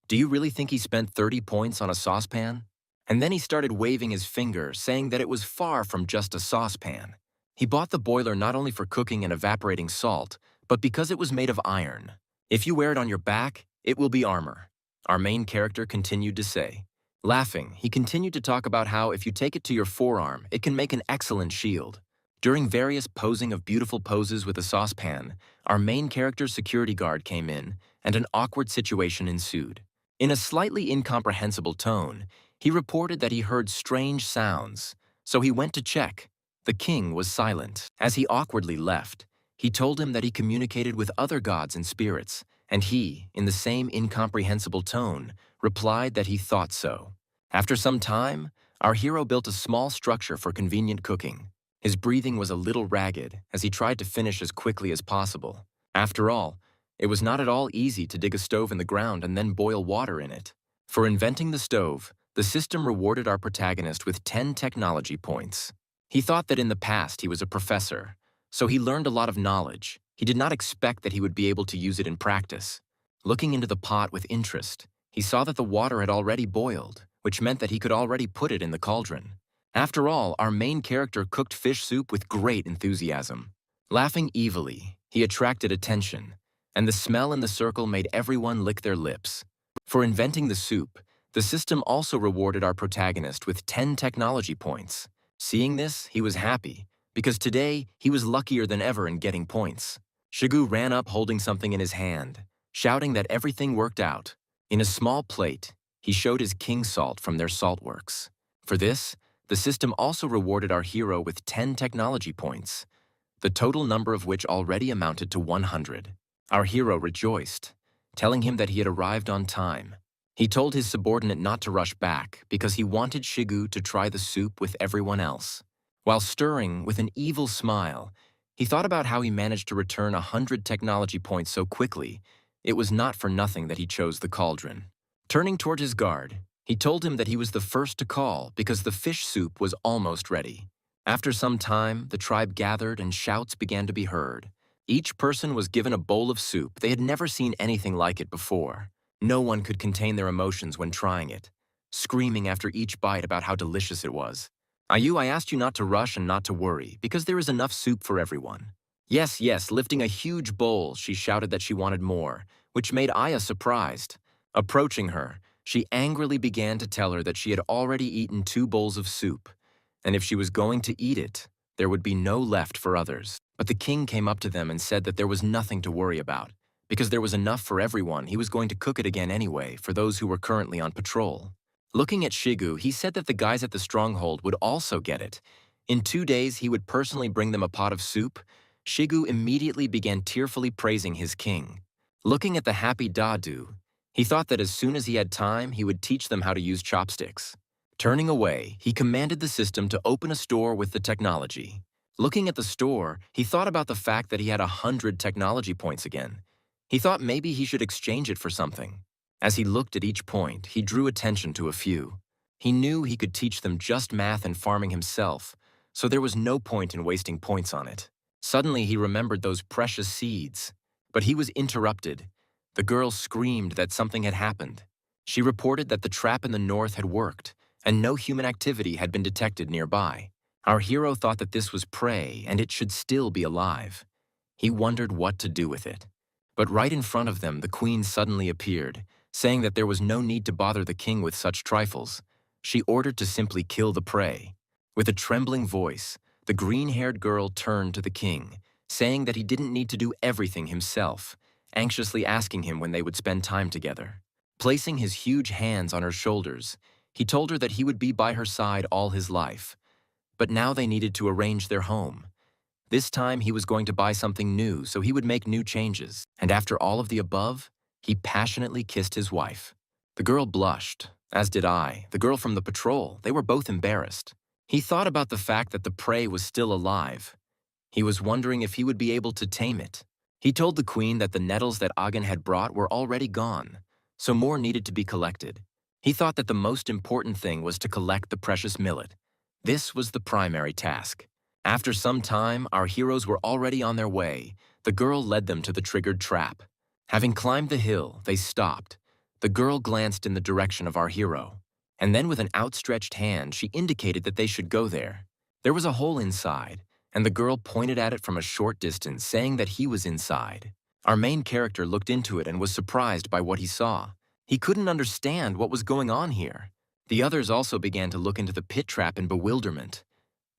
"Do you really think he spent 30 points on a saucepan?" And then he started waving his finger, saying that it was far from just a saucepan. He bought the boiler not only for cooking and evaporating salt, but because it was made of iron. "If you wear it on your back, it will be armor," our main character continued to say. Laughing, he continued to talk about how if you take it to your forearm, it can make an excellent shield. During various posing of beautiful poses with a saucepan, our main character's security guard came in, and an awkward situation ensued. In a slightly incomprehensible tone, he reported that he heard strange sounds, so he went to check. The king was silent. As he awkwardly left, he told him that he communicated with other gods and spirits, and he, in the same incomprehensible tone, replied that he thought so. After some time, our hero built a small structure for convenient cooking. His breathing was a little ragged as he tried to finish as quickly as possible. After all, it was not at all easy to dig a stove in the ground and then boil water in it. For inventing the stove, the system rewarded our protagonist with 10 technology points. He thought that in the past he was a professor, so he learned a lot of knowledge. He did not expect that he would be able to use it in practice. Looking into the pot with interest, he saw that the water had already boiled, which meant that he could already put it in the cauldron. After all, our main character cooked fish soup with great enthusiasm. Laughing evilly, he attracted attention, and the smell in the circle made everyone lick their lips. For inventing the soup, the system also rewarded our protagonist with 10 technology points. Seeing this, he was happy, because today he was luckier than ever in getting points. Shigu ran up holding something in his hand, shouting that everything worked out. In a small plate, he showed his king salt from their salt works. For this, the system also rewarded our hero with 10 technology points, the total number of which already amounted to 100. Our hero rejoiced, telling him that he had arrived on time. He told his subordinate not to rush back because he wanted Shigu to try the soup with everyone else. While stirring with an evil smile, he thought about how he managed to return 100 technology points so quickly. It was not for nothing that he chose the cauldron. Turning toward his guard, he told him that he was the first to call because the fish soup was almost ready. After some time, the tribe gathered and shouts began to be heard. Each person was given a bowl of soup. They had never seen anything like it before. No one could contain their emotions when trying it, screaming after each bite about how delicious it was. "Ayu, I asked you not to rush and not to worry, because there is enough soup for everyone." "Yes, yes," lifting a huge bowl, she shouted that she wanted more, which made Aya surprised. Approaching her, she angrily began to tell her that she had already eaten 2 bowls of soup, and if she was going to eat it, there would be no left for others. But the king came up to them and said that there was nothing to worry about. Because there was enough for everyone, he was going to cook it again anyway for those who were currently on patrol. Looking at Shigu, he said that the guys at the stronghold would also get it. In 2 days, he would personally bring them a pot of soup. Shigu immediately began tearfully praising his king. Looking at the happy Dadu, he thought that as soon as he had time, he would teach them how to use chopsticks. Turning away, he commanded the system to open a store with the technology. Looking at the store, he thought about the fact that he had 100 technology points again. He thought maybe he should exchange it for something. As he looked at each point, he drew attention to a few. He knew he could teach them just math and farming himself, so there was no point in wasting points on it. Suddenly, he remembered those precious seeds. But he was interrupted. The girl screamed that something had happened. She reported that the trap in the north had worked, and no human activity had been detected nearby. Our hero thought that this was prey, and it should still be alive. He wondered what to do with it. But right in front of them, the queen suddenly appeared, saying that there was no need to bother the king with such trifles. She ordered to simply kill the prey. With a trembling voice, the green-haired girl turned to the king, saying that he didn't need to do everything himself, anxiously asking him when they would spend time together. Placing his huge hands on her shoulders, he told her that he would be by her side all his life. But now they needed to arrange their home. This time he was going to buy something new, so he would make new changes. And after all of the above, he passionately kissed his wife. The girl blushed, as did I, the girl from the patrol. They were both embarrassed. He thought about the fact that the prey was still alive. He was wondering if he would be able to tame it. He told the queen that the nettles that Agan had brought were already gone, so more needed to be collected. He thought that the most important thing was to collect the precious millet. This was the primary task. After some time, our heroes were already on their way. The girl led them to the triggered trap. Having climbed the hill, they stopped. The girl glanced in the direction of our hero, and then with an outstretched hand, she indicated that they should go there. There was a hole inside, and the girl pointed at it from a short distance, saying that he was inside. Our main character looked into it and was surprised by what he saw. He couldn't understand what was going on here. The others also began to look into the pit trap in bewilderment.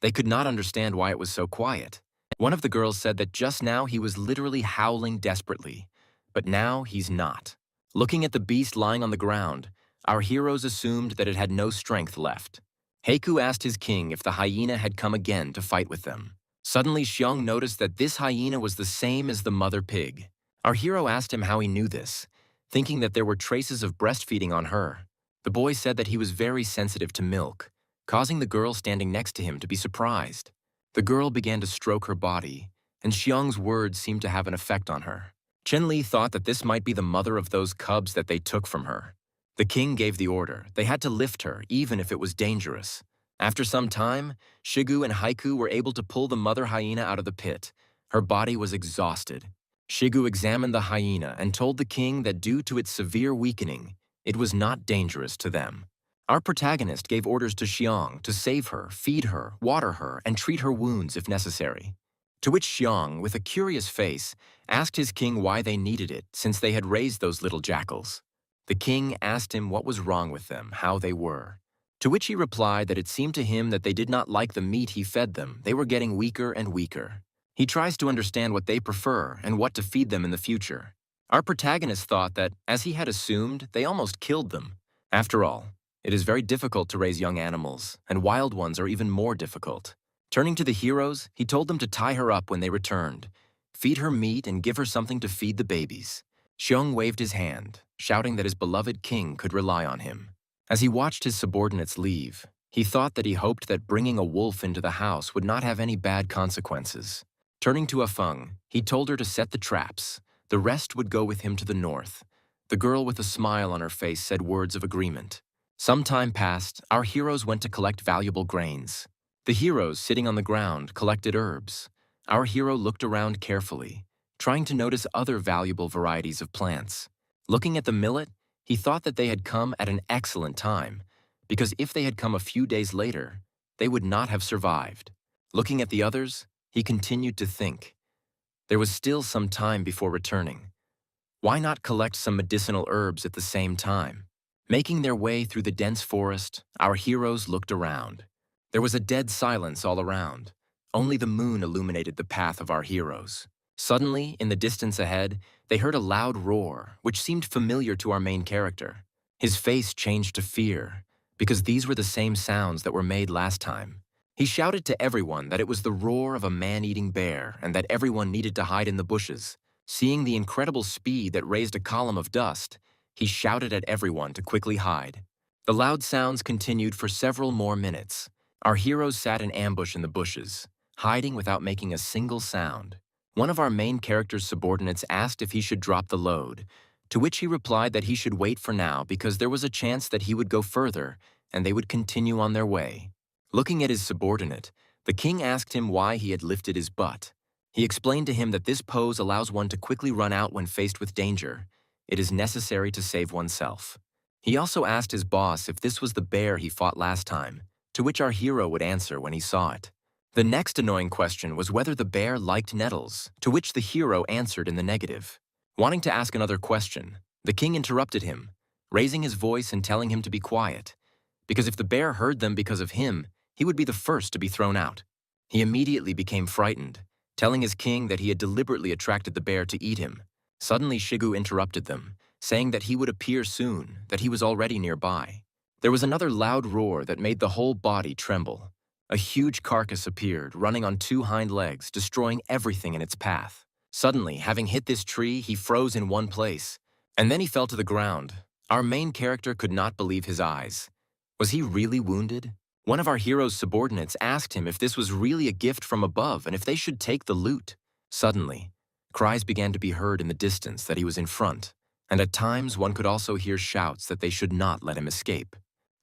They could not understand why it was so quiet. One of the girls said that just now he was literally howling desperately, but now he's not. Looking at the beast lying on the ground, our heroes assumed that it had no strength left. Heiku asked his king if the hyena had come again to fight with them. Suddenly, Xiong noticed that this hyena was the same as the mother pig. Our hero asked him how he knew this, thinking that there were traces of breastfeeding on her. The boy said that he was very sensitive to milk, causing the girl standing next to him to be surprised. The girl began to stroke her body, and Xiong's words seemed to have an effect on her. Chen-Li thought that this might be the mother of those cubs that they took from her. The king gave the order. They had to lift her, even if it was dangerous. After some time, Shigu and Haiku were able to pull the mother hyena out of the pit. Her body was exhausted. Shigu examined the hyena and told the king that due to its severe weakening, it was not dangerous to them. Our protagonist gave orders to Xiong to save her, feed her, water her, and treat her wounds if necessary. To which Xiong, with a curious face, asked his king why they needed it, since they had raised those little jackals. The king asked him what was wrong with them, how they were. To which he replied that it seemed to him that they did not like the meat he fed them. They were getting weaker and weaker. He tries to understand what they prefer and what to feed them in the future. Our protagonist thought that, as he had assumed, they almost killed them. After all, it is very difficult to raise young animals, and wild ones are even more difficult. Turning to the heroes, he told them to tie her up when they returned, feed her meat, and give her something to feed the babies. Xiong waved his hand, shouting that his beloved king could rely on him. As he watched his subordinates leave, he thought that he hoped that bringing a wolf into the house would not have any bad consequences. Turning to Afeng, he told her to set the traps. The rest would go with him to the north. The girl with a smile on her face said words of agreement. Some time passed, our heroes went to collect valuable grains. The heroes, sitting on the ground, collected herbs. Our hero looked around carefully, trying to notice other valuable varieties of plants. Looking at the millet, he thought that they had come at an excellent time, because if they had come a few days later, they would not have survived. Looking at the others, he continued to think. There was still some time before returning. Why not collect some medicinal herbs at the same time? Making their way through the dense forest, our heroes looked around. There was a dead silence all around. Only the moon illuminated the path of our heroes. Suddenly, in the distance ahead, they heard a loud roar, which seemed familiar to our main character. His face changed to fear, because these were the same sounds that were made last time. He shouted to everyone that it was the roar of a man-eating bear and that everyone needed to hide in the bushes. Seeing the incredible speed that raised a column of dust, he shouted at everyone to quickly hide. The loud sounds continued for several more minutes. Our heroes sat in ambush in the bushes, hiding without making a single sound. One of our main character's subordinates asked if he should drop the load, to which he replied that he should wait for now because there was a chance that he would go further and they would continue on their way. Looking at his subordinate, the king asked him why he had lifted his butt. He explained to him that this pose allows one to quickly run out when faced with danger. It is necessary to save oneself. He also asked his boss if this was the bear he fought last time, to which our hero would answer when he saw it. The next annoying question was whether the bear liked nettles, to which the hero answered in the negative. Wanting to ask another question, the king interrupted him, raising his voice and telling him to be quiet, because if the bear heard them because of him, he would be the first to be thrown out. He immediately became frightened, telling his king that he had deliberately attracted the bear to eat him. Suddenly, Shigu interrupted them, saying that he would appear soon, that he was already nearby. There was another loud roar that made the whole body tremble. A huge carcass appeared, running on two hind legs, destroying everything in its path. Suddenly, having hit this tree, he froze in one place, and then he fell to the ground. Our main character could not believe his eyes. Was he really wounded? One of our hero's subordinates asked him if this was really a gift from above and if they should take the loot. Suddenly, cries began to be heard in the distance that he was in front, and at times one could also hear shouts that they should not let him escape.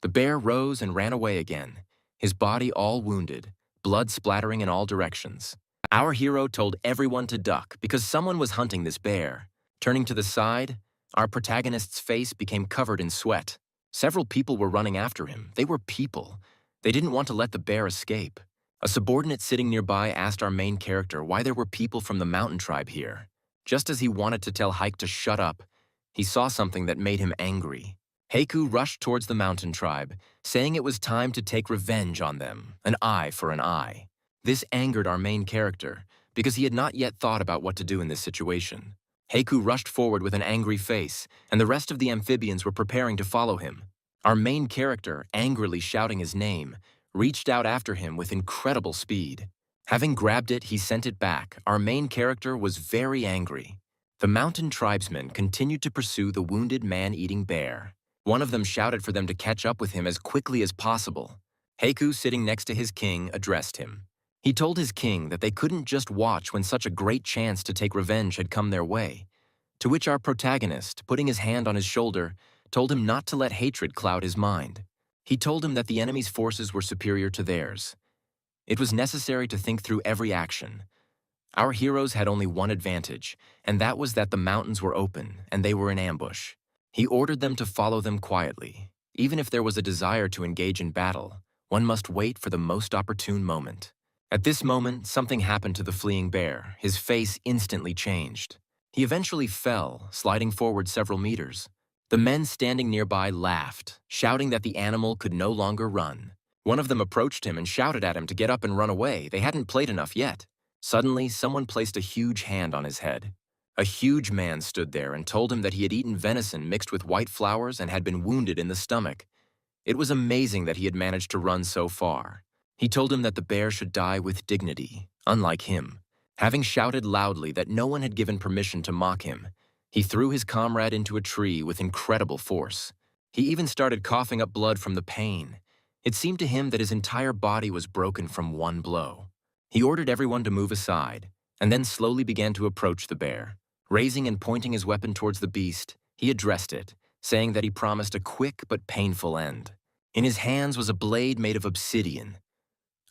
The bear rose and ran away again, his body all wounded, blood splattering in all directions. Our hero told everyone to duck because someone was hunting this bear. Turning to the side, our protagonist's face became covered in sweat. Several people were running after him. They were people. They didn't want to let the bear escape. A subordinate sitting nearby asked our main character why there were people from the mountain tribe here. Just as he wanted to tell Hike to shut up, he saw something that made him angry. Heiku rushed towards the mountain tribe, saying it was time to take revenge on them, an eye for an eye. This angered our main character, because he had not yet thought about what to do in this situation. Heiku rushed forward with an angry face, and the rest of the amphibians were preparing to follow him. Our main character, angrily shouting his name, reached out after him with incredible speed. Having grabbed it, he sent it back. Our main character was very angry. The mountain tribesmen continued to pursue the wounded man-eating bear. One of them shouted for them to catch up with him as quickly as possible. Heiku, sitting next to his king, addressed him. He told his king that they couldn't just watch when such a great chance to take revenge had come their way, to which our protagonist, putting his hand on his shoulder, told him not to let hatred cloud his mind. He told him that the enemy's forces were superior to theirs. It was necessary to think through every action. Our heroes had only one advantage, and that was that the mountains were open and they were in ambush. He ordered them to follow them quietly. Even if there was a desire to engage in battle, one must wait for the most opportune moment. At this moment, something happened to the fleeing bear. His face instantly changed. He eventually fell, sliding forward several meters. The men standing nearby laughed, shouting that the animal could no longer run. One of them approached him and shouted at him to get up and run away. They hadn't played enough yet. Suddenly, someone placed a huge hand on his head. A huge man stood there and told him that he had eaten venison mixed with white flowers and had been wounded in the stomach. It was amazing that he had managed to run so far. He told him that the bear should die with dignity, unlike him. Having shouted loudly that no one had given permission to mock him, he threw his comrade into a tree with incredible force. He even started coughing up blood from the pain. It seemed to him that his entire body was broken from one blow. He ordered everyone to move aside, and then slowly began to approach the bear. Raising and pointing his weapon towards the beast, he addressed it, saying that he promised a quick but painful end. In his hands was a blade made of obsidian.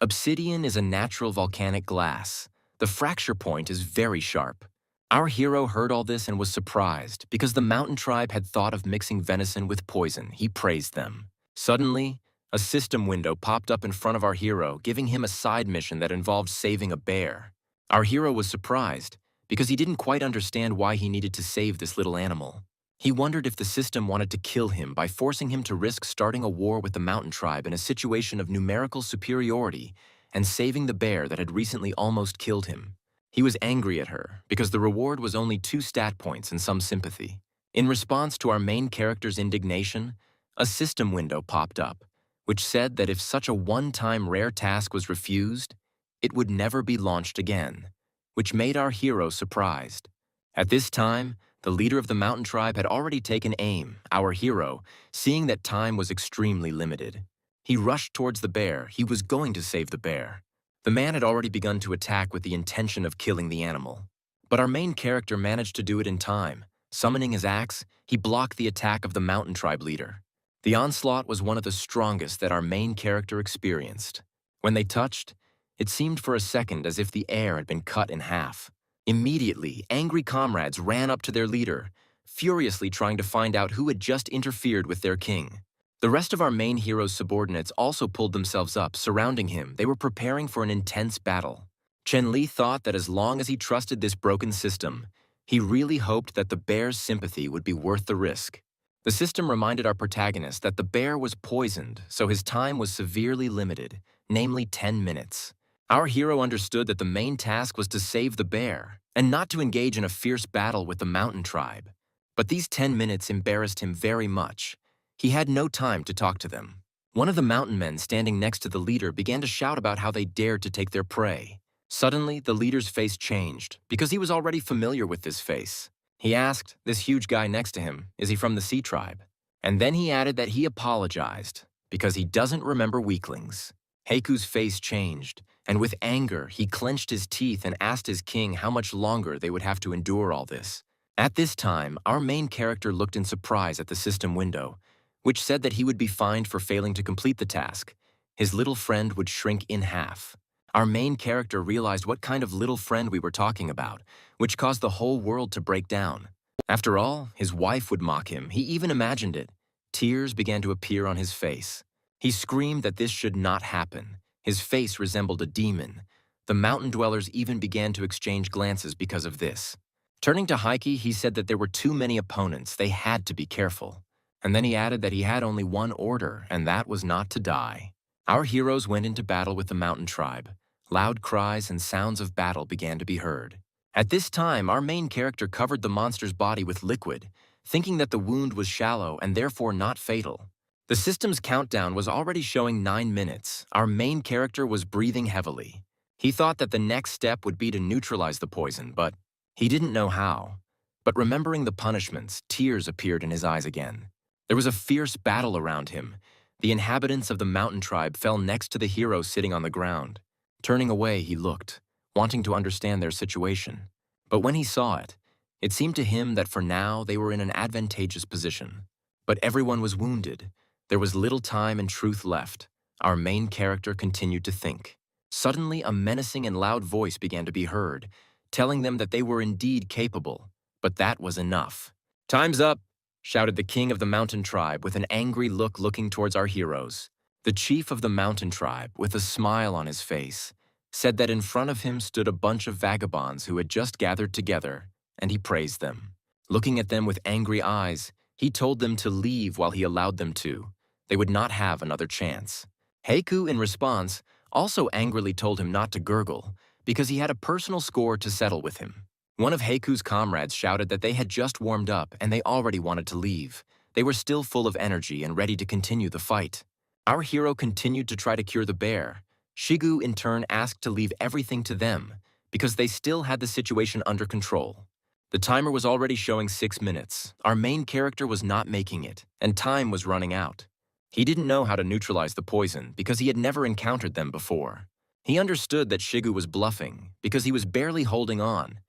Obsidian is a natural volcanic glass. The fracture point is very sharp. Our hero heard all this and was surprised because the mountain tribe had thought of mixing venison with poison. He praised them. Suddenly, a system window popped up in front of our hero, giving him a side mission that involved saving a bear. Our hero was surprised because he didn't quite understand why he needed to save this little animal. He wondered if the system wanted to kill him by forcing him to risk starting a war with the mountain tribe in a situation of numerical superiority and saving the bear that had recently almost killed him. He was angry at her because the reward was only 2 stat points and some sympathy. In response to our main character's indignation, a system window popped up, which said that if such a one-time rare task was refused, it would never be launched again, which made our hero surprised. At this time, the leader of the mountain tribe had already taken aim. Our hero, seeing that time was extremely limited. He rushed towards the bear. He was going to save the bear. The man had already begun to attack with the intention of killing the animal. But our main character managed to do it in time. Summoning his axe, he blocked the attack of the mountain tribe leader. The onslaught was one of the strongest that our main character experienced. When they touched, it seemed for a second as if the air had been cut in half. Immediately, angry comrades ran up to their leader, furiously trying to find out who had just interfered with their king. The rest of our main hero's subordinates also pulled themselves up, surrounding him. They were preparing for an intense battle. Chen Li thought that as long as he trusted this broken system, he really hoped that the bear's sympathy would be worth the risk. The system reminded our protagonist that the bear was poisoned, so his time was severely limited, namely 10 minutes. Our hero understood that the main task was to save the bear and not to engage in a fierce battle with the mountain tribe. But these 10 minutes embarrassed him very much. He had no time to talk to them. One of the mountain men standing next to the leader began to shout about how they dared to take their prey. Suddenly, the leader's face changed because he was already familiar with this face. He asked this huge guy next to him, is he from the Sea Tribe? And then he added that he apologized because he doesn't remember weaklings. Heiku's face changed, and with anger, he clenched his teeth and asked his king how much longer they would have to endure all this. At this time, our main character looked in surprise at the system window, which said that he would be fined for failing to complete the task. His little friend would shrink in half. Our main character realized what kind of little friend we were talking about, which caused the whole world to break down. After all, his wife would mock him. He even imagined it. Tears began to appear on his face. He screamed that this should not happen. His face resembled a demon. The mountain dwellers even began to exchange glances because of this. Turning to Heike, he said that there were too many opponents. They had to be careful. And then he added that he had only one order, and that was not to die. Our heroes went into battle with the mountain tribe. Loud cries and sounds of battle began to be heard. At this time, our main character covered the monster's body with liquid, thinking that the wound was shallow and therefore not fatal. The system's countdown was already showing 9 minutes. Our main character was breathing heavily. He thought that the next step would be to neutralize the poison, but he didn't know how. But remembering the punishments, tears appeared in his eyes again. There was a fierce battle around him. The inhabitants of the mountain tribe fell next to the hero sitting on the ground. Turning away, he looked, wanting to understand their situation. But when he saw it, it seemed to him that for now they were in an advantageous position. But everyone was wounded. There was little time and truth left. Our main character continued to think. Suddenly, a menacing and loud voice began to be heard, telling them that they were indeed capable. But that was enough. "Time's up!" shouted the king of the mountain tribe with an angry look looking towards our heroes. The chief of the mountain tribe, with a smile on his face, said that in front of him stood a bunch of vagabonds who had just gathered together, and he praised them. Looking at them with angry eyes, he told them to leave while he allowed them to. They would not have another chance. Heiku, in response, also angrily told him not to gurgle, because he had a personal score to settle with him. One of Heiku's comrades shouted that they had just warmed up and they already wanted to leave. They were still full of energy and ready to continue the fight. Our hero continued to try to cure the bear. Shigu, in turn, asked to leave everything to them, because they still had the situation under control. The timer was already showing 6 minutes. Our main character was not making it, and time was running out. He didn't know how to neutralize the poison because he had never encountered them before. He understood that Shigu was bluffing because he was barely holding on.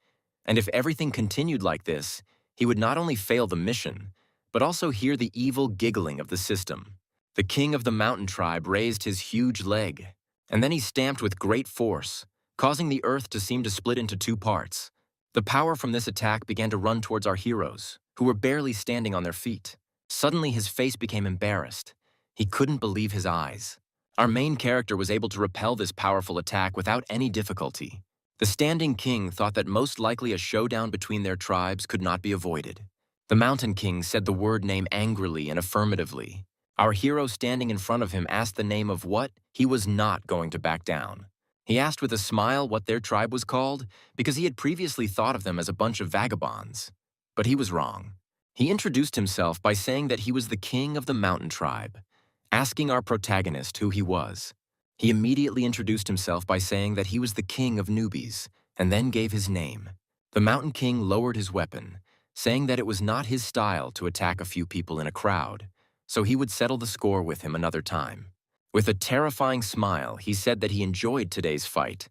And if everything continued like this, he would not only fail the mission, but also hear the evil giggling of the system. The king of the mountain tribe raised his huge leg, and then he stamped with great force, causing the earth to seem to split into 2 parts. The power from this attack began to run towards our heroes, who were barely standing on their feet. Suddenly, his face became embarrassed. He couldn't believe his eyes. Our main character was able to repel this powerful attack without any difficulty. The standing king thought that most likely a showdown between their tribes could not be avoided. The mountain king said the word name angrily and affirmatively. Our hero standing in front of him asked the name of what he was not going to back down. He asked with a smile what their tribe was called because he had previously thought of them as a bunch of vagabonds. But he was wrong. He introduced himself by saying that he was the king of the mountain tribe. Asking our protagonist who he was, he immediately introduced himself by saying that he was the king of newbies, and then gave his name. The mountain king lowered his weapon, saying that it was not his style to attack a few people in a crowd, so he would settle the score with him another time. With a terrifying smile, he said that he enjoyed today's fight.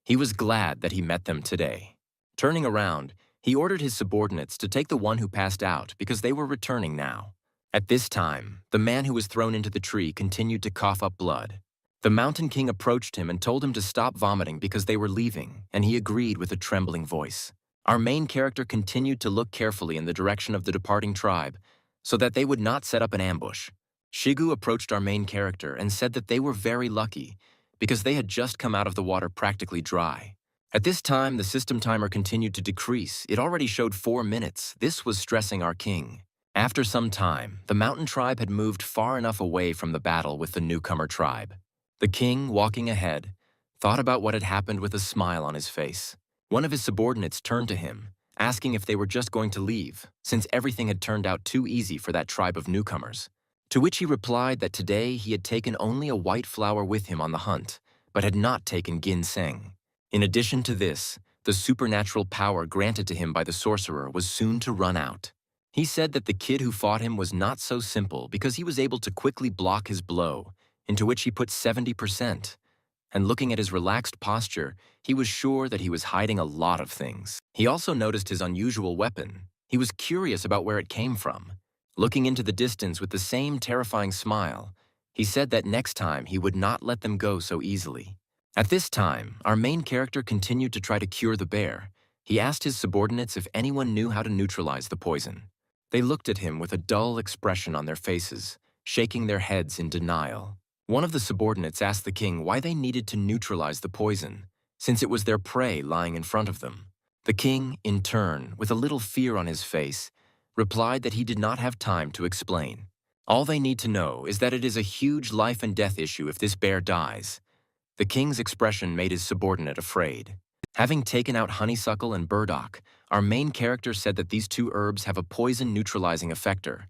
He was glad that he met them today. Turning around, he ordered his subordinates to take the one who passed out because they were returning now. At this time, the man who was thrown into the tree continued to cough up blood. The mountain king approached him and told him to stop vomiting because they were leaving, and he agreed with a trembling voice. Our main character continued to look carefully in the direction of the departing tribe so that they would not set up an ambush. Shigu approached our main character and said that they were very lucky because they had just come out of the water practically dry. At this time, the system timer continued to decrease. It already showed 4 minutes. This was stressing our king. After some time, the mountain tribe had moved far enough away from the battle with the newcomer tribe. The king, walking ahead, thought about what had happened with a smile on his face. One of his subordinates turned to him, asking if they were just going to leave, since everything had turned out too easy for that tribe of newcomers. To which he replied that today he had taken only a white flower with him on the hunt, but had not taken ginseng. In addition to this, the supernatural power granted to him by the sorcerer was soon to run out. He said that the kid who fought him was not so simple because he was able to quickly block his blow, into which he put 70%. And looking at his relaxed posture, he was sure that he was hiding a lot of things. He also noticed his unusual weapon. He was curious about where it came from. Looking into the distance with the same terrifying smile, he said that next time he would not let them go so easily. At this time, our main character continued to try to cure the bear. He asked his subordinates if anyone knew how to neutralize the poison. They looked at him with a dull expression on their faces, shaking their heads in denial. One of the subordinates asked the king why they needed to neutralize the poison, since it was their prey lying in front of them. The king, in turn, with a little fear on his face, replied that he did not have time to explain. All they need to know is that it is a huge life and death issue if this bear dies. The king's expression made his subordinate afraid. Having taken out honeysuckle and burdock, our main character said that these two herbs have a poison-neutralizing effector,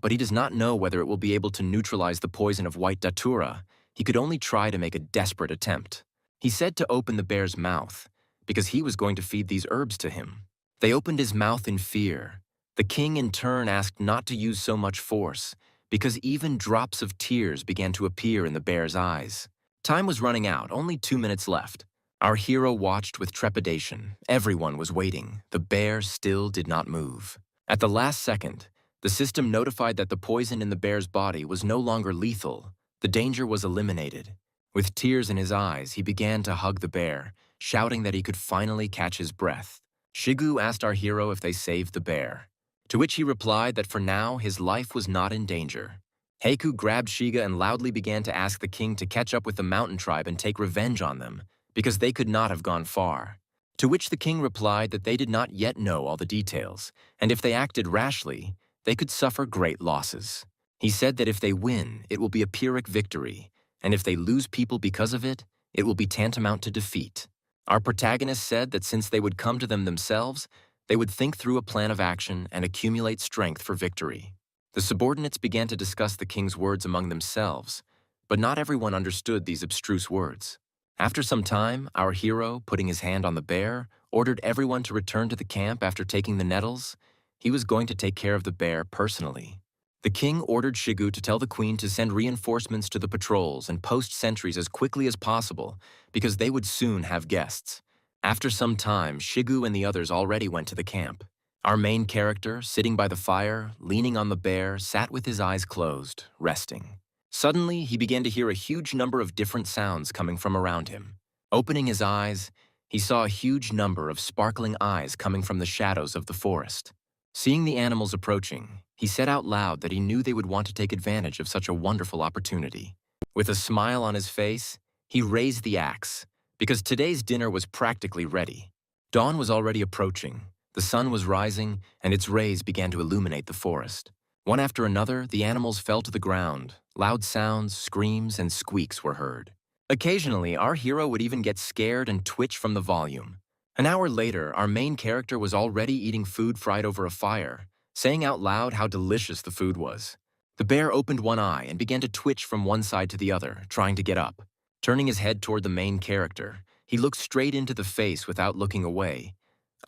but he does not know whether it will be able to neutralize the poison of white datura. He could only try to make a desperate attempt. He said to open the bear's mouth, because he was going to feed these herbs to him. They opened his mouth in fear. The king in turn asked not to use so much force, because even drops of tears began to appear in the bear's eyes. Time was running out, only 2 minutes left. Our hero watched with trepidation. Everyone was waiting. The bear still did not move. At the last second, the system notified that the poison in the bear's body was no longer lethal. The danger was eliminated. With tears in his eyes, he began to hug the bear, shouting that he could finally catch his breath. Shigu asked our hero if they saved the bear, to which he replied that for now his life was not in danger. Heiku grabbed Shiga and loudly began to ask the king to catch up with the mountain tribe and take revenge on them, because they could not have gone far. To which the king replied that they did not yet know all the details, and if they acted rashly, they could suffer great losses. He said that if they win, it will be a Pyrrhic victory, and if they lose people because of it, it will be tantamount to defeat. Our protagonist said that since they would come to them themselves, they would think through a plan of action and accumulate strength for victory. The subordinates began to discuss the king's words among themselves, but not everyone understood these abstruse words. After some time, our hero, putting his hand on the bear, ordered everyone to return to the camp after taking the nettles. He was going to take care of the bear personally. The king ordered Shigu to tell the queen to send reinforcements to the patrols and post sentries as quickly as possible, because they would soon have guests. After some time, Shigu and the others already went to the camp. Our main character, sitting by the fire, leaning on the bear, sat with his eyes closed, resting. Suddenly, he began to hear a huge number of different sounds coming from around him. Opening his eyes, he saw a huge number of sparkling eyes coming from the shadows of the forest. Seeing the animals approaching, he said out loud that he knew they would want to take advantage of such a wonderful opportunity. With a smile on his face, he raised the axe, because today's dinner was practically ready. Dawn was already approaching. The sun was rising, and its rays began to illuminate the forest. One after another, the animals fell to the ground. Loud sounds, screams, and squeaks were heard. Occasionally, our hero would even get scared and twitch from the volume. An hour later, our main character was already eating food fried over a fire, saying out loud how delicious the food was. The bear opened one eye and began to twitch from one side to the other, trying to get up. Turning his head toward the main character, he looked straight into the face without looking away.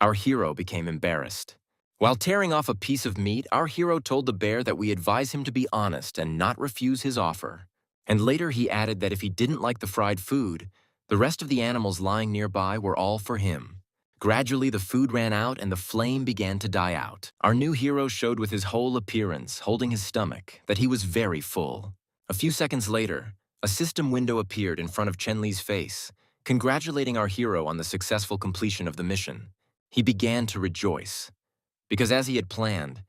Our hero became embarrassed. While tearing off a piece of meat, our hero told the bear that we advise him to be honest and not refuse his offer. And later he added that if he didn't like the fried food, the rest of the animals lying nearby were all for him. Gradually, the food ran out and the flame began to die out. Our new hero showed with his whole appearance, holding his stomach, that he was very full. A few seconds later, a system window appeared in front of Chenli's face, congratulating our hero on the successful completion of the mission. He began to rejoice, because as he had planned,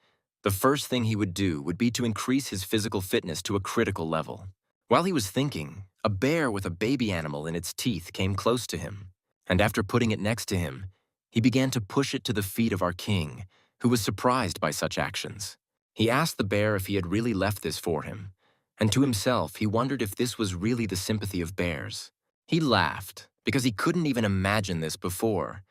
the first thing he would do would be to increase his physical fitness to a critical level. While he was thinking, a bear with a baby animal in its teeth came close to him, and after putting it next to him, he began to push it to the feet of our king, who was surprised by such actions. He asked the bear if he had really left this for him, and to himself he wondered if this was really the sympathy of bears. He laughed, because he couldn't even imagine this before.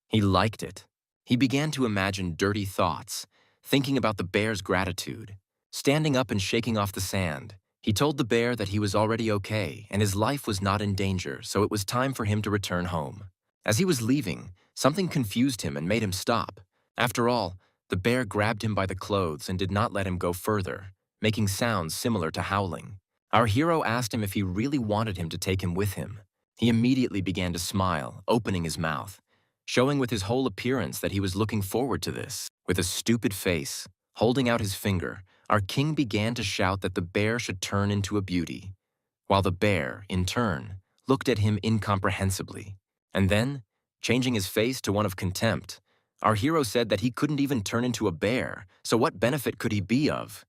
He liked it. He began to imagine dirty thoughts, thinking about the bear's gratitude. Standing up and shaking off the sand, he told the bear that he was already okay and his life was not in danger, so it was time for him to return home. As he was leaving, something confused him and made him stop. After all, the bear grabbed him by the clothes and did not let him go further, making sounds similar to howling. Our hero asked him if he really wanted him to take him with him. He immediately began to smile, opening his mouth, showing with his whole appearance that he was looking forward to this. With a stupid face, holding out his finger, our king began to shout that the bear should turn into a beauty, while the bear, in turn, looked at him incomprehensibly. And then, changing his face to one of contempt, our hero said that he couldn't even turn into a bear, so what benefit could he be of?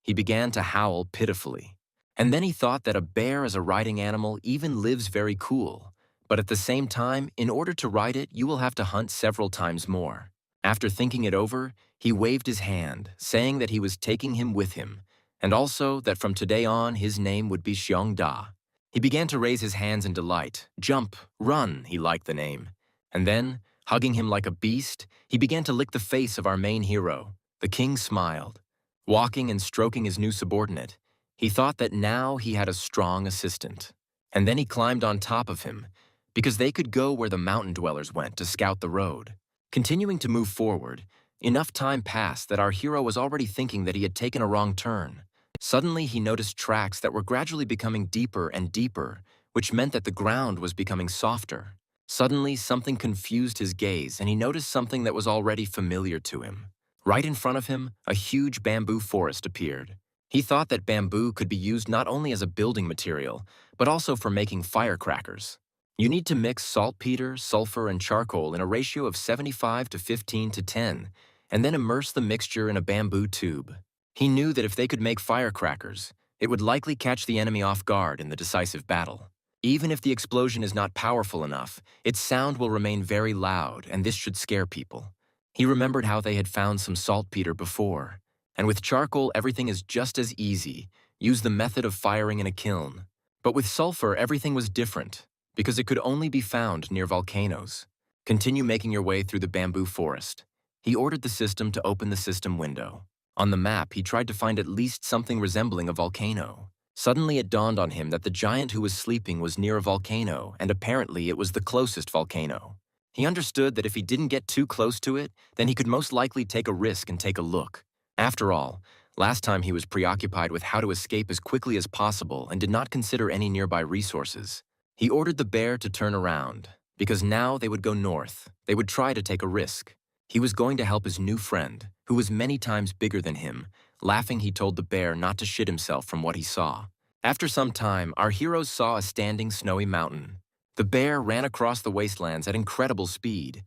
He began to howl pitifully. And then he thought that a bear as a riding animal even lives very cool, but at the same time, in order to ride it, you will have to hunt several times more. After thinking it over, he waved his hand, saying that he was taking him with him, and also that from today on his name would be Xiongda. He began to raise his hands in delight. Jump, run, he liked the name. And then, hugging him like a beast, he began to lick the face of our main hero. The king smiled. Walking and stroking his new subordinate, he thought that now he had a strong assistant. And then he climbed on top of him, because they could go where the mountain dwellers went to scout the road. Continuing to move forward, enough time passed that our hero was already thinking that he had taken a wrong turn. Suddenly, he noticed tracks that were gradually becoming deeper and deeper, which meant that the ground was becoming softer. Suddenly, something confused his gaze, and he noticed something that was already familiar to him. Right in front of him, a huge bamboo forest appeared. He thought that bamboo could be used not only as a building material, but also for making firecrackers. You need to mix saltpeter, sulfur, and charcoal in a ratio of 75 to 15 to 10, and then immerse the mixture in a bamboo tube. He knew that if they could make firecrackers, it would likely catch the enemy off guard in the decisive battle. Even if the explosion is not powerful enough, its sound will remain very loud, and this should scare people. He remembered how they had found some saltpeter before, and with charcoal everything is just as easy. Use the method of firing in a kiln. But with sulfur everything was different, because it could only be found near volcanoes. Continue making your way through the bamboo forest. He ordered the system to open the system window. On the map, he tried to find at least something resembling a volcano. Suddenly it dawned on him that the giant who was sleeping was near a volcano, and apparently it was the closest volcano. He understood that if he didn't get too close to it, then he could most likely take a risk and take a look. After all, last time he was preoccupied with how to escape as quickly as possible and did not consider any nearby resources. He ordered the bear to turn around, because now they would go north. They would try to take a risk. He was going to help his new friend, who was many times bigger than him. Laughing, he told the bear not to shit himself from what he saw. After some time, our heroes saw a standing snowy mountain. The bear ran across the wastelands at incredible speed,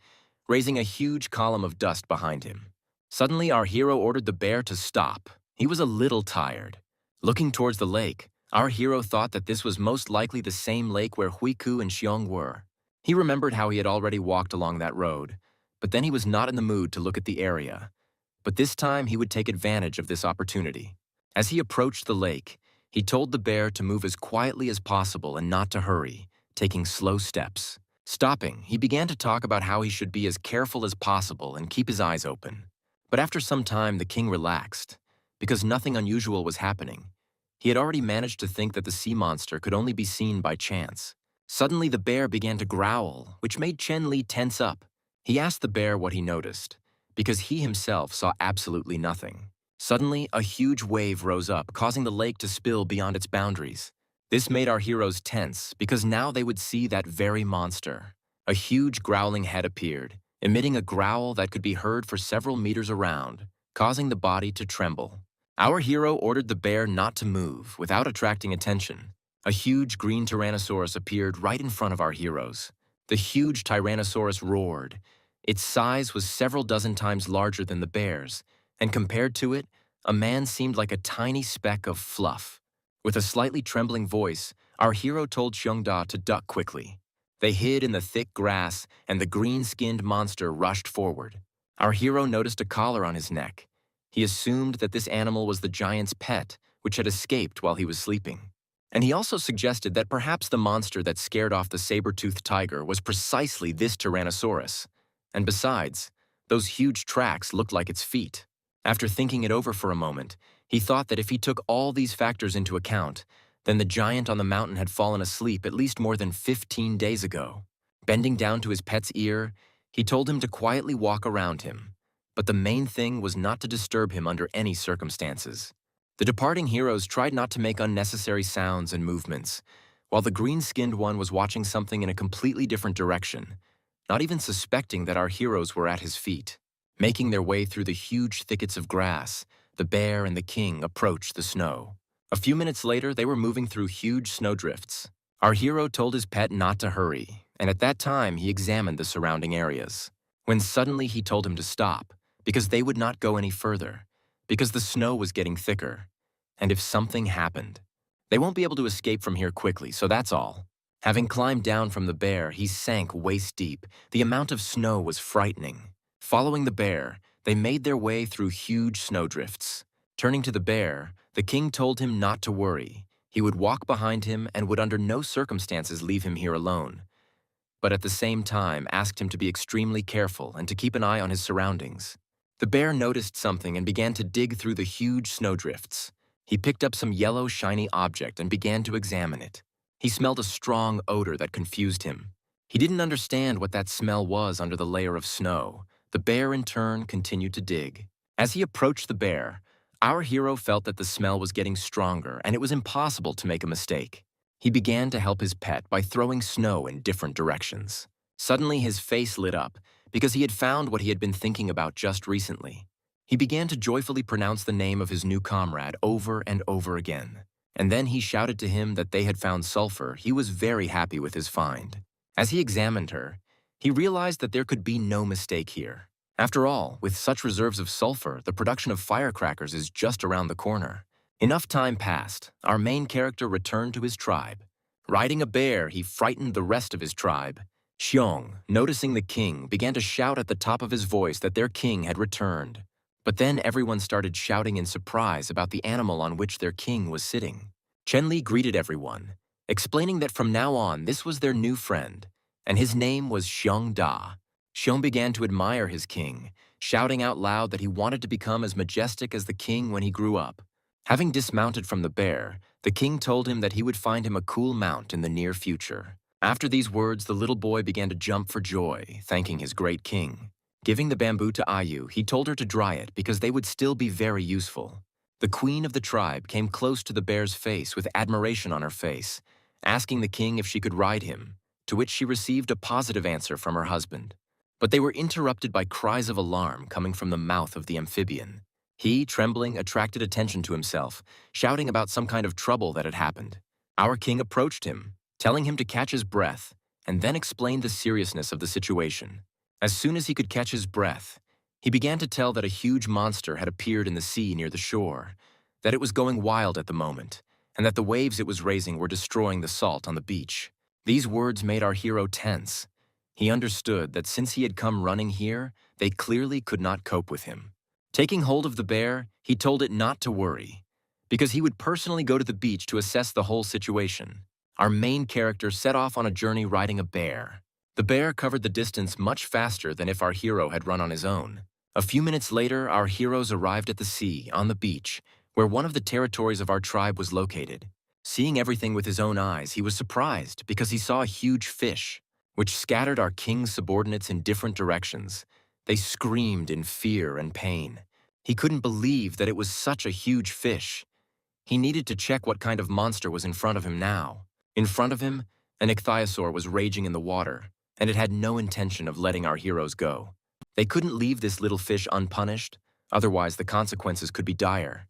raising a huge column of dust behind him. Suddenly, our hero ordered the bear to stop. He was a little tired. Looking towards the lake, our hero thought that this was most likely the same lake where Huiku and Xiong were. He remembered how he had already walked along that road, but then he was not in the mood to look at the area. But this time he would take advantage of this opportunity. As he approached the lake, he told the bear to move as quietly as possible and not to hurry, taking slow steps. Stopping, he began to talk about how he should be as careful as possible and keep his eyes open. But after some time, the king relaxed, because nothing unusual was happening. He had already managed to think that the sea monster could only be seen by chance. Suddenly, the bear began to growl, which made Chen Li tense up. He asked the bear what he noticed, because he himself saw absolutely nothing. Suddenly, a huge wave rose up, causing the lake to spill beyond its boundaries. This made our heroes tense, because now they would see that very monster. A huge growling head appeared, emitting a growl that could be heard for several meters around, causing the body to tremble. Our hero ordered the bear not to move without attracting attention. A huge green Tyrannosaurus appeared right in front of our heroes. The huge Tyrannosaurus roared. Its size was several dozen times larger than the bear's, and compared to it, a man seemed like a tiny speck of fluff. With a slightly trembling voice, our hero told Xiongda to duck quickly. They hid in the thick grass, and the green-skinned monster rushed forward. Our hero noticed a collar on his neck. He assumed that this animal was the giant's pet, which had escaped while he was sleeping. And he also suggested that perhaps the monster that scared off the saber-toothed tiger was precisely this Tyrannosaurus. And besides, those huge tracks looked like its feet. After thinking it over for a moment, he thought that if he took all these factors into account, then the giant on the mountain had fallen asleep at least more than 15 days ago. Bending down to his pet's ear, he told him to quietly walk around him. But the main thing was not to disturb him under any circumstances. The departing heroes tried not to make unnecessary sounds and movements, while the green-skinned one was watching something in a completely different direction, not even suspecting that our heroes were at his feet. Making their way through the huge thickets of grass, the bear and the king approached the snow. A few minutes later, they were moving through huge snowdrifts. Our hero told his pet not to hurry, and at that time he examined the surrounding areas. When suddenly he told him to stop, because they would not go any further, because the snow was getting thicker. And if something happened, they won't be able to escape from here quickly, so that's all. Having climbed down from the bear, he sank waist-deep. The amount of snow was frightening. Following the bear, they made their way through huge snowdrifts. Turning to the bear, the king told him not to worry. He would walk behind him and would under no circumstances leave him here alone. But at the same time asked him to be extremely careful and to keep an eye on his surroundings. The bear noticed something and began to dig through the huge snowdrifts. He picked up some yellow, shiny object and began to examine it. He smelled a strong odor that confused him. He didn't understand what that smell was under the layer of snow. The bear, in turn, continued to dig. As he approached the bear, our hero felt that the smell was getting stronger and it was impossible to make a mistake. He began to help his pet by throwing snow in different directions. Suddenly, his face lit up because he had found what he had been thinking about just recently. He began to joyfully pronounce the name of his new comrade over and over again. And then he shouted to him that they had found sulfur. He was very happy with his find. As he examined her, he realized that there could be no mistake here. After all, with such reserves of sulfur, the production of firecrackers is just around the corner. Enough time passed. Our main character returned to his tribe. Riding a bear, he frightened the rest of his tribe. Xiong, noticing the king, began to shout at the top of his voice that their king had returned. But then everyone started shouting in surprise about the animal on which their king was sitting. Chenli greeted everyone, explaining that from now on this was their new friend, and his name was Xiong Da. Xiong began to admire his king, shouting out loud that he wanted to become as majestic as the king when he grew up. Having dismounted from the bear, the king told him that he would find him a cool mount in the near future. After these words, the little boy began to jump for joy, thanking his great king. Giving the bamboo to Ayu, he told her to dry it because they would still be very useful. The queen of the tribe came close to the bear's face with admiration on her face, asking the king if she could ride him, to which she received a positive answer from her husband. But they were interrupted by cries of alarm coming from the mouth of the amphibian. He, trembling, attracted attention to himself, shouting about some kind of trouble that had happened. Our king approached him, telling him to catch his breath, and then explained the seriousness of the situation. As soon as he could catch his breath, he began to tell that a huge monster had appeared in the sea near the shore, that it was going wild at the moment, and that the waves it was raising were destroying the salt on the beach. These words made our hero tense. He understood that since he had come running here, they clearly could not cope with him. Taking hold of the bear, he told it not to worry, because he would personally go to the beach to assess the whole situation. Our main character set off on a journey riding a bear. The bear covered the distance much faster than if our hero had run on his own. A few minutes later, our heroes arrived at the sea, on the beach, where one of the territories of our tribe was located. Seeing everything with his own eyes, he was surprised because he saw a huge fish, which scattered our king's subordinates in different directions. They screamed in fear and pain. He couldn't believe that it was such a huge fish. He needed to check what kind of monster was in front of him now. In front of him, an ichthyosaur was raging in the water, and it had no intention of letting our heroes go. They couldn't leave this little fish unpunished, otherwise the consequences could be dire.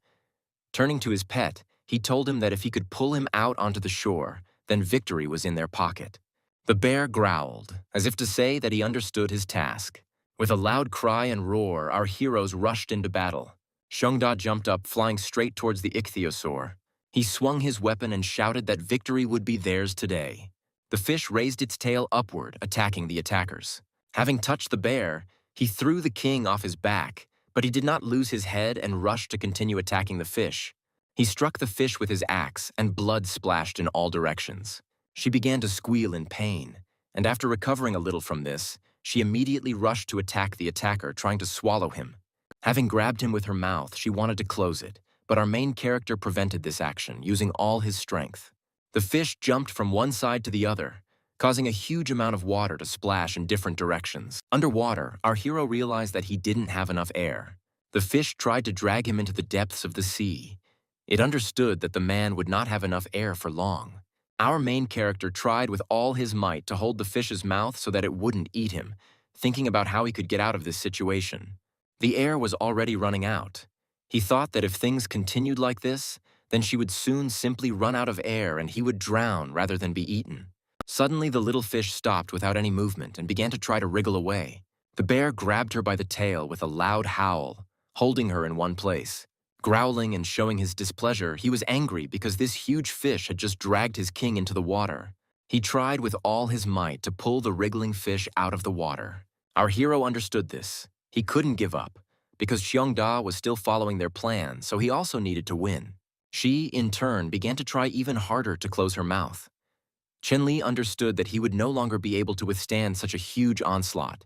Turning to his pet, he told him that if he could pull him out onto the shore, then victory was in their pocket. The bear growled, as if to say that he understood his task. With a loud cry and roar, our heroes rushed into battle. Xiongda jumped up, flying straight towards the ichthyosaur. He swung his weapon and shouted that victory would be theirs today. The fish raised its tail upward, attacking the attackers. Having touched the bear, he threw the king off his back, but he did not lose his head and rushed to continue attacking the fish. He struck the fish with his axe, and blood splashed in all directions. She began to squeal in pain, and after recovering a little from this, she immediately rushed to attack the attacker, trying to swallow him. Having grabbed him with her mouth, she wanted to close it, but our main character prevented this action, using all his strength. The fish jumped from one side to the other, causing a huge amount of water to splash in different directions. Underwater, our hero realized that he didn't have enough air. The fish tried to drag him into the depths of the sea. It understood that the man would not have enough air for long. Our main character tried with all his might to hold the fish's mouth so that it wouldn't eat him, thinking about how he could get out of this situation. The air was already running out. He thought that if things continued like this, then she would soon simply run out of air and he would drown rather than be eaten. Suddenly, the little fish stopped without any movement and began to try to wriggle away. The bear grabbed her by the tail with a loud howl, holding her in one place. Growling and showing his displeasure, he was angry because this huge fish had just dragged his king into the water. He tried with all his might to pull the wriggling fish out of the water. Our hero understood this. He couldn't give up, because Xiongda was still following their plan, so he also needed to win. She, in turn, began to try even harder to close her mouth. Chenli understood that he would no longer be able to withstand such a huge onslaught.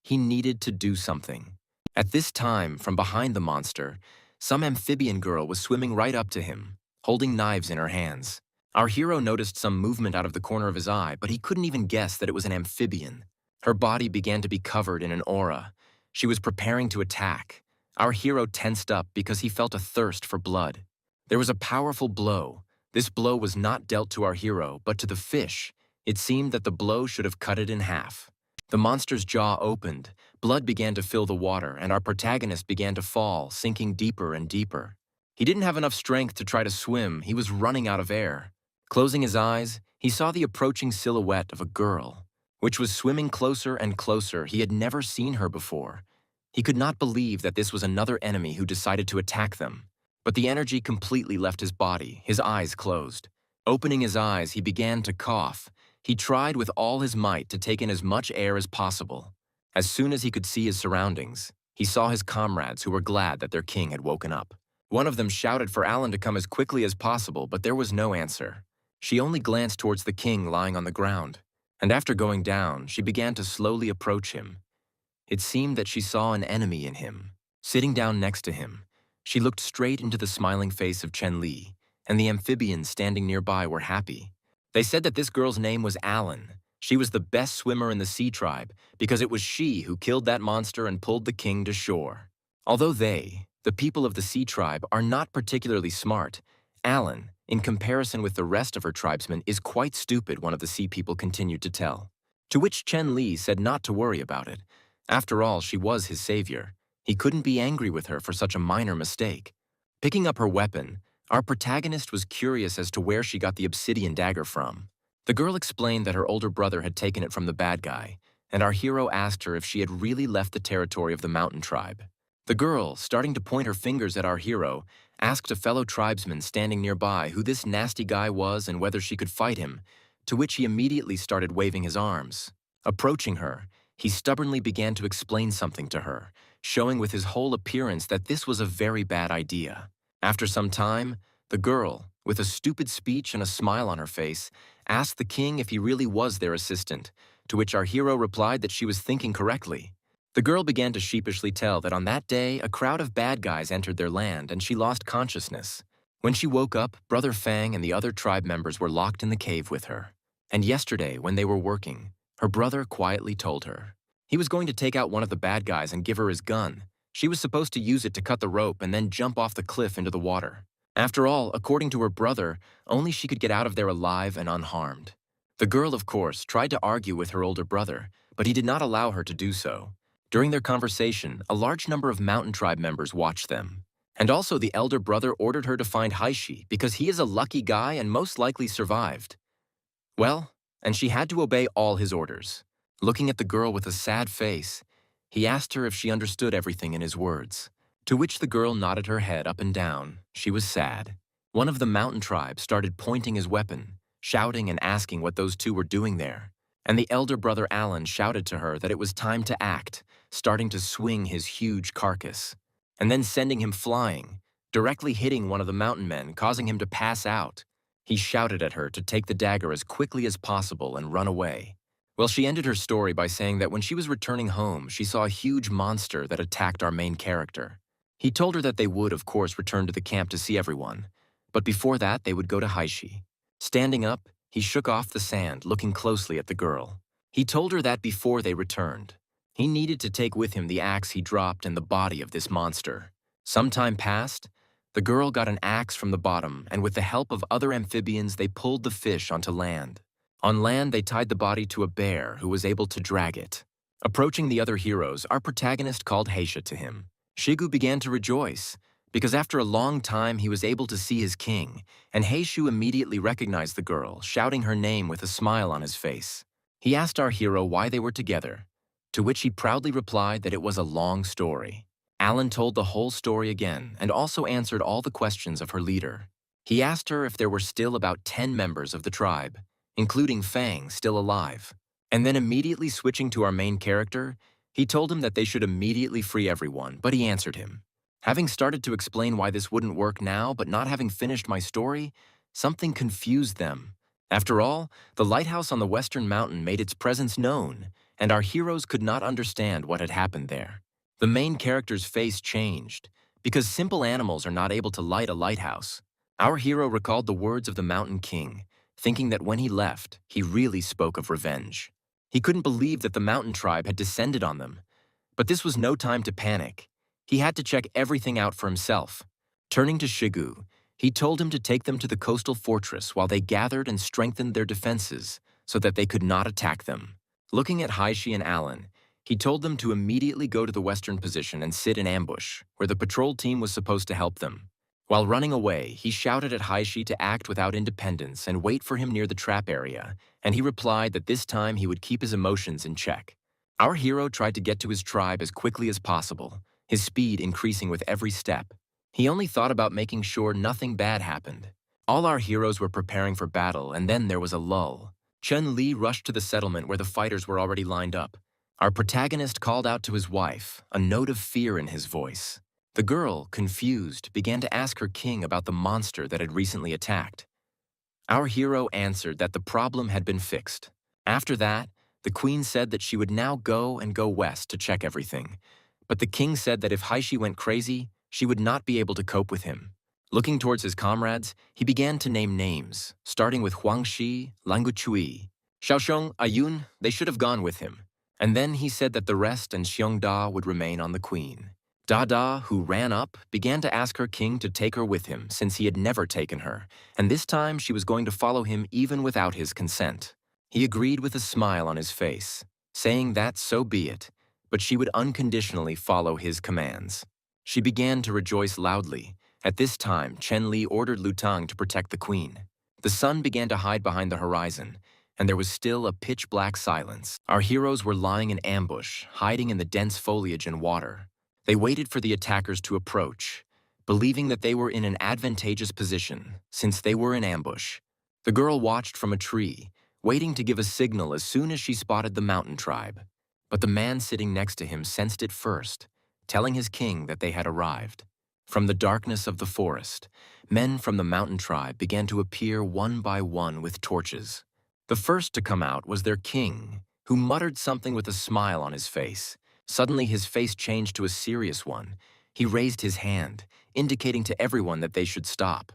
He needed to do something. At this time, from behind the monster, some amphibian girl was swimming right up to him, holding knives in her hands. Our hero noticed some movement out of the corner of his eye, but he couldn't even guess that it was an amphibian. Her body began to be covered in an aura. She was preparing to attack. Our hero tensed up because he felt a thirst for blood. There was a powerful blow. This blow was not dealt to our hero, but to the fish. It seemed that the blow should have cut it in half. The monster's jaw opened, blood began to fill the water, and our protagonist began to fall, sinking deeper and deeper. He didn't have enough strength to try to swim, he was running out of air. Closing his eyes, he saw the approaching silhouette of a girl, which was swimming closer and closer. He had never seen her before. He could not believe that this was another enemy who decided to attack them. But the energy completely left his body, his eyes closed. Opening his eyes, he began to cough. He tried with all his might to take in as much air as possible. As soon as he could see his surroundings, he saw his comrades who were glad that their king had woken up. One of them shouted for Alan to come as quickly as possible, but there was no answer. She only glanced towards the king lying on the ground, and after going down, she began to slowly approach him. It seemed that she saw an enemy in him. Sitting down next to him, she looked straight into the smiling face of Chen Li, and the amphibians standing nearby were happy. They said that this girl's name was Alan. She was the best swimmer in the Sea Tribe because it was she who killed that monster and pulled the king to shore. Although they, the people of the Sea Tribe, are not particularly smart, Alan, in comparison with the rest of her tribesmen, is quite stupid, one of the sea people continued to tell. To which Chen Li said not to worry about it. After all, she was his savior. He couldn't be angry with her for such a minor mistake. Picking up her weapon, our protagonist was curious as to where she got the obsidian dagger from. The girl explained that her older brother had taken it from the bad guy, and our hero asked her if she had really left the territory of the mountain tribe. The girl, starting to point her fingers at our hero, asked a fellow tribesman standing nearby who this nasty guy was and whether she could fight him, to which he immediately started waving his arms. Approaching her, he stubbornly began to explain something to her, showing with his whole appearance that this was a very bad idea. After some time, the girl, with a stupid speech and a smile on her face, asked the king if he really was their assistant, to which our hero replied that she was thinking correctly. The girl began to sheepishly tell that on that day, a crowd of bad guys entered their land and she lost consciousness. When she woke up, Brother Fang and the other tribe members were locked in the cave with her. And yesterday, when they were working, her brother quietly told her he was going to take out one of the bad guys and give her his gun. She was supposed to use it to cut the rope and then jump off the cliff into the water. After all, according to her brother, only she could get out of there alive and unharmed. The girl, of course, tried to argue with her older brother, but he did not allow her to do so. During their conversation, a large number of mountain tribe members watched them. And also the elder brother ordered her to find Haishi because he is a lucky guy and most likely survived. Well, and she had to obey all his orders. Looking at the girl with a sad face, he asked her if she understood everything in his words, to which the girl nodded her head up and down. She was sad. One of the mountain tribes started pointing his weapon, shouting and asking what those two were doing there. And the elder brother Alan shouted to her that it was time to act, starting to swing his huge carcass, and then sending him flying. directly hitting one of the mountain men, causing him to pass out. He shouted at her to take the dagger as quickly as possible and run away. Well, she ended her story by saying that when she was returning home, she saw a huge monster that attacked our main character. He told her that they would, of course, return to the camp to see everyone, but before that, they would go to Haishi. Standing up, he shook off the sand, looking closely at the girl. He told her that before they returned, he needed to take with him the axe he dropped and the body of this monster. Some time passed. The girl got an axe from the bottom, and with the help of other amphibians, they pulled the fish onto land. On land, they tied the body to a bear who was able to drag it. Approaching the other heroes, our protagonist called Heisha to him. Shigu began to rejoice, because after a long time he was able to see his king, and Heishu immediately recognized the girl, shouting her name with a smile on his face. He asked our hero why they were together, to which he proudly replied that it was a long story. Alan told the whole story again and also answered all the questions of her leader. He asked her if there were still about 10 members of the tribe, including Fang, still alive. And then immediately switching to our main character, he told him that they should immediately free everyone, but he answered him. Having started to explain why this wouldn't work now, but not having finished my story, something confused them. After all, the lighthouse on the western mountain made its presence known, and our heroes could not understand what had happened there. The main character's face changed, because simple animals are not able to light a lighthouse. Our hero recalled the words of the Mountain King, thinking that when he left, he really spoke of revenge. He couldn't believe that the mountain tribe had descended on them. But this was no time to panic. He had to check everything out for himself. Turning to Shigu, he told him to take them to the coastal fortress while they gathered and strengthened their defenses so that they could not attack them. Looking at Haishi and Alan, he told them to immediately go to the western position and sit in ambush, where the patrol team was supposed to help them. While running away, he shouted at Haishi to act without independence and wait for him near the trap area, and he replied that this time he would keep his emotions in check. Our hero tried to get to his tribe as quickly as possible, his speed increasing with every step. He only thought about making sure nothing bad happened. All our heroes were preparing for battle, and then there was a lull. Chun-Li rushed to the settlement where the fighters were already lined up. Our protagonist called out to his wife, a note of fear in his voice. The girl, confused, began to ask her king about the monster that had recently attacked. Our hero answered that the problem had been fixed. After that, the queen said that she would now go west to check everything. But the king said that if Haishi went crazy, she would not be able to cope with him. Looking towards his comrades, he began to name names, starting with Huangshi, Languchui, Xiaosheng, Ayun. They should have gone with him. And then he said that the rest and Xiongda would remain on the queen. Dada, who ran up, began to ask her king to take her with him since he had never taken her, and this time she was going to follow him even without his consent. He agreed with a smile on his face, saying that so be it, but she would unconditionally follow his commands. She began to rejoice loudly. At this time, Chen-Li ordered Lutang to protect the queen. The sun began to hide behind the horizon, and there was still a pitch-black silence. Our heroes were lying in ambush, hiding in the dense foliage and water. They waited for the attackers to approach, believing that they were in an advantageous position, since they were in ambush. The girl watched from a tree, waiting to give a signal as soon as she spotted the mountain tribe. But the man sitting next to him sensed it first, telling his king that they had arrived. From the darkness of the forest, men from the mountain tribe began to appear one by one with torches. The first to come out was their king, who muttered something with a smile on his face. Suddenly, his face changed to a serious one. He raised his hand, indicating to everyone that they should stop.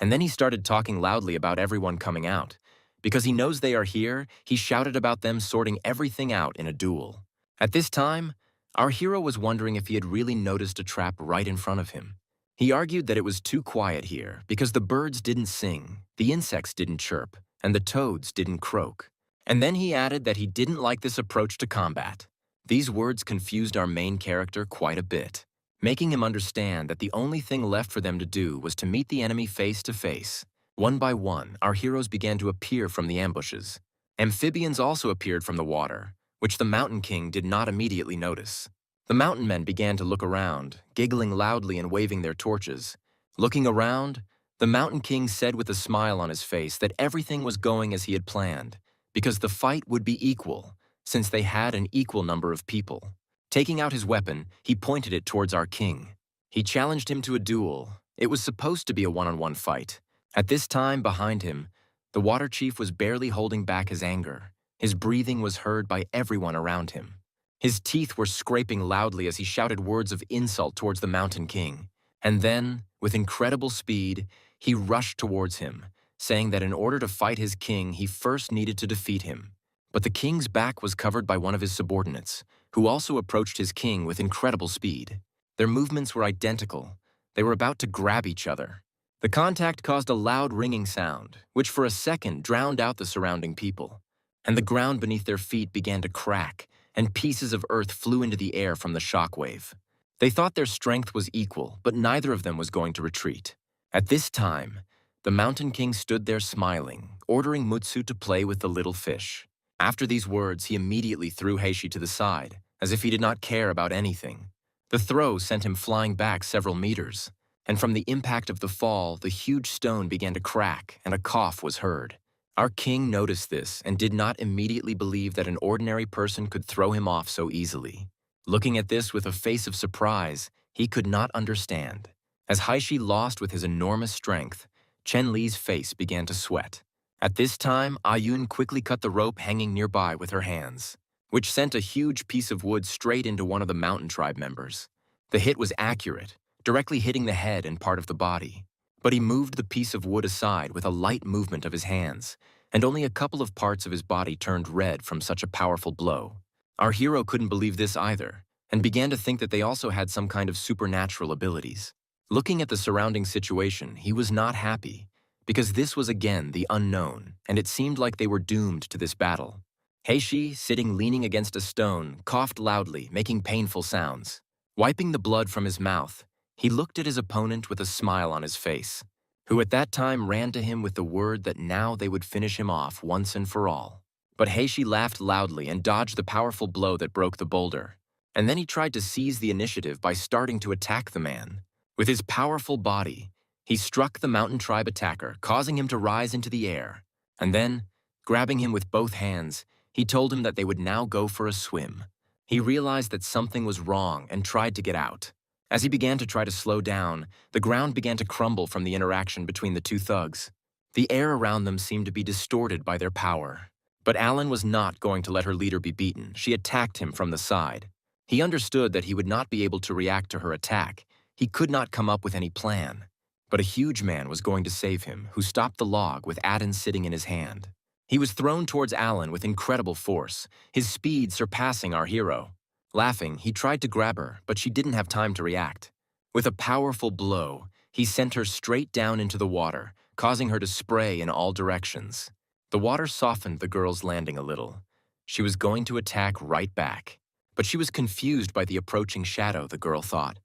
And then he started talking loudly about everyone coming out. Because he knows they are here, he shouted about them sorting everything out in a duel. At this time, our hero was wondering if he had really noticed a trap right in front of him. He argued that it was too quiet here because the birds didn't sing, the insects didn't chirp, and the toads didn't croak. And then he added that he didn't like this approach to combat. These words confused our main character quite a bit, making him understand that the only thing left for them to do was to meet the enemy face to face. One by one, our heroes began to appear from the ambushes. Amphibians also appeared from the water, which the Mountain King did not immediately notice. The mountain men began to look around, giggling loudly and waving their torches. Looking around, the Mountain King said with a smile on his face that everything was going as he had planned, because the fight would be equal, since they had an equal number of people. Taking out his weapon, he pointed it towards our king. He challenged him to a duel, It was supposed to be a one-on-one fight. At this time, behind him, the water chief was barely holding back his anger. His breathing was heard by everyone around him. His teeth were scraping loudly as he shouted words of insult towards the Mountain King. And then, with incredible speed, he rushed towards him, saying that in order to fight his king, he first needed to defeat him. But the king's back was covered by one of his subordinates, who also approached his king with incredible speed. Their movements were identical. They were about to grab each other. The contact caused a loud ringing sound, which for a second drowned out the surrounding people. And the ground beneath their feet began to crack, and pieces of earth flew into the air from the shockwave. They thought their strength was equal, but neither of them was going to retreat. At this time, the Mountain King stood there smiling, ordering Mutsu to play with the little fish. After these words, he immediately threw Heishi to the side, as if he did not care about anything. The throw sent him flying back several meters, and from the impact of the fall, the huge stone began to crack and a cough was heard. Our king noticed this and did not immediately believe that an ordinary person could throw him off so easily. Looking at this with a face of surprise, he could not understand. As Heishi lost with his enormous strength, Chen Li's face began to sweat. At this time, Ayun quickly cut the rope hanging nearby with her hands, which sent a huge piece of wood straight into one of the mountain tribe members. The hit was accurate, directly hitting the head and part of the body. But he moved the piece of wood aside with a light movement of his hands, and only a couple of parts of his body turned red from such a powerful blow. Our hero couldn't believe this either, and began to think that they also had some kind of supernatural abilities. Looking at the surrounding situation, he was not happy, because this was again the unknown, and it seemed like they were doomed to this battle. Heishi, sitting leaning against a stone, coughed loudly, making painful sounds. Wiping the blood from his mouth, he looked at his opponent with a smile on his face, who at that time ran to him with the word that now they would finish him off once and for all. But Heishi laughed loudly and dodged the powerful blow that broke the boulder. And then he tried to seize the initiative by starting to attack the man. With his powerful body, he struck the mountain tribe attacker, causing him to rise into the air. And then, grabbing him with both hands, he told him that they would now go for a swim. He realized that something was wrong and tried to get out. As he began to try to slow down, the ground began to crumble from the interaction between the two thugs. The air around them seemed to be distorted by their power. But Alan was not going to let her leader be beaten. She attacked him from the side. He understood that he would not be able to react to her attack. He could not come up with any plan. But a huge man was going to save him, who stopped the log with Aden sitting in his hand. He was thrown towards Alan with incredible force, his speed surpassing our hero. Laughing, he tried to grab her, but she didn't have time to react. With a powerful blow, he sent her straight down into the water, causing her to spray in all directions. The water softened the girl's landing a little. She was going to attack right back. But she was confused by the approaching shadow, the girl thought.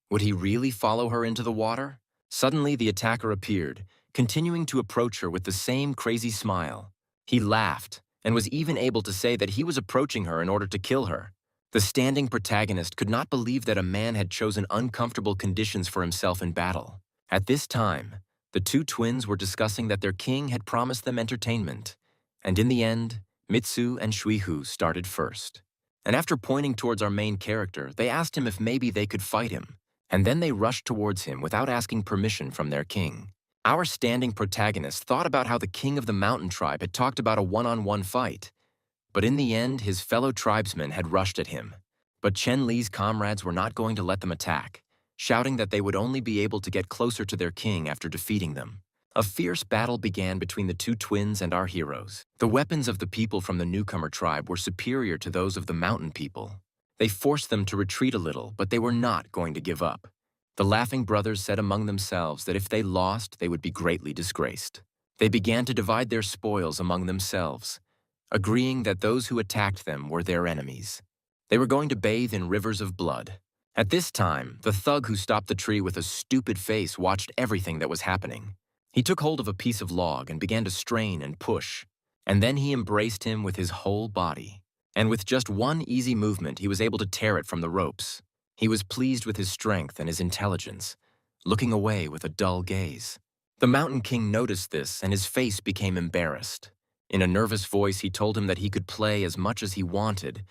Would he really follow her into the water? Suddenly, the attacker appeared, continuing to approach her with the same crazy smile. He laughed, and was even able to say that he was approaching her in order to kill her. The standing protagonist could not believe that a man had chosen uncomfortable conditions for himself in battle. At this time, the two twins were discussing that their king had promised them entertainment, and in the end, Mitsu and Shuihu started first. And after pointing towards our main character, they asked him if maybe they could fight him, and then they rushed towards him without asking permission from their king. Our standing protagonist thought about how the king of the mountain tribe had talked about a one-on-one fight, but in the end, his fellow tribesmen had rushed at him. But Chen Li's comrades were not going to let them attack, shouting that they would only be able to get closer to their king after defeating them. A fierce battle began between the two twins and our heroes. The weapons of the people from the newcomer tribe were superior to those of the mountain people. They forced them to retreat a little, but they were not going to give up. The laughing brothers said among themselves that if they lost, they would be greatly disgraced. They began to divide their spoils among themselves, agreeing that those who attacked them were their enemies. They were going to bathe in rivers of blood. At this time, the thug who stopped the tree with a stupid face watched everything that was happening. He took hold of a piece of log and began to strain and push, and then he embraced him with his whole body. And with just one easy movement, he was able to tear it from the ropes. He was pleased with his strength and his intelligence, looking away with a dull gaze. The Mountain King noticed this, and his face became embarrassed. In a nervous voice, he told him that he could play as much as he wanted.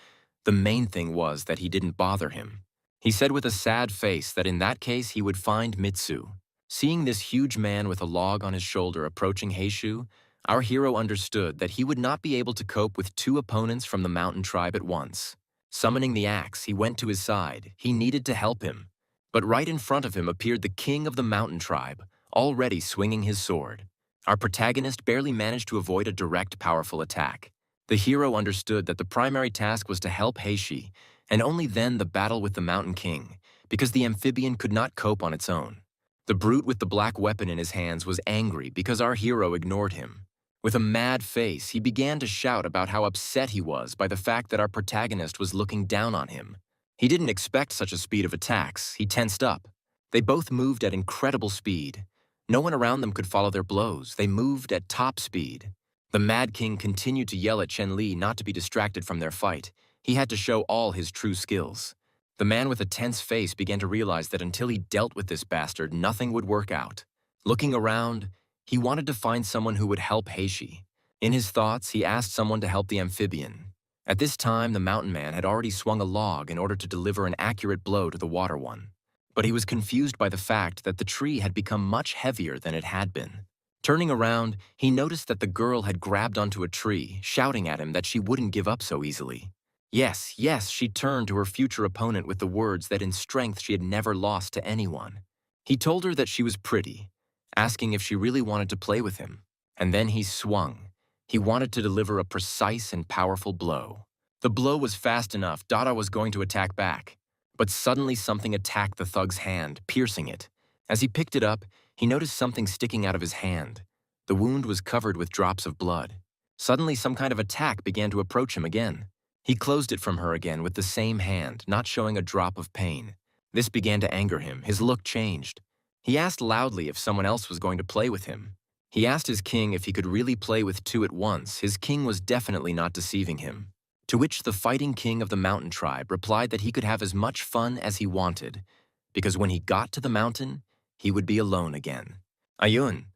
The main thing was that he didn't bother him. He said with a sad face that in that case he would find Mitsu. Seeing this huge man with a log on his shoulder approaching Heishu, our hero understood that he would not be able to cope with two opponents from the mountain tribe at once. Summoning the axe, he went to his side. He needed to help him. But right in front of him appeared the king of the mountain tribe, already swinging his sword. Our protagonist barely managed to avoid a direct, powerful attack. The hero understood that the primary task was to help Heishi, and only then the battle with the Mountain King, because the amphibian could not cope on its own. The brute with the black weapon in his hands was angry because our hero ignored him. With a mad face, he began to shout about how upset he was by the fact that our protagonist was looking down on him. He didn't expect such a speed of attacks. He tensed up. They both moved at incredible speed. No one around them could follow their blows. They moved at top speed. The Mad King continued to yell at Chen Li not to be distracted from their fight. He had to show all his true skills. The man with a tense face began to realize that until he dealt with this bastard, nothing would work out. Looking around, he wanted to find someone who would help Heishi. In his thoughts, he asked someone to help the amphibian. At this time, the mountain man had already swung a log in order to deliver an accurate blow to the water one. But he was confused by the fact that the tree had become much heavier than it had been. Turning around, he noticed that the girl had grabbed onto a tree, shouting at him that she wouldn't give up so easily. Yes, yes, she turned to her future opponent with the words that in strength she had never lost to anyone. He told her that she was pretty, asking if she really wanted to play with him. And then he swung. He wanted to deliver a precise and powerful blow. The blow was fast enough. Dada was going to attack back. But suddenly something attacked the thug's hand, piercing it. As he picked it up, he noticed something sticking out of his hand. The wound was covered with drops of blood. Suddenly some kind of attack began to approach him again. He closed it from her again with the same hand, not showing a drop of pain. This began to anger him. His look changed. He asked loudly if someone else was going to play with him. He asked his king if he could really play with two at once. His king was definitely not deceiving him. To which the fighting king of the mountain tribe replied that he could have as much fun as he wanted, because when he got to the mountain, he would be alone again. Ayun,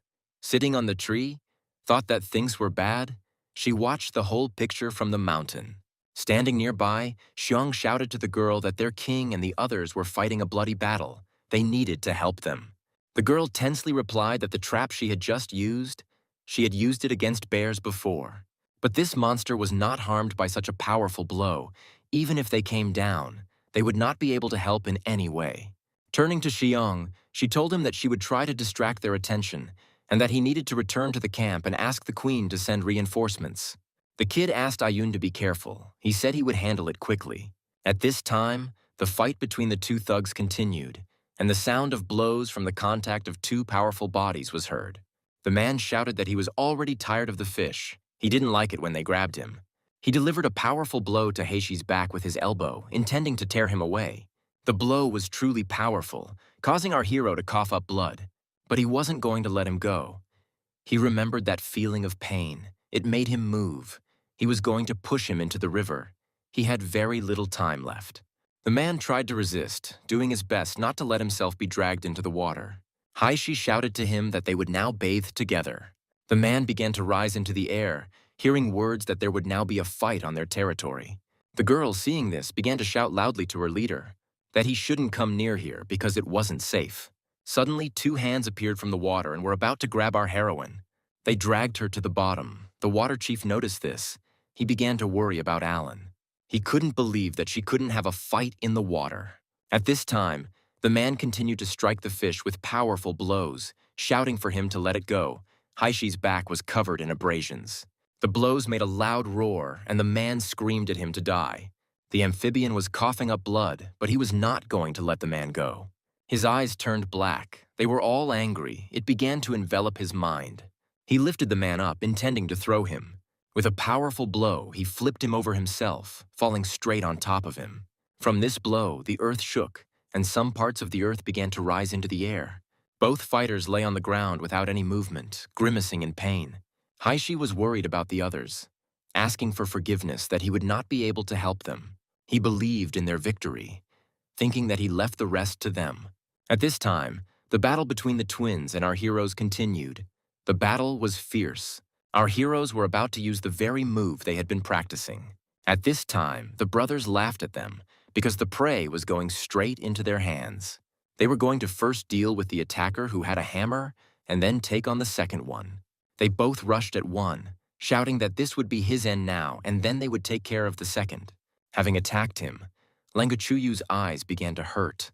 sitting on the tree, thought that things were bad. She watched the whole picture from the mountain. Standing nearby, Xiong shouted to the girl that their king and the others were fighting a bloody battle. They needed to help them. The girl tensely replied that the trap she had just used, she had used it against bears before. But this monster was not harmed by such a powerful blow. Even if they came down, they would not be able to help in any way. Turning to Xiong, she told him that she would try to distract their attention and that he needed to return to the camp and ask the queen to send reinforcements. The kid asked Ayun to be careful. He said he would handle it quickly. At this time, the fight between the two thugs continued, and the sound of blows from the contact of two powerful bodies was heard. The man shouted that he was already tired of the fish. He didn't like it when they grabbed him. He delivered a powerful blow to Heishi's back with his elbow, intending to tear him away. The blow was truly powerful, causing our hero to cough up blood. But he wasn't going to let him go. He remembered that feeling of pain. It made him move. He was going to push him into the river. He had very little time left. The man tried to resist, doing his best not to let himself be dragged into the water. Heishi shouted to him that they would now bathe together. The man began to rise into the air, hearing words that there would now be a fight on their territory. The girl, seeing this, began to shout loudly to her leader that he shouldn't come near here because it wasn't safe. Suddenly, two hands appeared from the water and were about to grab our heroine. They dragged her to the bottom. The water chief noticed this. He began to worry about Alan. He couldn't believe that she couldn't have a fight in the water. At this time, the man continued to strike the fish with powerful blows, shouting for him to let it go. Heishi's back was covered in abrasions. The blows made a loud roar, and the man screamed at him to die. The amphibian was coughing up blood, but he was not going to let the man go. His eyes turned black. They were all angry. It began to envelop his mind. He lifted the man up, intending to throw him. With a powerful blow, he flipped him over himself, falling straight on top of him. From this blow, the earth shook, and some parts of the earth began to rise into the air. Both fighters lay on the ground without any movement, grimacing in pain. Heishi was worried about the others, asking for forgiveness that he would not be able to help them. He believed in their victory, thinking that he left the rest to them. At this time, the battle between the twins and our heroes continued. The battle was fierce. Our heroes were about to use the very move they had been practicing. At this time, the brothers laughed at them because the prey was going straight into their hands. They were going to first deal with the attacker who had a hammer and then take on the second one. They both rushed at one, shouting that this would be his end now and then they would take care of the second. Having attacked him, Langachuyu's eyes began to hurt.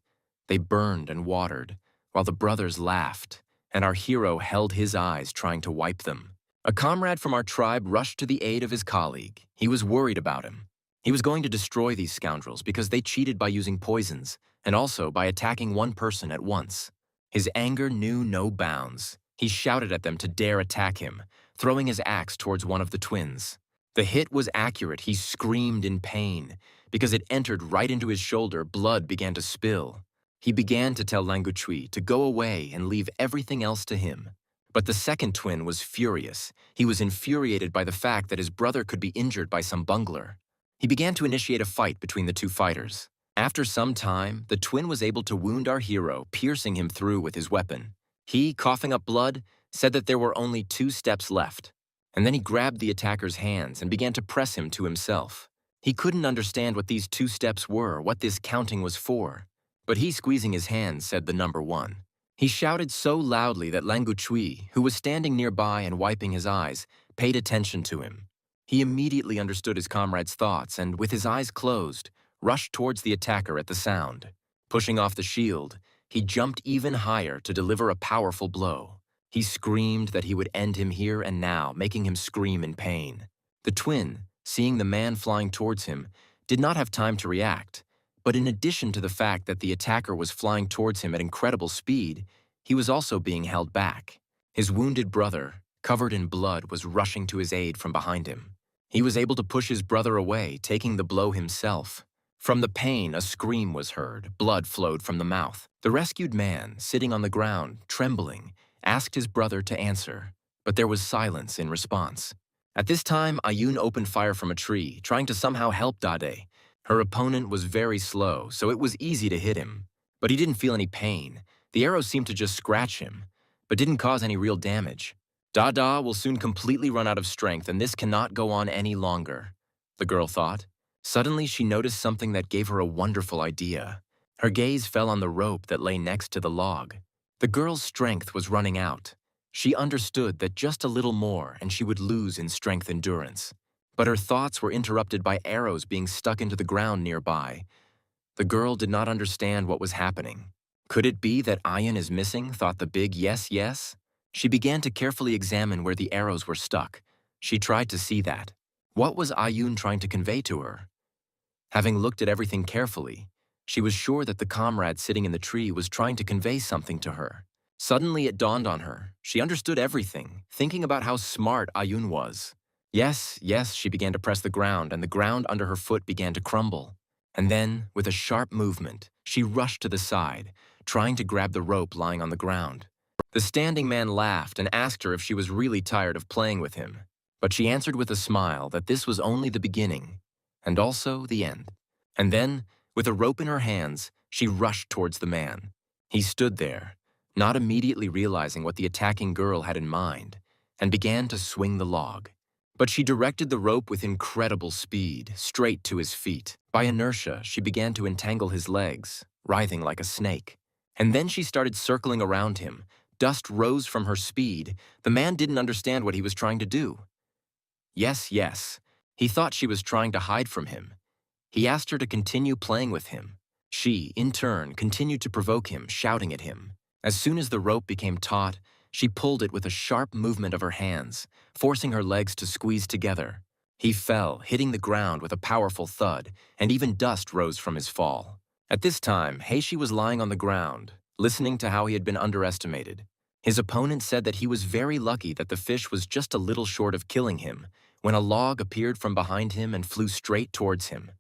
They burned and watered, while the brothers laughed, and our hero held his eyes trying to wipe them. A comrade from our tribe rushed to the aid of his colleague. He was worried about him. He was going to destroy these scoundrels because they cheated by using poisons, and also by attacking one person at once. His anger knew no bounds. He shouted at them to dare attack him, throwing his axe towards one of the twins. The hit was accurate. He screamed in pain. Because it entered right into his shoulder, blood began to spill. He began to tell Langachui to go away and leave everything else to him. But the second twin was furious. He was infuriated by the fact that his brother could be injured by some bungler. He began to initiate a fight between the two fighters. After some time, the twin was able to wound our hero, piercing him through with his weapon. He, coughing up blood, said that there were only 2 steps left. And then he grabbed the attacker's hands and began to press him to himself. He couldn't understand what these 2 steps were, what this counting was for. But he, squeezing his hands, said the number 1. He shouted so loudly that Langachui, who was standing nearby and wiping his eyes, paid attention to him. He immediately understood his comrade's thoughts and, with his eyes closed, rushed towards the attacker at the sound. Pushing off the shield, he jumped even higher to deliver a powerful blow. He screamed that he would end him here and now, making him scream in pain. The twin, seeing the man flying towards him, did not have time to react. But in addition to the fact that the attacker was flying towards him at incredible speed, he was also being held back. His wounded brother, covered in blood, was rushing to his aid from behind him. He was able to push his brother away, taking the blow himself. From the pain, a scream was heard. Blood flowed from the mouth. The rescued man, sitting on the ground, trembling, asked his brother to answer, but there was silence in response. At this time, Ayun opened fire from a tree, trying to somehow help Dade. Her opponent was very slow, so it was easy to hit him. But he didn't feel any pain. The arrow seemed to just scratch him, but didn't cause any real damage. Dada will soon completely run out of strength, and this cannot go on any longer, the girl thought. Suddenly, she noticed something that gave her a wonderful idea. Her gaze fell on the rope that lay next to the log. The girl's strength was running out. She understood that just a little more and she would lose in strength endurance. But her thoughts were interrupted by arrows being stuck into the ground nearby. The girl did not understand what was happening. Could it be that Ayun is missing, thought the big yes? She began to carefully examine where the arrows were stuck. She tried to see that. What was Ayun trying to convey to her? Having looked at everything carefully, she was sure that the comrade sitting in the tree was trying to convey something to her. Suddenly it dawned on her. She understood everything, thinking about how smart Ayun was. Yes, she began to press the ground, and the ground under her foot began to crumble. And then, with a sharp movement, she rushed to the side, trying to grab the rope lying on the ground. The standing man laughed and asked her if she was really tired of playing with him. But she answered with a smile that this was only the beginning, and also the end. And then, with a rope in her hands, she rushed towards the man. He stood there, not immediately realizing what the attacking girl had in mind, and began to swing the log. But she directed the rope with incredible speed, straight to his feet. By inertia, she began to entangle his legs, writhing like a snake. And then she started circling around him. Dust rose from her speed. The man didn't understand what he was trying to do. Yes. He thought she was trying to hide from him. He asked her to continue playing with him. She, in turn, continued to provoke him, shouting at him. As soon as the rope became taut, she pulled it with a sharp movement of her hands, forcing her legs to squeeze together. He fell, hitting the ground with a powerful thud, and even dust rose from his fall. At this time, Heishi was lying on the ground, listening to how he had been underestimated. His opponent said that he was very lucky that the fish was just a little short of killing him, when a log appeared from behind him and flew straight towards him.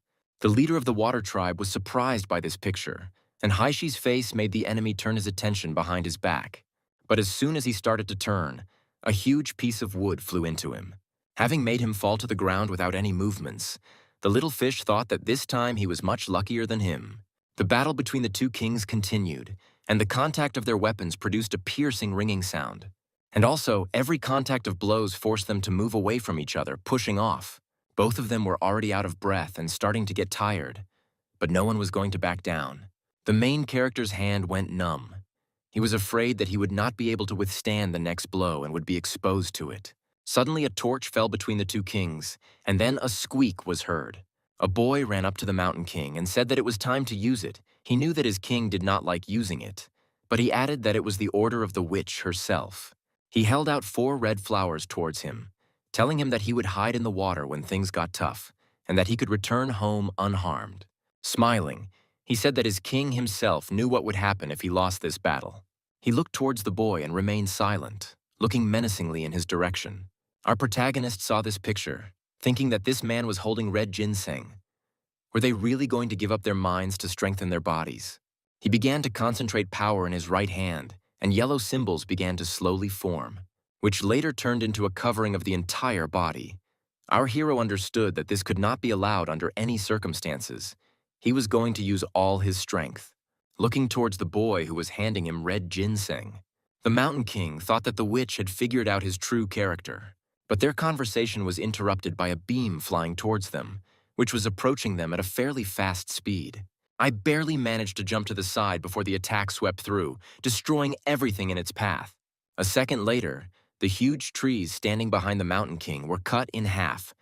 The leader of the water tribe was surprised by this picture, and Heishi's face made the enemy turn his attention behind his back. But as soon as he started to turn, a huge piece of wood flew into him. Having made him fall to the ground without any movements, the little fish thought that this time he was much luckier than him. The battle between the two kings continued, and the contact of their weapons produced a piercing ringing sound. And also, every contact of blows forced them to move away from each other, pushing off. Both of them were already out of breath and starting to get tired, but no one was going to back down. The main character's hand went numb. He was afraid that he would not be able to withstand the next blow and would be exposed to it. Suddenly, a torch fell between the two kings, and then a squeak was heard. A boy ran up to the Mountain King and said that it was time to use it. He knew that his king did not like using it, but he added that it was the order of the witch herself. He held out 4 red flowers towards him, telling him that he would hide in the water when things got tough, and that he could return home unharmed. Smiling, he said that his king himself knew what would happen if he lost this battle. He looked towards the boy and remained silent, looking menacingly in his direction. Our protagonist saw this picture, thinking that this man was holding red ginseng. Were they really going to give up their minds to strengthen their bodies? He began to concentrate power in his right hand, and yellow symbols began to slowly form, which later turned into a covering of the entire body. Our hero understood that this could not be allowed under any circumstances. He was going to use all his strength. Looking towards the boy who was handing him red ginseng, the Mountain King thought that the witch had figured out his true character. But their conversation was interrupted by a beam flying towards them, which was approaching them at a fairly fast speed. I barely managed to jump to the side before the attack swept through, destroying everything in its path. A second later, the huge trees standing behind the Mountain King were cut in half,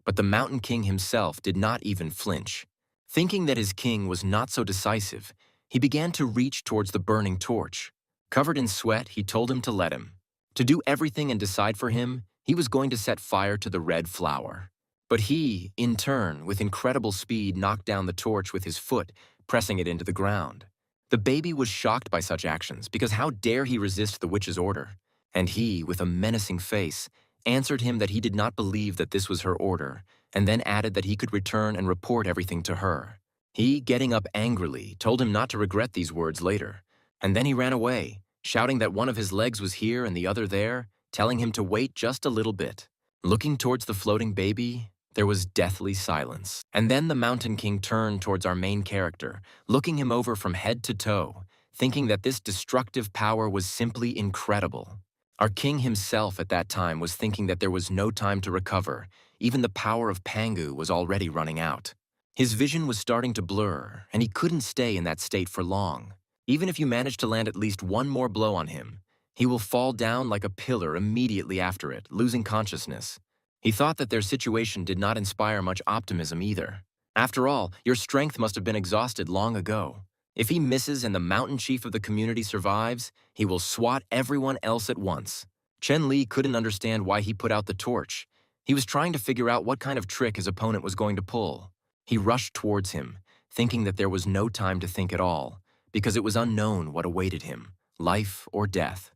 but the Mountain King himself did not even flinch. Thinking that his king was not so decisive, he began to reach towards the burning torch. Covered in sweat, he told him to let him. To do everything and decide for him, he was going to set fire to the red flower. But he, in turn, with incredible speed, knocked down the torch with his foot, pressing it into the ground. The baby was shocked by such actions, because how dare he resist the witch's order? And he, with a menacing face, answered him that he did not believe that this was her order, and then added that he could return and report everything to her. He, getting up angrily, told him not to regret these words later, and then he ran away, shouting that one of his legs was here and the other there, telling him to wait just a little bit. Looking towards the floating baby, there was deathly silence. And then the Mountain King turned towards our main character, looking him over from head to toe, thinking that this destructive power was simply incredible. Our king himself at that time was thinking that there was no time to recover. Even the power of Pangu was already running out. His vision was starting to blur, and he couldn't stay in that state for long. Even if you manage to land at least one more blow on him, he will fall down like a pillar immediately after it, losing consciousness. He thought that their situation did not inspire much optimism either. After all, your strength must have been exhausted long ago. If he misses and the mountain chief of the community survives, he will swat everyone else at once. Chen Li couldn't understand why he put out the torch. He was trying to figure out what kind of trick his opponent was going to pull. He rushed towards him, thinking that there was no time to think at all, because it was unknown what awaited him, life or death.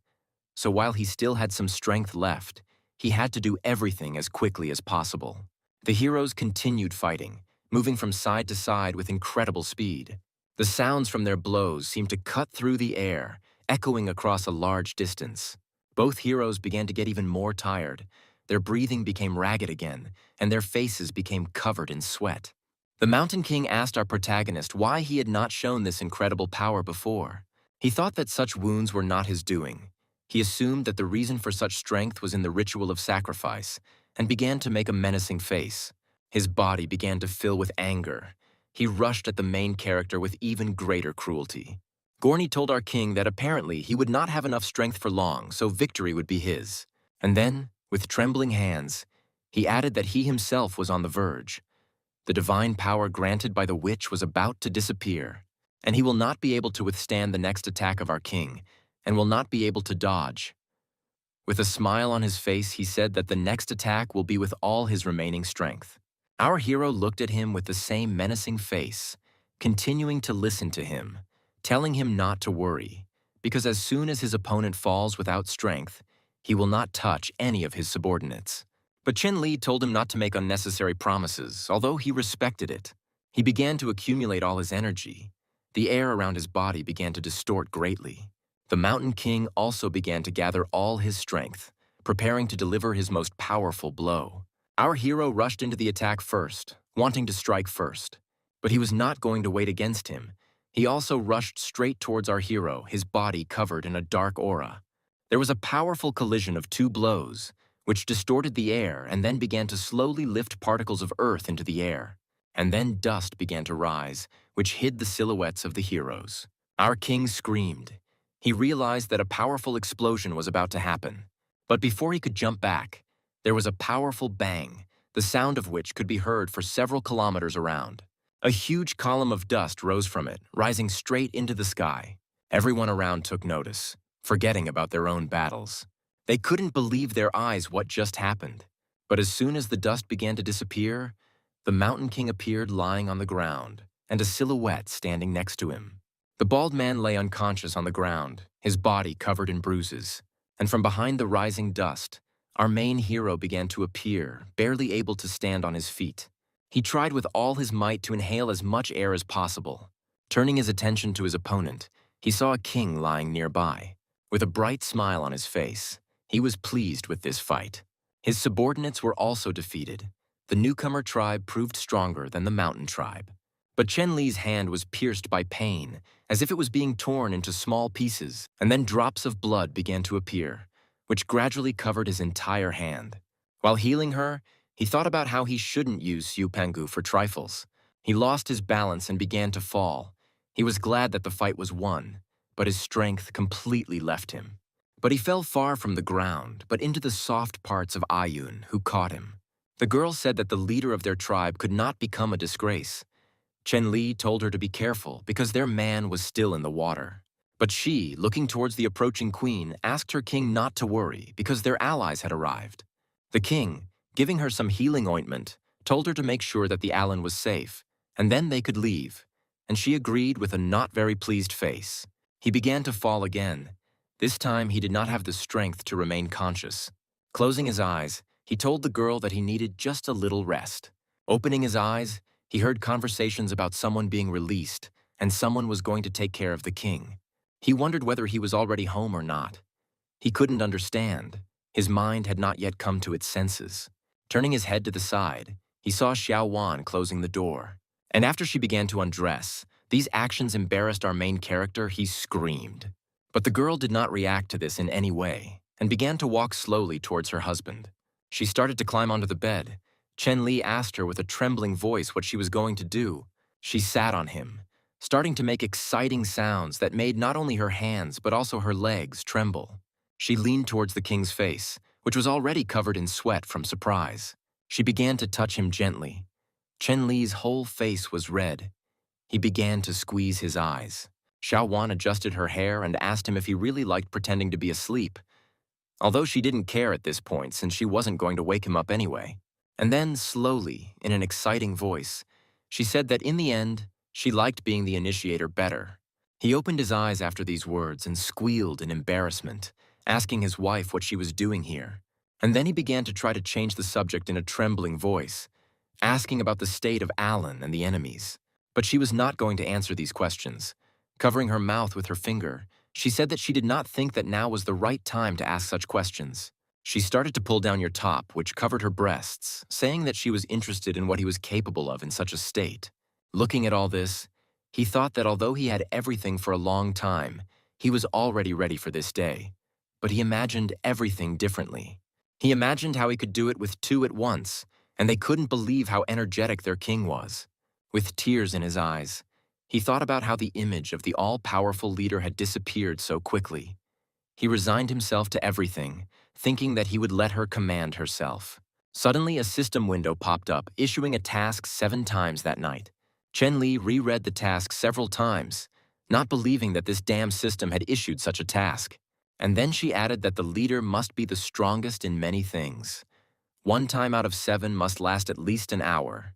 So while he still had some strength left, he had to do everything as quickly as possible. The heroes continued fighting, moving from side to side with incredible speed. The sounds from their blows seemed to cut through the air, echoing across a large distance. Both heroes began to get even more tired. Their breathing became ragged again, and their faces became covered in sweat. The Mountain King asked our protagonist why he had not shown this incredible power before. He thought that such wounds were not his doing. He assumed that the reason for such strength was in the ritual of sacrifice, and began to make a menacing face. His body began to fill with anger. He rushed at the main character with even greater cruelty. Gorny told our king that apparently he would not have enough strength for long, so victory would be his. And then, with trembling hands, he added that he himself was on the verge. The divine power granted by the witch was about to disappear, and he will not be able to withstand the next attack of our king, and will not be able to dodge. With a smile on his face, he said that the next attack will be with all his remaining strength. Our hero looked at him with the same menacing face, continuing to listen to him, telling him not to worry, because as soon as his opponent falls without strength, he will not touch any of his subordinates. But Chen Li told him not to make unnecessary promises, although he respected it. He began to accumulate all his energy. The air around his body began to distort greatly. The Mountain King also began to gather all his strength, preparing to deliver his most powerful blow. Our hero rushed into the attack first, wanting to strike first. But he was not going to wait against him. He also rushed straight towards our hero, his body covered in a dark aura. There was a powerful collision of 2 blows, which distorted the air and then began to slowly lift particles of earth into the air. and then dust began to rise, which hid the silhouettes of the heroes. Our king screamed. He realized that a powerful explosion was about to happen. But before he could jump back, there was a powerful bang, the sound of which could be heard for several kilometers around. A huge column of dust rose from it, rising straight into the sky. Everyone around took notice, forgetting about their own battles. They couldn't believe their eyes what just happened. But as soon as the dust began to disappear, the Mountain King appeared lying on the ground, and a silhouette standing next to him. The bald man lay unconscious on the ground, his body covered in bruises. And from behind the rising dust, our main hero began to appear, barely able to stand on his feet. He tried with all his might to inhale as much air as possible. Turning his attention to his opponent, he saw a king lying nearby. With a bright smile on his face, he was pleased with this fight. His subordinates were also defeated. The newcomer tribe proved stronger than the mountain tribe. But Chen Li's hand was pierced by pain, as if it was being torn into small pieces, and then drops of blood began to appear, which gradually covered his entire hand. While healing her, he thought about how he shouldn't use Xiu Pangu for trifles. He lost his balance and began to fall. He was glad that the fight was won, but his strength completely left him. But he fell far from the ground, but into the soft parts of Ayun, who caught him. The girl said that the leader of their tribe could not become a disgrace. Chen Li told her to be careful because their man was still in the water. But she, looking towards the approaching queen, asked her king not to worry because their allies had arrived. The king, giving her some healing ointment, told her to make sure that the Alan was safe, and then they could leave. And she agreed with a not very pleased face. He began to fall again. This time he did not have the strength to remain conscious. Closing his eyes, he told the girl that he needed just a little rest. Opening his eyes, he heard conversations about someone being released, and someone was going to take care of the king. He wondered whether he was already home or not. He couldn't understand. His mind had not yet come to its senses. Turning his head to the side, he saw Xiao Wan closing the door. And after she began to undress, these actions embarrassed our main character. He screamed. But the girl did not react to this in any way, and began to walk slowly towards her husband. She started to climb onto the bed. Chen Li asked her with a trembling voice what she was going to do. She sat on him, starting to make exciting sounds that made not only her hands but also her legs tremble. She leaned towards the king's face, which was already covered in sweat from surprise. She began to touch him gently. Chen Li's whole face was red. He began to squeeze his eyes. Xiao Wan adjusted her hair and asked him if he really liked pretending to be asleep, although she didn't care at this point since she wasn't going to wake him up anyway. And then, slowly, in an exciting voice, she said that in the end, she liked being the initiator better. He opened his eyes after these words and squealed in embarrassment, asking his wife what she was doing here. And then he began to try to change the subject in a trembling voice, asking about the state of Alan and the enemies. But she was not going to answer these questions. Covering her mouth with her finger, she said that she did not think that now was the right time to ask such questions. She started to pull down your top, which covered her breasts, saying that she was interested in what he was capable of in such a state. Looking at all this, he thought that although he had everything for a long time, he was already ready for this day. But he imagined everything differently. He imagined how he could do it with two at once, and they couldn't believe how energetic their king was. With tears in his eyes, he thought about how the image of the all-powerful leader had disappeared so quickly. He resigned himself to everything, thinking that he would let her command herself. Suddenly, a system window popped up, issuing a task 7 times that night. Chen Li reread the task several times, not believing that this damn system had issued such a task. And then she added that the leader must be the strongest in many things. 1 time out of 7 must last at least an hour.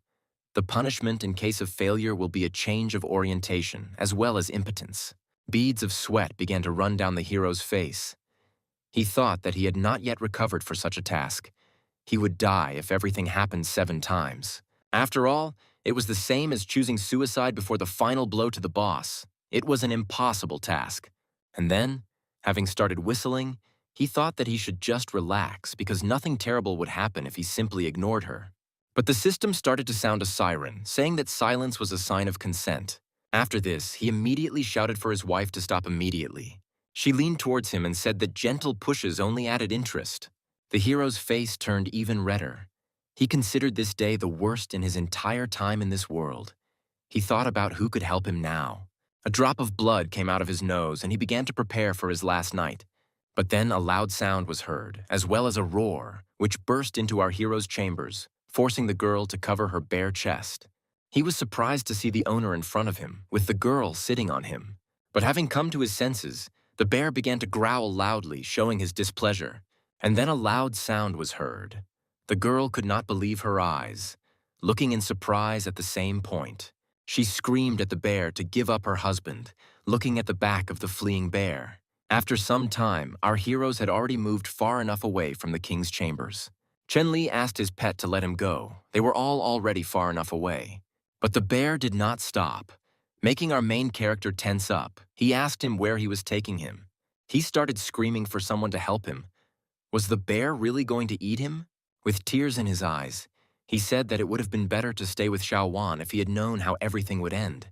The punishment in case of failure will be a change of orientation, as well as impotence. Beads of sweat began to run down the hero's face. He thought that he had not yet recovered for such a task. He would die if everything happened 7 times. After all, it was the same as choosing suicide before the final blow to the boss. It was an impossible task. And then, having started whistling, he thought that he should just relax because nothing terrible would happen if he simply ignored her. But the system started to sound a siren, saying that silence was a sign of consent. After this, he immediately shouted for his wife to stop immediately. She leaned towards him and said that gentle pushes only added interest. The hero's face turned even redder. He considered this day the worst in his entire time in this world. He thought about who could help him now. A drop of blood came out of his nose and he began to prepare for his last night. But then a loud sound was heard, as well as a roar, which burst into our hero's chambers, forcing the girl to cover her bare chest. He was surprised to see the owner in front of him, with the girl sitting on him. But having come to his senses, the bear began to growl loudly, showing his displeasure. And then a loud sound was heard. The girl could not believe her eyes, looking in surprise at the same point. She screamed at the bear to give up her husband, looking at the back of the fleeing bear. After some time, our heroes had already moved far enough away from the king's chambers. Chen Li asked his pet to let him go. They were all already far enough away. But the bear did not stop. Making our main character tense up, he asked him where he was taking him. He started screaming for someone to help him. Was the bear really going to eat him? With tears in his eyes, he said that it would have been better to stay with Xiao Wan if he had known how everything would end.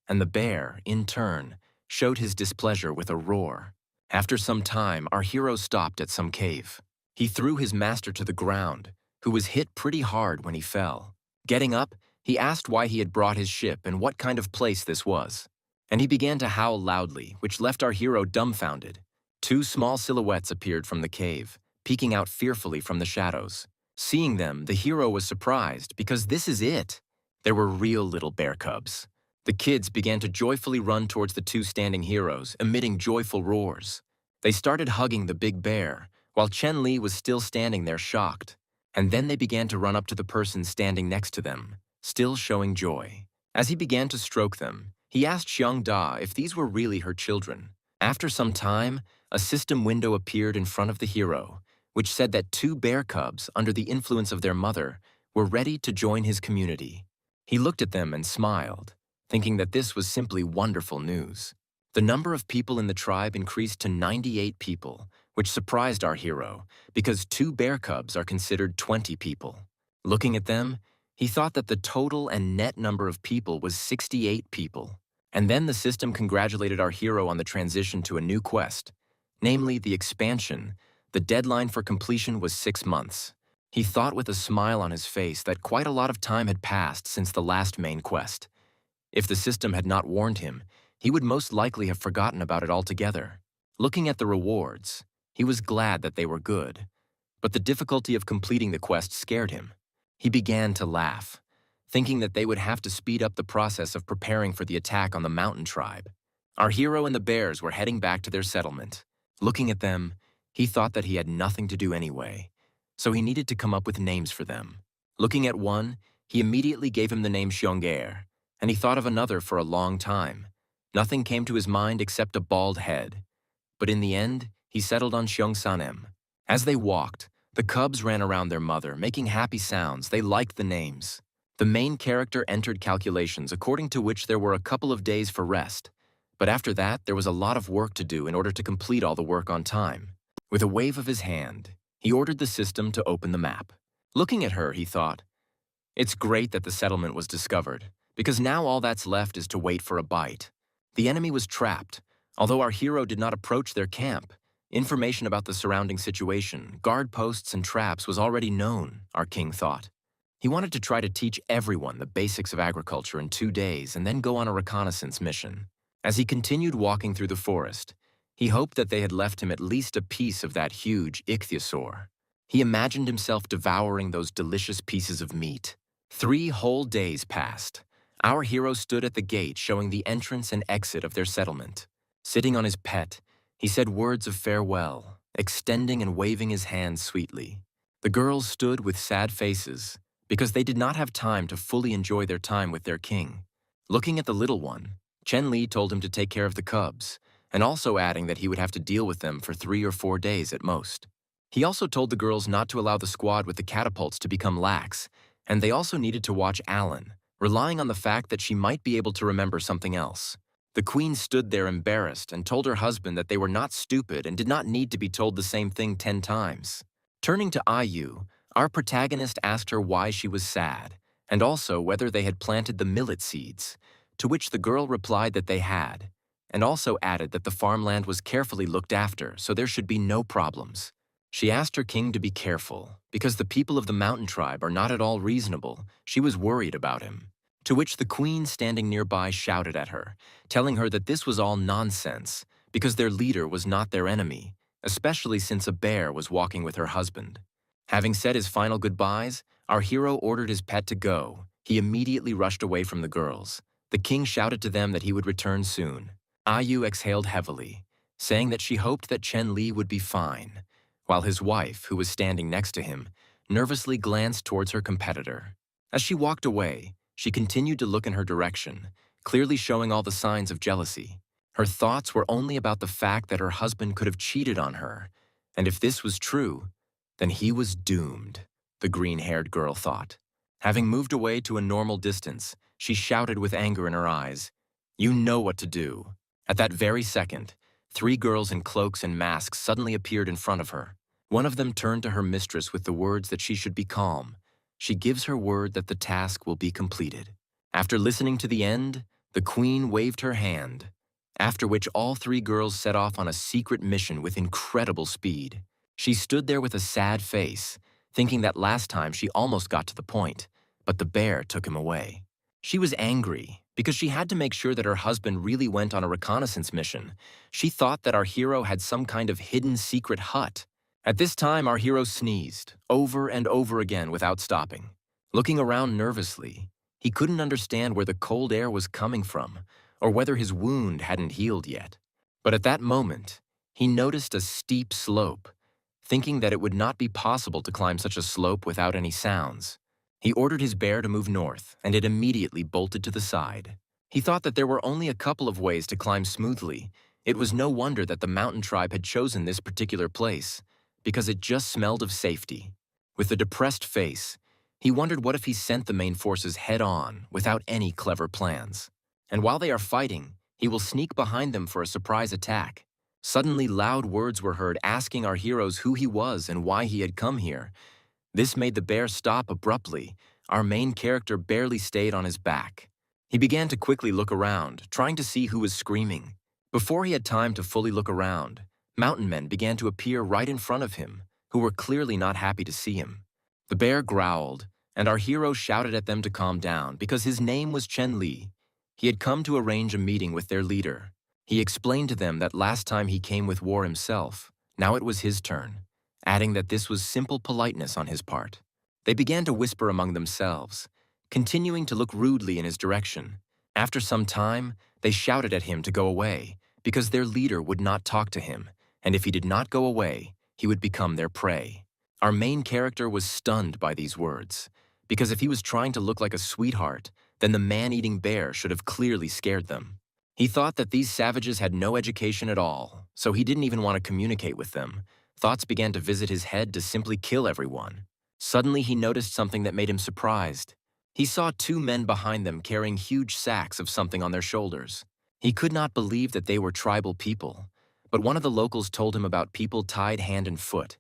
And the bear, in turn, showed his displeasure with a roar. After some time, our hero stopped at some cave. He threw his master to the ground, who was hit pretty hard when he fell. Getting up, he asked why he had brought his ship and what kind of place this was. And he began to howl loudly, which left our hero dumbfounded. Two small silhouettes appeared from the cave, peeking out fearfully from the shadows. Seeing them, the hero was surprised because this is it. There were real little bear cubs. The kids began to joyfully run towards the two standing heroes, emitting joyful roars. They started hugging the big bear, while Chen Li was still standing there shocked. And then they began to run up to the person standing next to them, still showing joy. As he began to stroke them, he asked Xiang Da if these were really her children. After some time, a system window appeared in front of the hero, which said that two bear cubs, under the influence of their mother, were ready to join his community. He looked at them and smiled, thinking that this was simply wonderful news. The number of people in the tribe increased to 98 people, which surprised our hero, because two bear cubs are considered 20 people. Looking at them, he thought that the total and net number of people was 68 people. And then the system congratulated our hero on the transition to a new quest, namely the expansion. The deadline for completion was 6 months. He thought with a smile on his face that quite a lot of time had passed since the last main quest. If the system had not warned him, he would most likely have forgotten about it altogether. Looking at the rewards, he was glad that they were good. But the difficulty of completing the quest scared him. He began to laugh, thinking that they would have to speed up the process of preparing for the attack on the mountain tribe. Our hero and the bears were heading back to their settlement. Looking at them, he thought that he had nothing to do anyway, so he needed to come up with names for them. Looking at one, he immediately gave him the name Xiong'er, and he thought of another for a long time. Nothing came to his mind except a bald head. But in the end, he settled on Xiongsanem. As they walked, the cubs ran around their mother, making happy sounds. They liked the names. The main character entered calculations according to which there were a couple of days for rest. But after that, there was a lot of work to do in order to complete all the work on time. With a wave of his hand, he ordered the system to open the map. Looking at her, he thought, "It's great that the settlement was discovered, because now all that's left is to wait for a bite." The enemy was trapped. Although our hero did not approach their camp, information about the surrounding situation, guard posts and traps was already known, our king thought. He wanted to try to teach everyone the basics of agriculture in 2 days and then go on a reconnaissance mission. As he continued walking through the forest, he hoped that they had left him at least a piece of that huge ichthyosaur. He imagined himself devouring those delicious pieces of meat. 3 whole days passed. Our hero stood at the gate showing the entrance and exit of their settlement. Sitting on his pet, he said words of farewell, extending and waving his hands sweetly. The girls stood with sad faces, because they did not have time to fully enjoy their time with their king. Looking at the little one, Chen Li told him to take care of the cubs, and also adding that he would have to deal with them for 3 or 4 days at most. He also told the girls not to allow the squad with the catapults to become lax, and they also needed to watch Alan, relying on the fact that she might be able to remember something else. The queen stood there embarrassed and told her husband that they were not stupid and did not need to be told the same thing 10 times. Turning to Ayu, our protagonist asked her why she was sad, and also whether they had planted the millet seeds, to which the girl replied that they had, and also added that the farmland was carefully looked after so there should be no problems. She asked her king to be careful, because the people of the mountain tribe are not at all reasonable. She was worried about him. To which the queen standing nearby shouted at her, telling her that this was all nonsense, because their leader was not their enemy, especially since a bear was walking with her husband. Having said his final goodbyes, our hero ordered his pet to go. He immediately rushed away from the girls. The king shouted to them that he would return soon. Ayu exhaled heavily, saying that she hoped that Chen Li would be fine, while his wife, who was standing next to him, nervously glanced towards her competitor. As she walked away, she continued to look in her direction, clearly showing all the signs of jealousy. Her thoughts were only about the fact that her husband could have cheated on her, and if this was true, then he was doomed, the green-haired girl thought. Having moved away to a normal distance, she shouted with anger in her eyes, "You know what to do." At that very second, 3 girls in cloaks and masks suddenly appeared in front of her. One of them turned to her mistress with the words that she should be calm. She gives her word that the task will be completed. After listening to the end, the queen waved her hand, after which all 3 girls set off on a secret mission with incredible speed. She stood there with a sad face, thinking that last time she almost got to the point, but the bear took him away. She was angry because she had to make sure that her husband really went on a reconnaissance mission. She thought that our hero had some kind of hidden secret hut. At this time, our hero sneezed, over and over again without stopping. Looking around nervously, he couldn't understand where the cold air was coming from, or whether his wound hadn't healed yet. But at that moment, he noticed a steep slope, thinking that it would not be possible to climb such a slope without any sounds. He ordered his bear to move north, and it immediately bolted to the side. He thought that there were only a couple of ways to climb smoothly. It was no wonder that the mountain tribe had chosen this particular place, because it just smelled of safety. With a depressed face, he wondered what if he sent the main forces head-on without any clever plans. And while they are fighting, he will sneak behind them for a surprise attack. Suddenly, loud words were heard asking our heroes who he was and why he had come here. This made the bear stop abruptly. Our main character barely stayed on his back. He began to quickly look around, trying to see who was screaming. Before he had time to fully look around, mountain men began to appear right in front of him, who were clearly not happy to see him. The bear growled, and our hero shouted at them to calm down because his name was Chen Li. He had come to arrange a meeting with their leader. He explained to them that last time he came with war himself, now it was his turn, adding that this was simple politeness on his part. They began to whisper among themselves, continuing to look rudely in his direction. After some time, they shouted at him to go away because their leader would not talk to him, and if he did not go away, he would become their prey. Our main character was stunned by these words, because if he was trying to look like a sweetheart, then the man-eating bear should have clearly scared them. He thought that these savages had no education at all, so he didn't even want to communicate with them. Thoughts began to visit his head to simply kill everyone. Suddenly, he noticed something that made him surprised. He saw 2 men behind them carrying huge sacks of something on their shoulders. He could not believe that they were tribal people, but one of the locals told him about people tied hand and foot.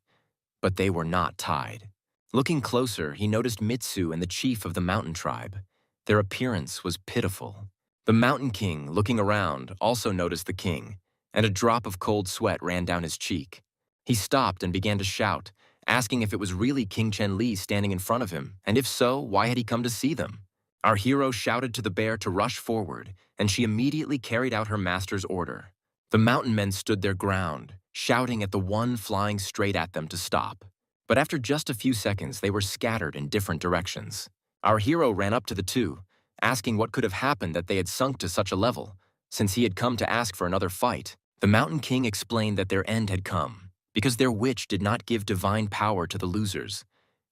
But they were not tied. Looking closer, he noticed Mitsu and the chief of the mountain tribe. Their appearance was pitiful. The mountain king, looking around, also noticed the king, and a drop of cold sweat ran down his cheek. He stopped and began to shout, asking if it was really King Chen Li standing in front of him, and if so, why had he come to see them? Our hero shouted to the bear to rush forward, and she immediately carried out her master's order. The mountain men stood their ground, shouting at the one flying straight at them to stop. But after just a few seconds, they were scattered in different directions. Our hero ran up to the 2, asking what could have happened that they had sunk to such a level, since he had come to ask for another fight. The Mountain King explained that their end had come, because their witch did not give divine power to the losers,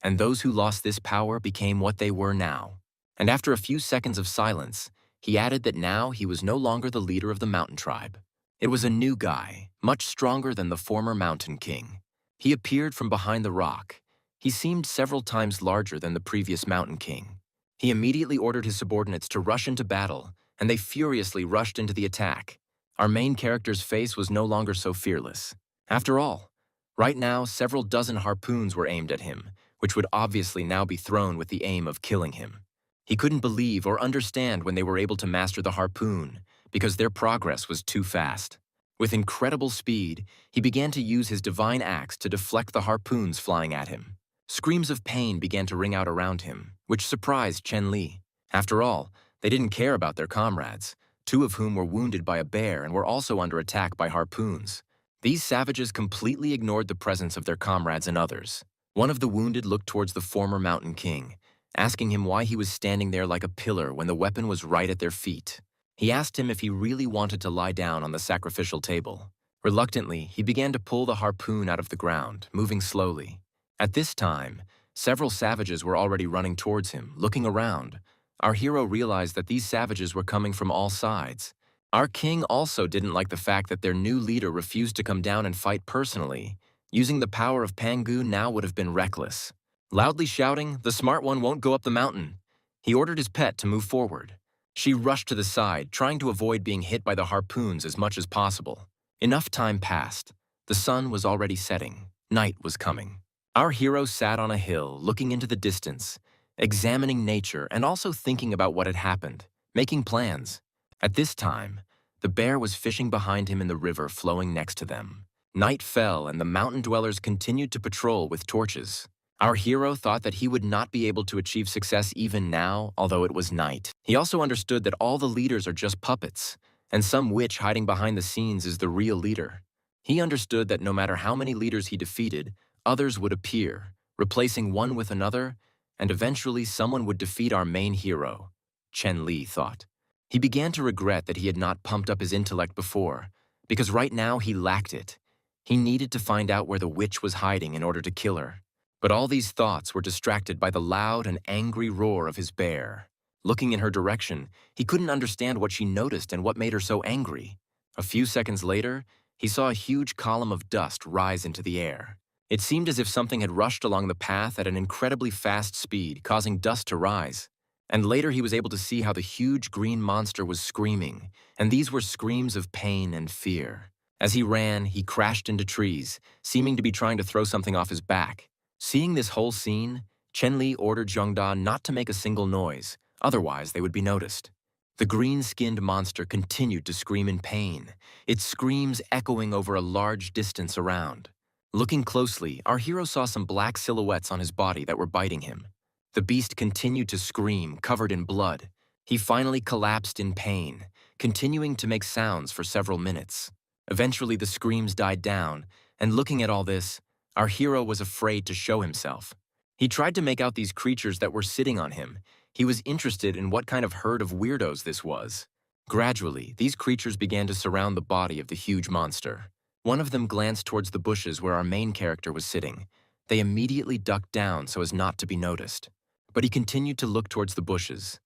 and those who lost this power became what they were now. And after a few seconds of silence, he added that now he was no longer the leader of the mountain tribe. It was a new guy, much stronger than the former Mountain King. He appeared from behind the rock. He seemed several times larger than the previous Mountain King. He immediately ordered his subordinates to rush into battle, and they furiously rushed into the attack. Our main character's face was no longer so fearless. After all, right now several dozen harpoons were aimed at him, which would obviously now be thrown with the aim of killing him. He couldn't believe or understand when they were able to master the harpoon, because their progress was too fast. With incredible speed, he began to use his divine axe to deflect the harpoons flying at him. Screams of pain began to ring out around him, which surprised Chen Li. After all, they didn't care about their comrades, two of whom were wounded by a bear and were also under attack by harpoons. These savages completely ignored the presence of their comrades and others. One of the wounded looked towards the former Mountain King, asking him why he was standing there like a pillar when the weapon was right at their feet. He asked him if he really wanted to lie down on the sacrificial table. Reluctantly, he began to pull the harpoon out of the ground, moving slowly. At this time, several savages were already running towards him, looking around. Our hero realized that these savages were coming from all sides. Our king also didn't like the fact that their new leader refused to come down and fight personally. Using the power of Pangu now would have been reckless. Loudly shouting, "The smart one won't go up the mountain," he ordered his pet to move forward. She rushed to the side, trying to avoid being hit by the harpoons as much as possible. Enough time passed. The sun was already setting. Night was coming. Our hero sat on a hill, looking into the distance, examining nature and also thinking about what had happened, making plans. At this time, the bear was fishing behind him in the river flowing next to them. Night fell and the mountain dwellers continued to patrol with torches. Our hero thought that he would not be able to achieve success even now, although it was night. He also understood that all the leaders are just puppets, and some witch hiding behind the scenes is the real leader. He understood that no matter how many leaders he defeated, others would appear, replacing one with another, and eventually someone would defeat our main hero, Chen Li thought. He began to regret that he had not pumped up his intellect before, because right now he lacked it. He needed to find out where the witch was hiding in order to kill her. But all these thoughts were distracted by the loud and angry roar of his bear. Looking in her direction, he couldn't understand what she noticed and what made her so angry. A few seconds later, he saw a huge column of dust rise into the air. It seemed as if something had rushed along the path at an incredibly fast speed, causing dust to rise. And later he was able to see how the huge green monster was screaming, and these were screams of pain and fear. As he ran, he crashed into trees, seeming to be trying to throw something off his back. Seeing this whole scene, Chen Li ordered Zhongda not to make a single noise, otherwise they would be noticed. The green-skinned monster continued to scream in pain, its screams echoing over a large distance around. Looking closely, our hero saw some black silhouettes on his body that were biting him. The beast continued to scream, covered in blood. He finally collapsed in pain, continuing to make sounds for several minutes. Eventually the screams died down, and looking at all this, our hero was afraid to show himself. He tried to make out these creatures that were sitting on him. He was interested in what kind of herd of weirdos this was. Gradually, these creatures began to surround the body of the huge monster. One of them glanced towards the bushes where our main character was sitting. They immediately ducked down so as not to be noticed. But he continued to look towards the bushes.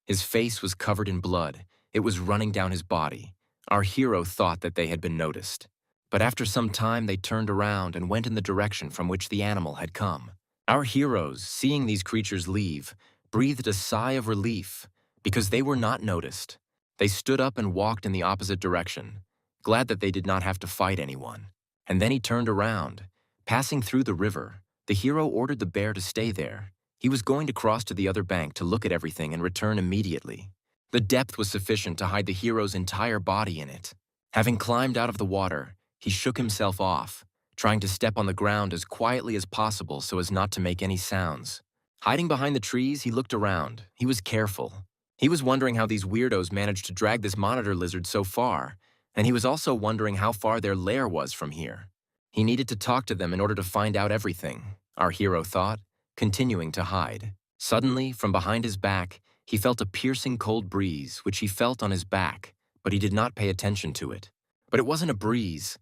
His face was covered in blood. It was running down his body. Our hero thought that they had been noticed. But after some time, they turned around and went in the direction from which the animal had come. Our heroes, seeing these creatures leave, breathed a sigh of relief because they were not noticed. They stood up and walked in the opposite direction, glad that they did not have to fight anyone. And then he turned around. Passing through the river, the hero ordered the bear to stay there. He was going to cross to the other bank to look at everything and return immediately. The depth was sufficient to hide the hero's entire body in it. Having climbed out of the water, he shook himself off, trying to step on the ground as quietly as possible so as not to make any sounds. Hiding behind the trees, he looked around. He was careful. He was wondering how these weirdos managed to drag this monitor lizard so far, and he was also wondering how far their lair was from here. He needed to talk to them in order to find out everything, our hero thought, continuing to hide. Suddenly, from behind his back, he felt a piercing cold breeze, which he felt on his back, but he did not pay attention to it. But it wasn't a breeze.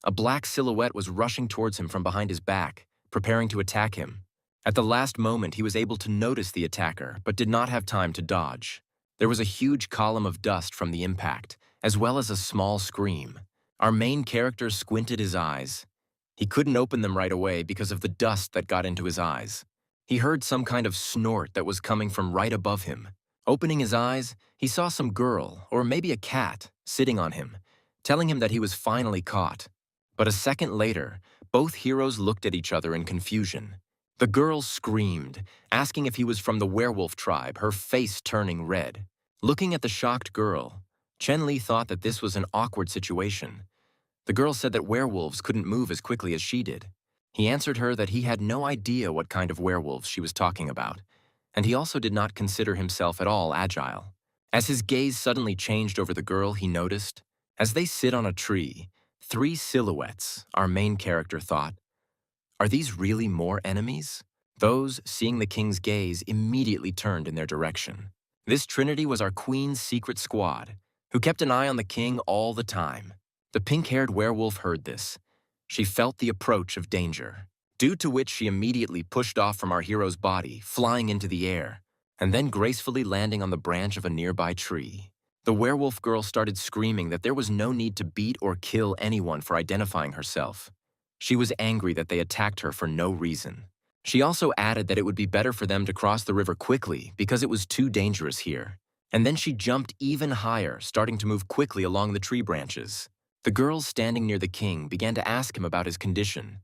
A black silhouette was rushing towards him from behind his back, preparing to attack him. At the last moment, he was able to notice the attacker, but did not have time to dodge. There was a huge column of dust from the impact, as well as a small scream. Our main character squinted his eyes. He couldn't open them right away because of the dust that got into his eyes. He heard some kind of snort that was coming from right above him. Opening his eyes, he saw some girl, or maybe a cat, sitting on him, telling him that he was finally caught. But a second later, both heroes looked at each other in confusion. The girl screamed, asking if he was from the werewolf tribe, her face turning red. Looking at the shocked girl, Chen Li thought that this was an awkward situation. The girl said that werewolves couldn't move as quickly as she did. He answered her that he had no idea what kind of werewolves she was talking about, and he also did not consider himself at all agile. As his gaze suddenly changed over the girl, he noticed, as they sit on a tree, 3 silhouettes, our main character thought. Are these really more enemies? Those, seeing the king's gaze, immediately turned in their direction. This trinity was our queen's secret squad, who kept an eye on the king all the time. The pink-haired werewolf heard this. She felt the approach of danger, due to which she immediately pushed off from our hero's body, flying into the air, and then gracefully landing on the branch of a nearby tree. The werewolf girl started screaming that there was no need to beat or kill anyone for identifying herself. She was angry that they attacked her for no reason. She also added that it would be better for them to cross the river quickly because it was too dangerous here. And then she jumped even higher, starting to move quickly along the tree branches. The girls standing near the king began to ask him about his condition,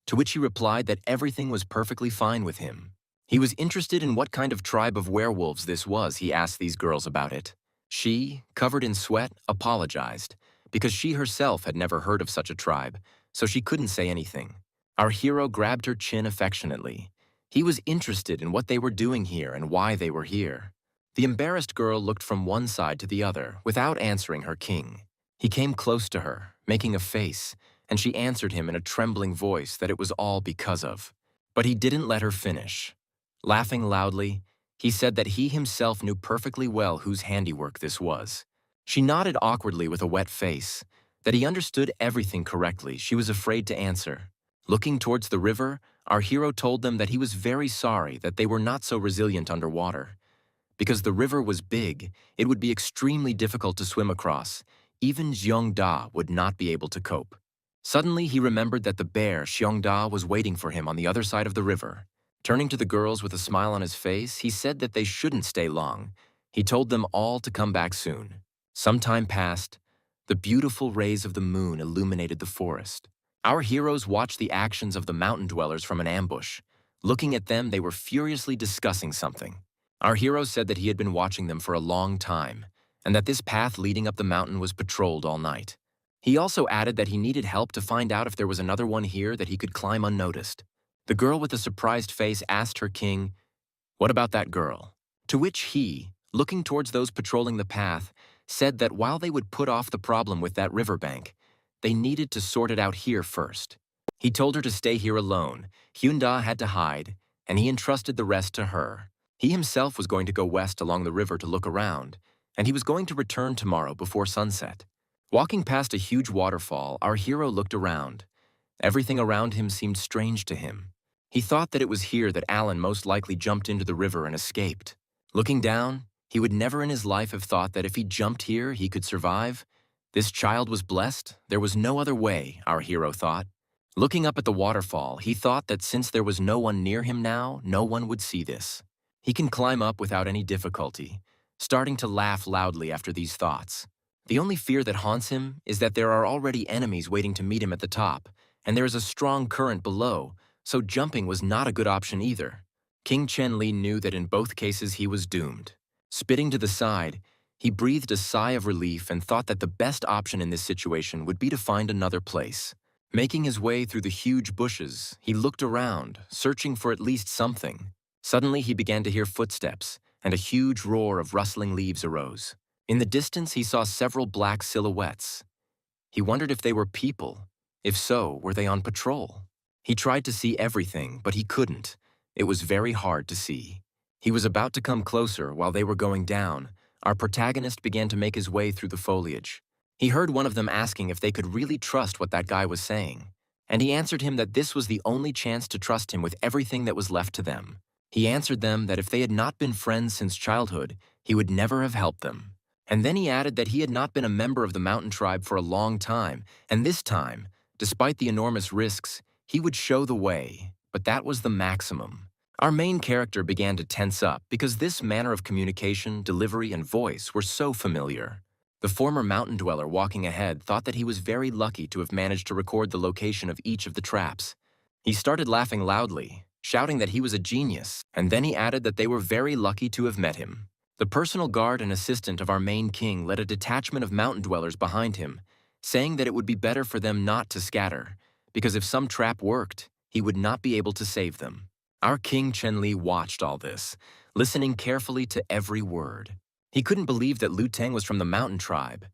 to which he replied that everything was perfectly fine with him. He was interested in what kind of tribe of werewolves this was. He asked these girls about it. She, covered in sweat, apologized, because she herself had never heard of such a tribe, so she couldn't say anything. Our hero grabbed her chin affectionately. He was interested in what they were doing here and why they were here. The embarrassed girl looked from one side to the other without answering her king. He came close to her, making a face, and she answered him in a trembling voice that it was all because of. But he didn't let her finish. Laughing loudly, he said that he himself knew perfectly well whose handiwork this was. She nodded awkwardly with a wet face. That he understood everything correctly, she was afraid to answer. Looking towards the river, our hero told them that he was very sorry that they were not so resilient underwater. Because the river was big, it would be extremely difficult to swim across. Even Xiongda would not be able to cope. Suddenly, he remembered that the bear, Xiongda, was waiting for him on the other side of the river. Turning to the girls with a smile on his face, he said that they shouldn't stay long. He told them all to come back soon. Some time passed. The beautiful rays of the moon illuminated the forest. Our heroes watched the actions of the mountain dwellers from an ambush. Looking at them, they were furiously discussing something. Our hero said that he had been watching them for a long time, and that this path leading up the mountain was patrolled all night. He also added that he needed help to find out if there was another one here that he could climb unnoticed. The girl with a surprised face asked her king, "What about that girl?" To which he, looking towards those patrolling the path, said that while they would put off the problem with that riverbank, they needed to sort it out here first. He told her to stay here alone. Hyunda had to hide, and he entrusted the rest to her. He himself was going to go west along the river to look around, and he was going to return tomorrow before sunset. Walking past a huge waterfall, our hero looked around. Everything around him seemed strange to him. He thought that it was here that Alan most likely jumped into the river and escaped. Looking down, he would never in his life have thought that if he jumped here, he could survive. This child was blessed. There was no other way, our hero thought. Looking up at the waterfall, he thought that since there was no one near him now, no one would see this. He can climb up without any difficulty, starting to laugh loudly after these thoughts. The only fear that haunts him is that there are already enemies waiting to meet him at the top, and there is a strong current below, so jumping was not a good option either. King Chen-Li knew that in both cases he was doomed. Spitting to the side, he breathed a sigh of relief and thought that the best option in this situation would be to find another place. Making his way through the huge bushes, he looked around, searching for at least something. Suddenly, he began to hear footsteps, and a huge roar of rustling leaves arose. In the distance, he saw several black silhouettes. He wondered if they were people. If so, were they on patrol? He tried to see everything, but he couldn't. It was very hard to see. He was about to come closer while they were going down. Our protagonist began to make his way through the foliage. He heard one of them asking if they could really trust what that guy was saying, and he answered him that this was the only chance to trust him with everything that was left to them. He answered them that if they had not been friends since childhood, he would never have helped them. And then he added that he had not been a member of the mountain tribe for a long time, and this time, despite the enormous risks, he would show the way, but that was the maximum. Our main character began to tense up because this manner of communication, delivery, and voice were so familiar. The former mountain dweller walking ahead thought that he was very lucky to have managed to record the location of each of the traps. He started laughing loudly, shouting that he was a genius, and then he added that they were very lucky to have met him. The personal guard and assistant of our main king led a detachment of mountain dwellers behind him, saying that it would be better for them not to scatter, because if some trap worked, he would not be able to save them. Our King Chenli watched all this, listening carefully to every word. He couldn't believe that Lu Teng was from the mountain tribe,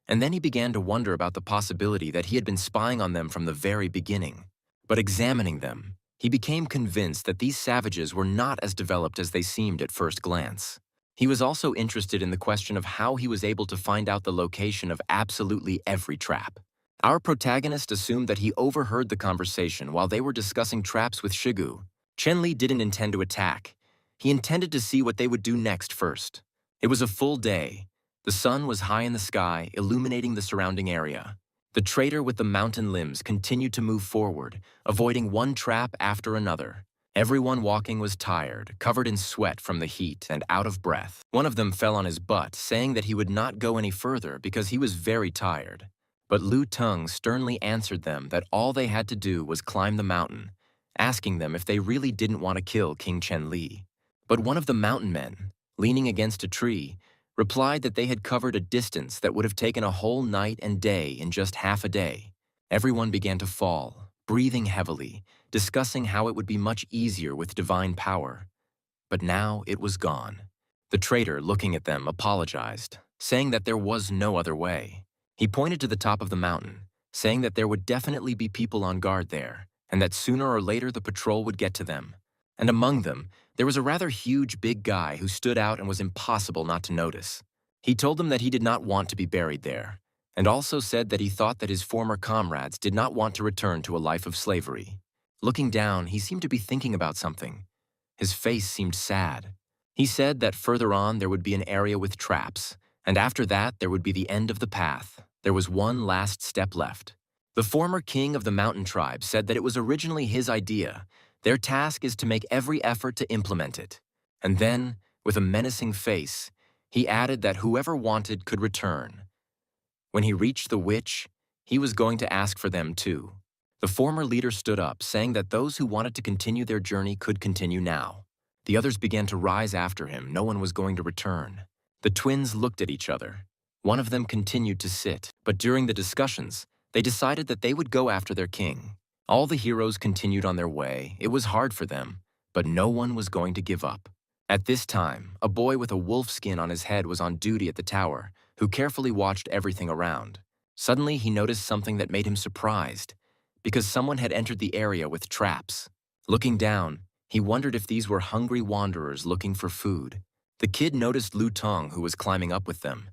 and then he began to wonder about the possibility that he had been spying on them from the very beginning. But examining them, he became convinced that these savages were not as developed as they seemed at first glance. He was also interested in the question of how he was able to find out the location of absolutely every trap. Our protagonist assumed that he overheard the conversation while they were discussing traps with Shigu. Chenli didn't intend to attack. He intended to see what they would do next first. It was a full day. The sun was high in the sky, illuminating the surrounding area. The trader with the mountain limbs continued to move forward, avoiding one trap after another. Everyone walking was tired, covered in sweat from the heat, and out of breath. One of them fell on his butt, saying that he would not go any further because he was very tired. But Lu Teng sternly answered them that all they had to do was climb the mountain, asking them if they really didn't want to kill King Chenli. But one of the mountain men, leaning against a tree, replied that they had covered a distance that would have taken a whole night and day in just half a day. Everyone began to fall, breathing heavily, discussing how it would be much easier with divine power. But now it was gone. The trader, looking at them, apologized, saying that there was no other way. He pointed to the top of the mountain, saying that there would definitely be people on guard there, and that sooner or later the patrol would get to them. And among them, there was a rather huge big guy who stood out and was impossible not to notice. He told them that he did not want to be buried there, and also said that he thought that his former comrades did not want to return to a life of slavery. Looking down, he seemed to be thinking about something. His face seemed sad. He said that further on there would be an area with traps, and after that there would be the end of the path. There was one last step left. The former king of the mountain tribe said that it was originally his idea. Their task is to make every effort to implement it. And then, with a menacing face, he added that whoever wanted could return. When he reached the witch, he was going to ask for them too. The former leader stood up, saying that those who wanted to continue their journey could continue now. The others began to rise after him. No one was going to return. The twins looked at each other. One of them continued to sit, but during the discussions, they decided that they would go after their king. All the heroes continued on their way. It was hard for them, but no one was going to give up. At this time, a boy with a wolf skin on his head was on duty at the tower, who carefully watched everything around. Suddenly, he noticed something that made him surprised, because someone had entered the area with traps. Looking down, he wondered if these were hungry wanderers looking for food. The kid noticed Lu Teng, who was climbing up with them.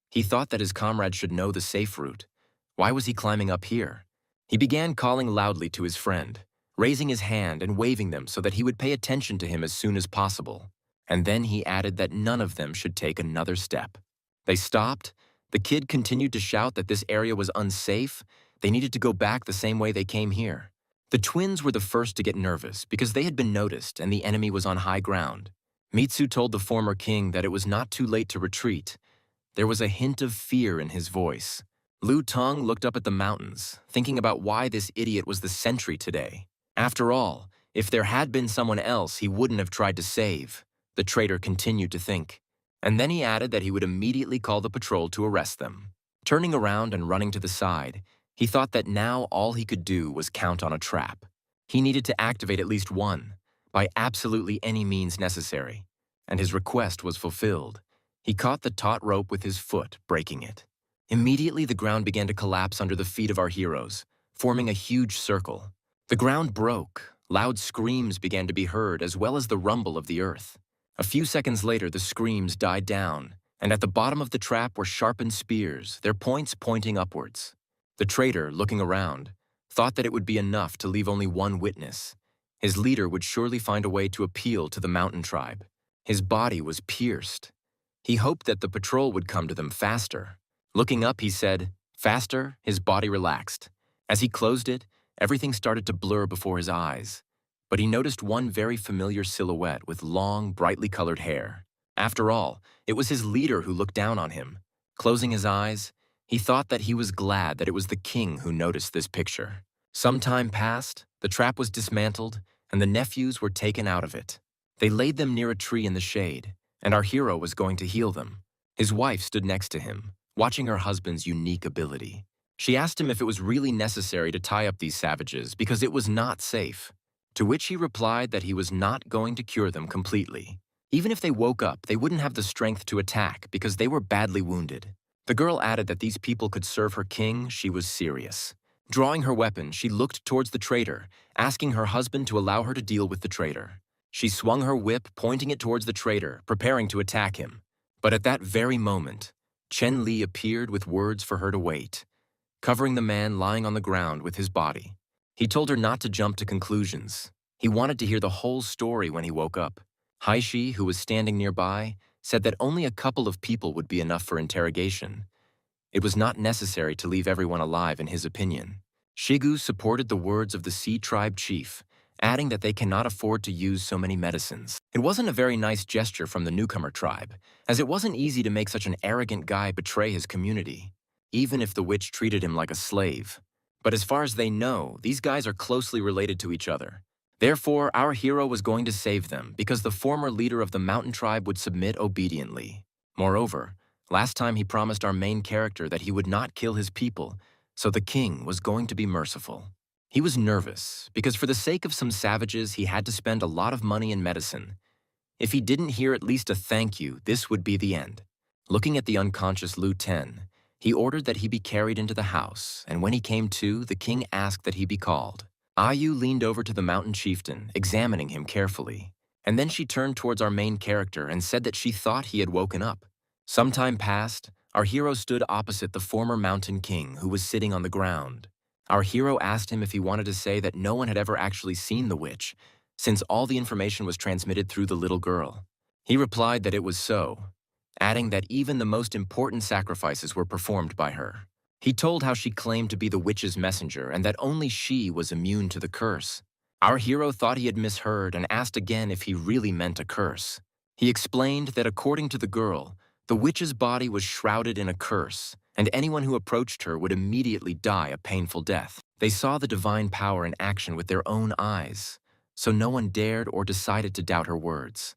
He thought that his comrade should know the safe route. Why was he climbing up here? He began calling loudly to his friend, raising his hand and waving them so that he would pay attention to him as soon as possible. And then he added that none of them should take another step. They stopped. The kid continued to shout that this area was unsafe. They needed to go back the same way they came here. The twins were the first to get nervous because they had been noticed and the enemy was on high ground. Mitsu told the former king that it was not too late to retreat. There was a hint of fear in his voice. Lu Teng looked up at the mountains, thinking about why this idiot was the sentry today. After all, if there had been someone else, he wouldn't have tried to save. The traitor continued to think. And then he added that he would immediately call the patrol to arrest them. Turning around and running to the side, he thought that now all he could do was count on a trap. He needed to activate at least one, by absolutely any means necessary. And his request was fulfilled. He caught the taut rope with his foot, breaking it. Immediately, the ground began to collapse under the feet of our heroes, forming a huge circle. The ground broke. Loud screams began to be heard, as well as the rumble of the earth. A few seconds later, the screams died down, and at the bottom of the trap were sharpened spears, their points pointing upwards. The traitor, looking around, thought that it would be enough to leave only one witness. His leader would surely find a way to appeal to the mountain tribe. His body was pierced. He hoped that the patrol would come to them faster. Looking up, he said, "Faster." His body relaxed. As he closed it, everything started to blur before his eyes. But he noticed one very familiar silhouette with long, brightly colored hair. After all, it was his leader who looked down on him. Closing his eyes, he thought that he was glad that it was the king who noticed this picture. Some time passed, the trap was dismantled, and the nephews were taken out of it. They laid them near a tree in the shade, and our hero was going to heal them. His wife stood next to him, watching her husband's unique ability. She asked him if it was really necessary to tie up these savages because it was not safe, to which he replied that he was not going to cure them completely. Even if they woke up, they wouldn't have the strength to attack because they were badly wounded. The girl added that these people could serve her king. She was serious. Drawing her weapon, she looked towards the traitor, asking her husband to allow her to deal with the traitor. She swung her whip, pointing it towards the traitor, preparing to attack him. But at that very moment, Chen Li appeared with words for her to wait, covering the man lying on the ground with his body. He told her not to jump to conclusions. He wanted to hear the whole story when he woke up. Haishi, who was standing nearby, said that only a couple of people would be enough for interrogation. It was not necessary to leave everyone alive in his opinion. Shigu supported the words of the Sea Tribe chief, adding that they cannot afford to use so many medicines. It wasn't a very nice gesture from the newcomer tribe, as it wasn't easy to make such an arrogant guy betray his community, even if the witch treated him like a slave. But as far as they know, these guys are closely related to each other. Therefore, our hero was going to save them because the former leader of the mountain tribe would submit obediently. Moreover, last time he promised our main character that he would not kill his people, so the king was going to be merciful. He was nervous because for the sake of some savages, he had to spend a lot of money in medicine. If he didn't hear at least a thank you, this would be the end. Looking at the unconscious Lu Ten, he ordered that he be carried into the house, and when he came to, the king asked that he be called. Ayu leaned over to the mountain chieftain, examining him carefully, and then she turned towards our main character and said that she thought he had woken up. Some time passed. Our hero stood opposite the former mountain king, who was sitting on the ground. Our hero asked him if he wanted to say that no one had ever actually seen the witch, since all the information was transmitted through the little girl. He replied that it was so, adding that even the most important sacrifices were performed by her. He told how she claimed to be the witch's messenger and that only she was immune to the curse. Our hero thought he had misheard and asked again if he really meant a curse. He explained that according to the girl, the witch's body was shrouded in a curse, and anyone who approached her would immediately die a painful death. They saw the divine power in action with their own eyes, so no one dared or decided to doubt her words.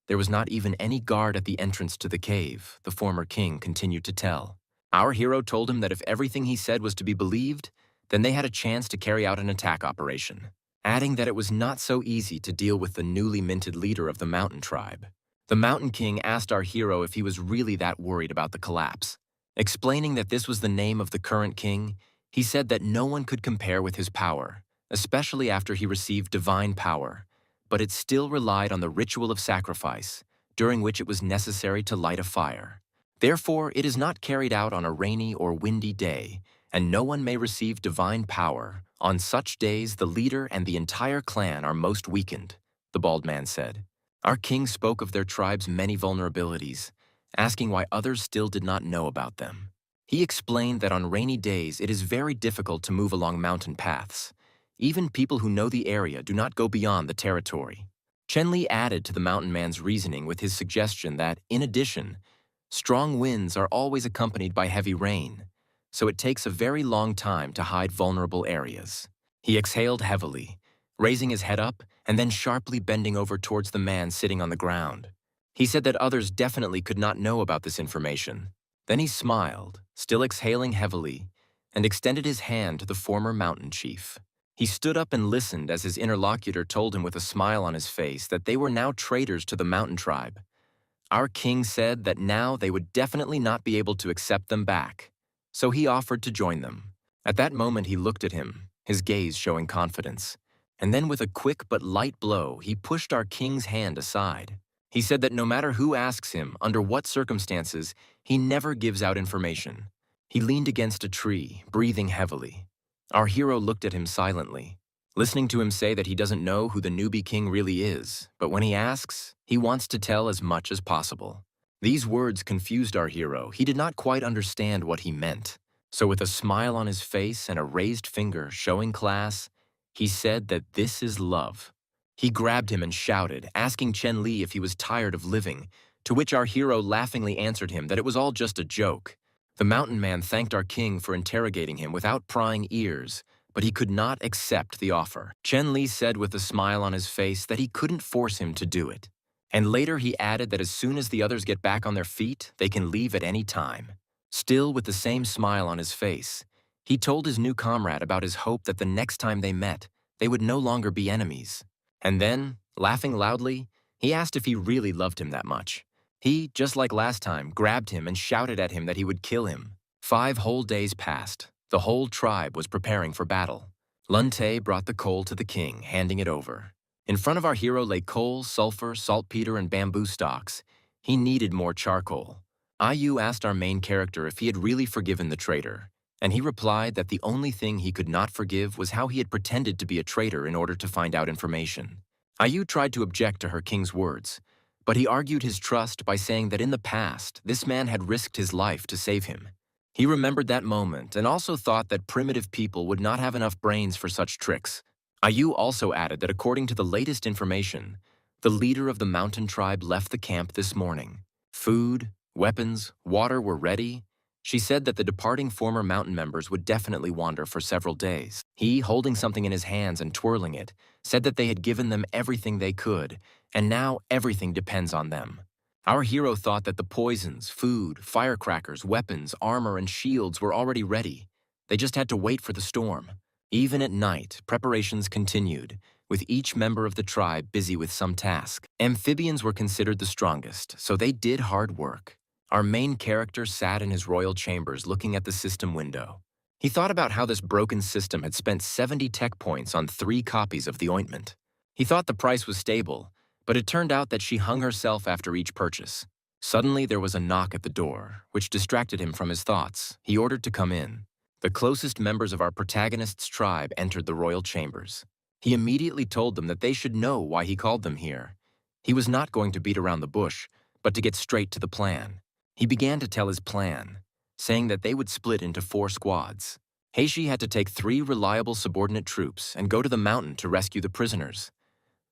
There was not even any guard at the entrance to the cave, the former king continued to tell. Our hero told him that if everything he said was to be believed, then they had a chance to carry out an attack operation, adding that it was not so easy to deal with the newly minted leader of the mountain tribe. The mountain king asked our hero if he was really that worried about the collapse. Explaining that this was the name of the current king, he said that no one could compare with his power, especially after he received divine power, but it still relied on the ritual of sacrifice, during which it was necessary to light a fire. Therefore, it is not carried out on a rainy or windy day, and no one may receive divine power. On such days, the leader and the entire clan are most weakened, the bald man said. Our king spoke of their tribe's many vulnerabilities, asking why others still did not know about them. He explained that on rainy days, it is very difficult to move along mountain paths. Even people who know the area do not go beyond the territory. Chen Li added to the mountain man's reasoning with his suggestion that, in addition, strong winds are always accompanied by heavy rain, so it takes a very long time to hide vulnerable areas. He exhaled heavily, raising his head up and then sharply bending over towards the man sitting on the ground. He said that others definitely could not know about this information. Then he smiled, still exhaling heavily, and extended his hand to the former mountain chief. He stood up and listened as his interlocutor told him with a smile on his face that they were now traitors to the mountain tribe. Our king said that now they would definitely not be able to accept them back, so he offered to join them. At that moment he looked at him, his gaze showing confidence, and then with a quick but light blow he pushed our king's hand aside. He said that no matter who asks him, under what circumstances, he never gives out information. He leaned against a tree, breathing heavily. Our hero looked at him silently, listening to him say that he doesn't know who the newbie king really is, but when he asks, he wants to tell as much as possible. These words confused our hero. He did not quite understand what he meant. So with a smile on his face and a raised finger showing class, he said that this is love. He grabbed him and shouted, asking Chen Li if he was tired of living, to which our hero laughingly answered him that it was all just a joke. The mountain man thanked our king for interrogating him without prying ears, but he could not accept the offer. Chen Li said with a smile on his face that he couldn't force him to do it. And later he added that as soon as the others get back on their feet, they can leave at any time. Still with the same smile on his face, He told his new comrade about his hope that the next time they met, they would no longer be enemies. And then, laughing loudly, he asked if he really loved him that much. He, just like last time, grabbed him and shouted at him that he would kill him. 5 whole days passed. The whole tribe was preparing for battle. Lunte brought the coal to the king, handing it over. In front of our hero lay coal, sulfur, saltpeter, and bamboo stalks. He needed more charcoal. Ayu asked our main character if he had really forgiven the traitor, and he replied that the only thing he could not forgive was how he had pretended to be a traitor in order to find out information. Ayu tried to object to her king's words, but he argued his trust by saying that in the past, this man had risked his life to save him. He remembered that moment and also thought that primitive people would not have enough brains for such tricks. Ayu also added that according to the latest information, the leader of the mountain tribe left the camp this morning. Food, weapons, water were ready. She said that the departing former mountain members would definitely wander for several days. He, holding something in his hands and twirling it, said that they had given them everything they could, and now everything depends on them. Our hero thought that the poisons, food, firecrackers, weapons, armor, and shields were already ready. They just had to wait for the storm. Even at night, preparations continued, with each member of the tribe busy with some task. Amphibians were considered the strongest, so they did hard work. Our main character sat in his royal chambers looking at the system window. He thought about how this broken system had spent 70 tech points on 3 copies of the ointment. He thought the price was stable, but it turned out that she hung herself after each purchase. Suddenly there was a knock at the door, which distracted him from his thoughts. He ordered to come in. The closest members of our protagonist's tribe entered the royal chambers. He immediately told them that they should know why he called them here. He was not going to beat around the bush, but to get straight to the plan. He began to tell his plan, saying that they would split into 4 squads. Heishi had to take 3 reliable subordinate troops and go to the mountain to rescue the prisoners.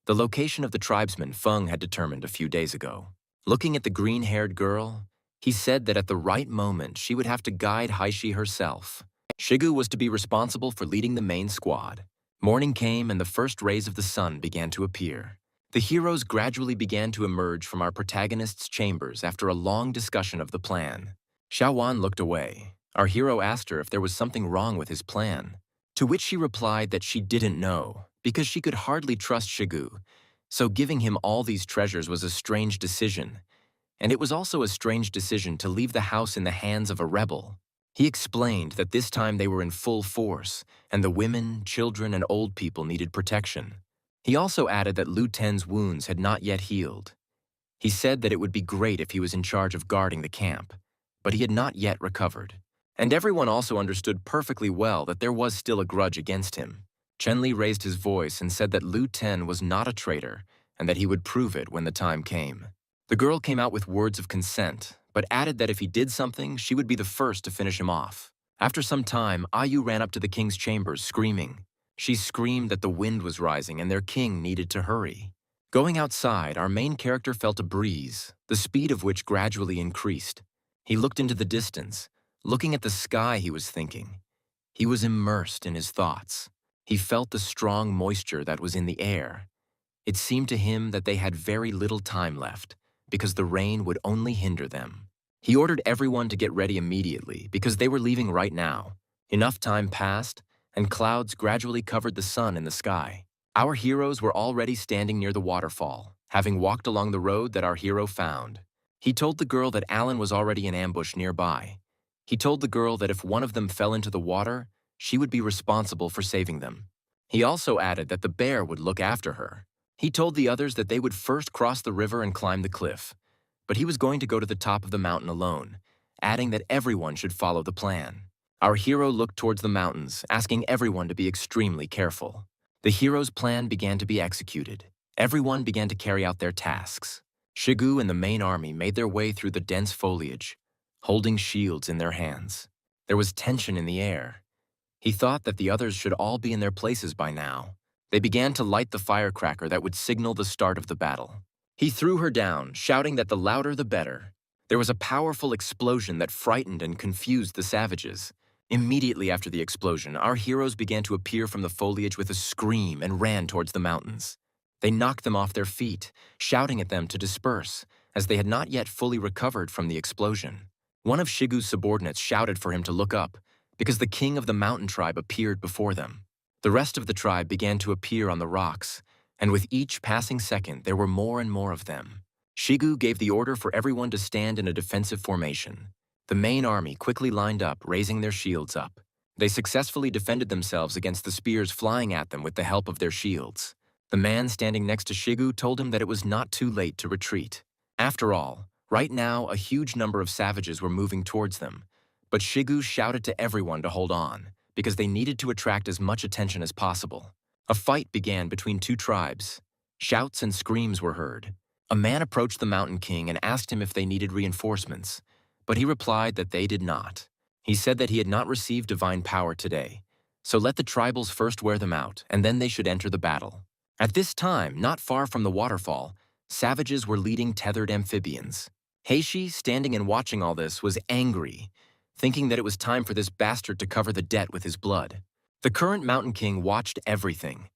The location of the tribesman Feng had determined a few days ago. Looking at the green-haired girl, he said that at the right moment she would have to guide Heishi herself. Shigu was to be responsible for leading the main squad. Morning came and the first rays of the sun began to appear. The heroes gradually began to emerge from our protagonist's chambers after a long discussion of the plan. Xiaowan looked away. Our hero asked her if there was something wrong with his plan, to which she replied that she didn't know, because she could hardly trust Shigu, so giving him all these treasures was a strange decision, and it was also a strange decision to leave the house in the hands of a rebel. He explained that this time they were in full force, and the women, children, and old people needed protection. He also added that Lu Ten's wounds had not yet healed. He said that it would be great if he was in charge of guarding the camp, but he had not yet recovered. And everyone also understood perfectly well that there was still a grudge against him. Chenli raised his voice and said that Lu Ten was not a traitor and that he would prove it when the time came. The girl came out with words of consent, but added that if he did something, she would be the first to finish him off. After some time, Ayu ran up to the king's chambers, screaming. She screamed that the wind was rising and their king needed to hurry. Going outside, our main character felt a breeze, the speed of which gradually increased. He looked into the distance. Looking at the sky, he was thinking. He was immersed in his thoughts. He felt the strong moisture that was in the air. It seemed to him that they had very little time left, because the rain would only hinder them. He ordered everyone to get ready immediately, because they were leaving right now. Enough time passed, and clouds gradually covered the sun in the sky. Our heroes were already standing near the waterfall, having walked along the road that our hero found. He told the girl that Alan was already in ambush nearby. He told the girl that if one of them fell into the water, she would be responsible for saving them. He also added that the bear would look after her. He told the others that they would first cross the river and climb the cliff, but he was going to go to the top of the mountain alone, adding that everyone should follow the plan. Our hero looked towards the mountains, asking everyone to be extremely careful. The hero's plan began to be executed. Everyone began to carry out their tasks. Shigu and the main army made their way through the dense foliage, holding shields in their hands. There was tension in the air. He thought that the others should all be in their places by now. They began to light the firecracker that would signal the start of the battle. He threw her down, shouting that the louder the better. There was a powerful explosion that frightened and confused the savages. Immediately after the explosion, our heroes began to appear from the foliage with a scream and ran towards the mountains. They knocked them off their feet, shouting at them to disperse, as they had not yet fully recovered from the explosion. One of Shigu's subordinates shouted for him to look up, because the king of the mountain tribe appeared before them. The rest of the tribe began to appear on the rocks, and with each passing second there were more and more of them. Shigu gave the order for everyone to stand in a defensive formation. The main army quickly lined up, raising their shields up. They successfully defended themselves against the spears flying at them with the help of their shields. The man standing next to Shigu told him that it was not too late to retreat. After all, right now a huge number of savages were moving towards them. But Shigu shouted to everyone to hold on, because they needed to attract as much attention as possible. A fight began between two tribes. Shouts and screams were heard. A man approached the Mountain King and asked him if they needed reinforcements, but he replied that they did not. He said that he had not received divine power today, so let the tribals first wear them out, and then they should enter the battle. At this time, not far from the waterfall, savages were leading tethered amphibians. Heishi, standing and watching all this, was angry, thinking that it was time for this bastard to cover the debt with his blood. The current Mountain King watched everything,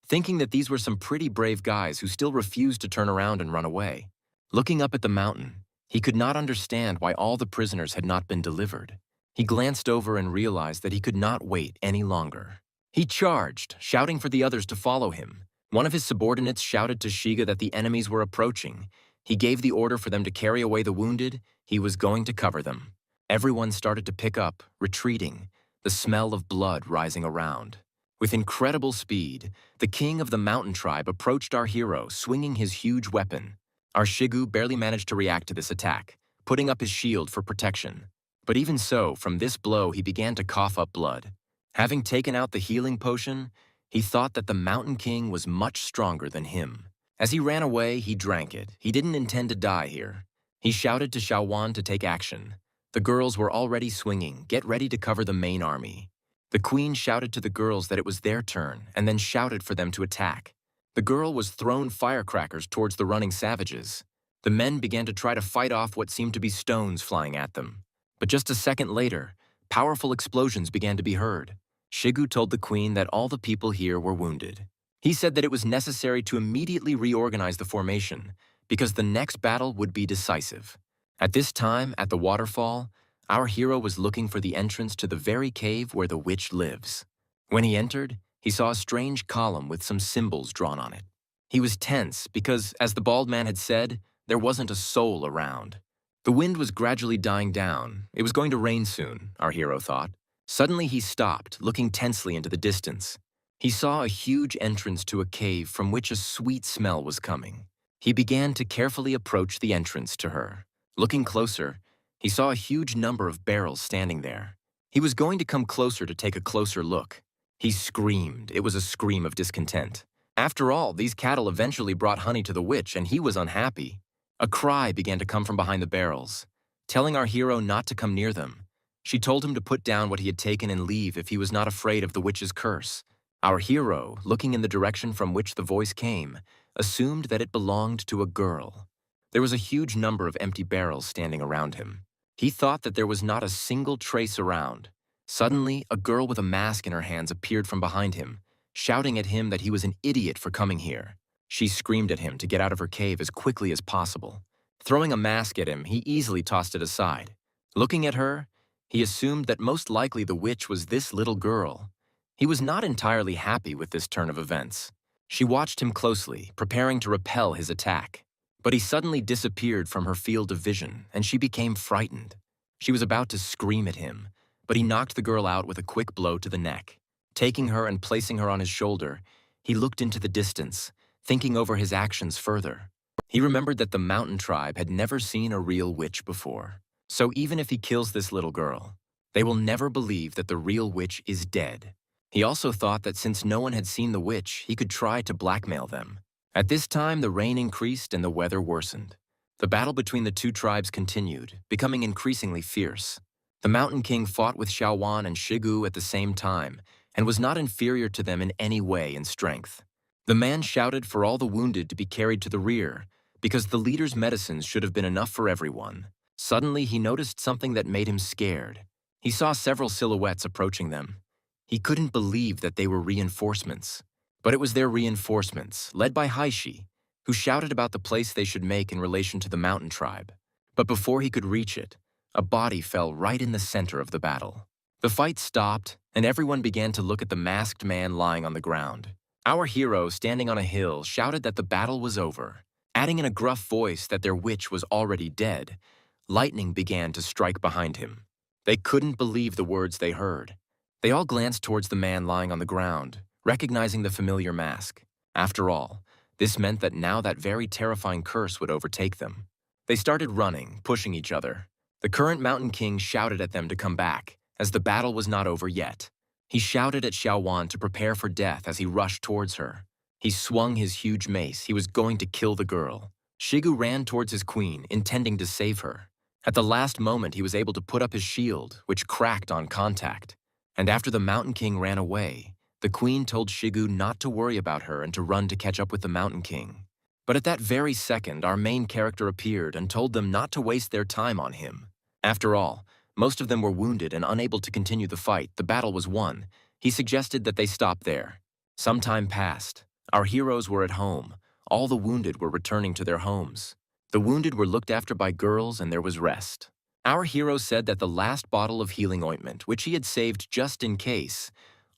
thinking that these were some pretty brave guys who still refused to turn around and run away. Looking up at the mountain, he could not understand why all the prisoners had not been delivered. He glanced over and realized that he could not wait any longer. He charged, shouting for the others to follow him. One of his subordinates shouted to Shiga that the enemies were approaching. He gave the order for them to carry away the wounded. He was going to cover them. Everyone started to pick up, retreating, the smell of blood rising around. With incredible speed, the king of the mountain tribe approached our hero, swinging his huge weapon. Our Shigu barely managed to react to this attack, putting up his shield for protection. But even so, from this blow he began to cough up blood. Having taken out the healing potion, he thought that the Mountain King was much stronger than him. As he ran away, he drank it. He didn't intend to die here. He shouted to Xiaowan to take action. The girls were already swinging, get ready to cover the main army. The queen shouted to the girls that it was their turn, and then shouted for them to attack. The girl was thrown firecrackers towards the running savages. The men began to try to fight off what seemed to be stones flying at them. But just a second later, powerful explosions began to be heard. Shigu told the queen that all the people here were wounded. He said that it was necessary to immediately reorganize the formation, because the next battle would be decisive. At this time, at the waterfall, our hero was looking for the entrance to the very cave where the witch lives. When he entered, he saw a strange column with some symbols drawn on it. He was tense because, as the bald man had said, there wasn't a soul around. The wind was gradually dying down. It was going to rain soon, our hero thought. Suddenly he stopped, looking tensely into the distance. He saw a huge entrance to a cave from which a sweet smell was coming. He began to carefully approach the entrance to her. Looking closer, he saw a huge number of barrels standing there. He was going to come closer to take a closer look. He screamed. It was a scream of discontent. After all, these cattle eventually brought honey to the witch, and he was unhappy. A cry began to come from behind the barrels, telling our hero not to come near them. She told him to put down what he had taken and leave if he was not afraid of the witch's curse. Our hero, looking in the direction from which the voice came, assumed that it belonged to a girl. There was a huge number of empty barrels standing around him. He thought that there was not a single trace around. Suddenly, a girl with a mask in her hands appeared from behind him, shouting at him that he was an idiot for coming here. She screamed at him to get out of her cave as quickly as possible. Throwing a mask at him, he easily tossed it aside. Looking at her, he assumed that most likely the witch was this little girl. He was not entirely happy with this turn of events. She watched him closely, preparing to repel his attack. But he suddenly disappeared from her field of vision, and she became frightened. She was about to scream at him, but he knocked the girl out with a quick blow to the neck. Taking her and placing her on his shoulder, he looked into the distance, thinking over his actions further. He remembered that the mountain tribe had never seen a real witch before. So even if he kills this little girl, they will never believe that the real witch is dead. He also thought that since no one had seen the witch, he could try to blackmail them. At this time, the rain increased and the weather worsened. The battle between the two tribes continued, becoming increasingly fierce. The Mountain King fought with Xiaowan and Shigu at the same time, and was not inferior to them in any way in strength. The man shouted for all the wounded to be carried to the rear, because the leader's medicines should have been enough for everyone. Suddenly, he noticed something that made him scared. He saw several silhouettes approaching them. He couldn't believe that they were reinforcements. But it was their reinforcements, led by Heishi, who shouted about the place they should make in relation to the mountain tribe. But before he could reach it, a body fell right in the center of the battle. The fight stopped, and everyone began to look at the masked man lying on the ground. Our hero, standing on a hill, shouted that the battle was over, adding in a gruff voice that their witch was already dead. Lightning began to strike behind him. They couldn't believe the words they heard. They all glanced towards the man lying on the ground, recognizing the familiar mask. After all, this meant that now that very terrifying curse would overtake them. They started running, pushing each other. The current Mountain King shouted at them to come back, as the battle was not over yet. He shouted at Xiaowan to prepare for death as he rushed towards her. He swung his huge mace. He was going to kill the girl. Shigu ran towards his queen, intending to save her. At the last moment, he was able to put up his shield, which cracked on contact. And after the Mountain King ran away, the queen told Shigu not to worry about her and to run to catch up with the Mountain King. But at that very second, our main character appeared and told them not to waste their time on him. After all, most of them were wounded and unable to continue the fight. The battle was won. He suggested that they stop there. Some time passed. Our heroes were at home. All the wounded were returning to their homes. The wounded were looked after by girls, and there was rest. Our hero said that the last bottle of healing ointment, which he had saved just in case,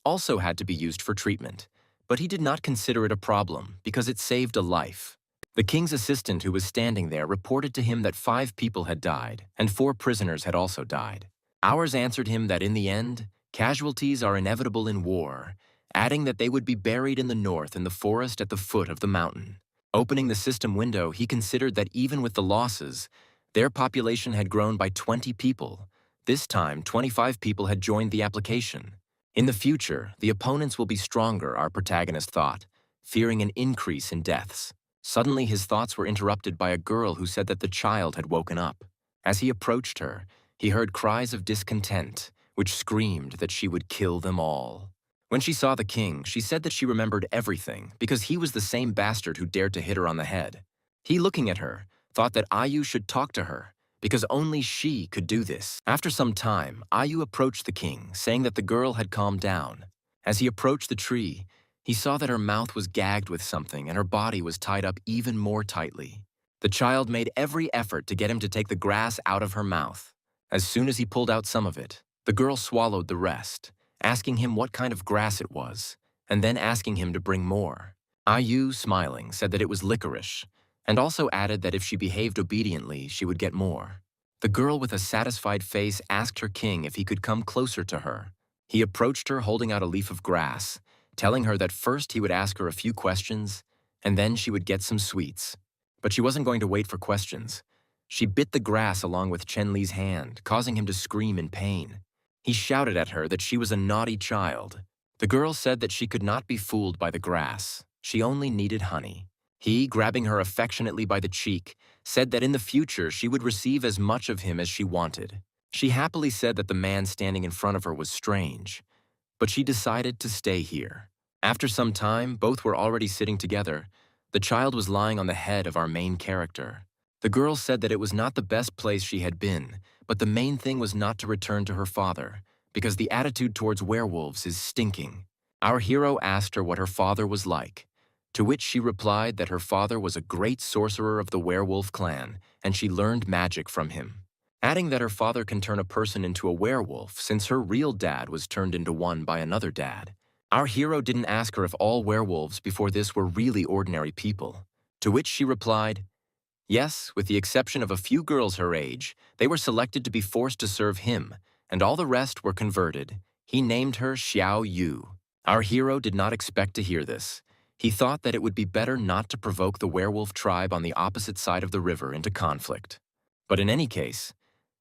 also had to be used for treatment, but he did not consider it a problem because it saved a life. The king's assistant who was standing there reported to him that 5 people had died, and 4 prisoners had also died. Ours answered him that in the end, casualties are inevitable in war, adding that they would be buried in the north in the forest at the foot of the mountain. Opening the system window, he considered that even with the losses, their population had grown by 20 people. This time, 25 people had joined the application. In the future, the opponents will be stronger, our protagonist thought, fearing an increase in deaths. Suddenly, his thoughts were interrupted by a girl who said that the child had woken up. As he approached her, he heard cries of discontent, which screamed that she would kill them all. When she saw the king, she said that she remembered everything because he was the same bastard who dared to hit her on the head. He, looking at her, thought that Ayu should talk to her because only she could do this. After some time, Ayu approached the king, saying that the girl had calmed down. As he approached the tree, he saw that her mouth was gagged with something and her body was tied up even more tightly. The child made every effort to get him to take the grass out of her mouth. As soon as he pulled out some of it, the girl swallowed the rest, asking him what kind of grass it was, and then asking him to bring more. Ayu, smiling, said that it was licorice, and also added that if she behaved obediently, she would get more. The girl with a satisfied face asked her king if he could come closer to her. He approached her holding out a leaf of grass, telling her that first he would ask her a few questions, and then she would get some sweets. But she wasn't going to wait for questions. She bit the grass along with Chen Li's hand, causing him to scream in pain. He shouted at her that she was a naughty child. The girl said that she could not be fooled by the grass. She only needed honey. He, grabbing her affectionately by the cheek, said that in the future she would receive as much of him as she wanted. She happily said that the man standing in front of her was strange, but she decided to stay here. After some time, both were already sitting together. The child was lying on the head of our main character. The girl said that it was not the best place she had been, but the main thing was not to return to her father, because the attitude towards werewolves is stinking. Our hero asked her what her father was like, to which she replied that her father was a great sorcerer of the werewolf clan, and she learned magic from him, adding that her father can turn a person into a werewolf since her real dad was turned into one by another dad. Our hero didn't ask her if all werewolves before this were really ordinary people, to which she replied, yes, with the exception of a few girls her age, they were selected to be forced to serve him, and all the rest were converted. He named her Xiao Yu. Our hero did not expect to hear this. He thought that it would be better not to provoke the werewolf tribe on the opposite side of the river into conflict. But in any case,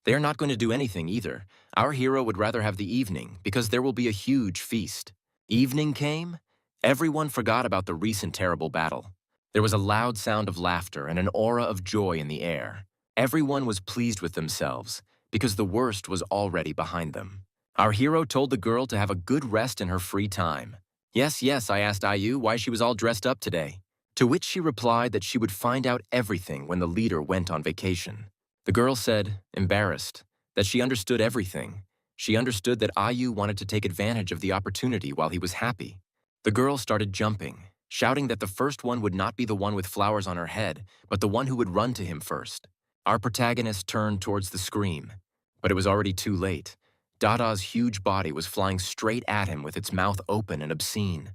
they are not going to do anything either. Our hero would rather have the evening because there will be a huge feast. Evening came. Everyone forgot about the recent terrible battle. There was a loud sound of laughter and an aura of joy in the air. Everyone was pleased with themselves because the worst was already behind them. Our hero told the girl to have a good rest in her free time. Yes, I asked Ayu why she was all dressed up today, to which she replied that she would find out everything when the leader went on vacation. The girl said, embarrassed, that she understood everything. She understood that Ayu wanted to take advantage of the opportunity while he was happy. The girl started jumping, shouting that the first one would not be the one with flowers on her head, but the one who would run to him first. Our protagonist turned towards the scream, but it was already too late. Dada's huge body was flying straight at him with its mouth open and obscene.